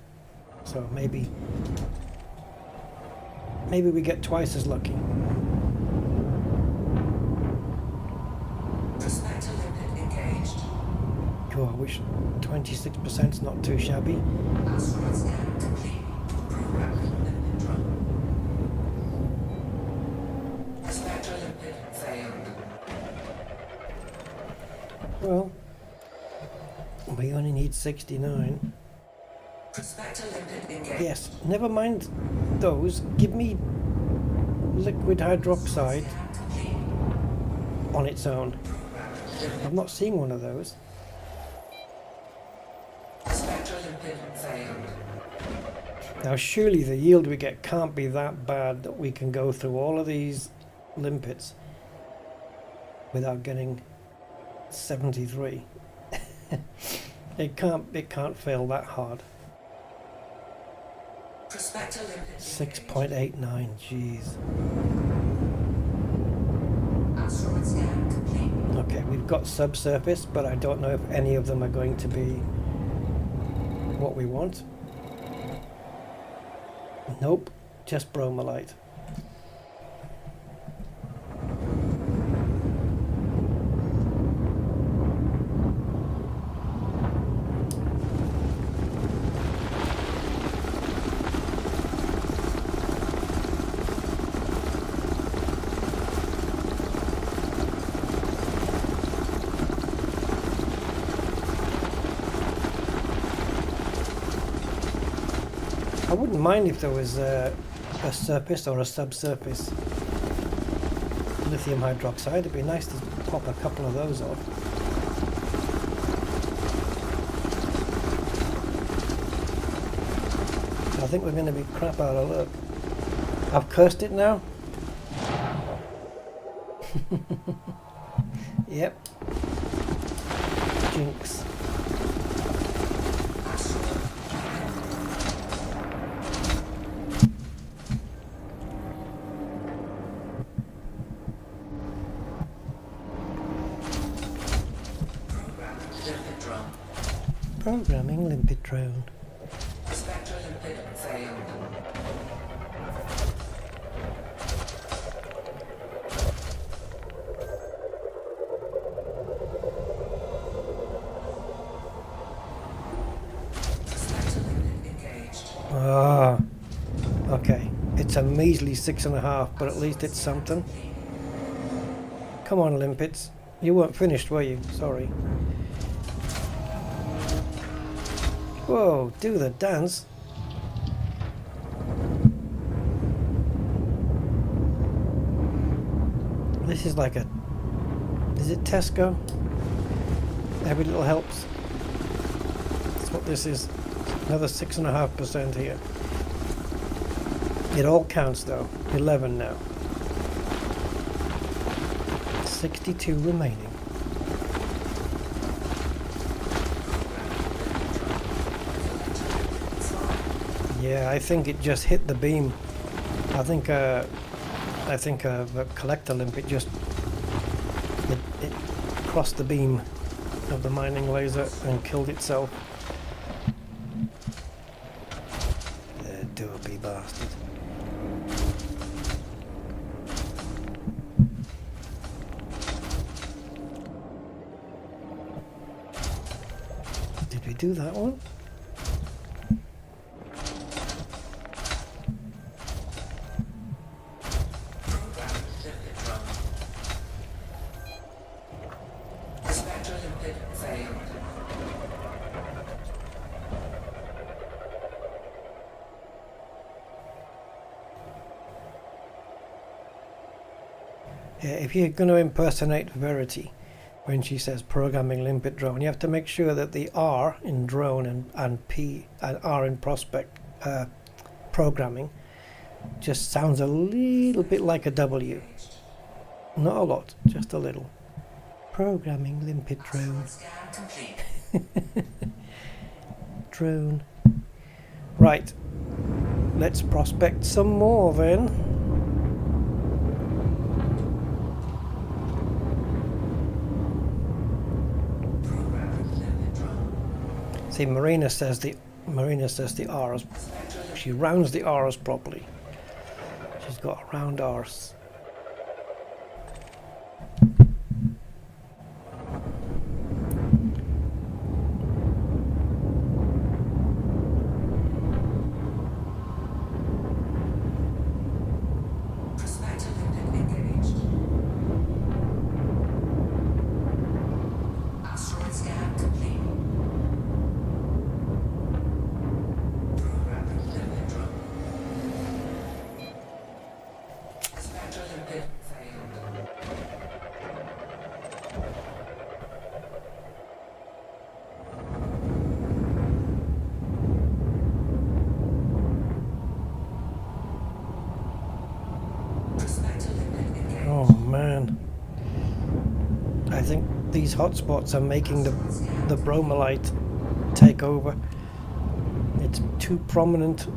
so maybe we get twice as lucky. Prospector limpet engaged. Oh, I wish 26%'s not too shabby. Asteroid scan complete. Programming limpet drone. Prospector limpet failed. Well, we only need 69. Prospector limpet engaged. Yes, never mind those. Give me liquid hydroxide on its own. I'm not seeing one of those. Prospector limpet failed. Now surely the yield we get can't be that bad that we can go through all of these limpets without getting 73. It can't fail that hard. Prospector limpet 6.89, jeez. Asteroid scan complete. Okay, we've got subsurface, but I don't know if any of them are going to be what we want. Nope, just bromelite. I wouldn't mind if there was a surface or a subsurface lithium hydroxide. It'd be nice to pop a couple of those off. I think we're going to be crap out of luck. I've cursed it now. Yep. Jinx. Programming limpet drone. Spectral limpet failed. Spectral limpet engaged. Ah, okay. It's a measly 6.5, but at least it's something. Come on, limpets. You weren't finished, were you? Sorry. Whoa, do the dance. This is like a... Is it Tesco? Every little helps. That's what this is. Another 6.5% here. It all counts though. 11 now. 62 remaining. Yeah, I think it just hit the beam. I think the collector limpet just it crossed the beam of the mining laser and killed itself. The dopey bastard. Did we do that one? Yeah, if you're going to impersonate Verity when she says programming limpet drone, you have to make sure that the R in drone and P and R in prospect programming just sounds a little bit like a W. Not a lot, just a little. Programming limpet drone. Drone. Right. Let's prospect some more then. See, Marina says the R's. She rounds the R's properly. She's got a round R's. Oh man, I think these hotspots are making the bromelite take over. It's too prominent.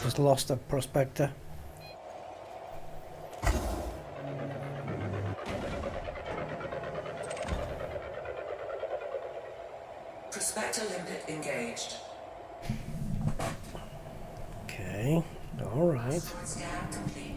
Just lost a prospector. Prospector limpet engaged. Okay, all right. Scan complete.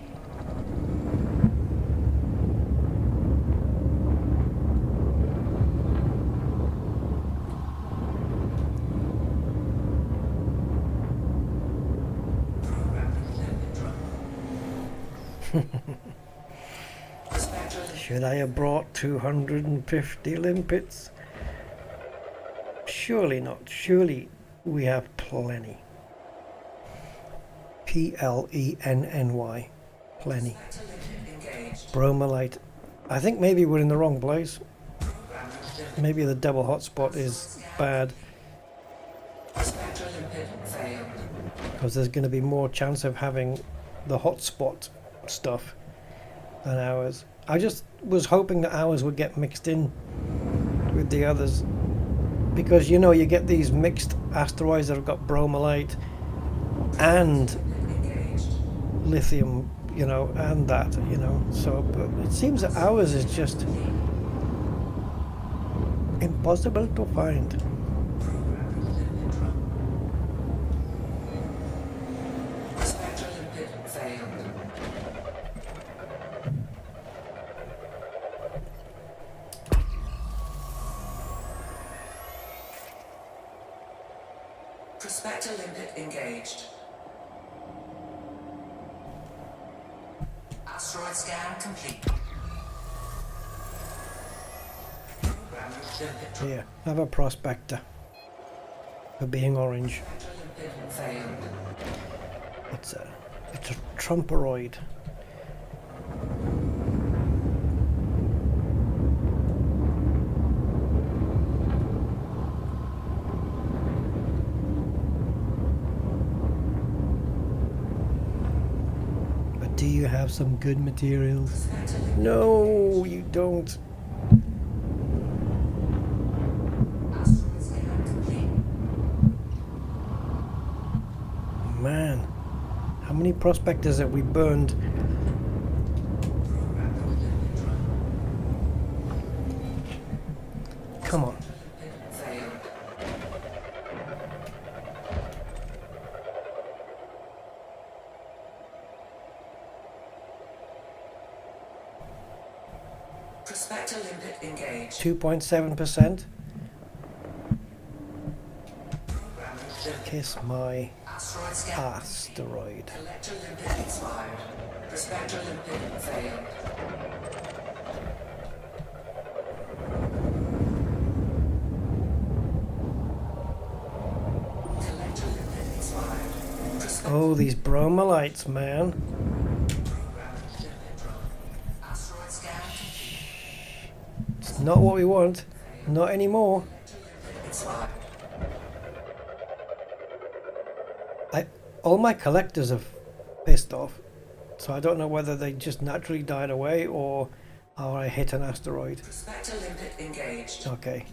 Should I have brought 250 limpets? Surely not. Surely we have plenty. PLENNY. Plenty. Bromelite. I think maybe we're in the wrong place. Maybe the double hotspot is bad. Because there's going to be more chance of having the hotspot stuff than ours. I just was hoping that ours would get mixed in with the others. Because, you know, you get these mixed asteroids that have got bromelite and lithium, you know, and that, you know. So, but it seems that ours is just impossible to find. Prospector limpet engaged. Asteroid scan complete. Here, have a prospector for being orange. It's a trumperoid. But do you have some good materials? No, you don't. Man, how many prospectors have we burned? Come on. Prospector limpet engaged. 2.7%. Kiss my Asteroid scan. asteroid. Collector limpet expired. Prospector limpet failed. Collector limpet expired. Oh, these bromelites, man. Asteroid scan complete. It's not what we want. Not anymore. Expired. All my collectors have pissed off. So I don't know whether they just naturally died away or I hit an asteroid. Prospector limpet engaged. Okay.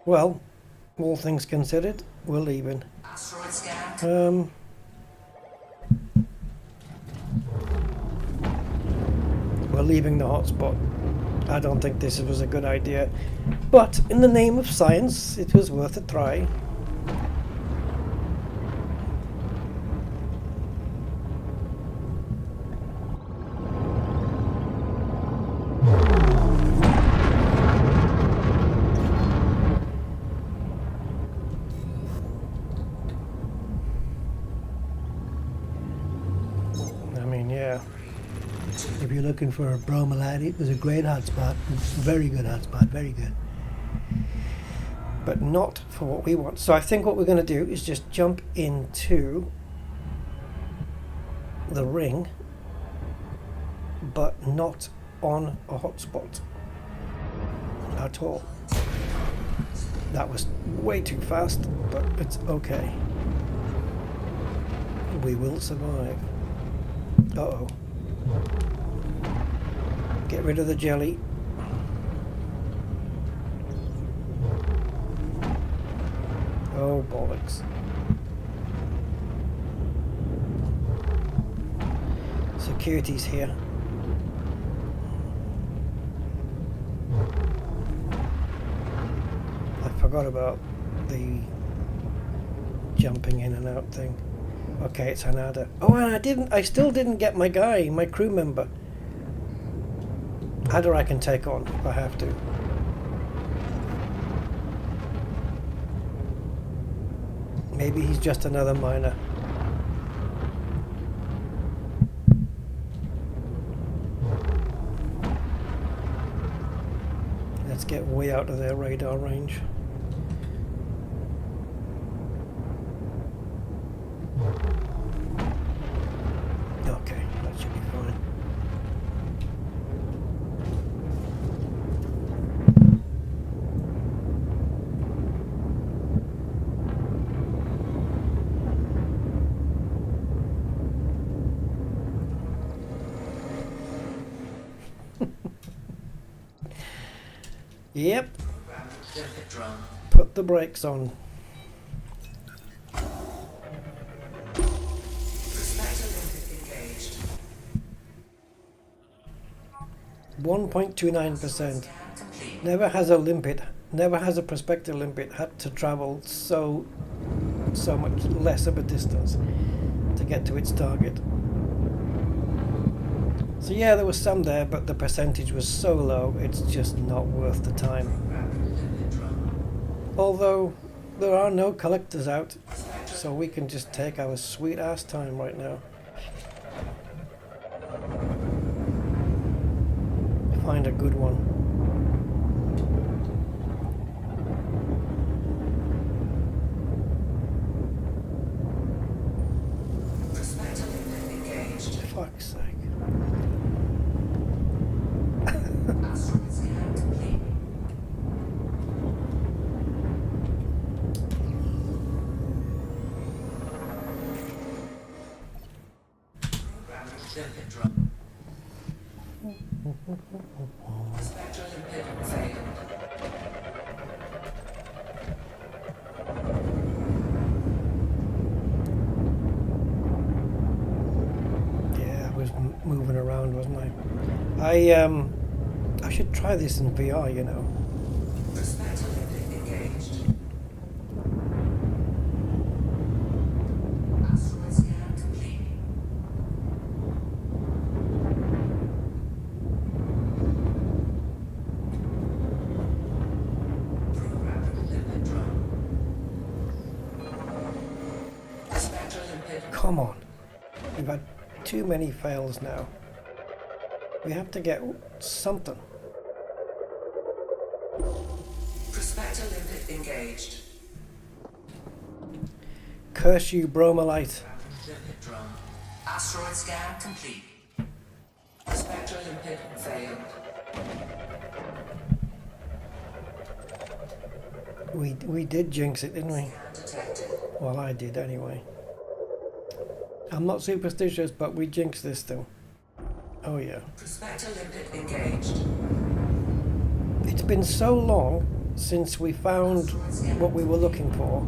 Well, all things considered, we're leaving. Asteroid scan. We're leaving the hotspot. I don't think this was a good idea. But in the name of science, it was worth a try. If you're looking for a bromelite, it was a great hotspot. Very good hotspot, very good. But not for what we want. So I think what we're going to do is just jump into the ring, but not on a hotspot at all. That was way too fast, but it's okay. We will survive. Uh-oh. Get rid of the jelly. Oh, bollocks. Security's here. I forgot about the jumping in and out thing. Okay, it's Hanada. Oh, and I still didn't get my guy, my crew member. Hadder I can take on if I have to. Maybe he's just another miner. get way out of their radar range. Okay, that should be fine. Yep, Limit drum. put the brakes on. Prospector limit engaged. 1.29%. Complete. Never has a limpet, never has a prospector limpet had to travel so much less of a distance to get to its target. So yeah, there was some there, but the percentage was so low, it's just not worth the time. Although there are no collectors out, so we can just take our sweet ass time right now. Find a good one. Prospector limit engaged. Fuck's sake. Asteroid scan complete. Program limit drum. Prospector limit failed. Yeah, I was moving around, wasn't I? I should try this in VR, you know. Prospector limit engaged. Asteroid scan complete. Program limit drum. Prospector limit. Come on. We've had too many fails now. We have to get something. Prospector limit engaged. Curse you, bromelite. Limit drum. Asteroid scan complete. Prospector limit failed. We did jinx it, didn't we? Scan detected. Well, I did anyway. I'm not superstitious, but we jinxed this thing. Oh yeah. Prospector limit engaged. It's been so long since we found what we were looking for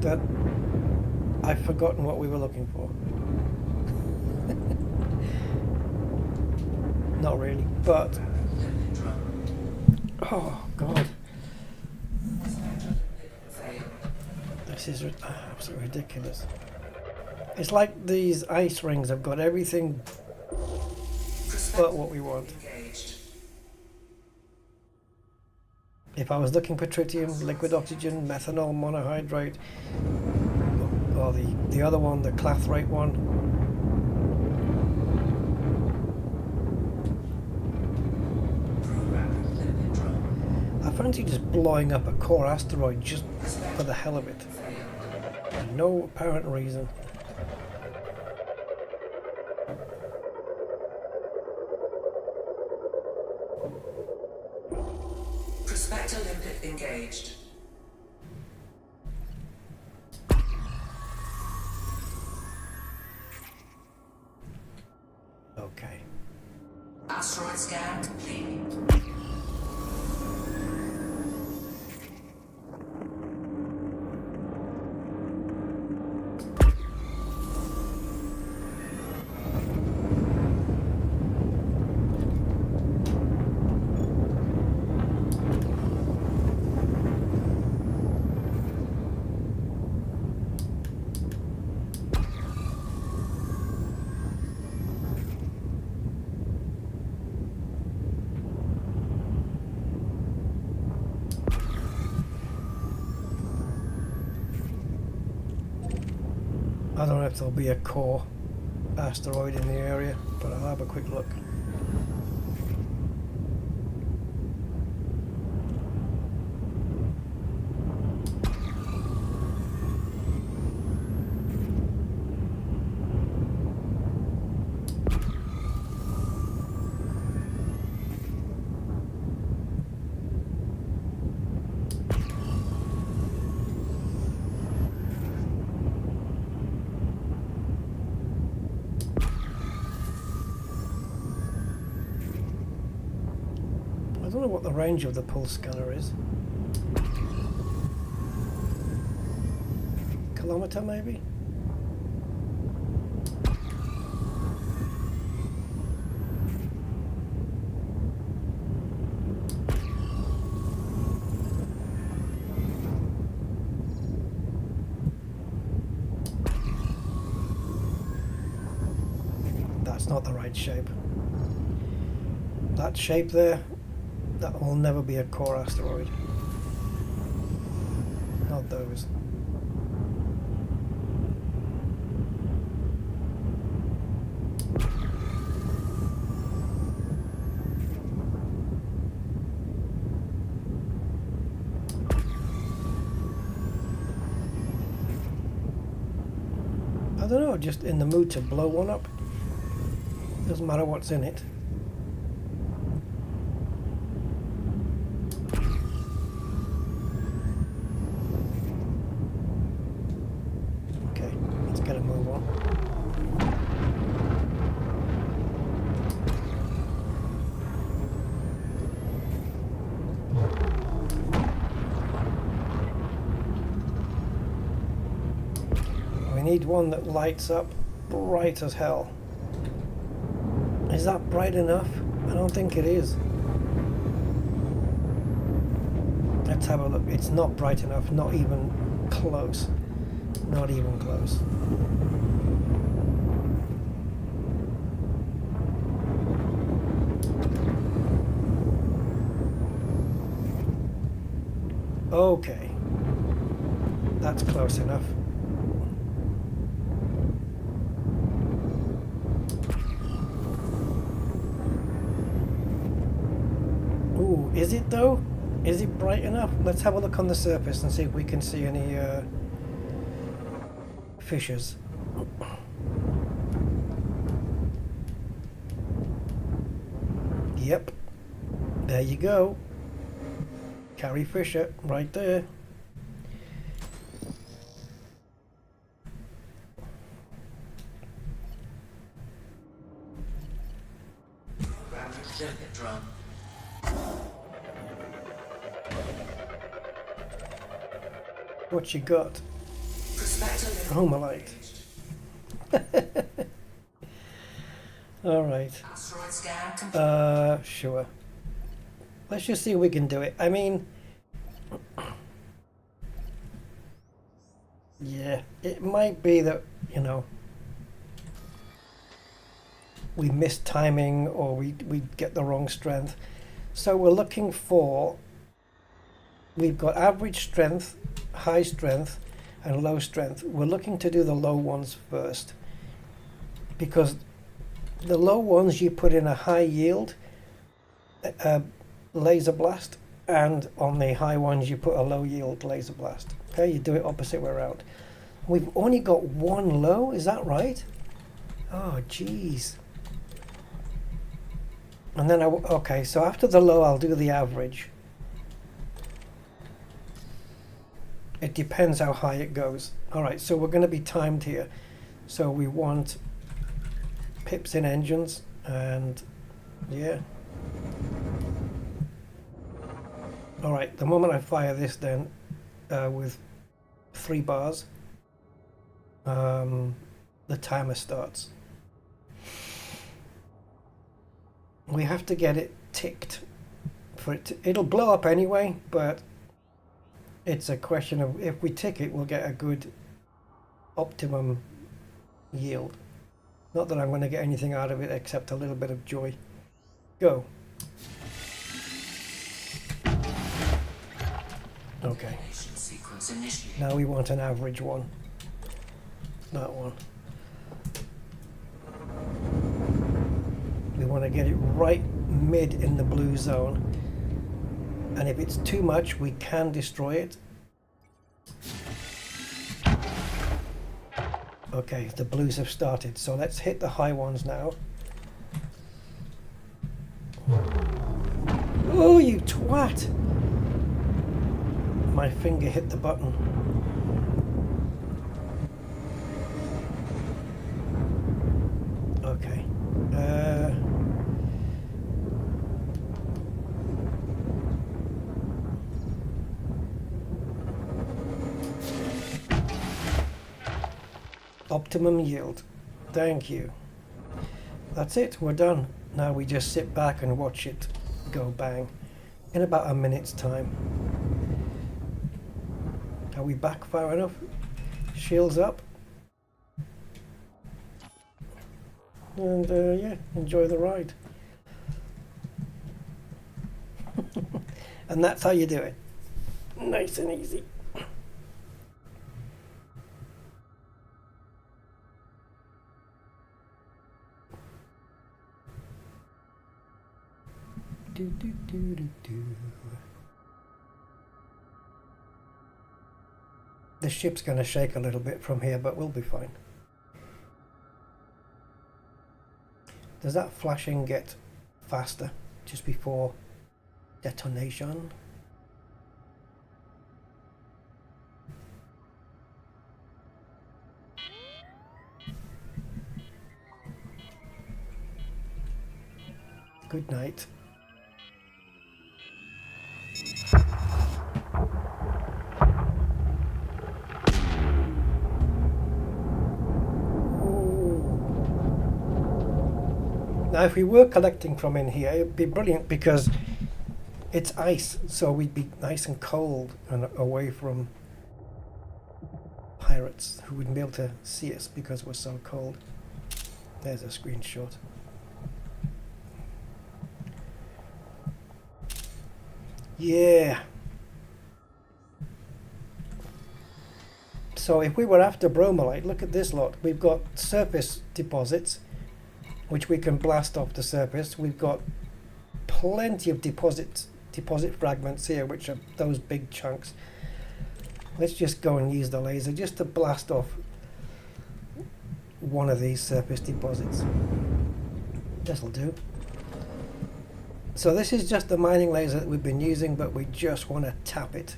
that I've forgotten what we were looking for. Not really, but Limit drum. oh god, Prospector limit failed. this is absolutely ridiculous. It's like these ice rings have got everything but what we want. Engaged. If I was looking for tritium, liquid oxygen, methanol monohydrate, or the other one, the clathrate one, Program limit drum. I fancy just blowing up a core asteroid just for the hell of it. For no apparent reason. Prospector limit engaged. Okay. Asteroid scan complete. I don't know if there'll be a core asteroid in the area, but I'll have a quick look. don't know what the range of the pulse scanner is. Kilometer maybe? That's not the right shape. That shape there, that will never be a core asteroid. Not those. I don't know, just in the mood to blow one up. Doesn't matter what's in it. Okay, let's get a move on. We need one that lights up bright as hell. Is that bright enough? I don't think it is. Let's have a look. It's not bright enough, not even close. Not even close. Okay. That's close enough. Ooh, is it though? Is it bright enough? Let's have a look on the surface and see if we can see any fissures. Yep. There you go. Carry fissure right there. Grab your circuit drum. What you got? Prospector. Chromalite. All right. Asteroid scan complete. Sure. Let's just see if we can do it. I mean, yeah, it might be that, you know, we miss timing or we get the wrong strength. So we're looking for, we've got average strength, high strength, and low strength. We're looking to do the low ones first, because the low ones you put in a high yield laser blast, and on the high ones you put a low yield laser blast. Okay, you do it opposite way around. We've only got one low, is that right? Oh geez. And then okay, so after the low I'll do the average. It depends how high it goes. Alright, so we're going to be timed here. So we want pips in engines, and yeah. Alright, the moment I fire this then with 3 bars, the timer starts. We have to get it ticked for it to, it'll blow up anyway, but it's a question of if we tick it, we'll get a good optimum yield. Not that I'm going to get anything out of it except a little bit of joy. Go. Okay. Sequence initiated. Now we want an average one. That one. We want to get it right mid in the blue zone. And if it's too much, we can destroy it. Okay, the blues have started, so let's hit the high ones now. Oh, you twat! My finger hit the button. Okay. Optimum yield. Thank you. That's it, we're done. Now we just sit back and watch it go bang in about a minute's time. Are we back far enough? Shields up. And yeah, enjoy the ride. And that's how you do it. Nice and easy. Do, do, do, do, do. The ship's going to shake a little bit from here, but we'll be fine. Does that flashing get faster just before detonation? Good night. Now if we were collecting from in here, it'd be brilliant because it's ice, so we'd be nice and cold and away from pirates who wouldn't be able to see us because we're so cold. There's a screenshot. Yeah. So if we were after bromellite, look at this lot. We've got surface deposits, which we can blast off the surface. We've got plenty of deposit fragments here, which are those big chunks. Let's just go and use the laser just to blast off one of these surface deposits. This'll do. So this is just the mining laser that we've been using, but we just want to tap it.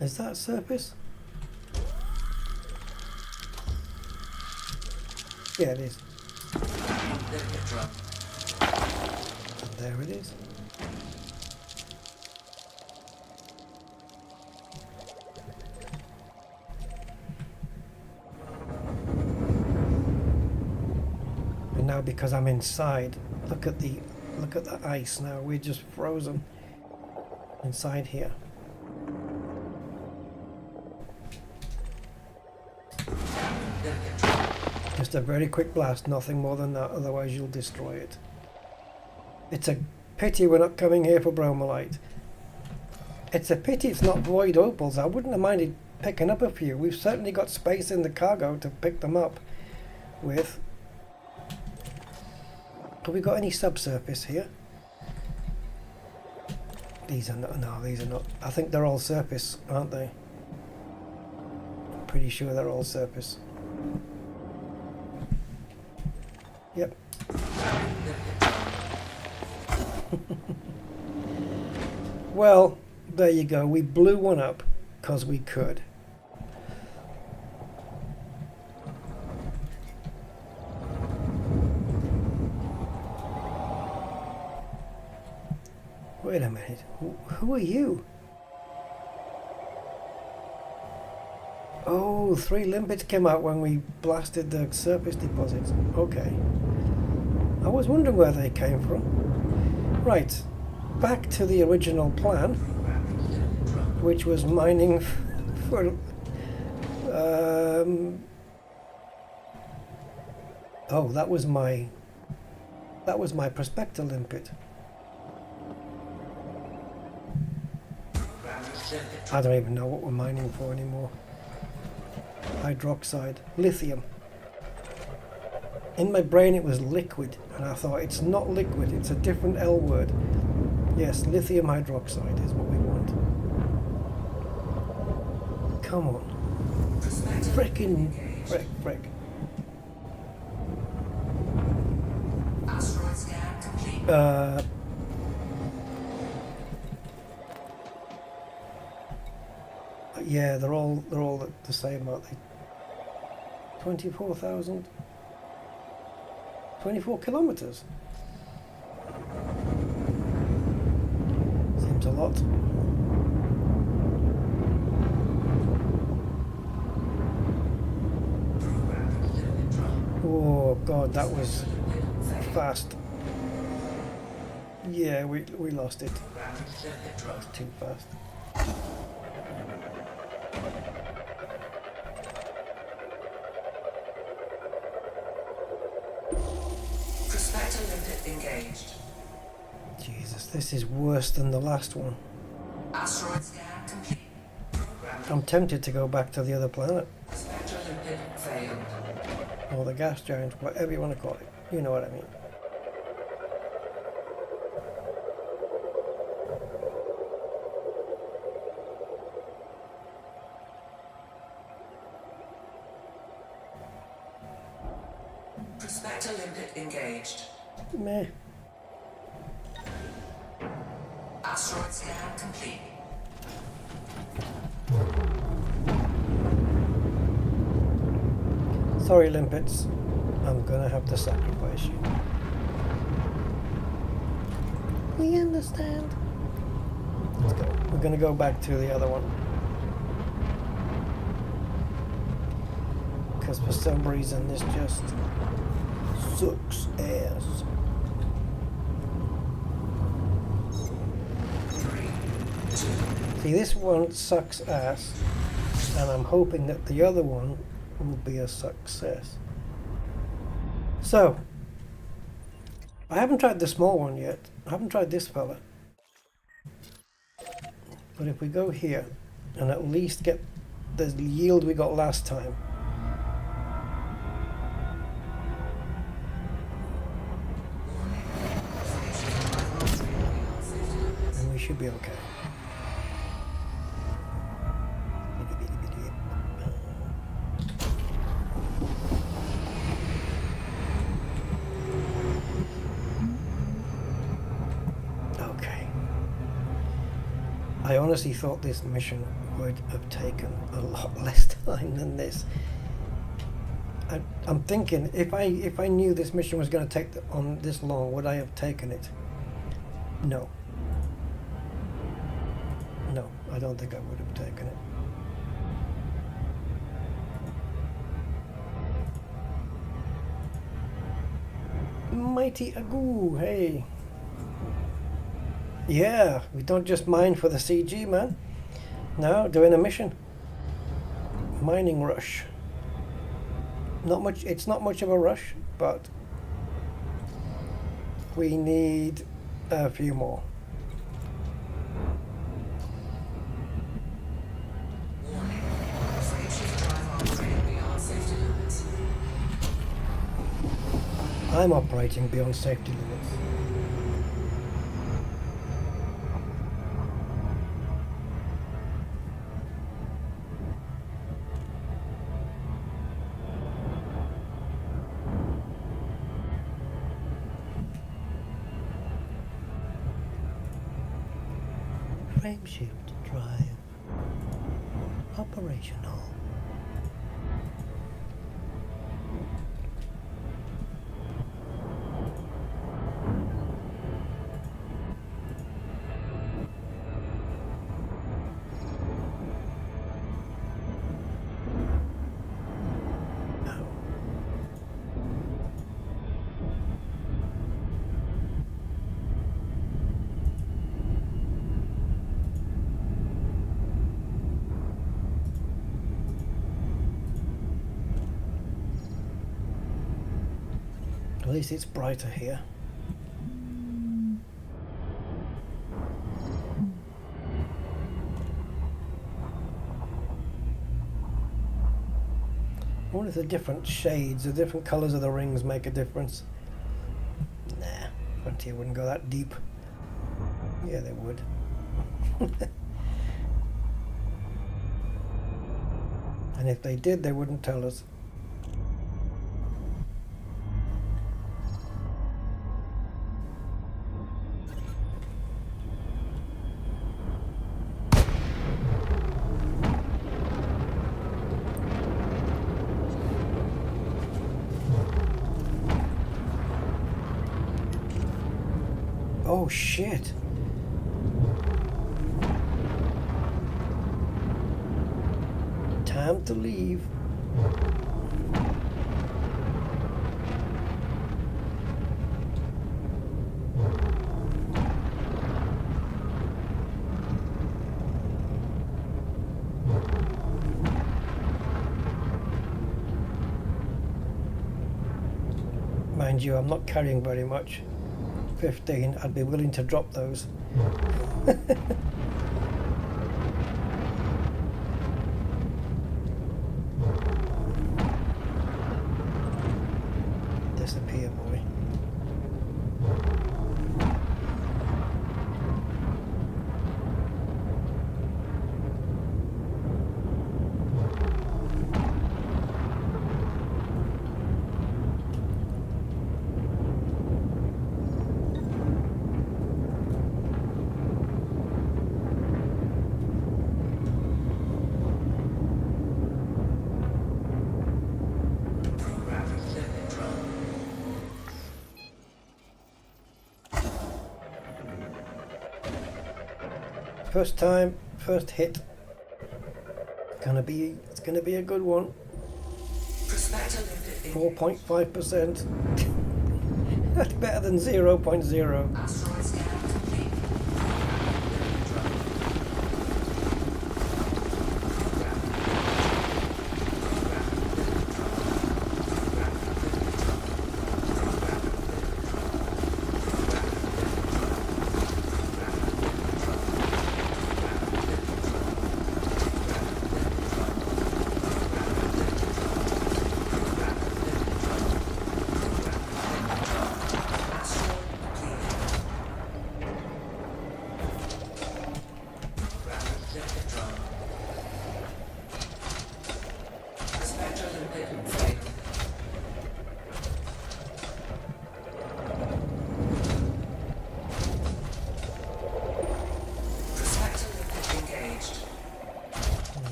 Is that surface? Yeah, it is. And there it is. And now because I'm inside, look at the ice now. We're just frozen inside here. Just a very quick blast, nothing more than that, otherwise you'll destroy it. It's a pity we're not coming here for bromellite. It's a pity it's not void opals. I wouldn't have minded picking up a few. We've certainly got space in the cargo to pick them up with. Have we got any subsurface here? These are not, no, these are not. I think they're all surface, aren't they? I'm pretty sure they're all surface. Yep. Well, there you go. We blew one up because we could. Wait a minute. Who are you? Oh, 3 limpets came out when we blasted the surface deposits. Okay. I was wondering where they came from. Right. Back to the original plan, which was mining for... oh, that was my Prospector limpet. I don't even know what we're mining for anymore. Hydroxide, lithium. In my brain it was liquid, and I thought it's not liquid, it's a different L word. Yes, lithium hydroxide is what we want. Come on. Frickin' frick. Yeah, they're all the same, aren't they? 24,000. 24 kilometers. Seems a lot. Oh god, that was fast. Yeah, we lost it. That was too fast. Prospector limpet engaged. Jesus, this is worse than the last one. Asteroid scan complete. Program I'm tempted to go back to the other planet. Prospector limpet failed. Or the gas giant, whatever you want to call it. You know what I mean. Prospector limpet engaged. Meh. Asteroid scan complete. Sorry, limpets. I'm gonna have to sacrifice you. We understand. Let's go. We're gonna go back to the other one. Because for some reason this just sucks ass. 3, 2, See, this one sucks ass, and I'm hoping that the other one will be a success. So, I haven't tried the small one yet. I haven't tried this fella. But if we go here and at least get the yield we got last time. Then we should be okay. Okay. I honestly thought this mission would have taken a lot less time than this. I'm thinking if I knew this mission was going to take on this long, would I have taken it? No. No, I don't think I would have taken it. Mighty Agoo, hey. Yeah, we don't just mine for the CG, man. No, doing a mission. Mining rush. Not much, it's not much of a rush, but we need a few more. warning. Free shift drive operating beyond safety limits. I'm operating beyond safety limits. Frame shift drive operational. Oh. At least it's brighter here. I wonder if the different shades, the different colours of the rings make a difference. Nah, Frontier wouldn't go that deep. Yeah, they would. And if they did, they wouldn't tell us. Oh shit. Time to leave. Mind you, I'm not carrying very much. 15, I'd be willing to drop those. Disappear, boy. First time, first hit. It's gonna be a good one. 4.5%. That's better than 0.0.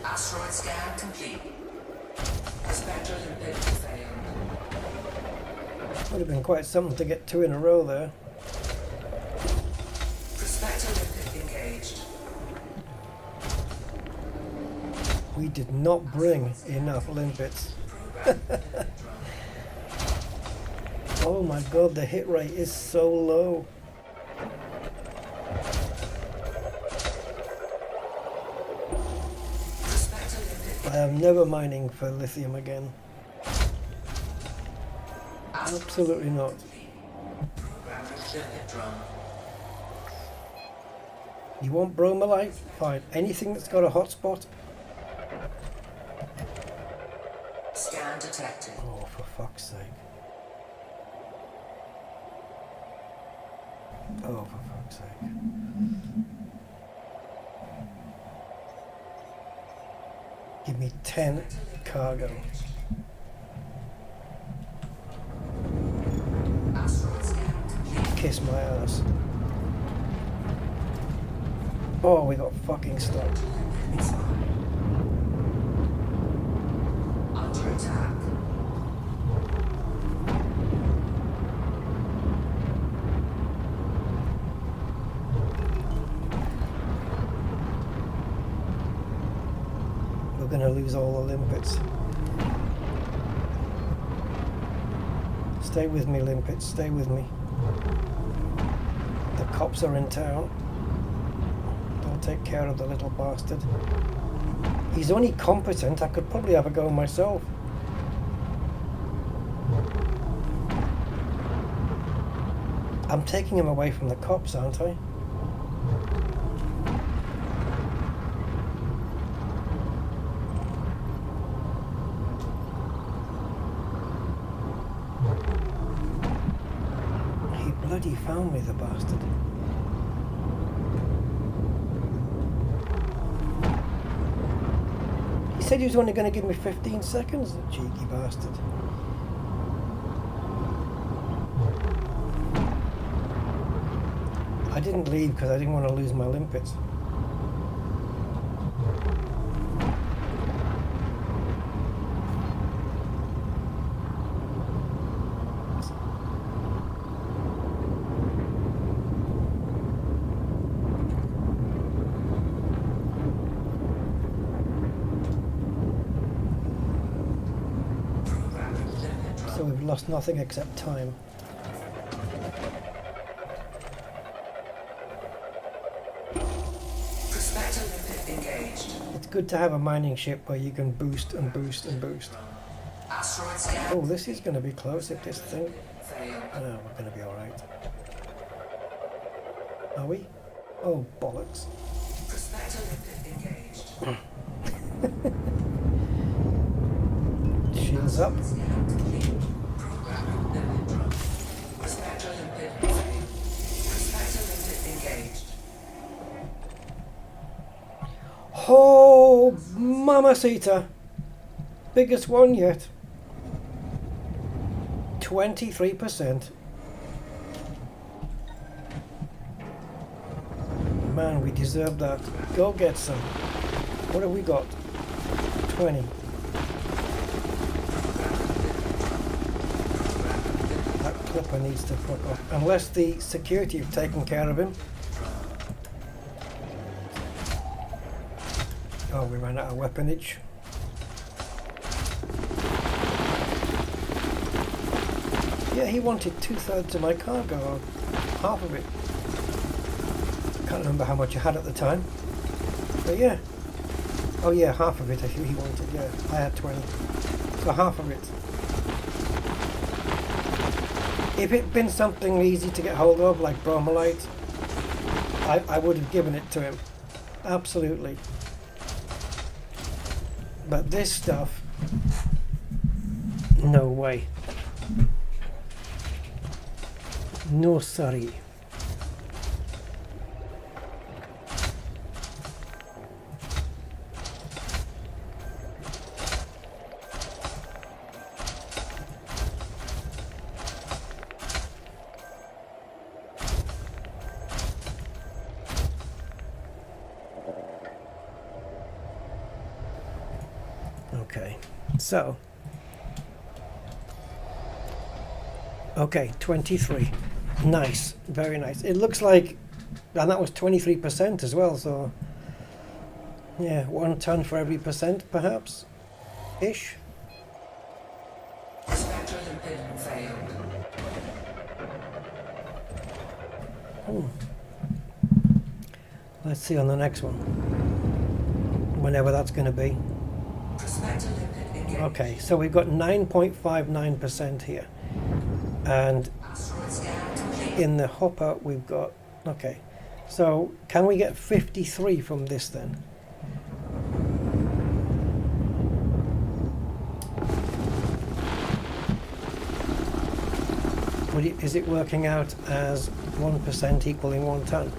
Asteroid scan complete. Prospector limpet failed. Would have been quite something to get 2 in a row there. Prospector limpet engaged. We did not bring enough limpets. Oh my god, the hit rate is so low. I am never mining for lithium again. Absolutely not. You want bromelite? Fine. Anything that's got a hotspot? Scan detected. Oh, for fuck's sake. Oh, for fuck's sake. Give me 10 cargo. Kiss my ass. Oh, we got fucking stuck. Under attack. We're gonna lose all the limpets. Stay with me, limpets, stay with me. The cops are in town. Don't take care of the little bastard. He's only competent, I could probably have a go myself. I'm taking him away from the cops, aren't I? He bloody found me, the bastard. He said he was only going to give me 15 seconds, the cheeky bastard. I didn't leave because I didn't want to lose my limpets. So we've lost nothing except time. good to have a mining ship where you can boost and boost and boost. Asteroid scan. Oh, this is going to be close if this thing... Failed. Oh, we're going to be alright. Are we? Oh, bollocks. Prospector engaged. Shields up. Scan complete. Program limit drone. Prospector limpet failed. Prospector limpet engaged. Oh, mamacita. Biggest one yet. 23%. Man, we deserve that. Go get some. What have we got? 20. That clipper needs to fuck off. Unless the security have taken care of him. Oh, we ran out of weaponage. Yeah, he wanted 2/3 of my cargo, or half of it. Can't remember how much I had at the time. But yeah. Oh yeah, half of it he wanted, yeah. I had 20. So half of it. If it'd been something easy to get hold of, like bromelite, I would have given it to him. Absolutely. But this stuff, no way. No sorry. Okay, so, okay, 23. Nice, very nice. It looks like, and that was 23% as well, so, yeah, 1 ton for every percent, perhaps, ish. Prospector limpet failed. Let's see on the next one, whenever that's going to be. Prospector limpet engaged. Okay, so we've got 9.59% here, and Asteroid scan complete. in the hopper we've got, okay, so can we get 53 from this then? Is it working out as 1% equaling 1 ton?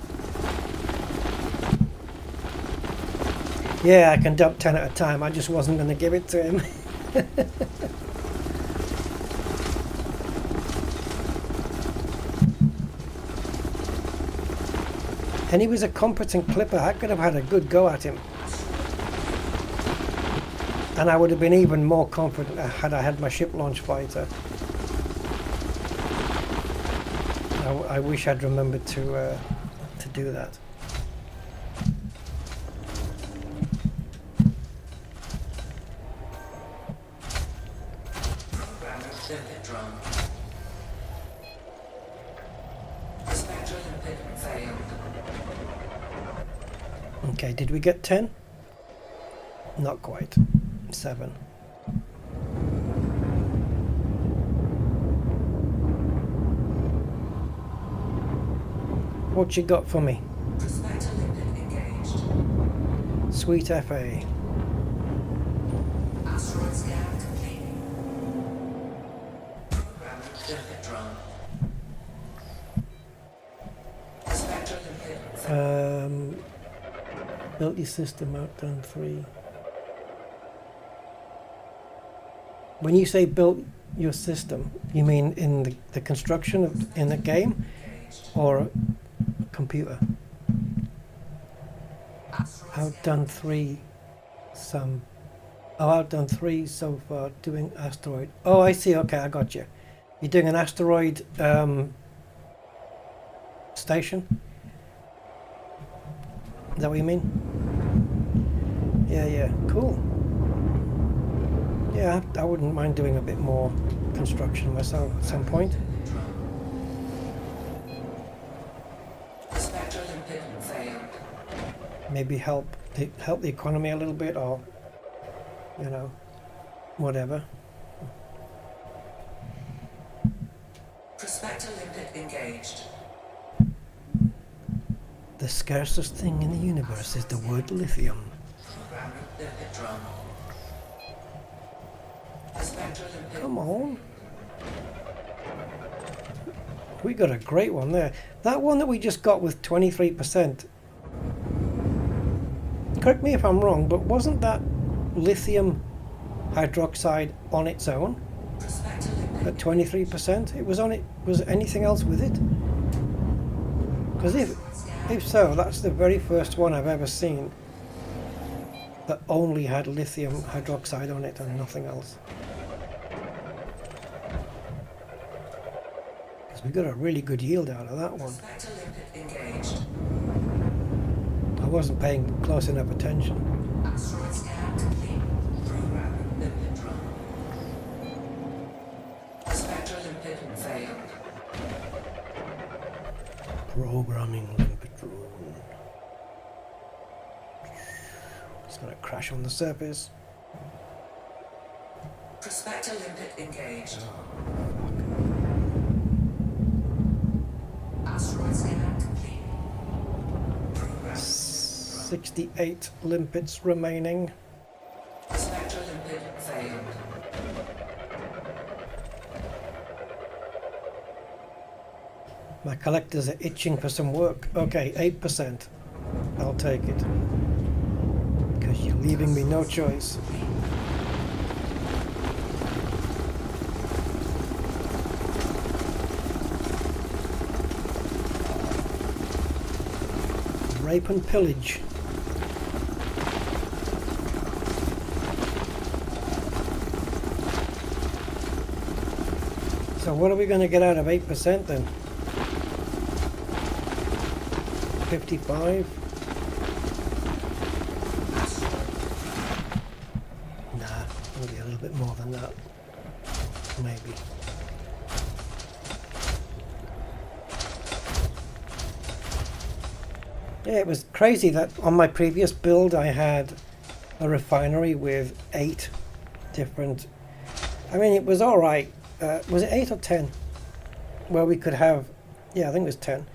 Yeah, I can dump 10 at a time. I just wasn't going to give it to him. And he was a competent clipper. I could have had a good go at him. And I would have been even more confident had I had my ship launch fighter. I wish I'd remembered to do that. Program limpet drone. Prospector limpet failed. Okay, did we get 10? Not quite. 7. What you got for me? Prospector limpet engaged. Sweet FA. Asteroid scan complete. Program limpet drone. Prospector limpet failed. Built your system out, done 3. When you say built your system, you mean in the construction of in the game, or computer? Outdone 3 some. Oh, outdone 3 so far doing asteroid. Oh, I see. Okay, I got you. You're doing an asteroid station? Is that what you mean? Yeah, yeah, cool. Yeah, I wouldn't mind doing a bit more construction myself at some point. Prospector limpet failed. maybe help the economy a little bit, or you know, whatever. Prospector limpet engaged. The scarcest thing in the universe is the word lithium. Program limpet drum. Prospector limpet. Come on. We got a great one there. That one that we just got with 23%. Correct me if I'm wrong, but wasn't that lithium hydroxide on its own Prospector limpet. at 23%? It was on it. Was anything else with it? Because if so, that's the very first one I've ever seen that only had lithium hydroxide on it and nothing else. Because we got a really good yield out of that one. Prospector limpet engaged. I wasn't paying close enough attention. Asteroid scan complete. Program limpet drum. Prospector limpet failed. Programming limpet drone. It's gonna crash on the surface. Prospector limpet engaged. Asteroid scan complete. Program. 68 limpets remaining. Prospector limpet failed. My collectors are itching for some work. Okay, 8%. I'll take it. Because you're leaving me no choice. Rape and pillage. So what are we going to get out of 8% then? 55? Nah, maybe a little bit more than that. Maybe. Yeah, it was crazy that on my previous build I had a refinery with 8 different... I mean, it was alright. Was it 8 or 10? Where we could have... Yeah, I think it was 10.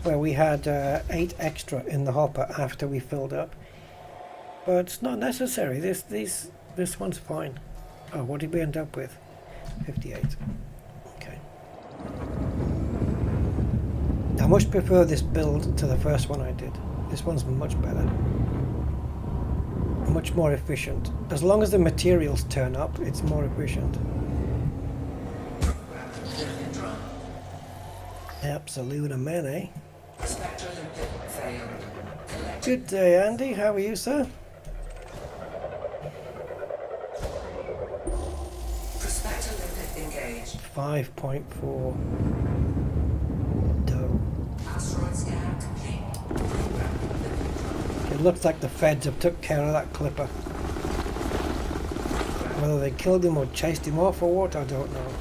Where we had 8 extra in the hopper after we filled up. But it's not necessary. This one's fine. Oh, what did we end up with? 58. Okay. I much prefer this build to the first one I did. This one's much better. Much more efficient. As long as the materials turn up, it's more efficient. Absolute amen, eh? Prospector limpet failed. Good day, Andy. How are you, sir? Prospector limpet engaged. 5.4. Dough. Asteroid scan complete. Program limpet drum. It looks like the feds have took care of that clipper. Whether they killed him or chased him off or what, I don't know.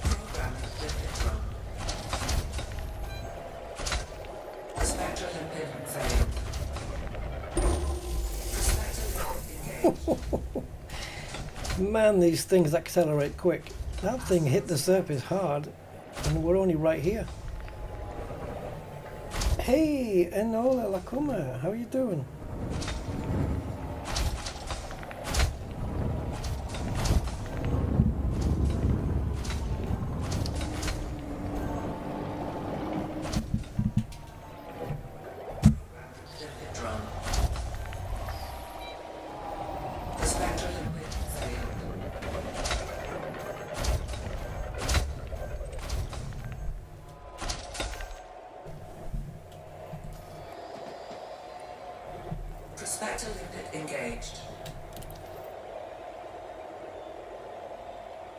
Program limpet drum. Prospector limpet failed. Prospector limpet engaged. Man, these things accelerate quick. That thing hit the surface hard, and we're only right here. Hey, Enola Lacuma, how are you doing? Limpet drum. Prospector limpet failed. Prospector limpet engaged.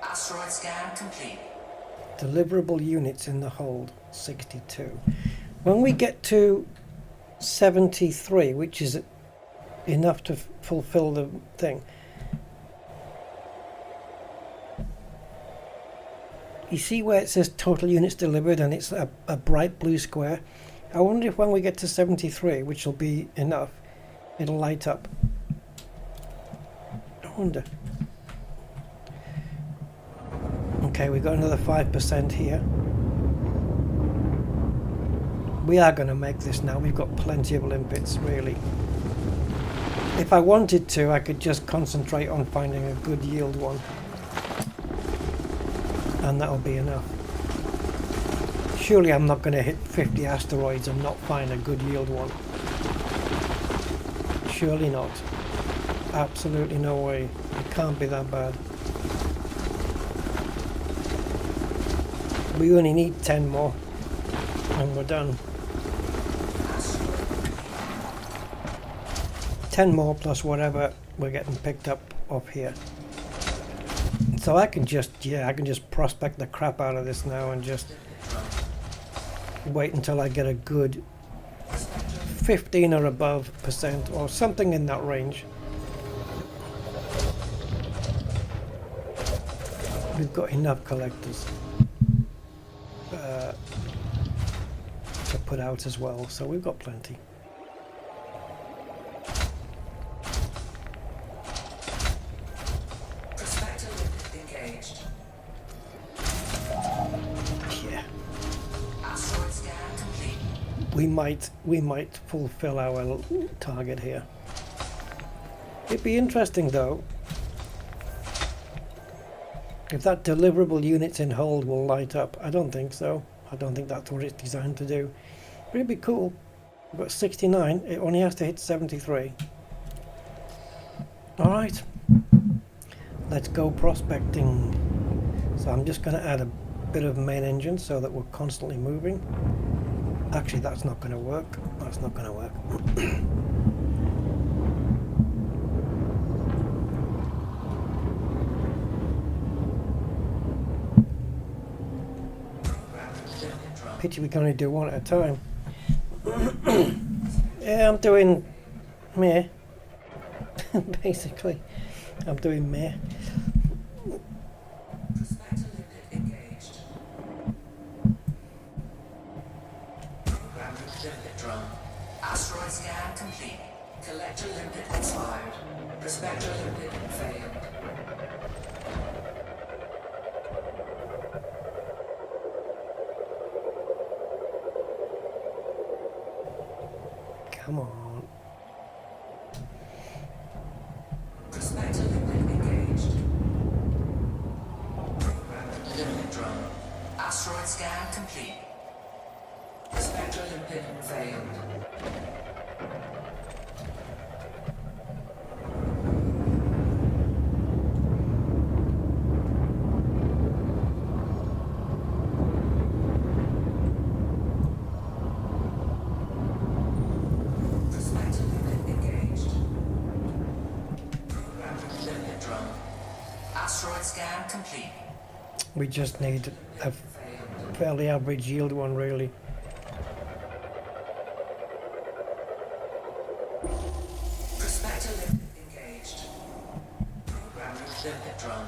Asteroid scan complete. Deliverable units in the hold, 62. When we get to 73, which is enough to fulfill the thing, you see where it says total units delivered and it's a bright blue square? I wonder if when we get to 73, which will be enough, it'll light up. I wonder. Okay, we've got another 5% here. We are going to make this now. We've got plenty of limpets, really. If I wanted to, I could just concentrate on finding a good yield one. And that'll be enough. Surely I'm not going to hit 50 asteroids and not find a good yield one. Surely not. Absolutely no way. It can't be that bad. We only need 10 more and we're done. 10 more plus whatever we're getting picked up off here. So I can just, I can just prospect the crap out of this now and just wait until I get a good 15 or above % or something in that range. We've got enough collectors to put out as well, so we've got plenty. Yeah. We might fulfill our target here. It'd be interesting though if that deliverable units in hold will light up. I don't think so. I don't think that's what it's designed to do. But it'd be cool. We've got 69. It only has to hit 73. Alright. Let's go prospecting. So I'm just going to add a bit of main engine so that we're constantly moving. Actually, that's not going to work. That's not going to work. Pity we can only do one at a time. Yeah, I'm doing meh. Basically, I'm doing meh. Asteroid scan complete. Collector limpet expired. Prospector limpet failed. Come on. Prospector limpet engaged. Limpet drone. Asteroid scan complete. Prospector limpet failed. We just need a fairly average yield one, really. Prospector limpet engaged. Program limpet drone.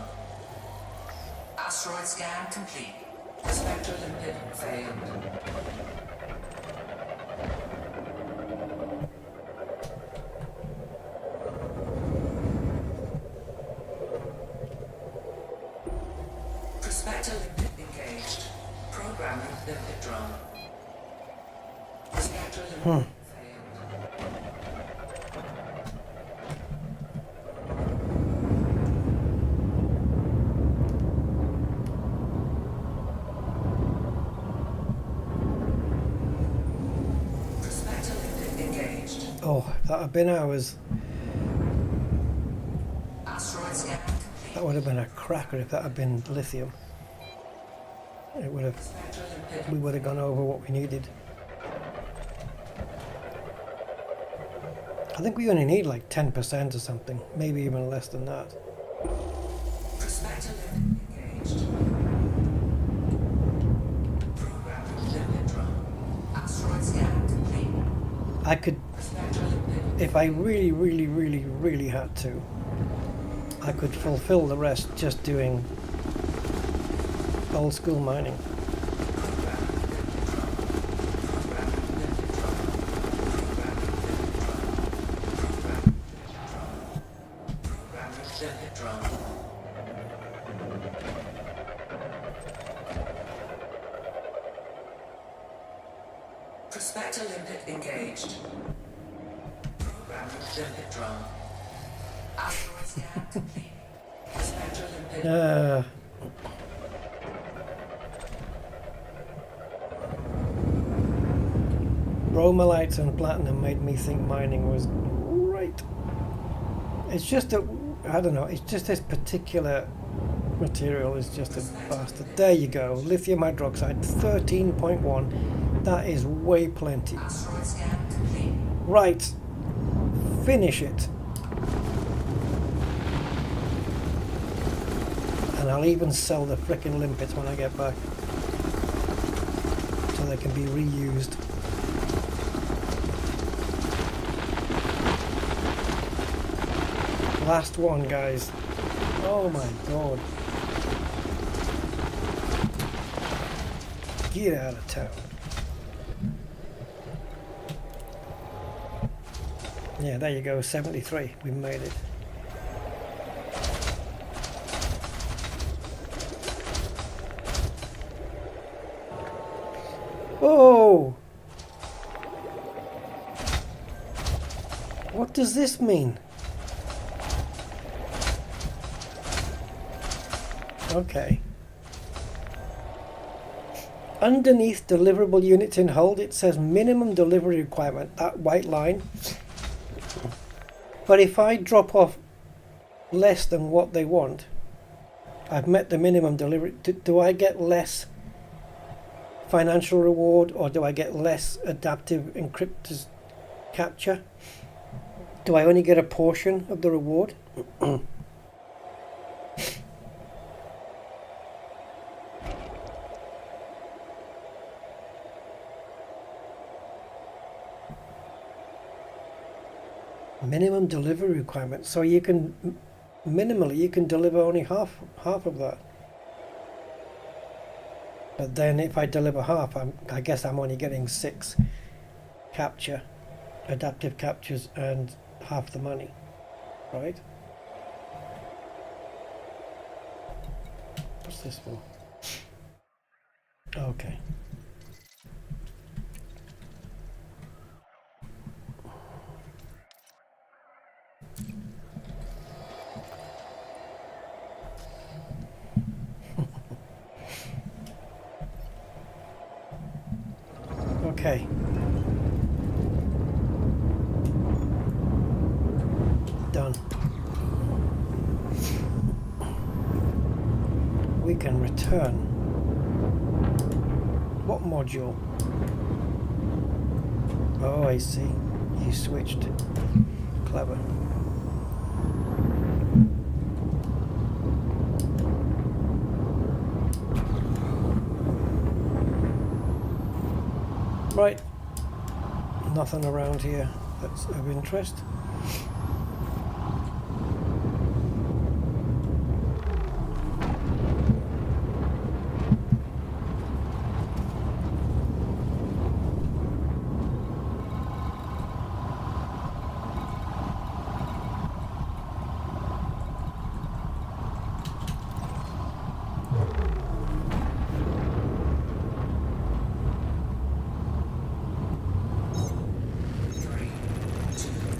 Asteroid scan complete. Prospector limpet failed. Prospector limpet engaged. Programming limpet drone. Prospector limpet failed. Prospector limpet engaged. Oh, that would have been ours. Asteroid scan complete. That would have been a cracker if that had been lithium. It would have. We would have gone over what we needed. I think we only need like 10% or something, maybe even less than that. Prospector limpet engaged. I could, if I really had to, I could fulfill the rest just doing old school mining. Prospector limpet engaged. Program limpet drone. Asteroid scan complete. Prospector limpet. Bromelites and platinum made me think mining was great. It's just that, I don't know, it's just this particular material is just a bastard. There you go, lithium hydroxide 13.1. That is way plenty. Asteroid scan complete. Right, finish it. And I'll even sell the frickin' limpets when I get back, so they can be reused. Last one, guys. Oh my god. Get out of town. Yeah, there you go, 73. We made it. Oh! What does this mean? Okay. Underneath deliverable units in hold, it says minimum delivery requirement, that white line. But if I drop off less than what they want, I've met the minimum delivery. Do I get less financial reward, or do I get less adaptive encrypted capture? Do I only get a portion of the reward? Minimum delivery requirement. So you can minimally you can deliver only half of that. But then if I deliver half, I guess I'm only getting 6 capture, adaptive captures, and half the money, right? What's this for? Okay. Okay. Done. We can return. What module? Oh, I see. You switched. Clever. Right, nothing around here that's of interest.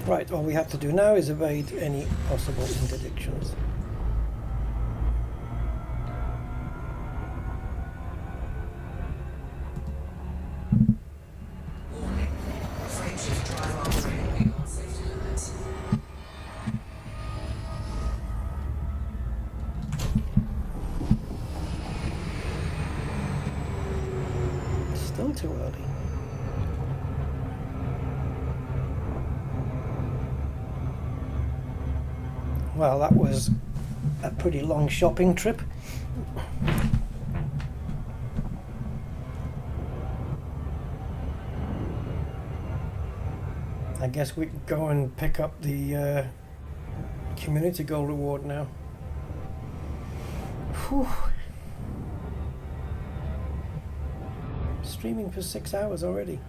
Right, all we have to do now is evade any possible interdictions. Warning. Frameshift drive operating beyond safety limits. Still too early. Well, that was a pretty long shopping trip. I guess we can go and pick up the community goal reward now. Whew. Streaming for 6 hours already.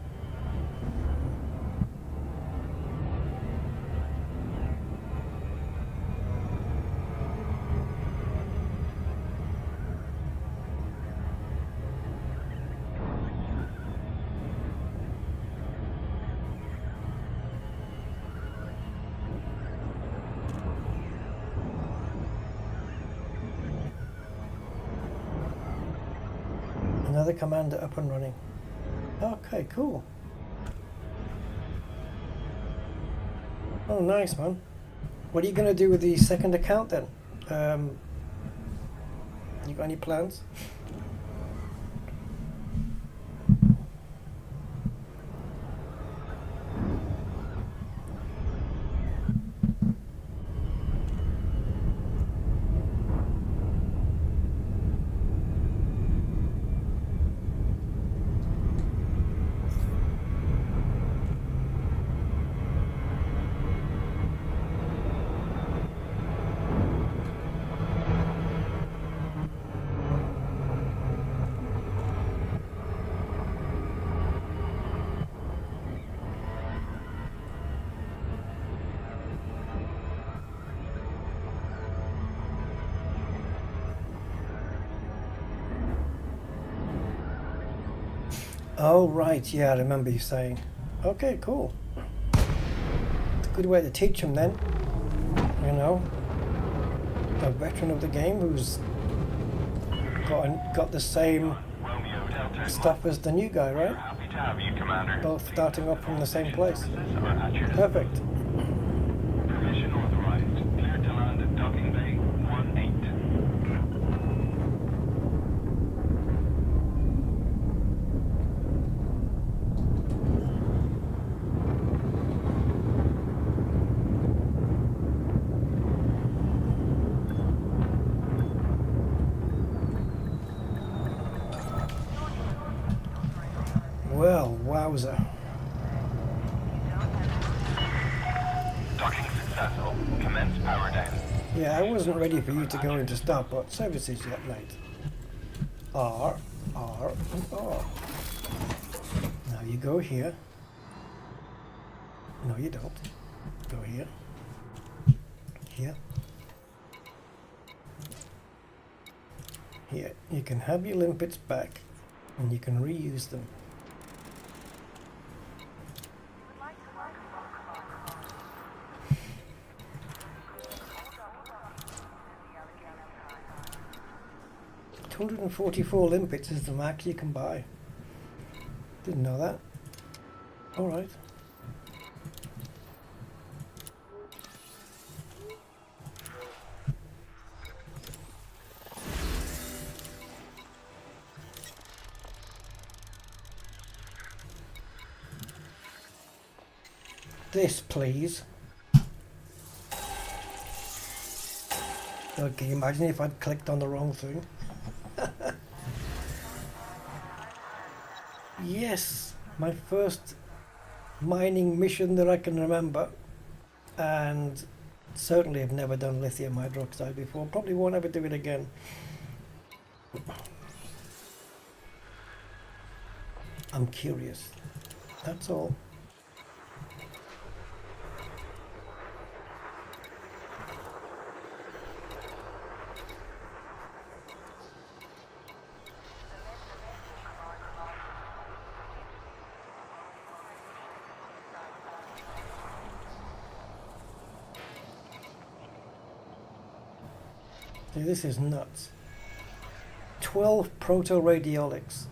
Another commander up and running. Okay, cool. Oh, nice, man. What are you going to do with the second account then? You got any plans? Oh, right, yeah, I remember you saying. Okay, cool. It's a good way to teach them then. You know, a veteran of the game who's got the same Romeo Delta stuff as the new guy, right? Happy to have you, Commander. Both starting off from the same place. Services are at your Perfect. Permission authorized. Cleared to land at Docking Bay 18. Well, wowzer. Docking successful. Commence power down. Yeah, I wasn't ready for you to go into starport services yet, mate. R, and R. Now you go here. No, you don't. Go here. Here. Here. You can have your limpets back, and you can reuse them. $244 limpets is the max you can buy. Didn't know that. Alright. This, please. Okay, imagine if I'd clicked on the wrong thing. Yes, my first mining mission that I can remember, and certainly have never done lithium hydroxide before. Probably won't ever do it again. I'm curious. That's all. This is nuts. 12 proto-radiolics.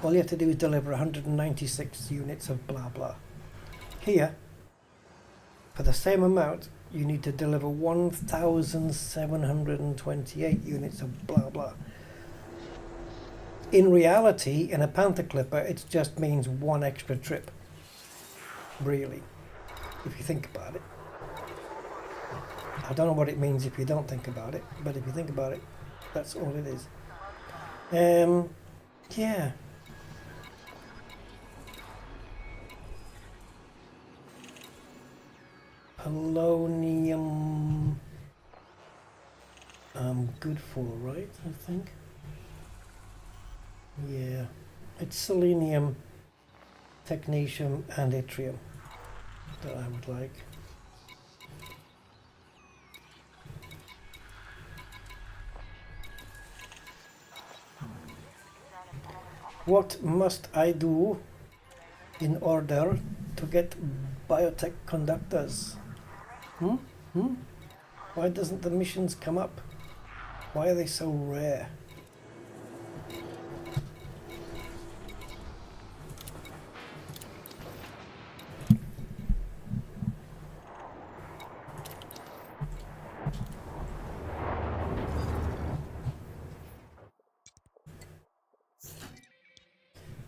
All you have to do is deliver 196 units of blah blah. Here, for the same amount, you need to deliver 1,728 units of blah blah. In reality, in a Panther Clipper, it just means one extra trip. Really, if you think about it. I don't know what it means if you don't think about it, but if you think about it, that's all it is. Yeah. polonium. Good for, right? I think. Yeah, it's selenium, technetium, and yttrium that I would like. What must I do in order to get biotech conductors? Why doesn't the missions come up? Why are they so rare?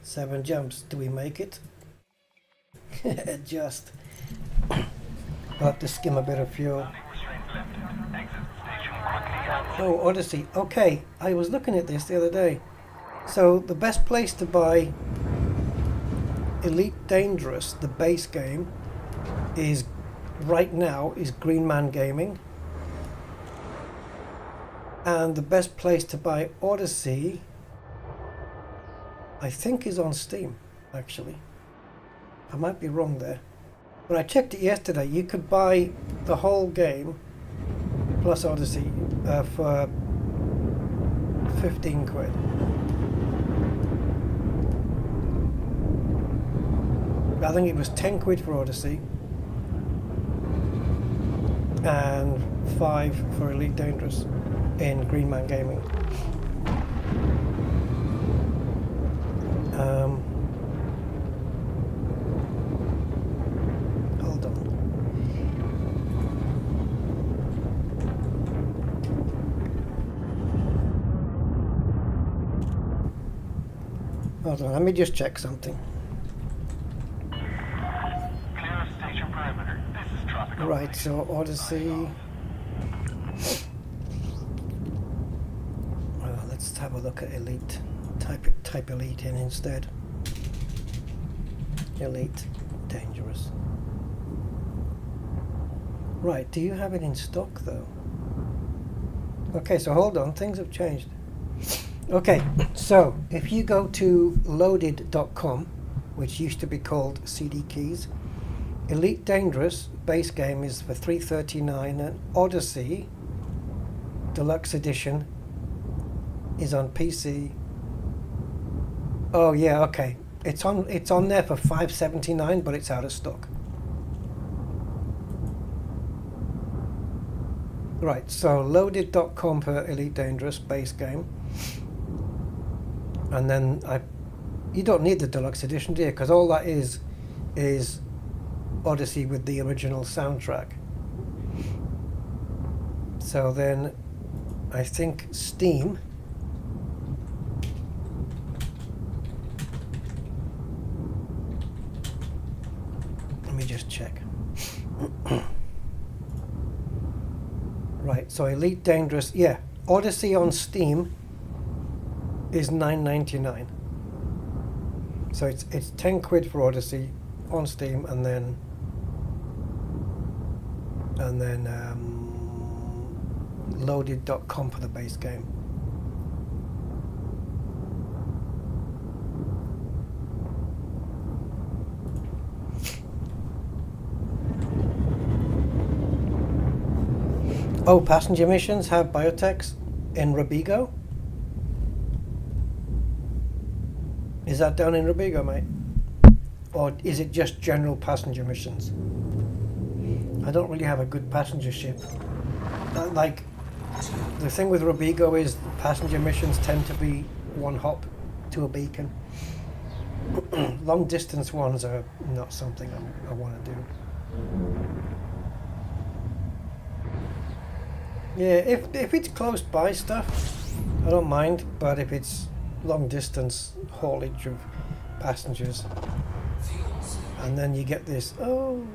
Seven jumps. Do we make it? Just. I'll have to skim a bit of fuel. Oh, Odyssey. Okay, I was looking at this the other day. So the best place to buy Elite Dangerous, the base game, is right now is Green Man Gaming. And the best place to buy Odyssey, I think, is on Steam, actually. I might be wrong there. But I checked it yesterday. You could buy the whole game plus Odyssey for 15 quid. I think it was 10 quid for Odyssey and 5 for Elite Dangerous in Green Man Gaming. Hold on. Hold on, let me just check something. Clear of station perimeter. This is traffic. Right, so Odyssey. Well, let's have a look at Elite. Type Elite in instead. Elite Dangerous. Right, do you have it in stock though? Okay, so hold on, things have changed. Okay, so if you go to loaded.com, which used to be called CD Keys, Elite Dangerous base game is for $3.39 and Odyssey Deluxe Edition is on PC. Oh yeah, okay. It's on there for $5.79, but it's out of stock. Right, so loaded.com for Elite Dangerous base game. And then you don't need the deluxe edition, do you? Because all that is Odyssey with the original soundtrack. So then I think Steam let me just check. Right, so Elite Dangerous, yeah, Odyssey on Steam is $9.99. So it's 10 quid for Odyssey on Steam, and then loaded.com for the base game. Oh, passenger missions have biotechs in Robigo? Is that down in Robigo, mate? Or is it just general passenger missions? I don't really have a good passenger ship. Like, the thing with Robigo is passenger missions tend to be one hop to a beacon. Long distance ones are not something I want to do. Yeah, if it's close by stuff, I don't mind, but if it's long distance haulage of passengers, and then you get this, oh,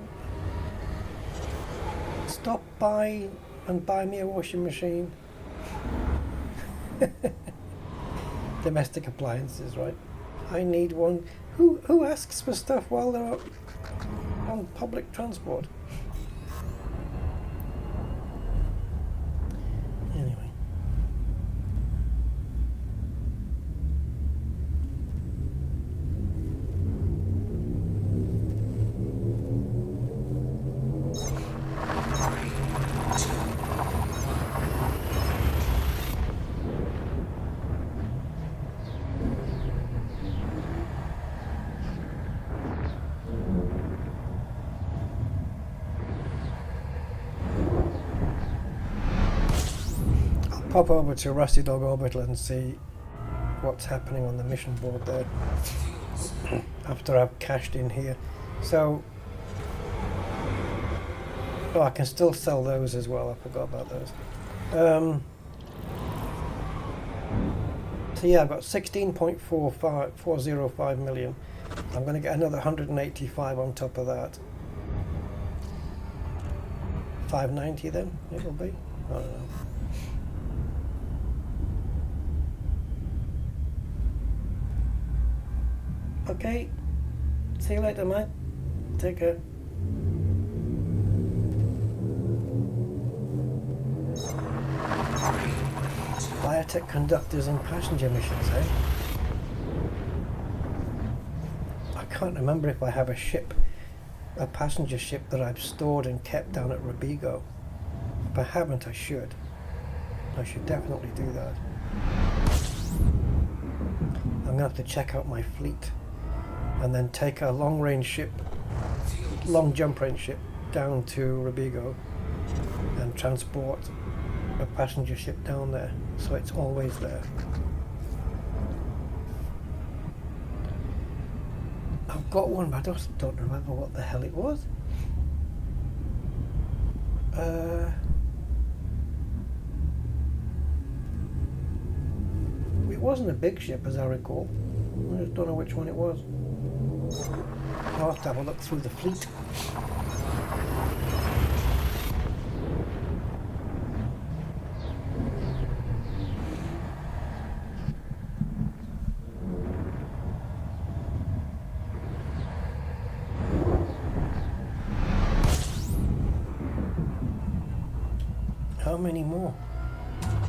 stop by and buy me a washing machine. Domestic appliances, right? I need one. Who asks for stuff while they're on public transport? pop over to Rusty Dog Orbital and see what's happening on the mission board there after I've cashed in here. So, oh, I can still sell those as well. I forgot about those. So yeah, I've got 16.405 million. I'm going to get another 185 on top of that. 590 then it will be. I don't know. Okay, see you later, mate. Take care. Biotech conductors and passenger missions, eh? I can't remember if I have a passenger ship that I've stored and kept down at Robigo. If I haven't, I should. I should definitely do that. I'm gonna have to check out my fleet and then take a long jump range ship down to Robigo and transport a passenger ship down there, so it's always there. I've got one, but I just don't remember what the hell it was. It wasn't a big ship, as I recall. I just don't know which one it was. I'll have to have a look through the fleet. How many more?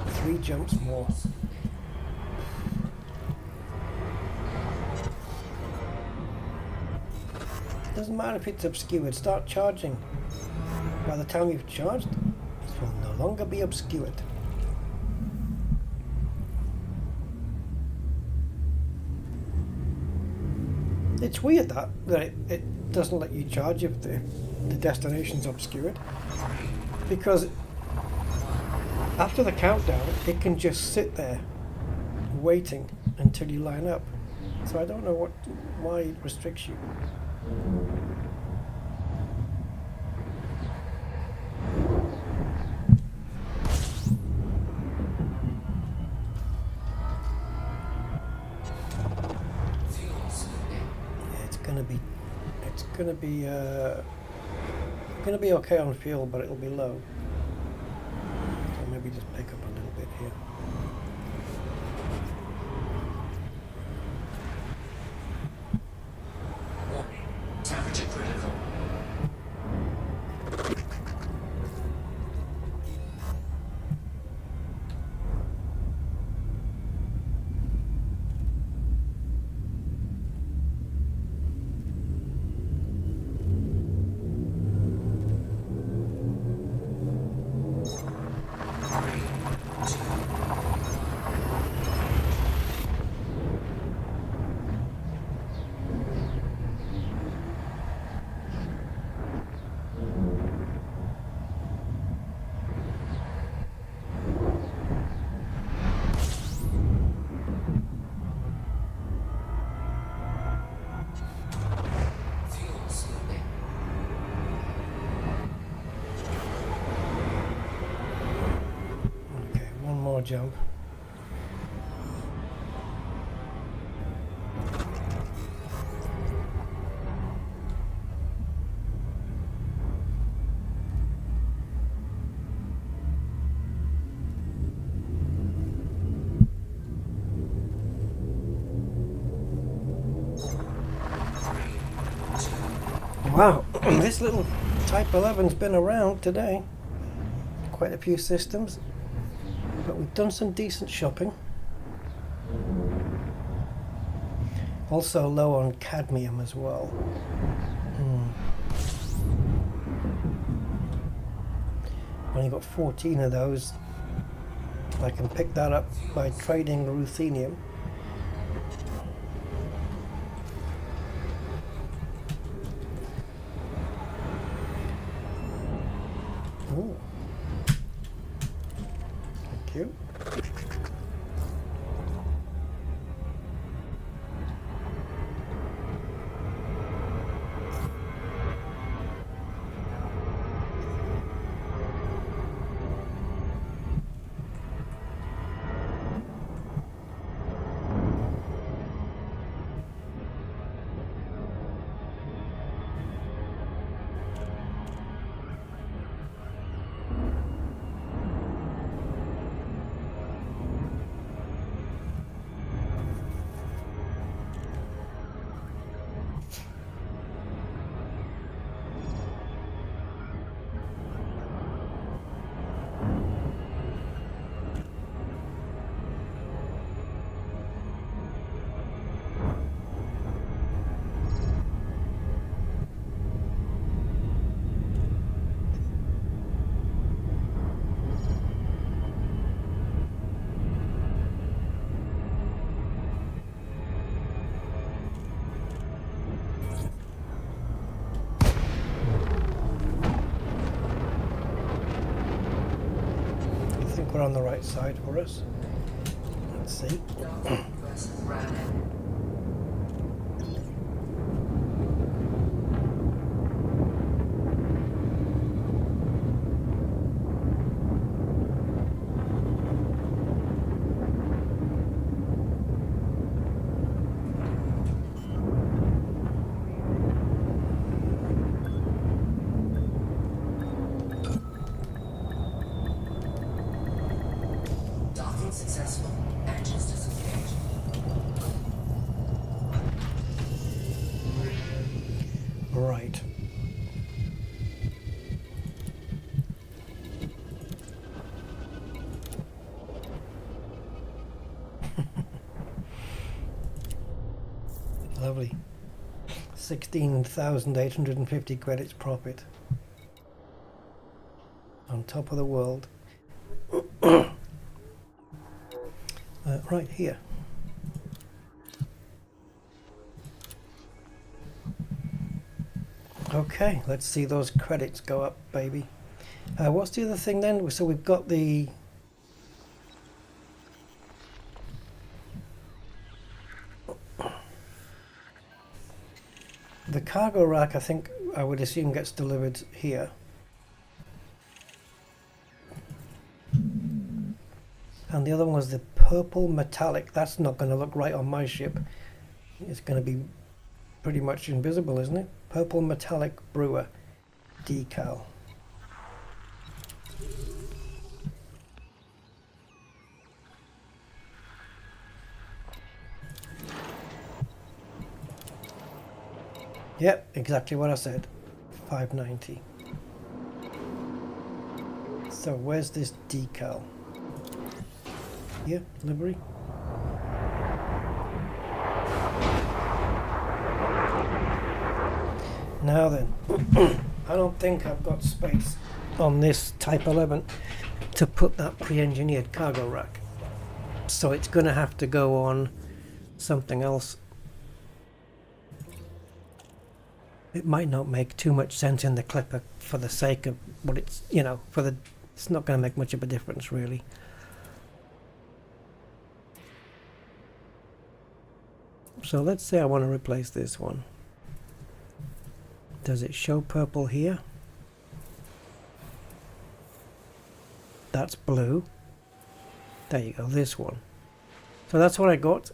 3 jumps more. Doesn't matter if it's obscured, start charging. By the time you've charged, it will no longer be obscured. It's weird that it doesn't let you charge if the destination's obscured, because after the countdown it can just sit there waiting until you line up. So I don't know why it restricts you. It's gonna be okay on fuel, but it'll be low. So maybe just pick up a little bit here. Warning. Temperature critical. Jump. Wow, this little Type 11's been around today. Quite a few systems. But we've done some decent shopping. Also low on cadmium as well. Only got 14 of those. I can pick that up by trading ruthenium. Ooh. Thank you. we're on the right side for us. Let's see. Successful. Engines disengaged. Right. Lovely. 16,850 credits profit. On top of the world. Right here. Okay, let's see those credits go up, baby. What's the other thing then? So we've got the cargo rack. I think I would assume gets delivered here. And the other one was the purple metallic. That's not going to look right on my ship. It's going to be pretty much invisible, isn't it? Purple metallic brewer decal. Yep, exactly what I said. 590. So where's this decal? Here, livery. Now then, I don't think I've got space on this Type 11 to put that pre-engineered cargo rack. So it's going to have to go on something else. It might not make too much sense in the Clipper for the sake of what it's, you know, it's not going to make much of a difference really. So let's say I want to replace this one. Does it show purple here? That's blue. There you go, this one. So that's what I got.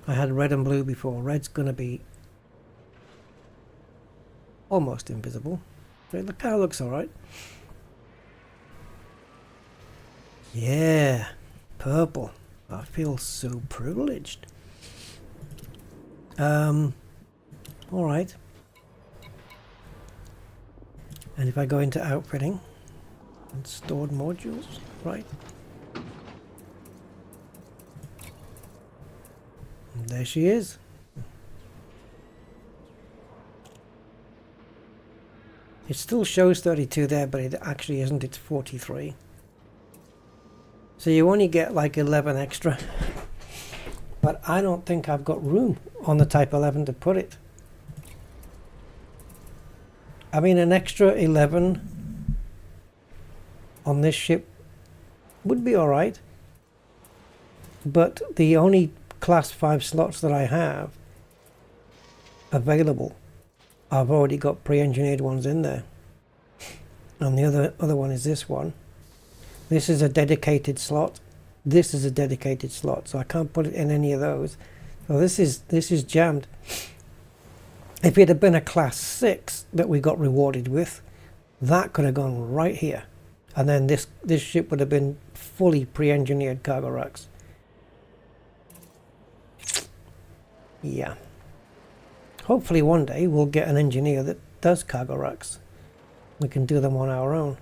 I had red and blue before. Red's going to be almost invisible. The car looks alright. Yeah, purple. I feel so privileged. Alright. And if I go into outfitting and stored modules, right? And there she is. It still shows 32 there, but it actually isn't, it's 43. So you only get like 11 extra. But I don't think I've got room on the Type 11 to put it. I mean, an extra 11 on this ship would be alright. But the only Class 5 slots that I have available, I've already got pre-engineered ones in there. And the other one is this one. This is a dedicated slot. This is a dedicated slot, so I can't put it in any of those. So this is jammed. If it had been a Class 6 that we got rewarded with, that could have gone right here. And then this ship would have been fully pre-engineered cargo racks. Yeah. Hopefully one day we'll get an engineer that does cargo racks. We can do them on our own.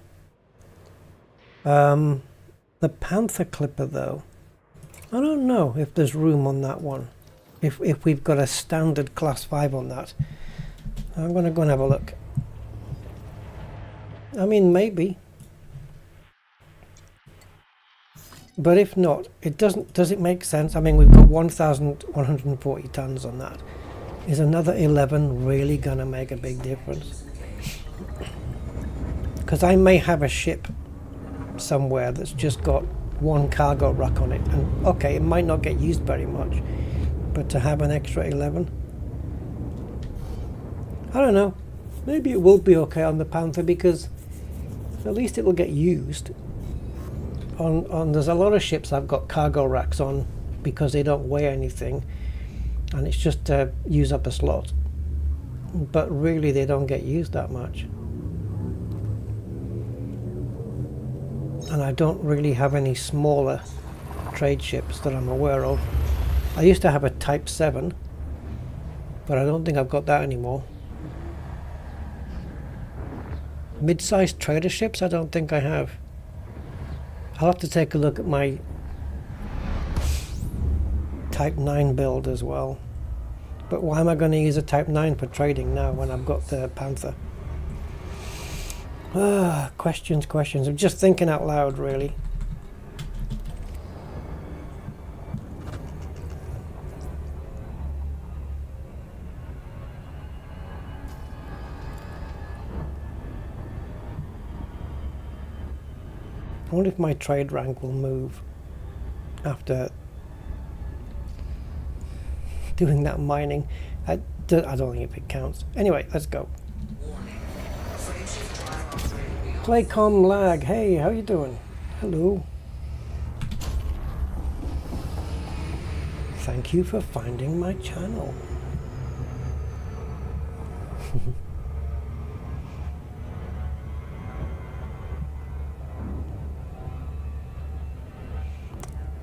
The Panther Clipper though, I don't know if there's room on that one. If we've got a standard Class 5 on that. I'm going to go and have a look. I mean, maybe. But if not, does it make sense? I mean, we've got 1,140 tons on that. Is another 11 really going to make a big difference? Because I may have a ship somewhere that's just got one cargo rack on it, and okay, it might not get used very much, but to have an extra 11, I don't know, maybe it will be okay on the Panther, because at least it will get used. On there's a lot of ships I've got cargo racks on because they don't weigh anything, and it's just to use up a slot, but really they don't get used that much. And I don't really have any smaller trade ships that I'm aware of. I used to have a Type 7, but I don't think I've got that anymore. Mid-sized trader ships, I don't think I have. I'll have to take a look at my Type 9 build as well. But why am I going to use a Type 9 for trading now when I've got the Panther? Questions. I'm just thinking out loud, really. I wonder if my trade rank will move after doing that mining. I don't think if it counts. Anyway, let's go. Playcom lag. Hey, how you doing? Hello. Thank you for finding my channel.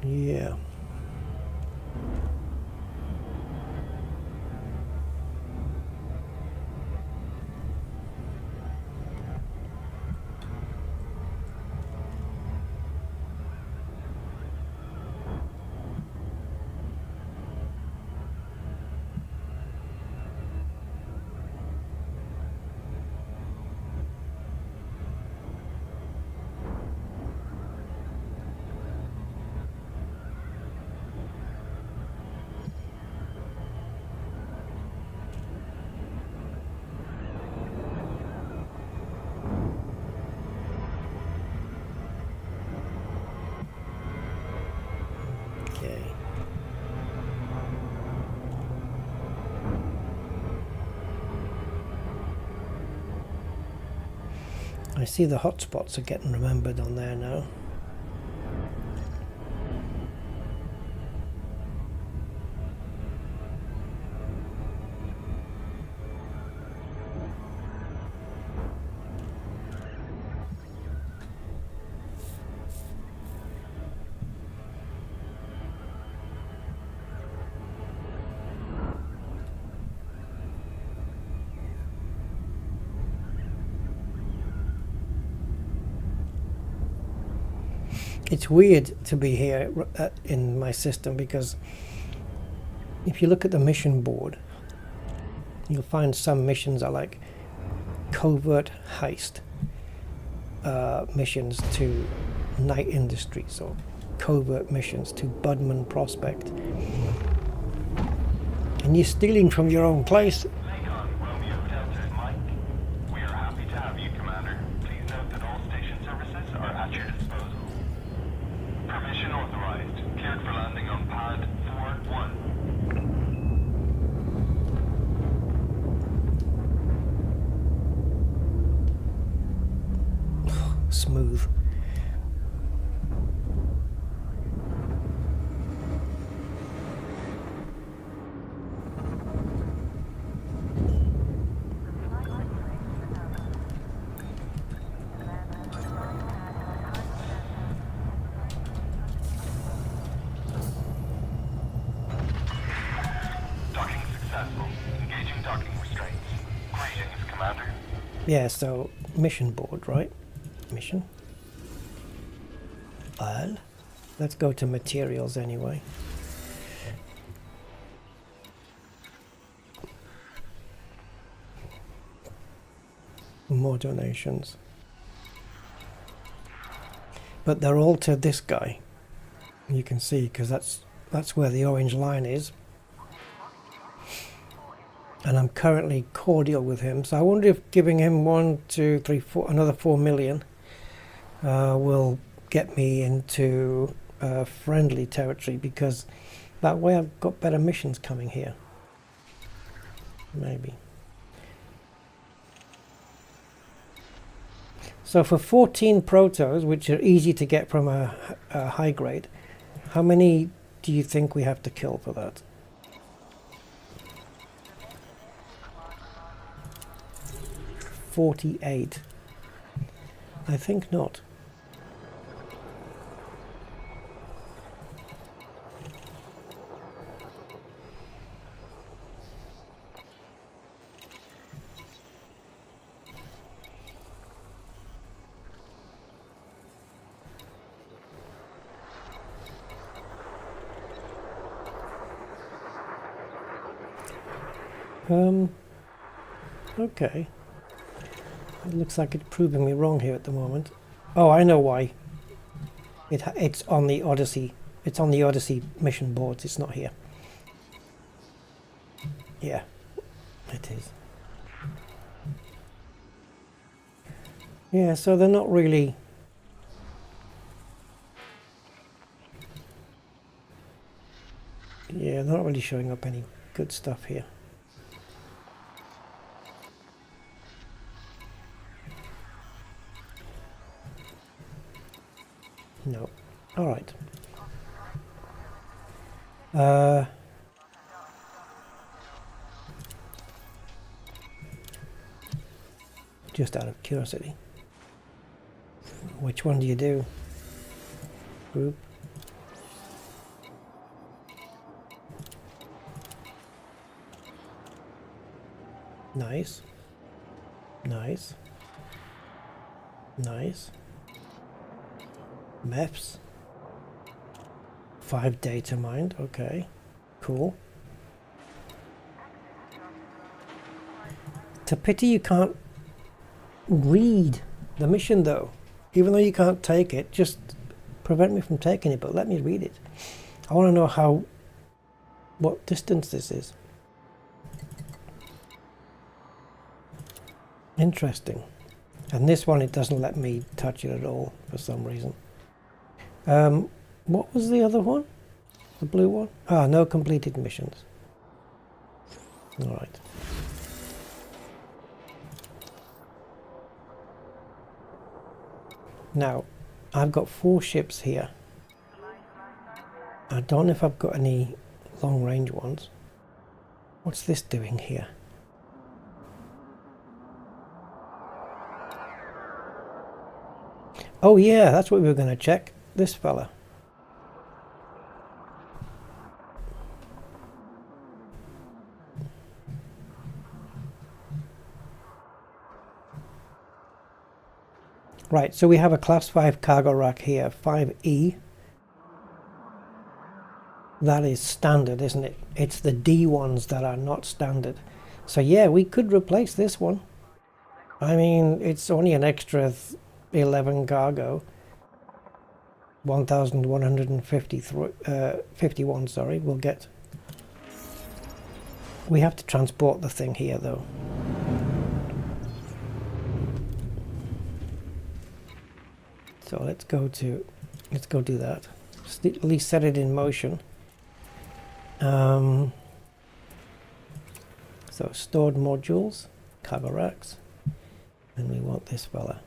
Yeah. I see the hotspots are getting remembered on there now. It's weird to be here in my system, because if you look at the mission board, you'll find some missions are like covert heist missions to Night Industries, or covert missions to Budman Prospect, and you're stealing from your own place. Lagos, Romeo Delta, Mike. We are happy to have you, Commander. Please note that all station services are at your disposal. Permission authorized. Cleared for landing on pad 4-1. Smooth. Yeah, so mission board, right? Mission. Well, let's go to materials anyway. More donations. But they're all to this guy. You can see, because that's where the orange line is. And I'm currently cordial with him, so I wonder if giving him 1, 2, 3, 4, another 4 million will get me into friendly territory, because that way I've got better missions coming here. Maybe. So for 14 protos, which are easy to get from a high grade, how many do you think we have to kill for that? 48. I think not. Okay. It looks like it's proving me wrong here at the moment. Oh, I know why. It's on the Odyssey. It's on the Odyssey mission boards. It's not here. Yeah, it is. Yeah, so they're not really... Yeah, they're not really showing up any good stuff here. No. All right. Just out of curiosity, which one do you do? Group. Nice. Nice. Nice. Maps. 5 data mined. Okay. Cool. It's a pity you can't read the mission though. Even though you can't take it, just prevent me from taking it, but let me read it. I want to know what distance this is. Interesting. And this one, it doesn't let me touch it at all for some reason. What was the other one? The blue one? Ah, no completed missions. All right. Now, I've got 4 ships here. I don't know if I've got any long range ones. What's this doing here? Oh yeah, that's what we were going to check. This fella. Right, so we have a class 5 cargo rack here, 5E. That is standard, isn't it? It's the D ones that are not standard. So yeah, we could replace this one. I mean, it's only an extra 11 cargo. 1,151, sorry, we'll get. We have to transport the thing here though. So let's go do that. Just at least set it in motion. So stored modules, cargo racks, and we want this fella.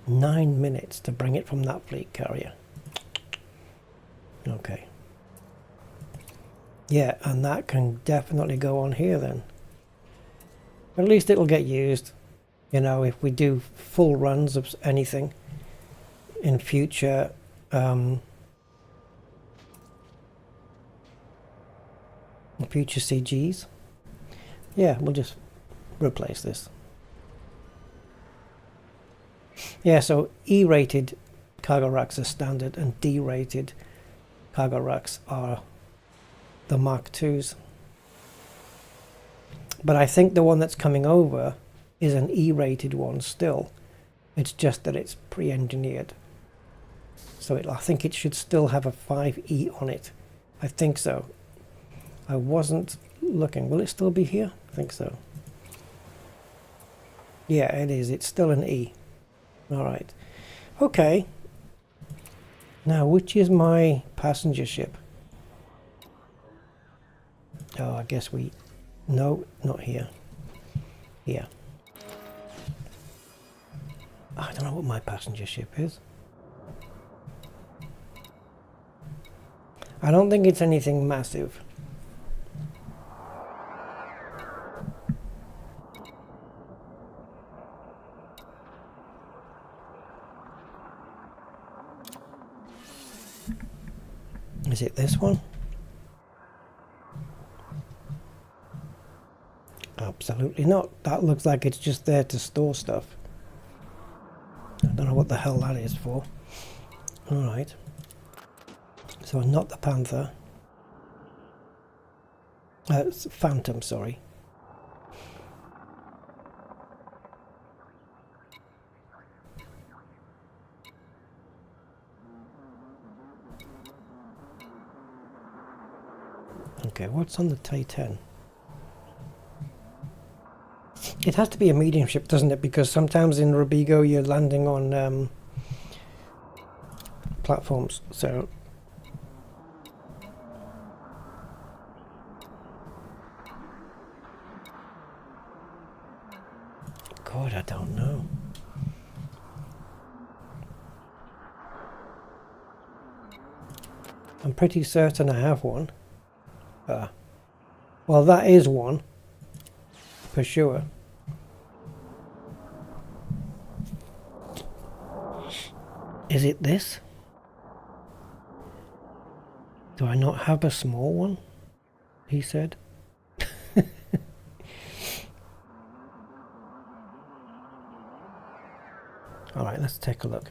9 minutes to bring it from that fleet carrier. Okay. Yeah, and that can definitely go on here then. But at least it'll get used. You know, if we do full runs of anything in future, future CGs, yeah, we'll just replace this. Yeah, so E-rated cargo racks are standard and D-rated cargo racks are the Mark IIs. But I think the one that's coming over is an E-rated one still. It's just that it's pre-engineered. So I think it should still have a 5E on it. I think so. I wasn't looking. Will it still be here? I think so. Yeah, it is. It's still an E. Alright. Okay. Now, which is my passenger ship? Oh, I guess we... No, not here. Here. I don't know what my passenger ship is. I don't think it's anything massive. Is it this one? Absolutely not. That looks like it's just there to store stuff. I don't know what the hell that is for. Alright. So not the Panther. It's Phantom, sorry. Okay, what's on the Titan? It has to be a medium ship, doesn't it? Because sometimes in Robigo you're landing on platforms, so... God, I don't know. I'm pretty certain I have one. Well, that is one. For sure. Is it this? Do I not have a small one? He said. Alright, let's take a look.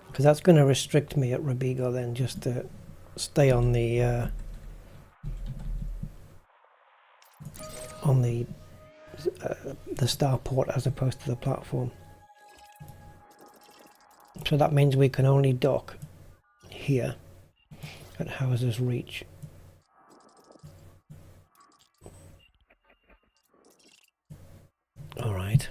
Because that's going to restrict me at Robigo then, just to stay on the starport as opposed to the platform. So that means we can only dock here at Houser's Reach. All right.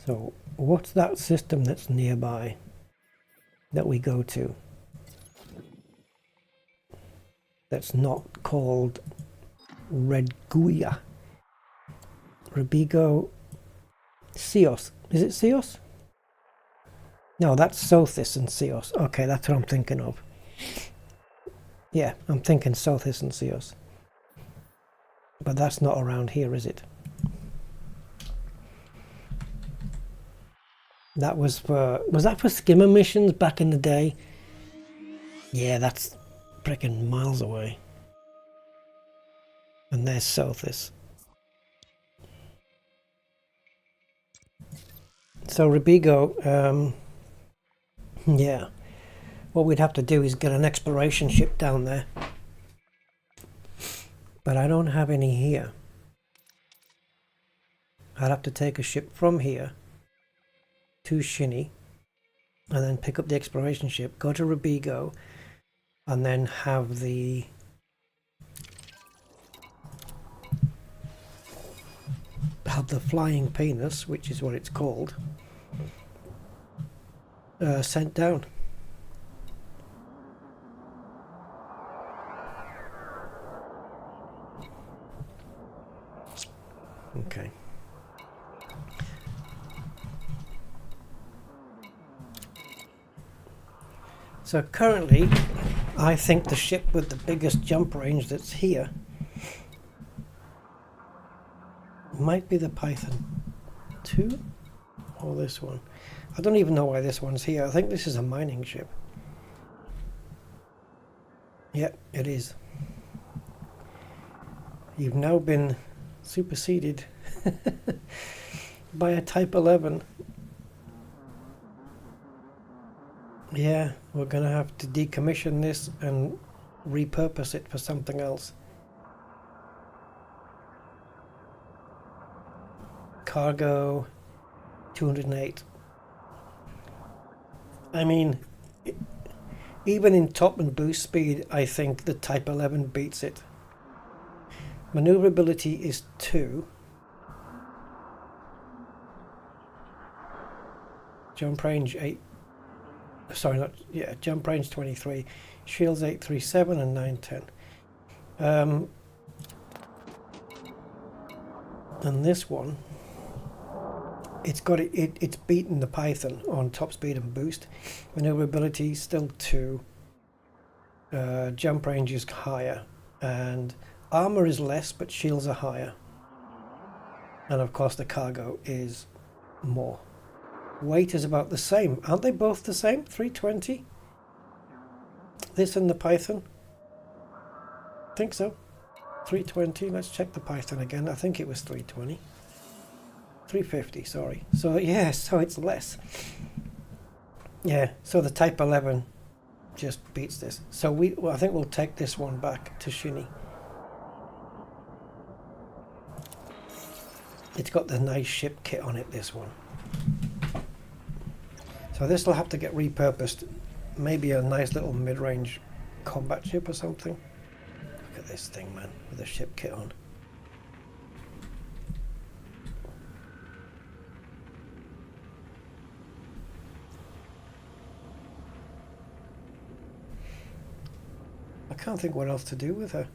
So what's that system that's nearby that we go to that's not called Redguia? Robigo Cios. Is it Cios? No, that's Sothis and Cios. Okay, that's what I'm thinking of. Yeah, I'm thinking Sothis and Cios. But that's not around here, is it? That was that for skimmer missions back in the day? Yeah, that's freaking miles away. And there's Sothis. So Robigo, yeah, what we'd have to do is get an exploration ship down there. But I don't have any here. I'd have to take a ship from here to Shinny and then pick up the exploration ship, go to Robigo, and then have the flying penis, which is what it's called, sent down. Okay. So currently, I think the ship with the biggest jump range that's here might be the Python 2 or this one. I don't even know why this one's here. I think this is a mining ship. Yep, it is. You've now been superseded by a Type 11. Yeah, we're gonna have to decommission this and repurpose it for something else. Cargo 208. I mean, even in top and boost speed, I think the Type 11 beats it. Maneuverability is 2. Jump range 8. Sorry, not yeah. Jump range 23. Shields 837 and 910. And this one, it's beaten the Python on top speed and boost. Maneuverability still 2. Jump range is higher, and armor is less, but shields are higher. And of course the cargo is more. Weight is about the same. Aren't they both the same? 320? This and the Python? I think so. 320. Let's check the Python again. I think it was 320. 350, sorry. So yeah, so it's less. Yeah, so the Type 11 just beats this. So I think we'll take this one back to Shinny. It's got the nice ship kit on it, this one. So this will have to get repurposed. Maybe a nice little mid-range combat ship or something. Look at this thing, man, with a ship kit on. I can't think what else to do with her.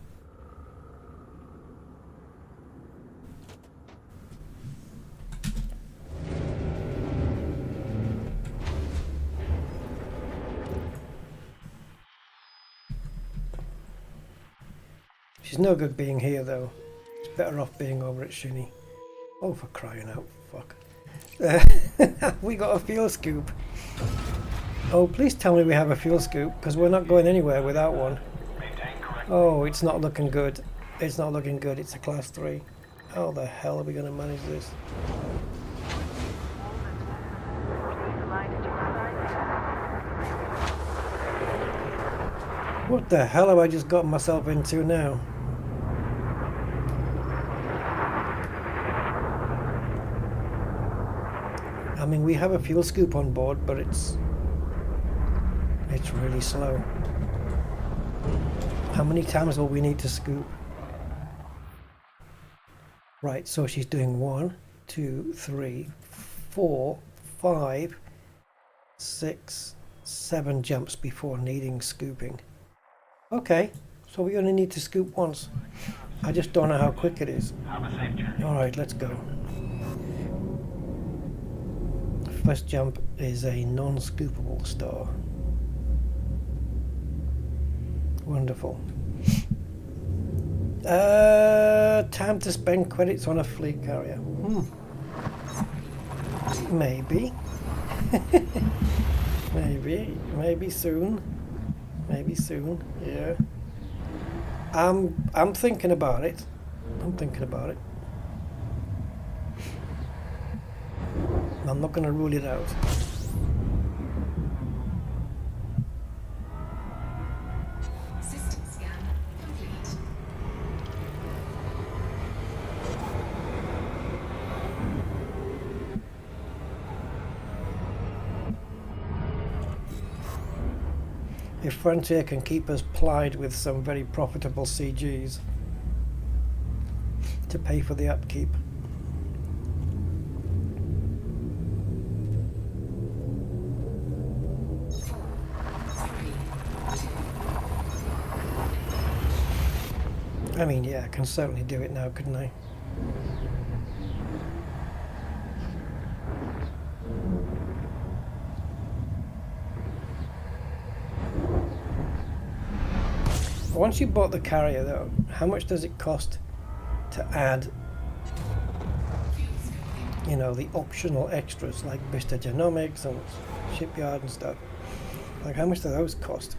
She's no good being here though. It's better off being over at Shinny. Oh, for crying out, fuck. We got a fuel scoop. Oh, please tell me we have a fuel scoop, because we're not going anywhere without one. Oh, it's not looking good. It's not looking good. It's a class 3. How the hell are we going to manage this? What the hell have I just got myself into now? I mean, we have a fuel scoop on board, but it's really slow. How many times will we need to scoop? Right, so she's doing 1, 2, 3, 4, 5, 6, 7 jumps before needing scooping. Okay, so we only need to scoop once. I just don't know how quick it is. Alright, let's go. First jump is a non-scoopable star. Wonderful. Time to spend credits on a fleet carrier. Maybe. Maybe soon. Maybe soon. Yeah. I'm thinking about it. I'm not going to rule it out. System scan complete. If Frontier can keep us plied with some very profitable CGs to pay for the upkeep. I mean, yeah, I can certainly do it now, couldn't I? Once you bought the carrier though, how much does it cost to add, you know, the optional extras like Vista Genomics and Shipyard and stuff? Like, how much do those cost?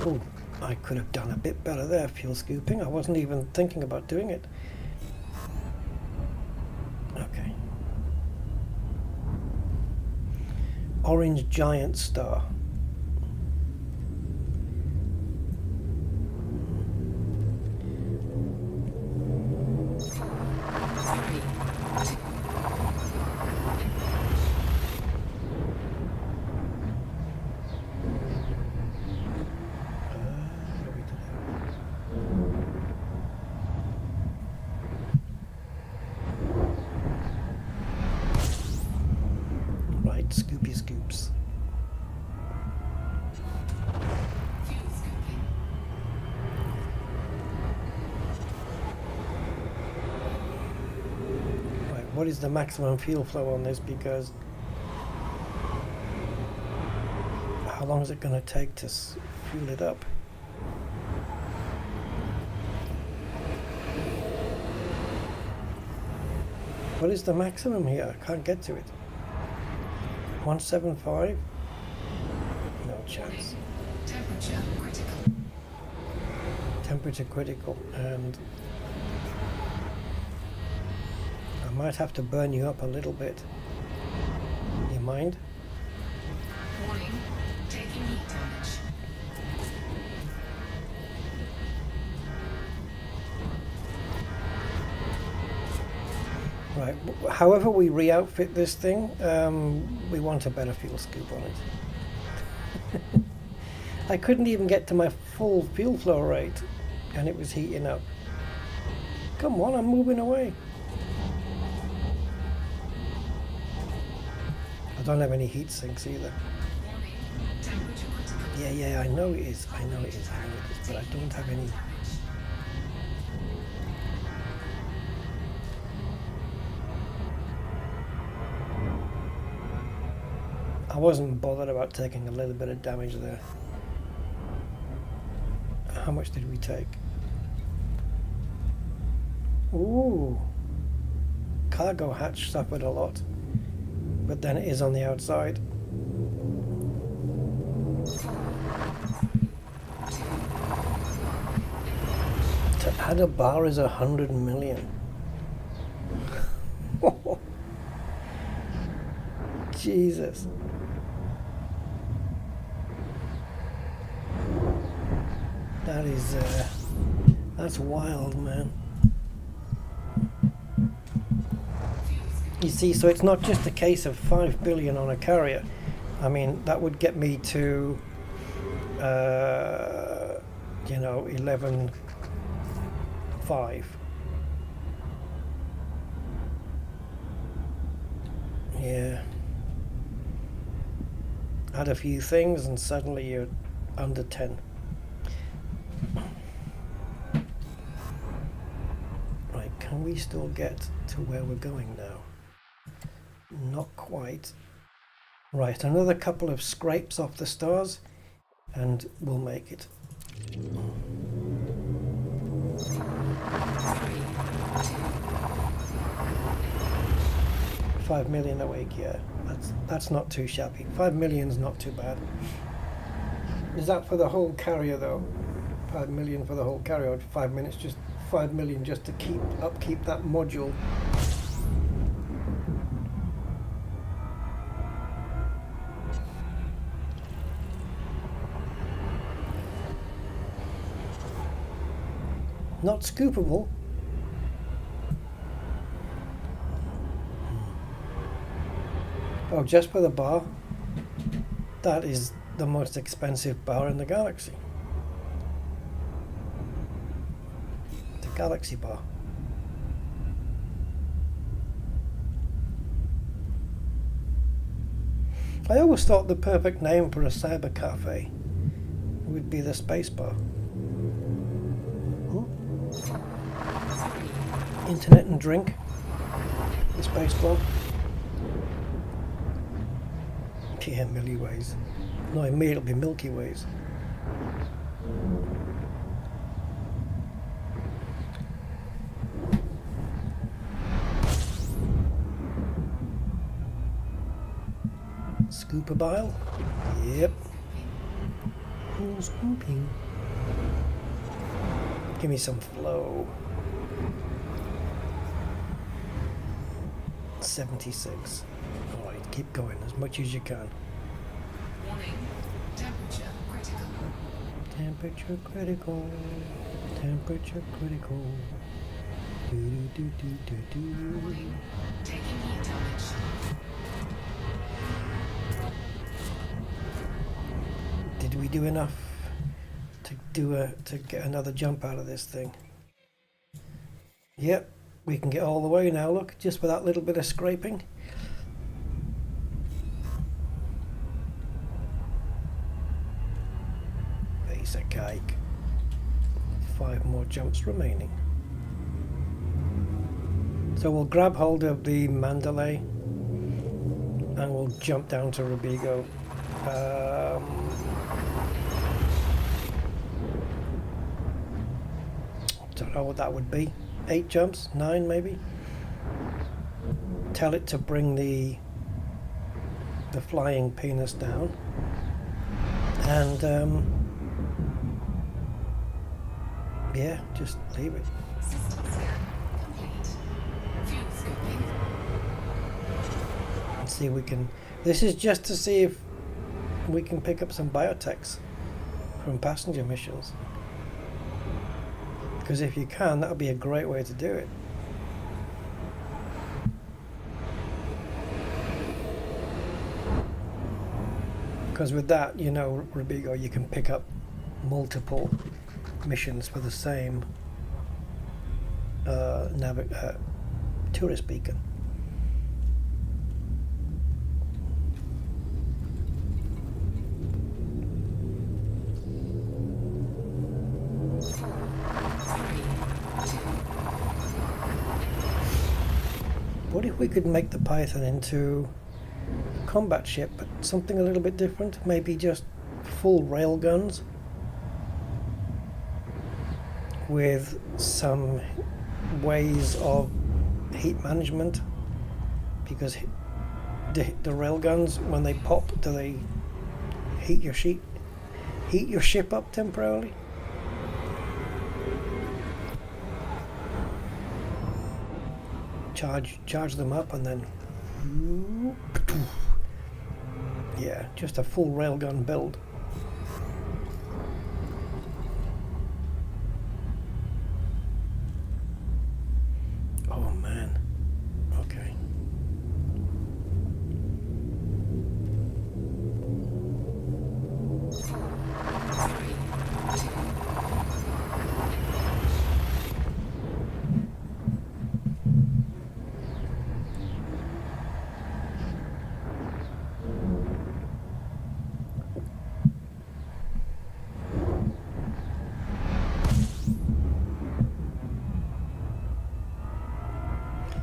Oh, I could have done a bit better there, fuel scooping. I wasn't even thinking about doing it. Okay. Orange giant star. Scoopy scoops. Fuel scooping. Right, what is the maximum fuel flow on this? Because how long is it going to take to fuel it up? What is the maximum here? I can't get to it. 175? No chance. Temperature critical. Temperature critical, and I might have to burn you up a little bit. You mind? Warning. Taking heat damage. Right, however we re-outfit this thing, we want a better fuel scoop on it. I couldn't even get to my full fuel flow rate and it was heating up. Come on, I'm moving away. I don't have any heat sinks either. Warning. Temperature critical. Yeah, I know it is, I know it is, but I don't have any. I wasn't bothered about taking a little bit of damage there. How much did we take? Ooh. Cargo hatch suffered a lot. But then it is on the outside. To add a bar is 100 million. Jesus. That is, that's wild, man. You see, so it's not just a case of 5 billion on a carrier. I mean, that would get me to, you know, 11.5. Yeah. Add a few things and suddenly you're under 10. Right, can we still get to where we're going now? Not quite. Right, another couple of scrapes off the stars and we'll make it. 5 million awake, yeah. That's not too shabby. 5 million's not too bad. Is that for the whole carrier though? 5 million for the whole carrier, or 5 minutes, just 5 million just to upkeep that module. Not scoopable. Oh, just for the bar? That is the most expensive bar in the galaxy. The Galaxy bar. I always thought the perfect name for a cyber cafe would be the space bar. Internet and drink. The space bar. Yeah, Milky Ways. No, it'll be Milky Ways. Scooper bile? Yep. Oh, scooping. Give me some flow. 76. Alright, keep going as much as you can. Warning. Temperature critical. Temperature critical. Temperature critical. Do do do do do. Warning. Taking heat damage. Did we do enough to get another jump out of this thing? Yep, we can get all the way now, look, just with that little bit of scraping. Piece of cake. 5 more jumps remaining. So we'll grab hold of the Mandalay and we'll jump down to Rubigo. Don't know what that would be. 8 jumps, 9 maybe. Tell it to bring the flying penis down, and yeah, just leave it. System scan complete. Fuel scoping. And see if we can. This is just to see if we can pick up some biotechs from passenger missions. Because if you can, that would be a great way to do it. Because with that, you know, Rubigo, you can pick up multiple missions for the same tourist beacon. What if we could make the Python into a combat ship, but something a little bit different? Maybe just full railguns with some ways of heat management, because the railguns, when they pop, do they heat your ship up temporarily? Charge them up and then yeah, just a full railgun build. Oh man. Okay.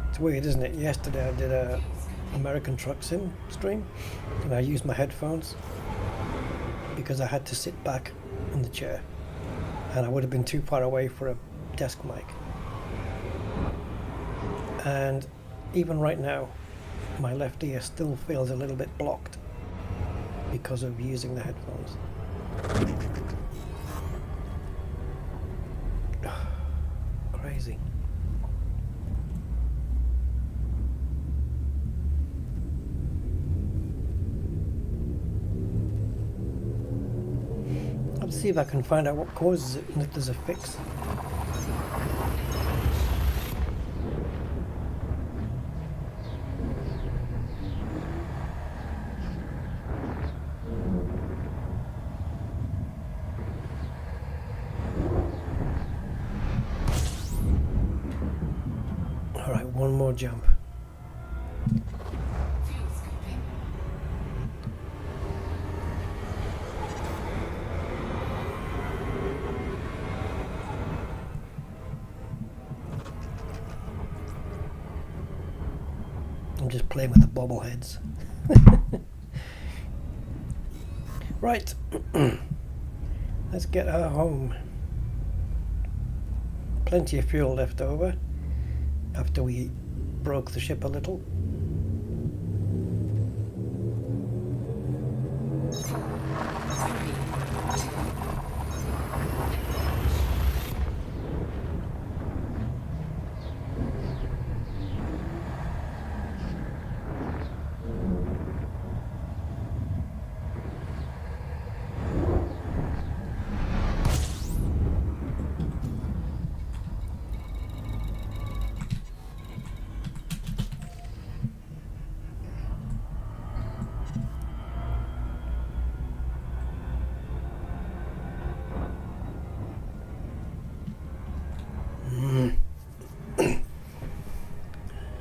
It's weird, isn't it? Yesterday I did a American Truck Sim stream and I used my headphones because I had to sit back in the chair and I would have been too far away for a desk mic. And even right now, my left ear still feels a little bit blocked because of using the headphones. Crazy. Let's see if I can find out what causes it and if there's a fix. Alright, one more jump. Fuel scoping. I'm just playing with the bobbleheads. Right. Let's get her home. Plenty of fuel left over after we broke the ship a little.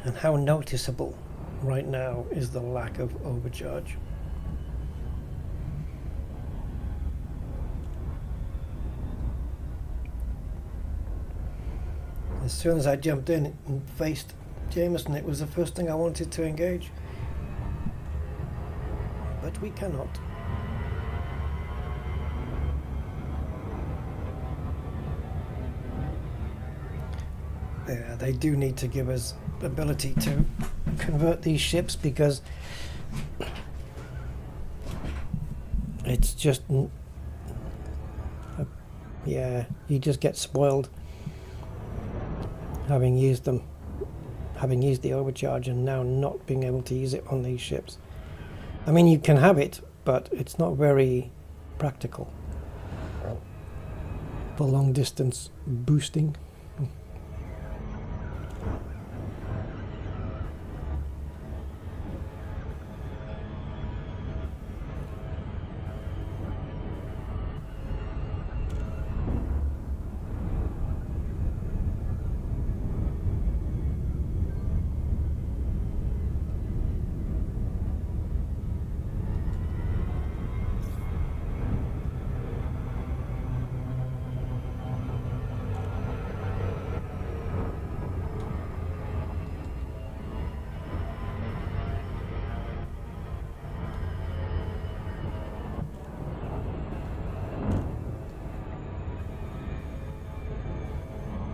And how noticeable right now is the lack of overcharge. As soon as I jumped in and faced Jameson, it was the first thing I wanted to engage. But we cannot. Yeah, they do need to give us the ability to convert these ships, because it's just yeah, you just get spoiled having used them, having used the overcharge and now not being able to use it on these ships. I mean, you can have it, but it's not very practical for long distance boosting.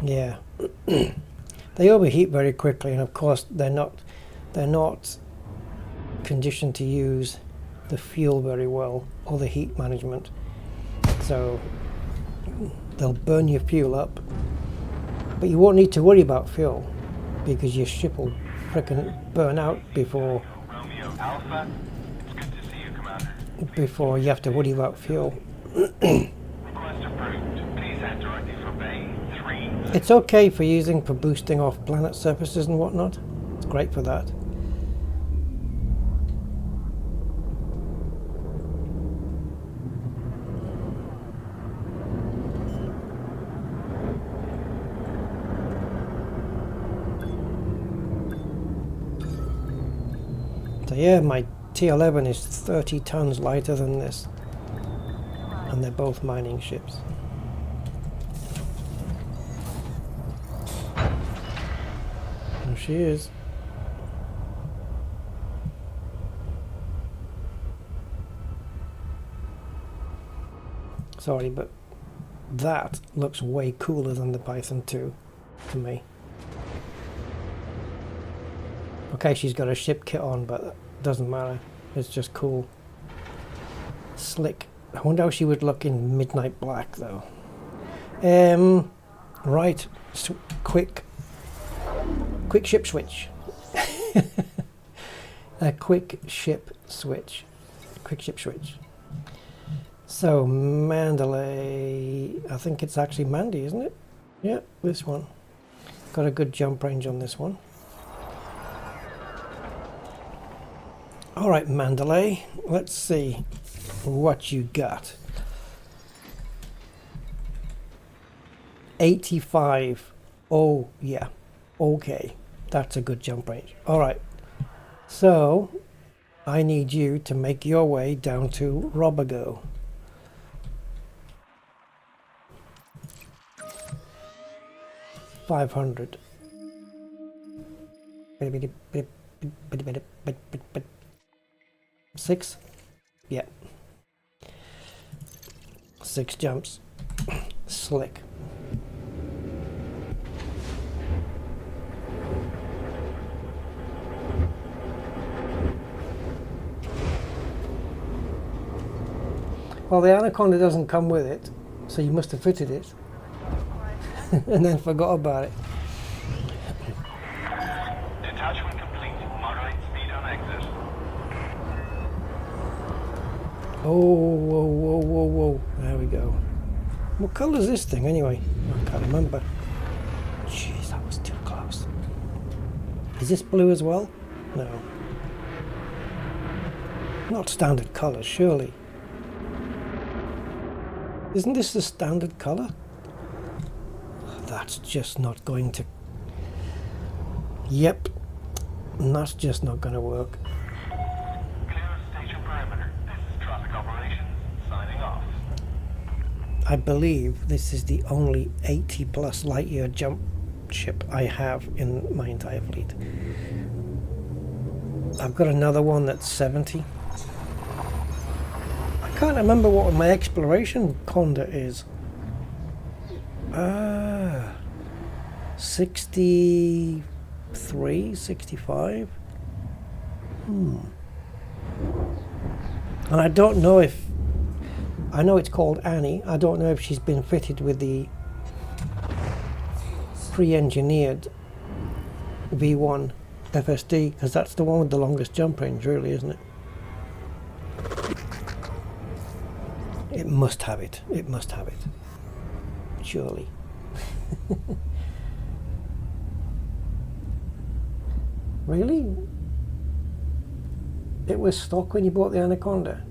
Yeah, they overheat very quickly, and of course they're not conditioned to use the fuel very well, or the heat management, so they'll burn your fuel up, but you won't need to worry about fuel because your ship will frickin' burn out before Romeo Alpha, it's good to see you, Commander. before you have to worry about fuel. Request approved. Please head directly for Bay 3. It's okay for using for boosting off planet surfaces and whatnot. It's great for that. So yeah, my T11 is 30 tons lighter than this, and they're both mining ships. There she is. Sorry, but that looks way cooler than the Python 2 to me. Okay, she's got a ship kit on, but it doesn't matter. It's just cool. Slick. I wonder how she would look in midnight black, though. Right. Quick ship switch. A quick ship switch. Quick ship switch. So, Mandalay. I think it's actually Mandy, isn't it? Yeah, this one. Got a good jump range on this one. Alright, Mandalay, let's see what you got. 85. Oh, yeah. Okay. That's a good jump range. Alright. So, I need you to make your way down to Robago. $500. 6? Yeah. 6 jumps. Slick. Well, the Anaconda doesn't come with it, so you must have fitted it and then forgot about it. Detachment complete. Moderate speed on exit. Oh, whoa, whoa, whoa, whoa. There we go. What colour is this thing anyway? I can't remember. Jeez, that was too close. Is this blue as well? No. Not standard colour, surely. Isn't this the standard colour? That's just not going to... Yep. That's just not going to work. Clear station perimeter. This is traffic operations. Signing off. I believe this is the only 80 plus light year jump ship I have in my entire fleet. I've got another one that's 70. I can't remember what my exploration conda is. 63, 65. And I don't know if, I know it's called Annie. I don't know if she's been fitted with the pre-engineered V1 FSD, because that's the one with the longest jump range, really, isn't it? It must have it. It must have it. Surely. Really? It was stock when you bought the Anaconda?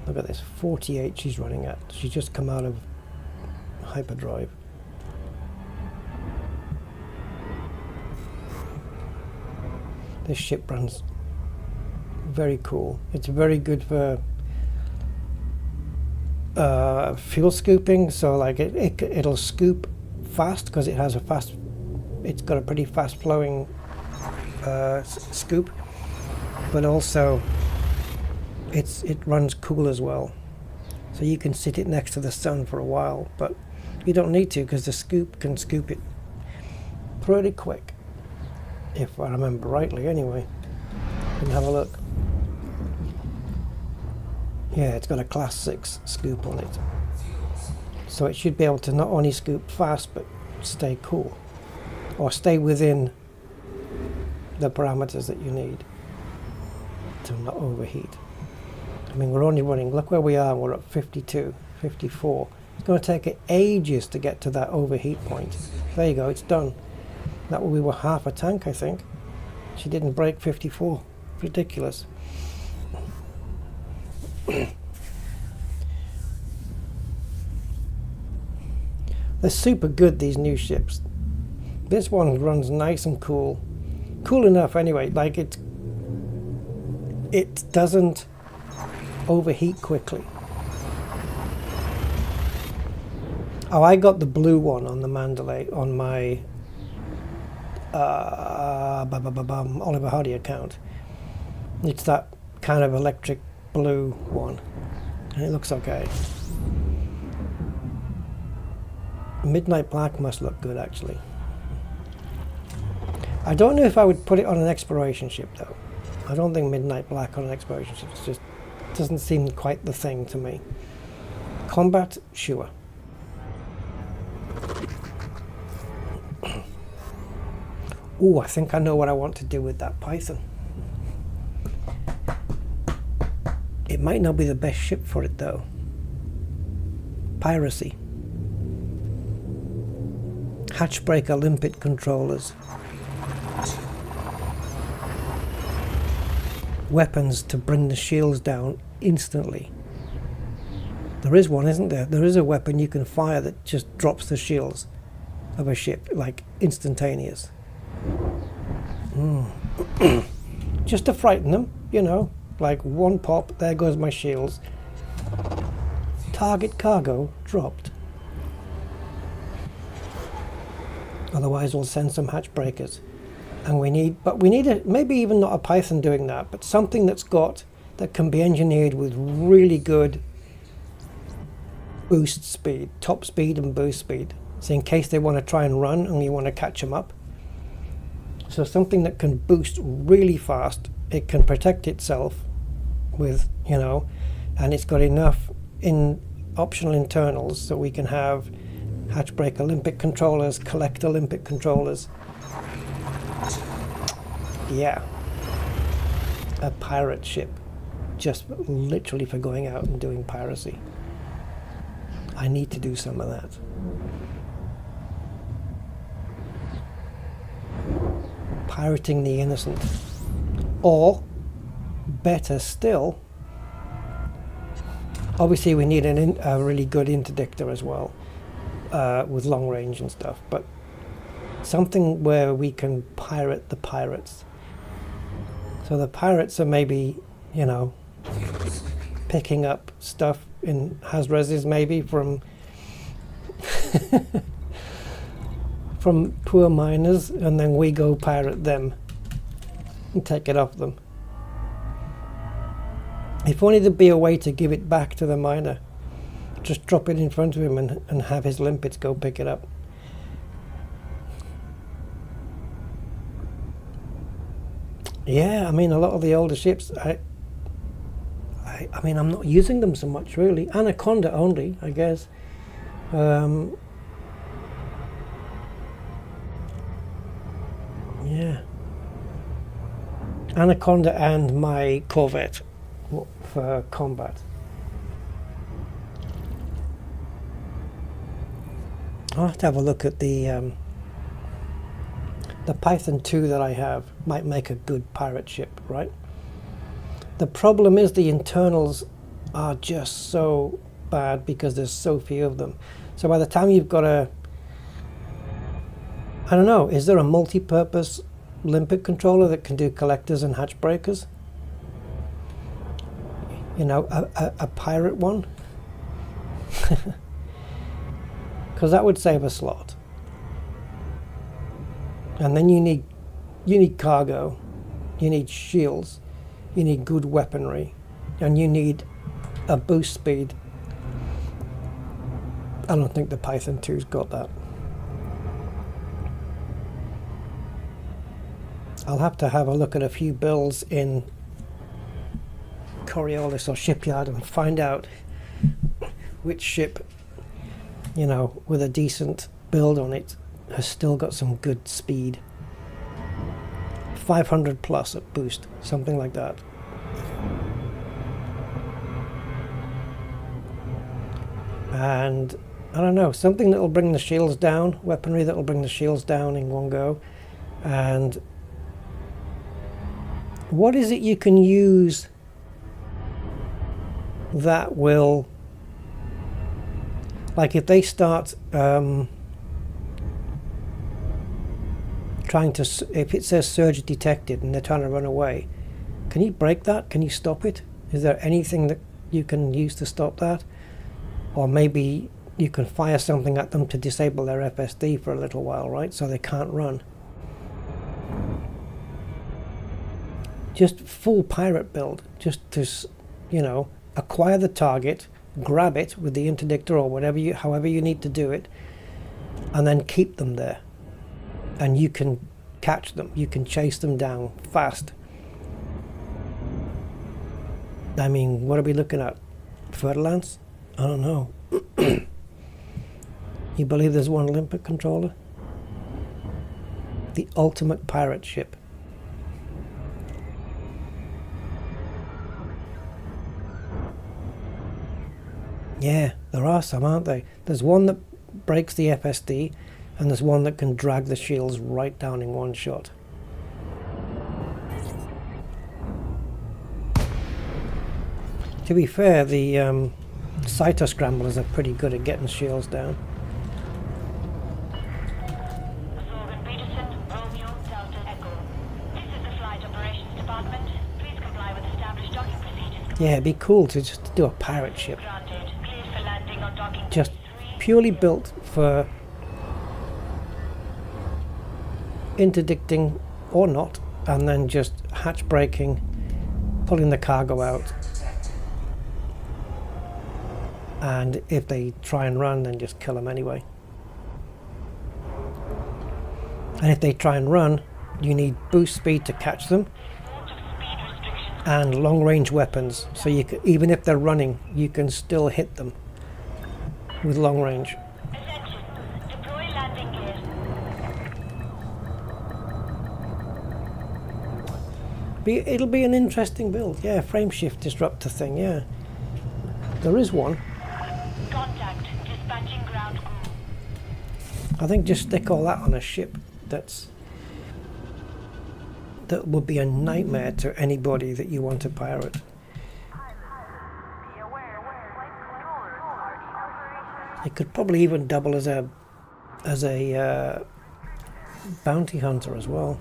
Look at this, 48 she's running at. She's just come out of hyperdrive. This ship runs very cool. It's very good for fuel scooping. So like it'll scoop fast because it has a fast. It's got a pretty fast flowing scoop, but also it runs cool as well. So you can sit it next to the sun for a while, but you don't need to because the scoop can scoop it pretty quick, if I remember rightly anyway. You can have a look. Yeah, it's got a class 6 scoop on it. So it should be able to not only scoop fast, but stay cool. Or stay within the parameters that you need to not overheat. I mean, we're only running, look where we are, we're at 52, 54. It's going to take it ages to get to that overheat point. There you go, it's done. That we were half a tank, I think. She didn't break 54. Ridiculous. They're super good, these new ships. This one runs nice and cool. Cool enough anyway, like it doesn't overheat quickly. Oh, I got the blue one on the Mandalay on my Oliver Hardy account. It's that kind of electric blue one, and it looks okay. Midnight Black must look good, actually. I don't know if I would put it on an exploration ship, though. I don't think Midnight Black on an exploration ship. It just doesn't seem quite the thing to me. Combat, sure. Oh, I think I know what I want to do with that Python. It might not be the best ship for it, though. Piracy. Hatchbreaker limpet controllers. Weapons to bring the shields down instantly. There is one, isn't there? There is a weapon you can fire that just drops the shields of a ship, like instantaneous. Just to frighten them, you know, like one pop, there goes my shields. Target cargo dropped. Otherwise we'll send some hatch breakers. And we need maybe even not a Python doing that, but something that can be engineered with really good boost speed, top speed and boost speed. So in case they want to try and run and you want to catch them up. So something that can boost really fast, it can protect itself with, you know, and it's got enough in optional internals so we can have hatchbreak Olympic controllers, collect Olympic controllers. Yeah, a pirate ship, just literally for going out and doing piracy. I need to do some of that. pirating the innocent. Or, better still, obviously we need a really good interdictor as well, with long range and stuff, but something where we can pirate the pirates. So the pirates are maybe, you know, picking up stuff in Has-Reses maybe from from poor miners, and then we go pirate them and take it off them. If only there'd be a way to give it back to the miner. Just drop it in front of him and have his limpets go pick it up. Yeah, I mean, a lot of the older ships, I mean, I'm not using them so much really. Anaconda only, I guess. Yeah. Anaconda and my Corvette for combat. I'll have to have a look at the Python 2 that I have. Might make a good pirate ship, right? The problem is the internals are just so bad because there's so few of them. So by the time you've got I don't know, is there a multi-purpose limpet controller that can do collectors and hatch breakers? You know, a pirate one? Because that would save a slot. And then you need cargo, you need shields, you need good weaponry, and you need a boost speed. I don't think the Python 2's got that. I'll have to have a look at a few builds in Coriolis or Shipyard and find out which ship, you know, with a decent build on it has still got some good speed. 500 plus at boost, something like that. And I don't know, something that will bring the shields down, weaponry that will bring the shields down in one go. And what is it you can use that will, like if they start trying to, if it says surge detected and they're trying to run away, can you break that? Can you stop it? Is there anything that you can use to stop that? Or maybe you can fire something at them to disable their FSD for a little while, right? So they can't run. Just full pirate build, just to, you know, acquire the target, grab it with the interdictor or whatever you, however you need to do it, and then keep them there. And you can catch them, you can chase them down fast. I mean, what are we looking at? Fer-de-Lance? I don't know. You believe there's one limpet controller? The ultimate pirate ship. Yeah, there are some, aren't they? There's one that breaks the FSD, and there's one that can drag the shields right down in one shot. To be fair, the Cyto scramblers are pretty good at getting shields down. Zorgan Peterson, Romeo, Delta, Echo. This is the Flight Operations Department. Please comply with established docking procedures. Yeah, it'd be cool to just do a pirate ship. Granted. Cleared for landing on docking Just point 3. purely built for interdicting or not, and then just hatch braking, pulling the cargo out. And if they try and run, then just kill them anyway. And if they try and run, you need boost speed to catch them, and long range weapons, so you can, even if they're running, you can still hit them with long range. Attention. Deploy landing gear. It'll be an interesting build. Yeah, frame shift disruptor thing, yeah. There is one. Contact. Dispatching ground crew. I think just stick all that on a ship that's that would be a nightmare to anybody that you want to pirate. Be aware, flight controllers are in operation. It could probably even double as a bounty hunter as well.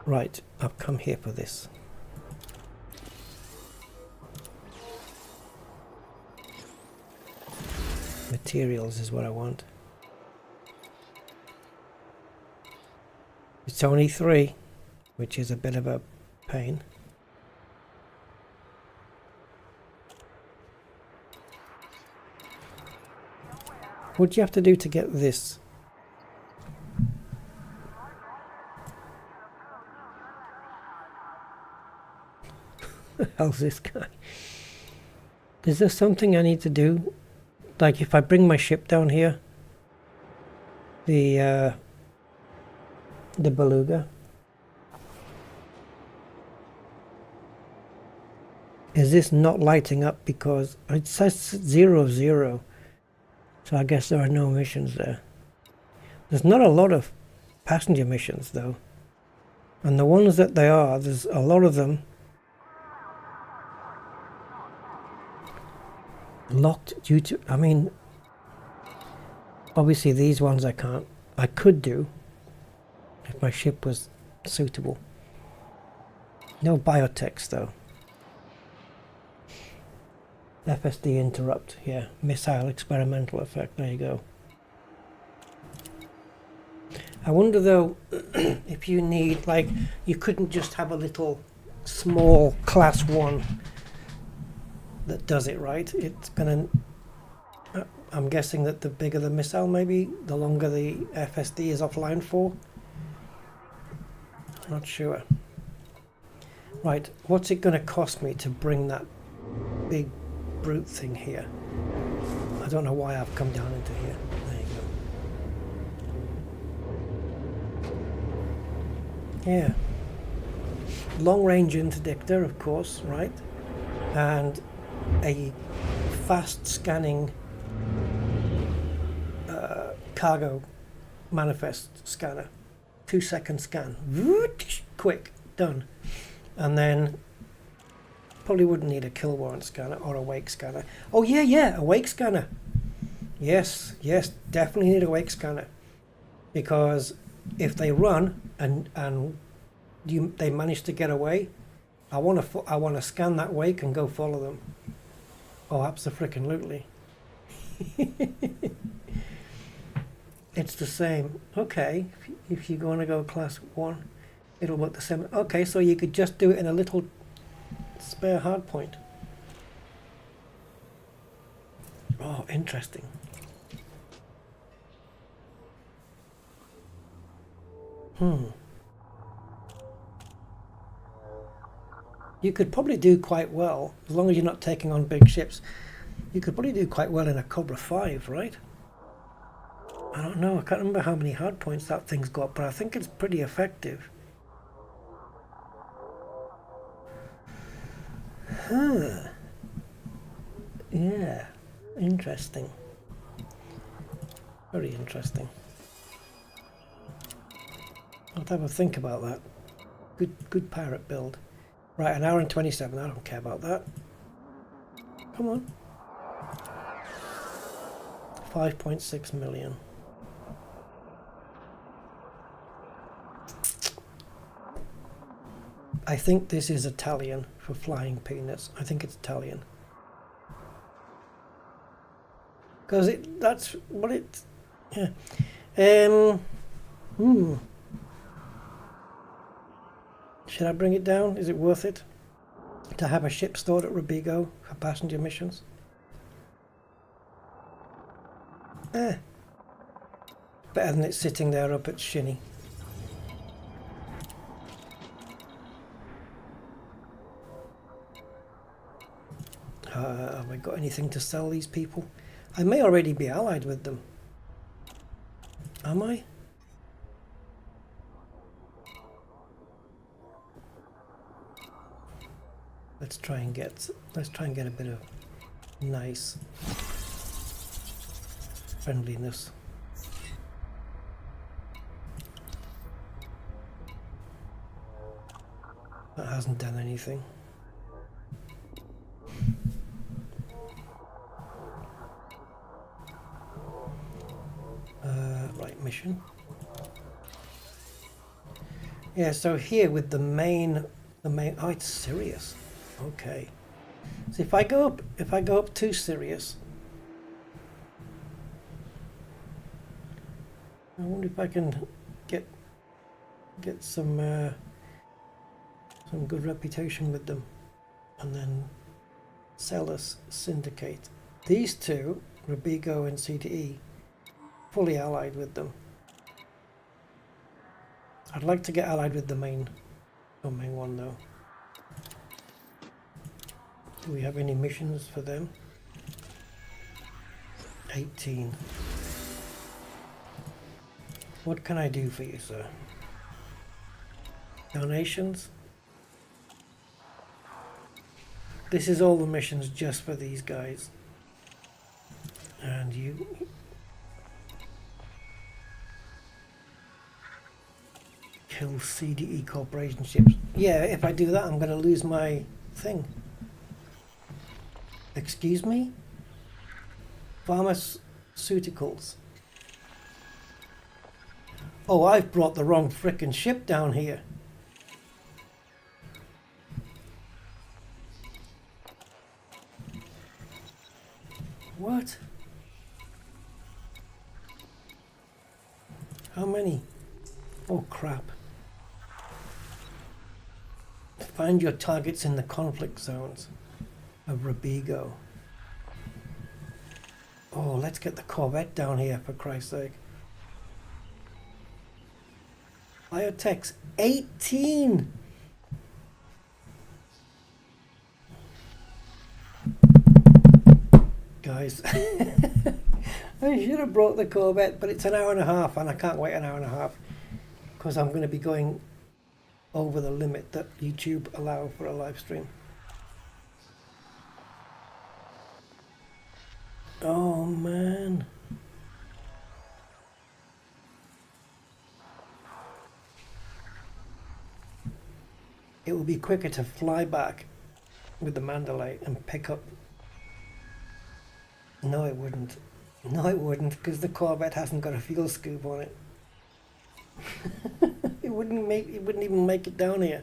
Right, I've come here for this. Materials is what I want. It's only 3, which is a bit of a pain. What do you have to do to get this? How's this guy? Is there something I need to do? Like if I bring my ship down here, the Beluga, is this not lighting up because it says 0, so I guess there are no missions there. There's not a lot of passenger missions though, and the ones that there are, there's a lot of them locked due to, I mean, obviously these ones I could do if my ship was suitable. No biotechs though. FSD interrupt, yeah, missile experimental effect, there you go. I wonder though if you need, like, you couldn't just have a little small class 1 that does it, right? It's gonna, I'm guessing that the bigger the missile maybe, the longer the FSD is offline for. Not sure. Right, what's it gonna cost me to bring that big brute thing here? I don't know why I've come down into here. There you go. Yeah. Long range interdictor, of course, right? And a fast scanning cargo manifest scanner. 2-second scan. Quick, done. And then probably wouldn't need a kill warrant scanner or a wake scanner. Oh yeah, a wake scanner. Yes, definitely need a wake scanner, because if they run and they manage to get away, I want to scan that wake and go follow them. Oh, abso-freaking-lutely. It's the same. Okay, if you're going to go class 1, it'll work the same. Okay, so you could just do it in a little spare hardpoint. Oh, interesting. You could probably do quite well, as long as you're not taking on big ships. You could probably do quite well in a Cobra 5, right? I don't know, I can't remember how many hardpoints that thing's got, but I think it's pretty effective. Huh. Yeah, interesting. Very interesting. I'll have to have a think about that. Good pirate build. Right, 1 hour and 27, I don't care about that. Come on. 5.6 million. I think this is Italian for flying peanuts. I think it's Italian. Because that's what it, yeah. Should I bring it down? Is it worth it to have a ship stored at Robigo for passenger missions? Better than it sitting there up at Shinny. Have I got anything to sell these people? I may already be allied with them. Am I? Let's try and get a bit of nice friendliness. hasn't done anything. Right, mission. Yeah, so here with the main, oh, it's Sirius. Okay. So if I go up to Sirius, I wonder if I can get some good reputation with them, and then Celis Syndicate. These two, Robigo and CTE, fully allied with them. I'd like to get allied with the main one though. Do we have any missions for them? 18. What can I do for you, sir? Donations? This is all the missions just for these guys. And you... Kill CDE Corporation ships. Yeah, if I do that, I'm going to lose my thing. Excuse me? Pharmaceuticals. Oh, I've brought the wrong frickin' ship down here. What? How many? Oh, crap. Find your targets in the conflict zones of Robigo. Oh, let's get the Corvette down here, for Christ's sake. Biotech's 18! Guys, I should have brought the Corvette, but it's an hour and a half, and I can't wait an hour and a half, because I'm going to be going over the limit that YouTube allow for a live stream. Oh man. It will be quicker to fly back with the Mandalay and pick up. No, it wouldn't. No, it wouldn't, because the Corvette hasn't got a fuel scoop on it. It wouldn't even make it down here.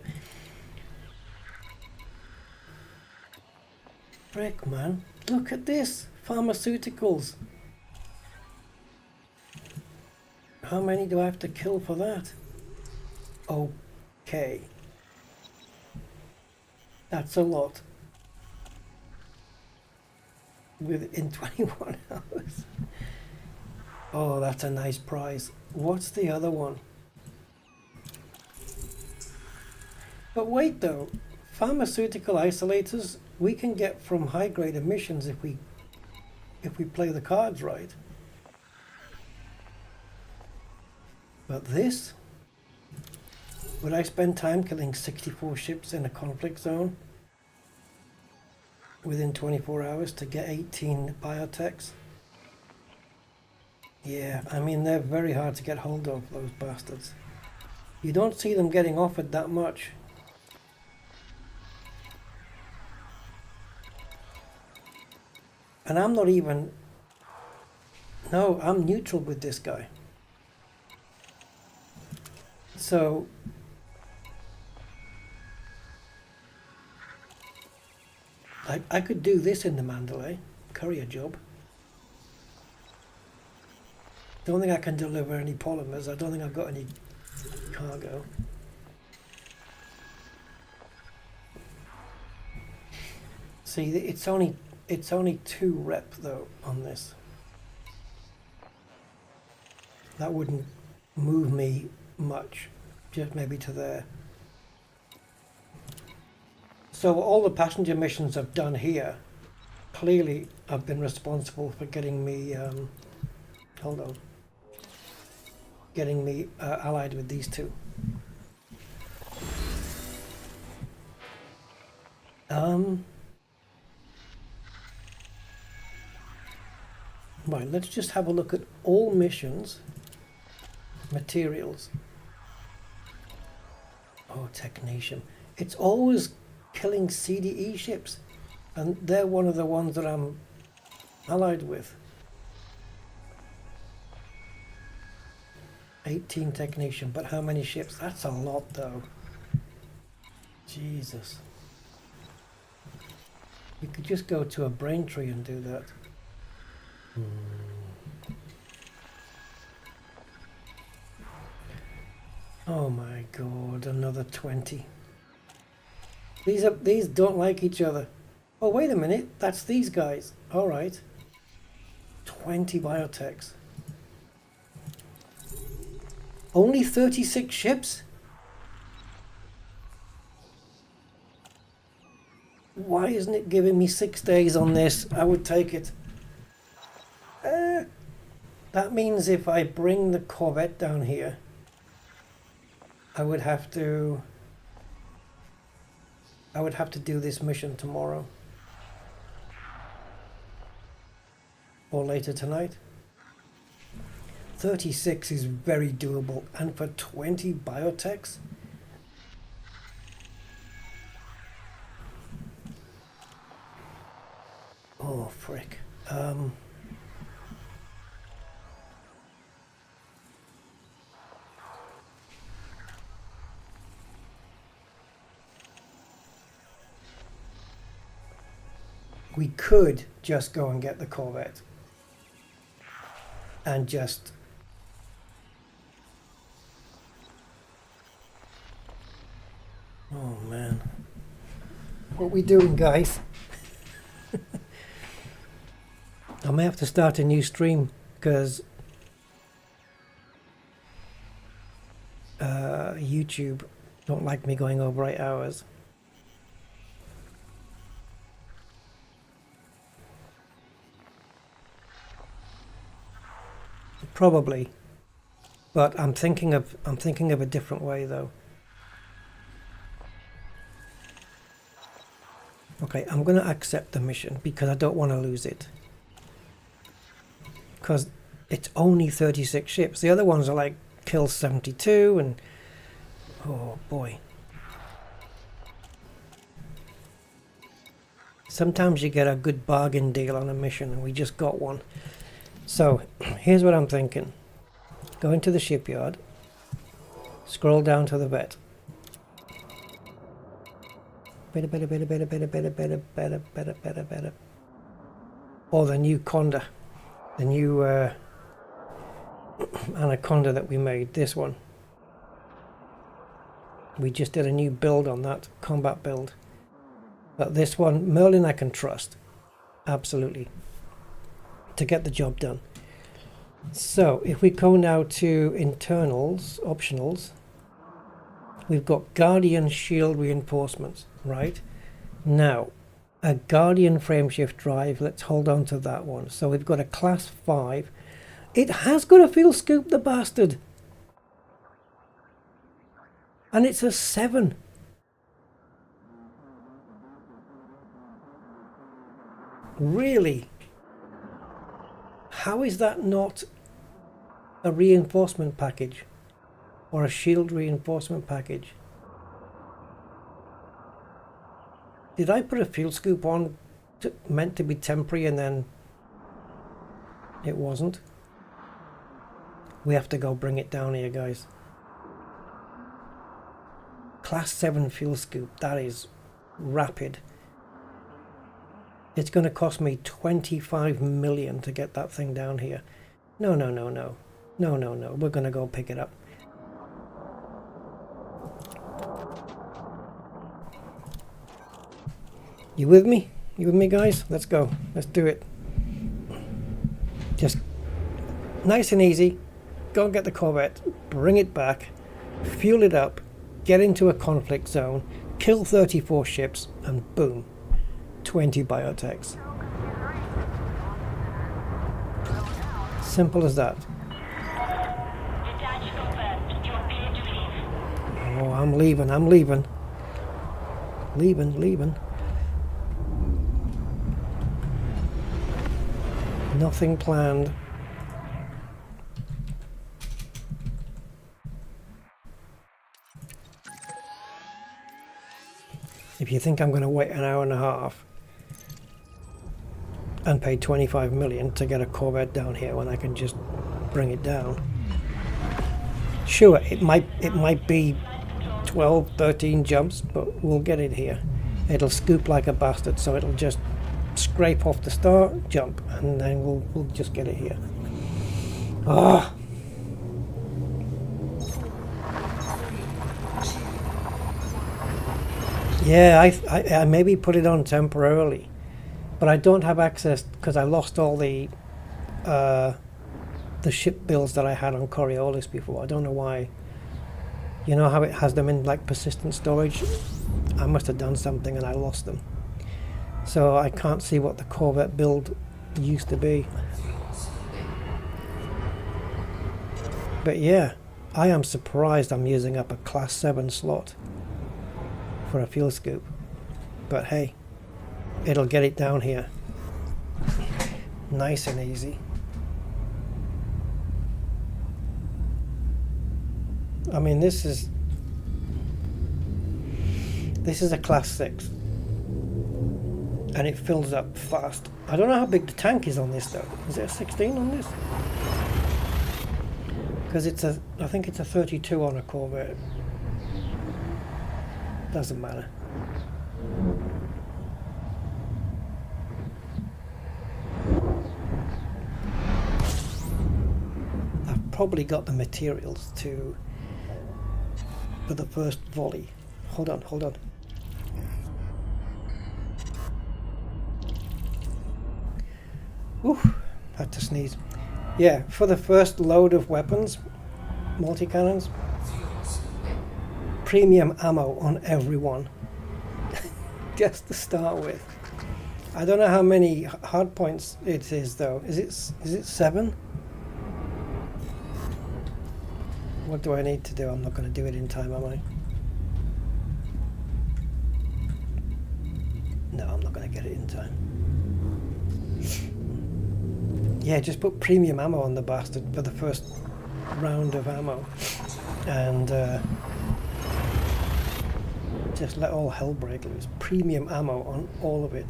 Frick, man. Look at this. Pharmaceuticals. How many do I have to kill for that? Okay. That's a lot. Within 21 hours. Oh, that's a nice prize. What's the other one? But wait though, pharmaceutical isolators we can get from high grade emissions if we play the cards right. But this? Would I spend time killing 64 ships in a conflict zone within 24 hours to get 18 biotechs? Yeah, I mean they're very hard to get hold of, those bastards. You don't see them getting offered that much. And I'm not even... No, I'm neutral with this guy. So... I could do this in the Mandalay, courier job. Don't think I can deliver any polymers. I don't think I've got any cargo. See, it's only 2 rep though on this. That wouldn't move me much, just maybe to there. So all the passenger missions I've done here, clearly I've been responsible for getting me, hold on, getting me allied with these two. Right, let's just have a look at all missions, materials. Oh, technetium. it's always killing CDE ships, and they're one of the ones that I'm allied with. 18 technician, but how many ships? That's a lot though. Jesus. We could just go to a Braintree and do that. Oh my god, another 20. These don't like each other. Oh wait a minute, that's these guys. Alright. 20 biotechs. Only 36 ships? Why isn't it giving me 6 days on this? I would take it. That means if I bring the Corvette down here, I would have to do this mission tomorrow. Or later tonight. 36 is very doable, and for 20 biotechs? Oh frick. We could just go and get the Corvette and just oh man, what we doing, guys? I may have to start a new stream because YouTube don't like me going over 8 hours. Probably, but I'm thinking of a different way though. Okay, I'm going to accept the mission because I don't want to lose it. Because it's only 36 ships. The other ones are like kill 72 and oh boy. Sometimes you get a good bargain deal on a mission, and we just got one. So here's what I'm thinking. Go into the shipyard, scroll down to the vet. Better. Or the new Conda. The new Anaconda that we made, this one. We just did a new build on that, combat build. But this one, Merlin I can trust. Absolutely. To get the job done. So if we go now to internals, optionals, we've got Guardian shield reinforcements, right? Now, a Guardian frameshift drive, let's hold on to that one. So we've got a class 5. It has got a fuel scoop, the bastard. And it's a 7. Really? How is that not a reinforcement package or a shield reinforcement package? Did I put a fuel scoop on meant to be temporary and then it wasn't? We have to go bring it down here, guys. Class 7 fuel scoop, that is rapid. It's going to cost me 25 million to get that thing down here. No. We're going to go pick it up. You with me? You with me, guys? Let's go. Let's do it. Just nice and easy. Go and get the Corvette. Bring it back. Fuel it up. Get into a conflict zone. Kill 34 ships. And boom. 20 biotechs. Simple as that. Detach confirmed. You're clear to leave. Oh, I'm leaving. Leaving. Nothing planned. if you think I'm going to wait an hour and a half and pay 25 million to get a Corvette down here when I can just bring it down. Sure, it might be 12, 13 jumps, but we'll get it here. It'll scoop like a bastard, so it'll just scrape off the start, jump, and then we'll just get it here. Ah. Yeah, I maybe put it on temporarily, but I don't have access because I lost all the ship bills that I had on Coriolis before. I don't know why. You know how it has them in like persistent storage? I must have done something and I lost them. So I can't see what the Corvette build used to be. But yeah, I am surprised I'm using up a class 7 slot for a fuel scoop. But hey, it'll get it down here. Nice and easy. I mean, this is a class 6 and it fills up fast. I don't know how big the tank is on this though. Is it a 16 on this? Because I think it's a 32 on a Corvette. Doesn't matter. I've probably got the materials for the first volley. Hold on. Oof, had to sneeze. Yeah, for the first load of weapons, multi-cannons, premium ammo on everyone. Just to start with. I don't know how many hard points it is though. Is it 7? What do I need to do? I'm not going to do it in time, am I? No, I'm not going to get it in time. Yeah, just put premium ammo on the bastard for the first round of ammo. And just let all hell break loose. Premium ammo on all of it.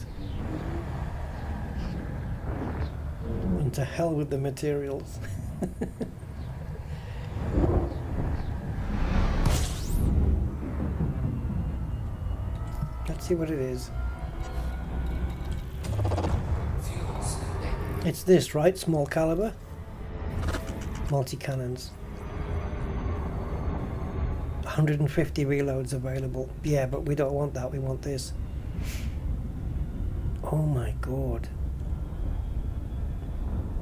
And to hell with the materials. Let's see what it is. It's this, right? Small caliber. Multi-cannons. 150 reloads available. Yeah, but we don't want that. We want this. Oh my god.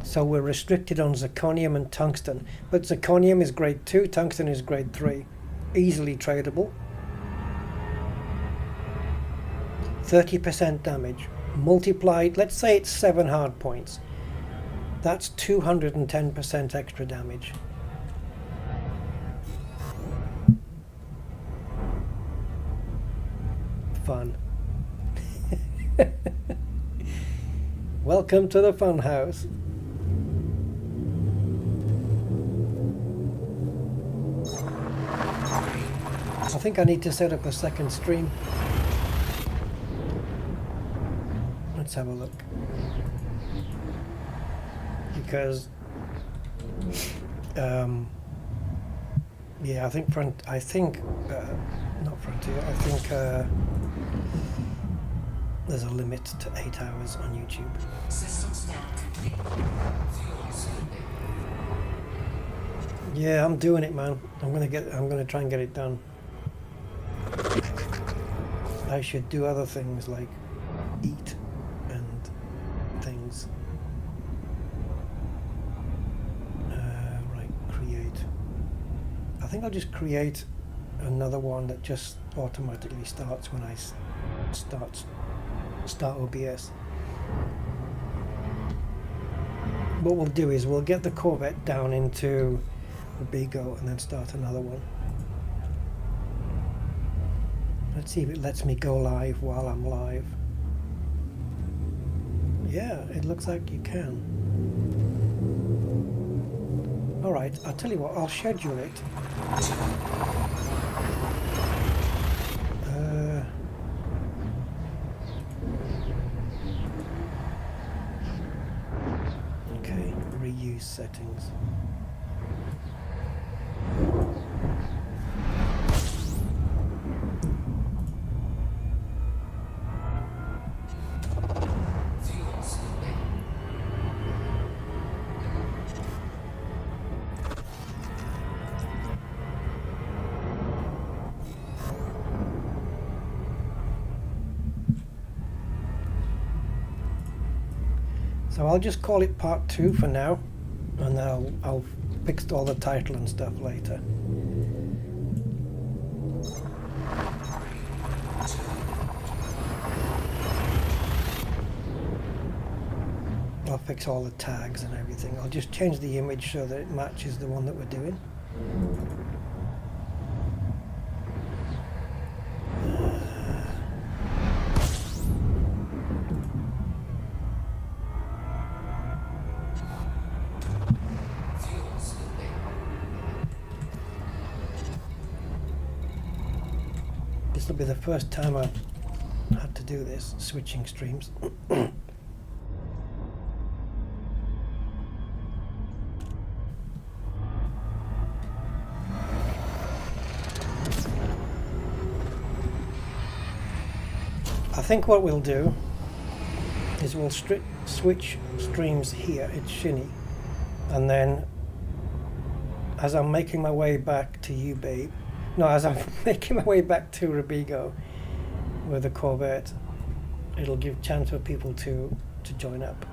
So we're restricted on zirconium and tungsten. But zirconium is grade 2, tungsten is grade 3. Easily tradable. 30% damage. Multiplied, let's say it's 7 hard points. That's 210% extra damage. Fun. Welcome to the fun house. I think I need to set up a second stream. Let's have a look. Because yeah, I think not Frontier. I think there's a limit to 8 hours on YouTube. Yeah, I'm doing it, man. I'm gonna try and get it done. I should do other things like eat and things. Right, create. I think I'll just create another one that just automatically starts when I start OBS. What we'll do is we'll get the Corvette down into the Bigo and then start another one. Let's see if it lets me go live while I'm live. Yeah, it looks like you can. Alright, I'll tell you what, I'll schedule it. settings. Fuel scooping. So I'll just call it part 2 for now, and then I'll fix all the title and stuff later. I'll fix all the tags and everything. I'll just change the image so that it matches the one that we're doing. Fuel scooping. This will be the first time I've had to do this, switching streams. I think what we'll do is we'll switch streams here, it's Shinny, and then as I'm making my way back to you, babe, no, as I'm making my way back to Robigo with the Corvette, it'll give chance for people to join up.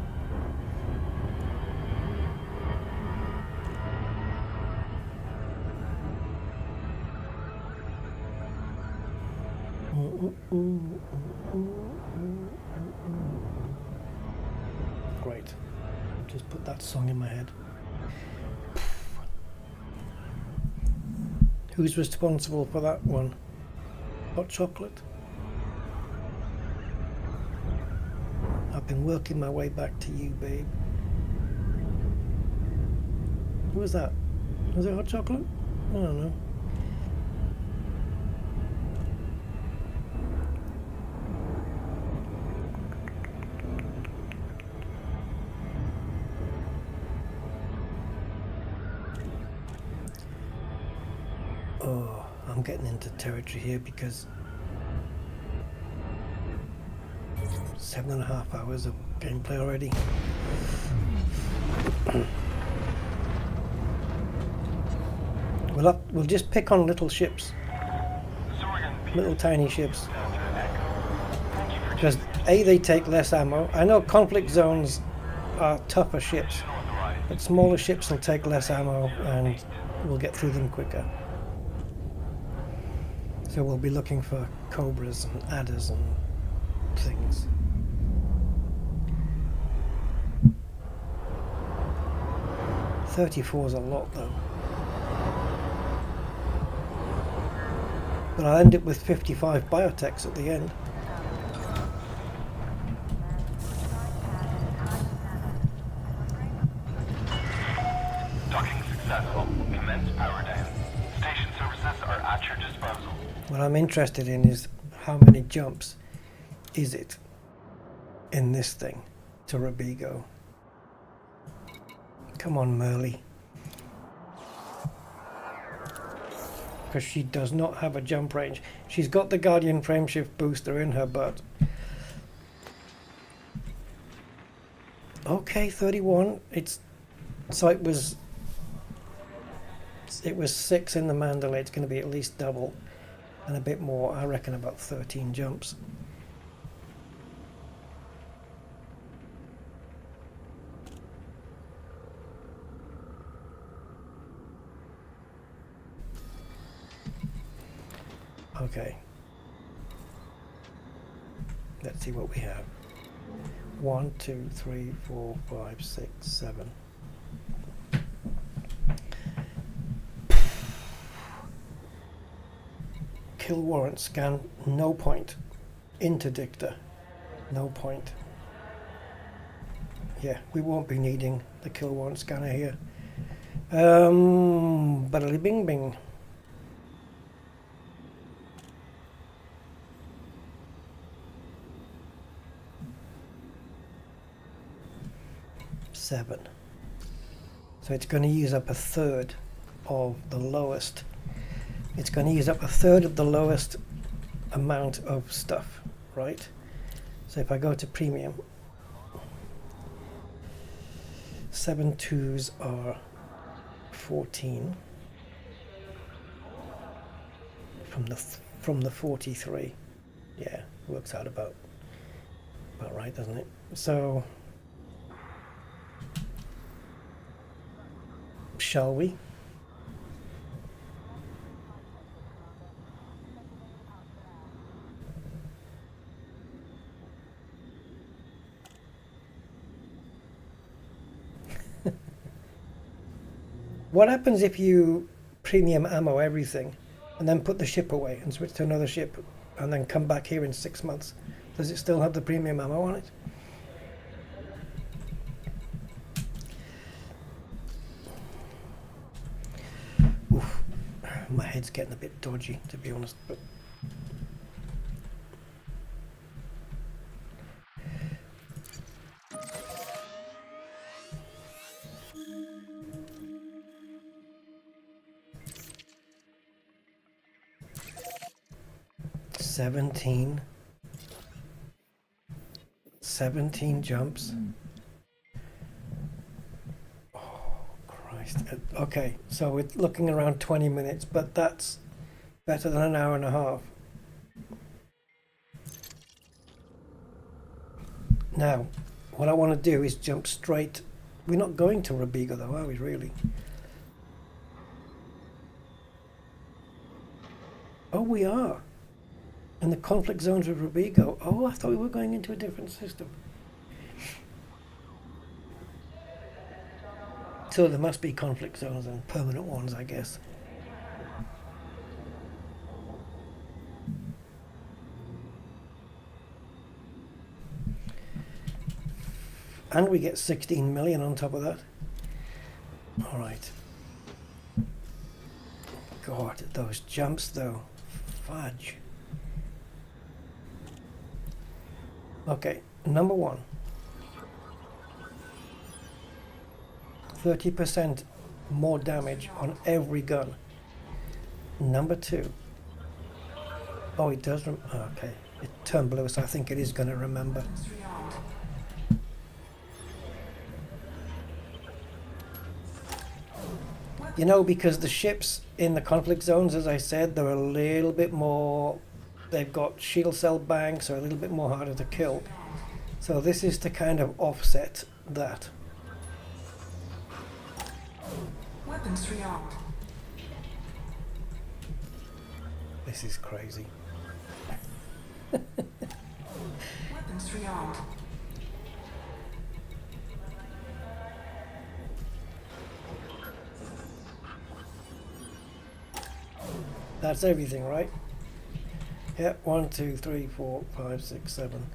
Great. Just put that song in my head. Who's responsible for that one? Hot chocolate? I've been working my way back to you, babe. Who was that? Was it hot chocolate? I don't know. Oh, I'm getting into territory here because 7.5 hours of gameplay already. We'll just pick on little ships, little tiny ships, because A, they take less ammo. I know conflict zones are tougher ships, but smaller ships will take less ammo and we'll get through them quicker. So we'll be looking for cobras and adders and things. $34 is a lot though. But I'll end up with 55 biotechs at the end. Docking successful. Commence power down. Station services are at your disposal. What I'm interested in is how many jumps is it in this thing to Robigo. Come on, Merly. Because she does not have a jump range. She's got the Guardian frameshift booster in her butt. Okay, 31. So it was 6 in the Mandalay. It's going to be at least double and a bit more. I reckon about 13 jumps. Okay. Let's see what we have. 1, 2, 3, 4, 5, 6, 7. Kill warrant scan, no point. Interdictor, no point. Yeah, we won't be needing the kill warrant scanner here. Badly bing bing. Seven. So it's going to use up a third of the lowest. It's going to use up a third of the lowest amount of stuff, right? So if I go to premium, 7 2s are 14 from the 43. Yeah, works out about right, doesn't it? So shall we? What happens if you premium ammo everything and then put the ship away and switch to another ship and then come back here in 6 months? Does it still have the premium ammo on it? Oof. My head's getting a bit dodgy, to be honest, but 17 jumps. Oh Christ. Okay, so we're looking around 20 minutes, but that's better than an hour and a half. Now, what I want to do is jump straight. We're not going to Robigo though, are we really? Oh, we are. In the conflict zones of Robigo. Oh, I thought we were going into a different system. So there must be conflict zones and permanent ones, I guess. And we get 16 million on top of that. All right. God, those jumps though. Fudge. Okay, number one. 30% more damage on every gun. Number two. Oh, it does. Okay, it turned blue, so I think it is going to remember. You know, because the ships in the conflict zones, as I said, they're a little bit more. They've got shield cell banks, are a little bit more harder to kill. So this is to kind of offset that. Weapons rearmed. This is crazy. Weapons rearmed. That's everything, right? Yep, 1, 2, 3, 4, 5, 6, 7.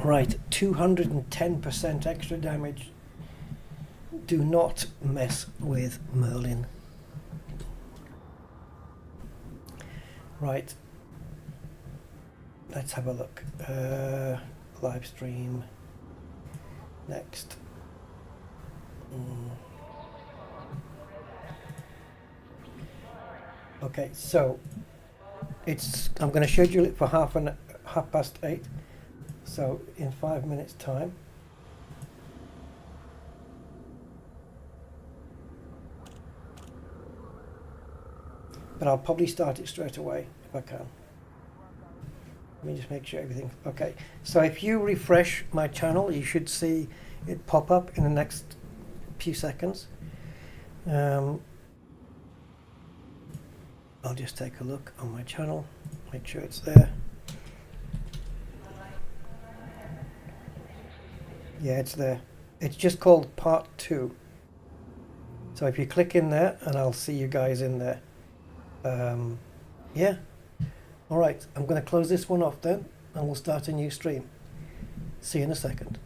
Right, 210% extra damage. Do not mess with Merlin. Right. Let's have a look. Live stream. Next. Okay, so I'm going to schedule it for 8:30. So in 5 minutes time. But I'll probably start it straight away if I can. Let me just make sure everything. Okay, so if you refresh my channel, you should see it pop up in the next few seconds. I'll just take a look on my channel, make sure it's there. Yeah, it's there. It's just called part 2. So if you click in there, and I'll see you guys in there. Yeah. All right, I'm going to close this one off then, and we'll start a new stream. See you in a second.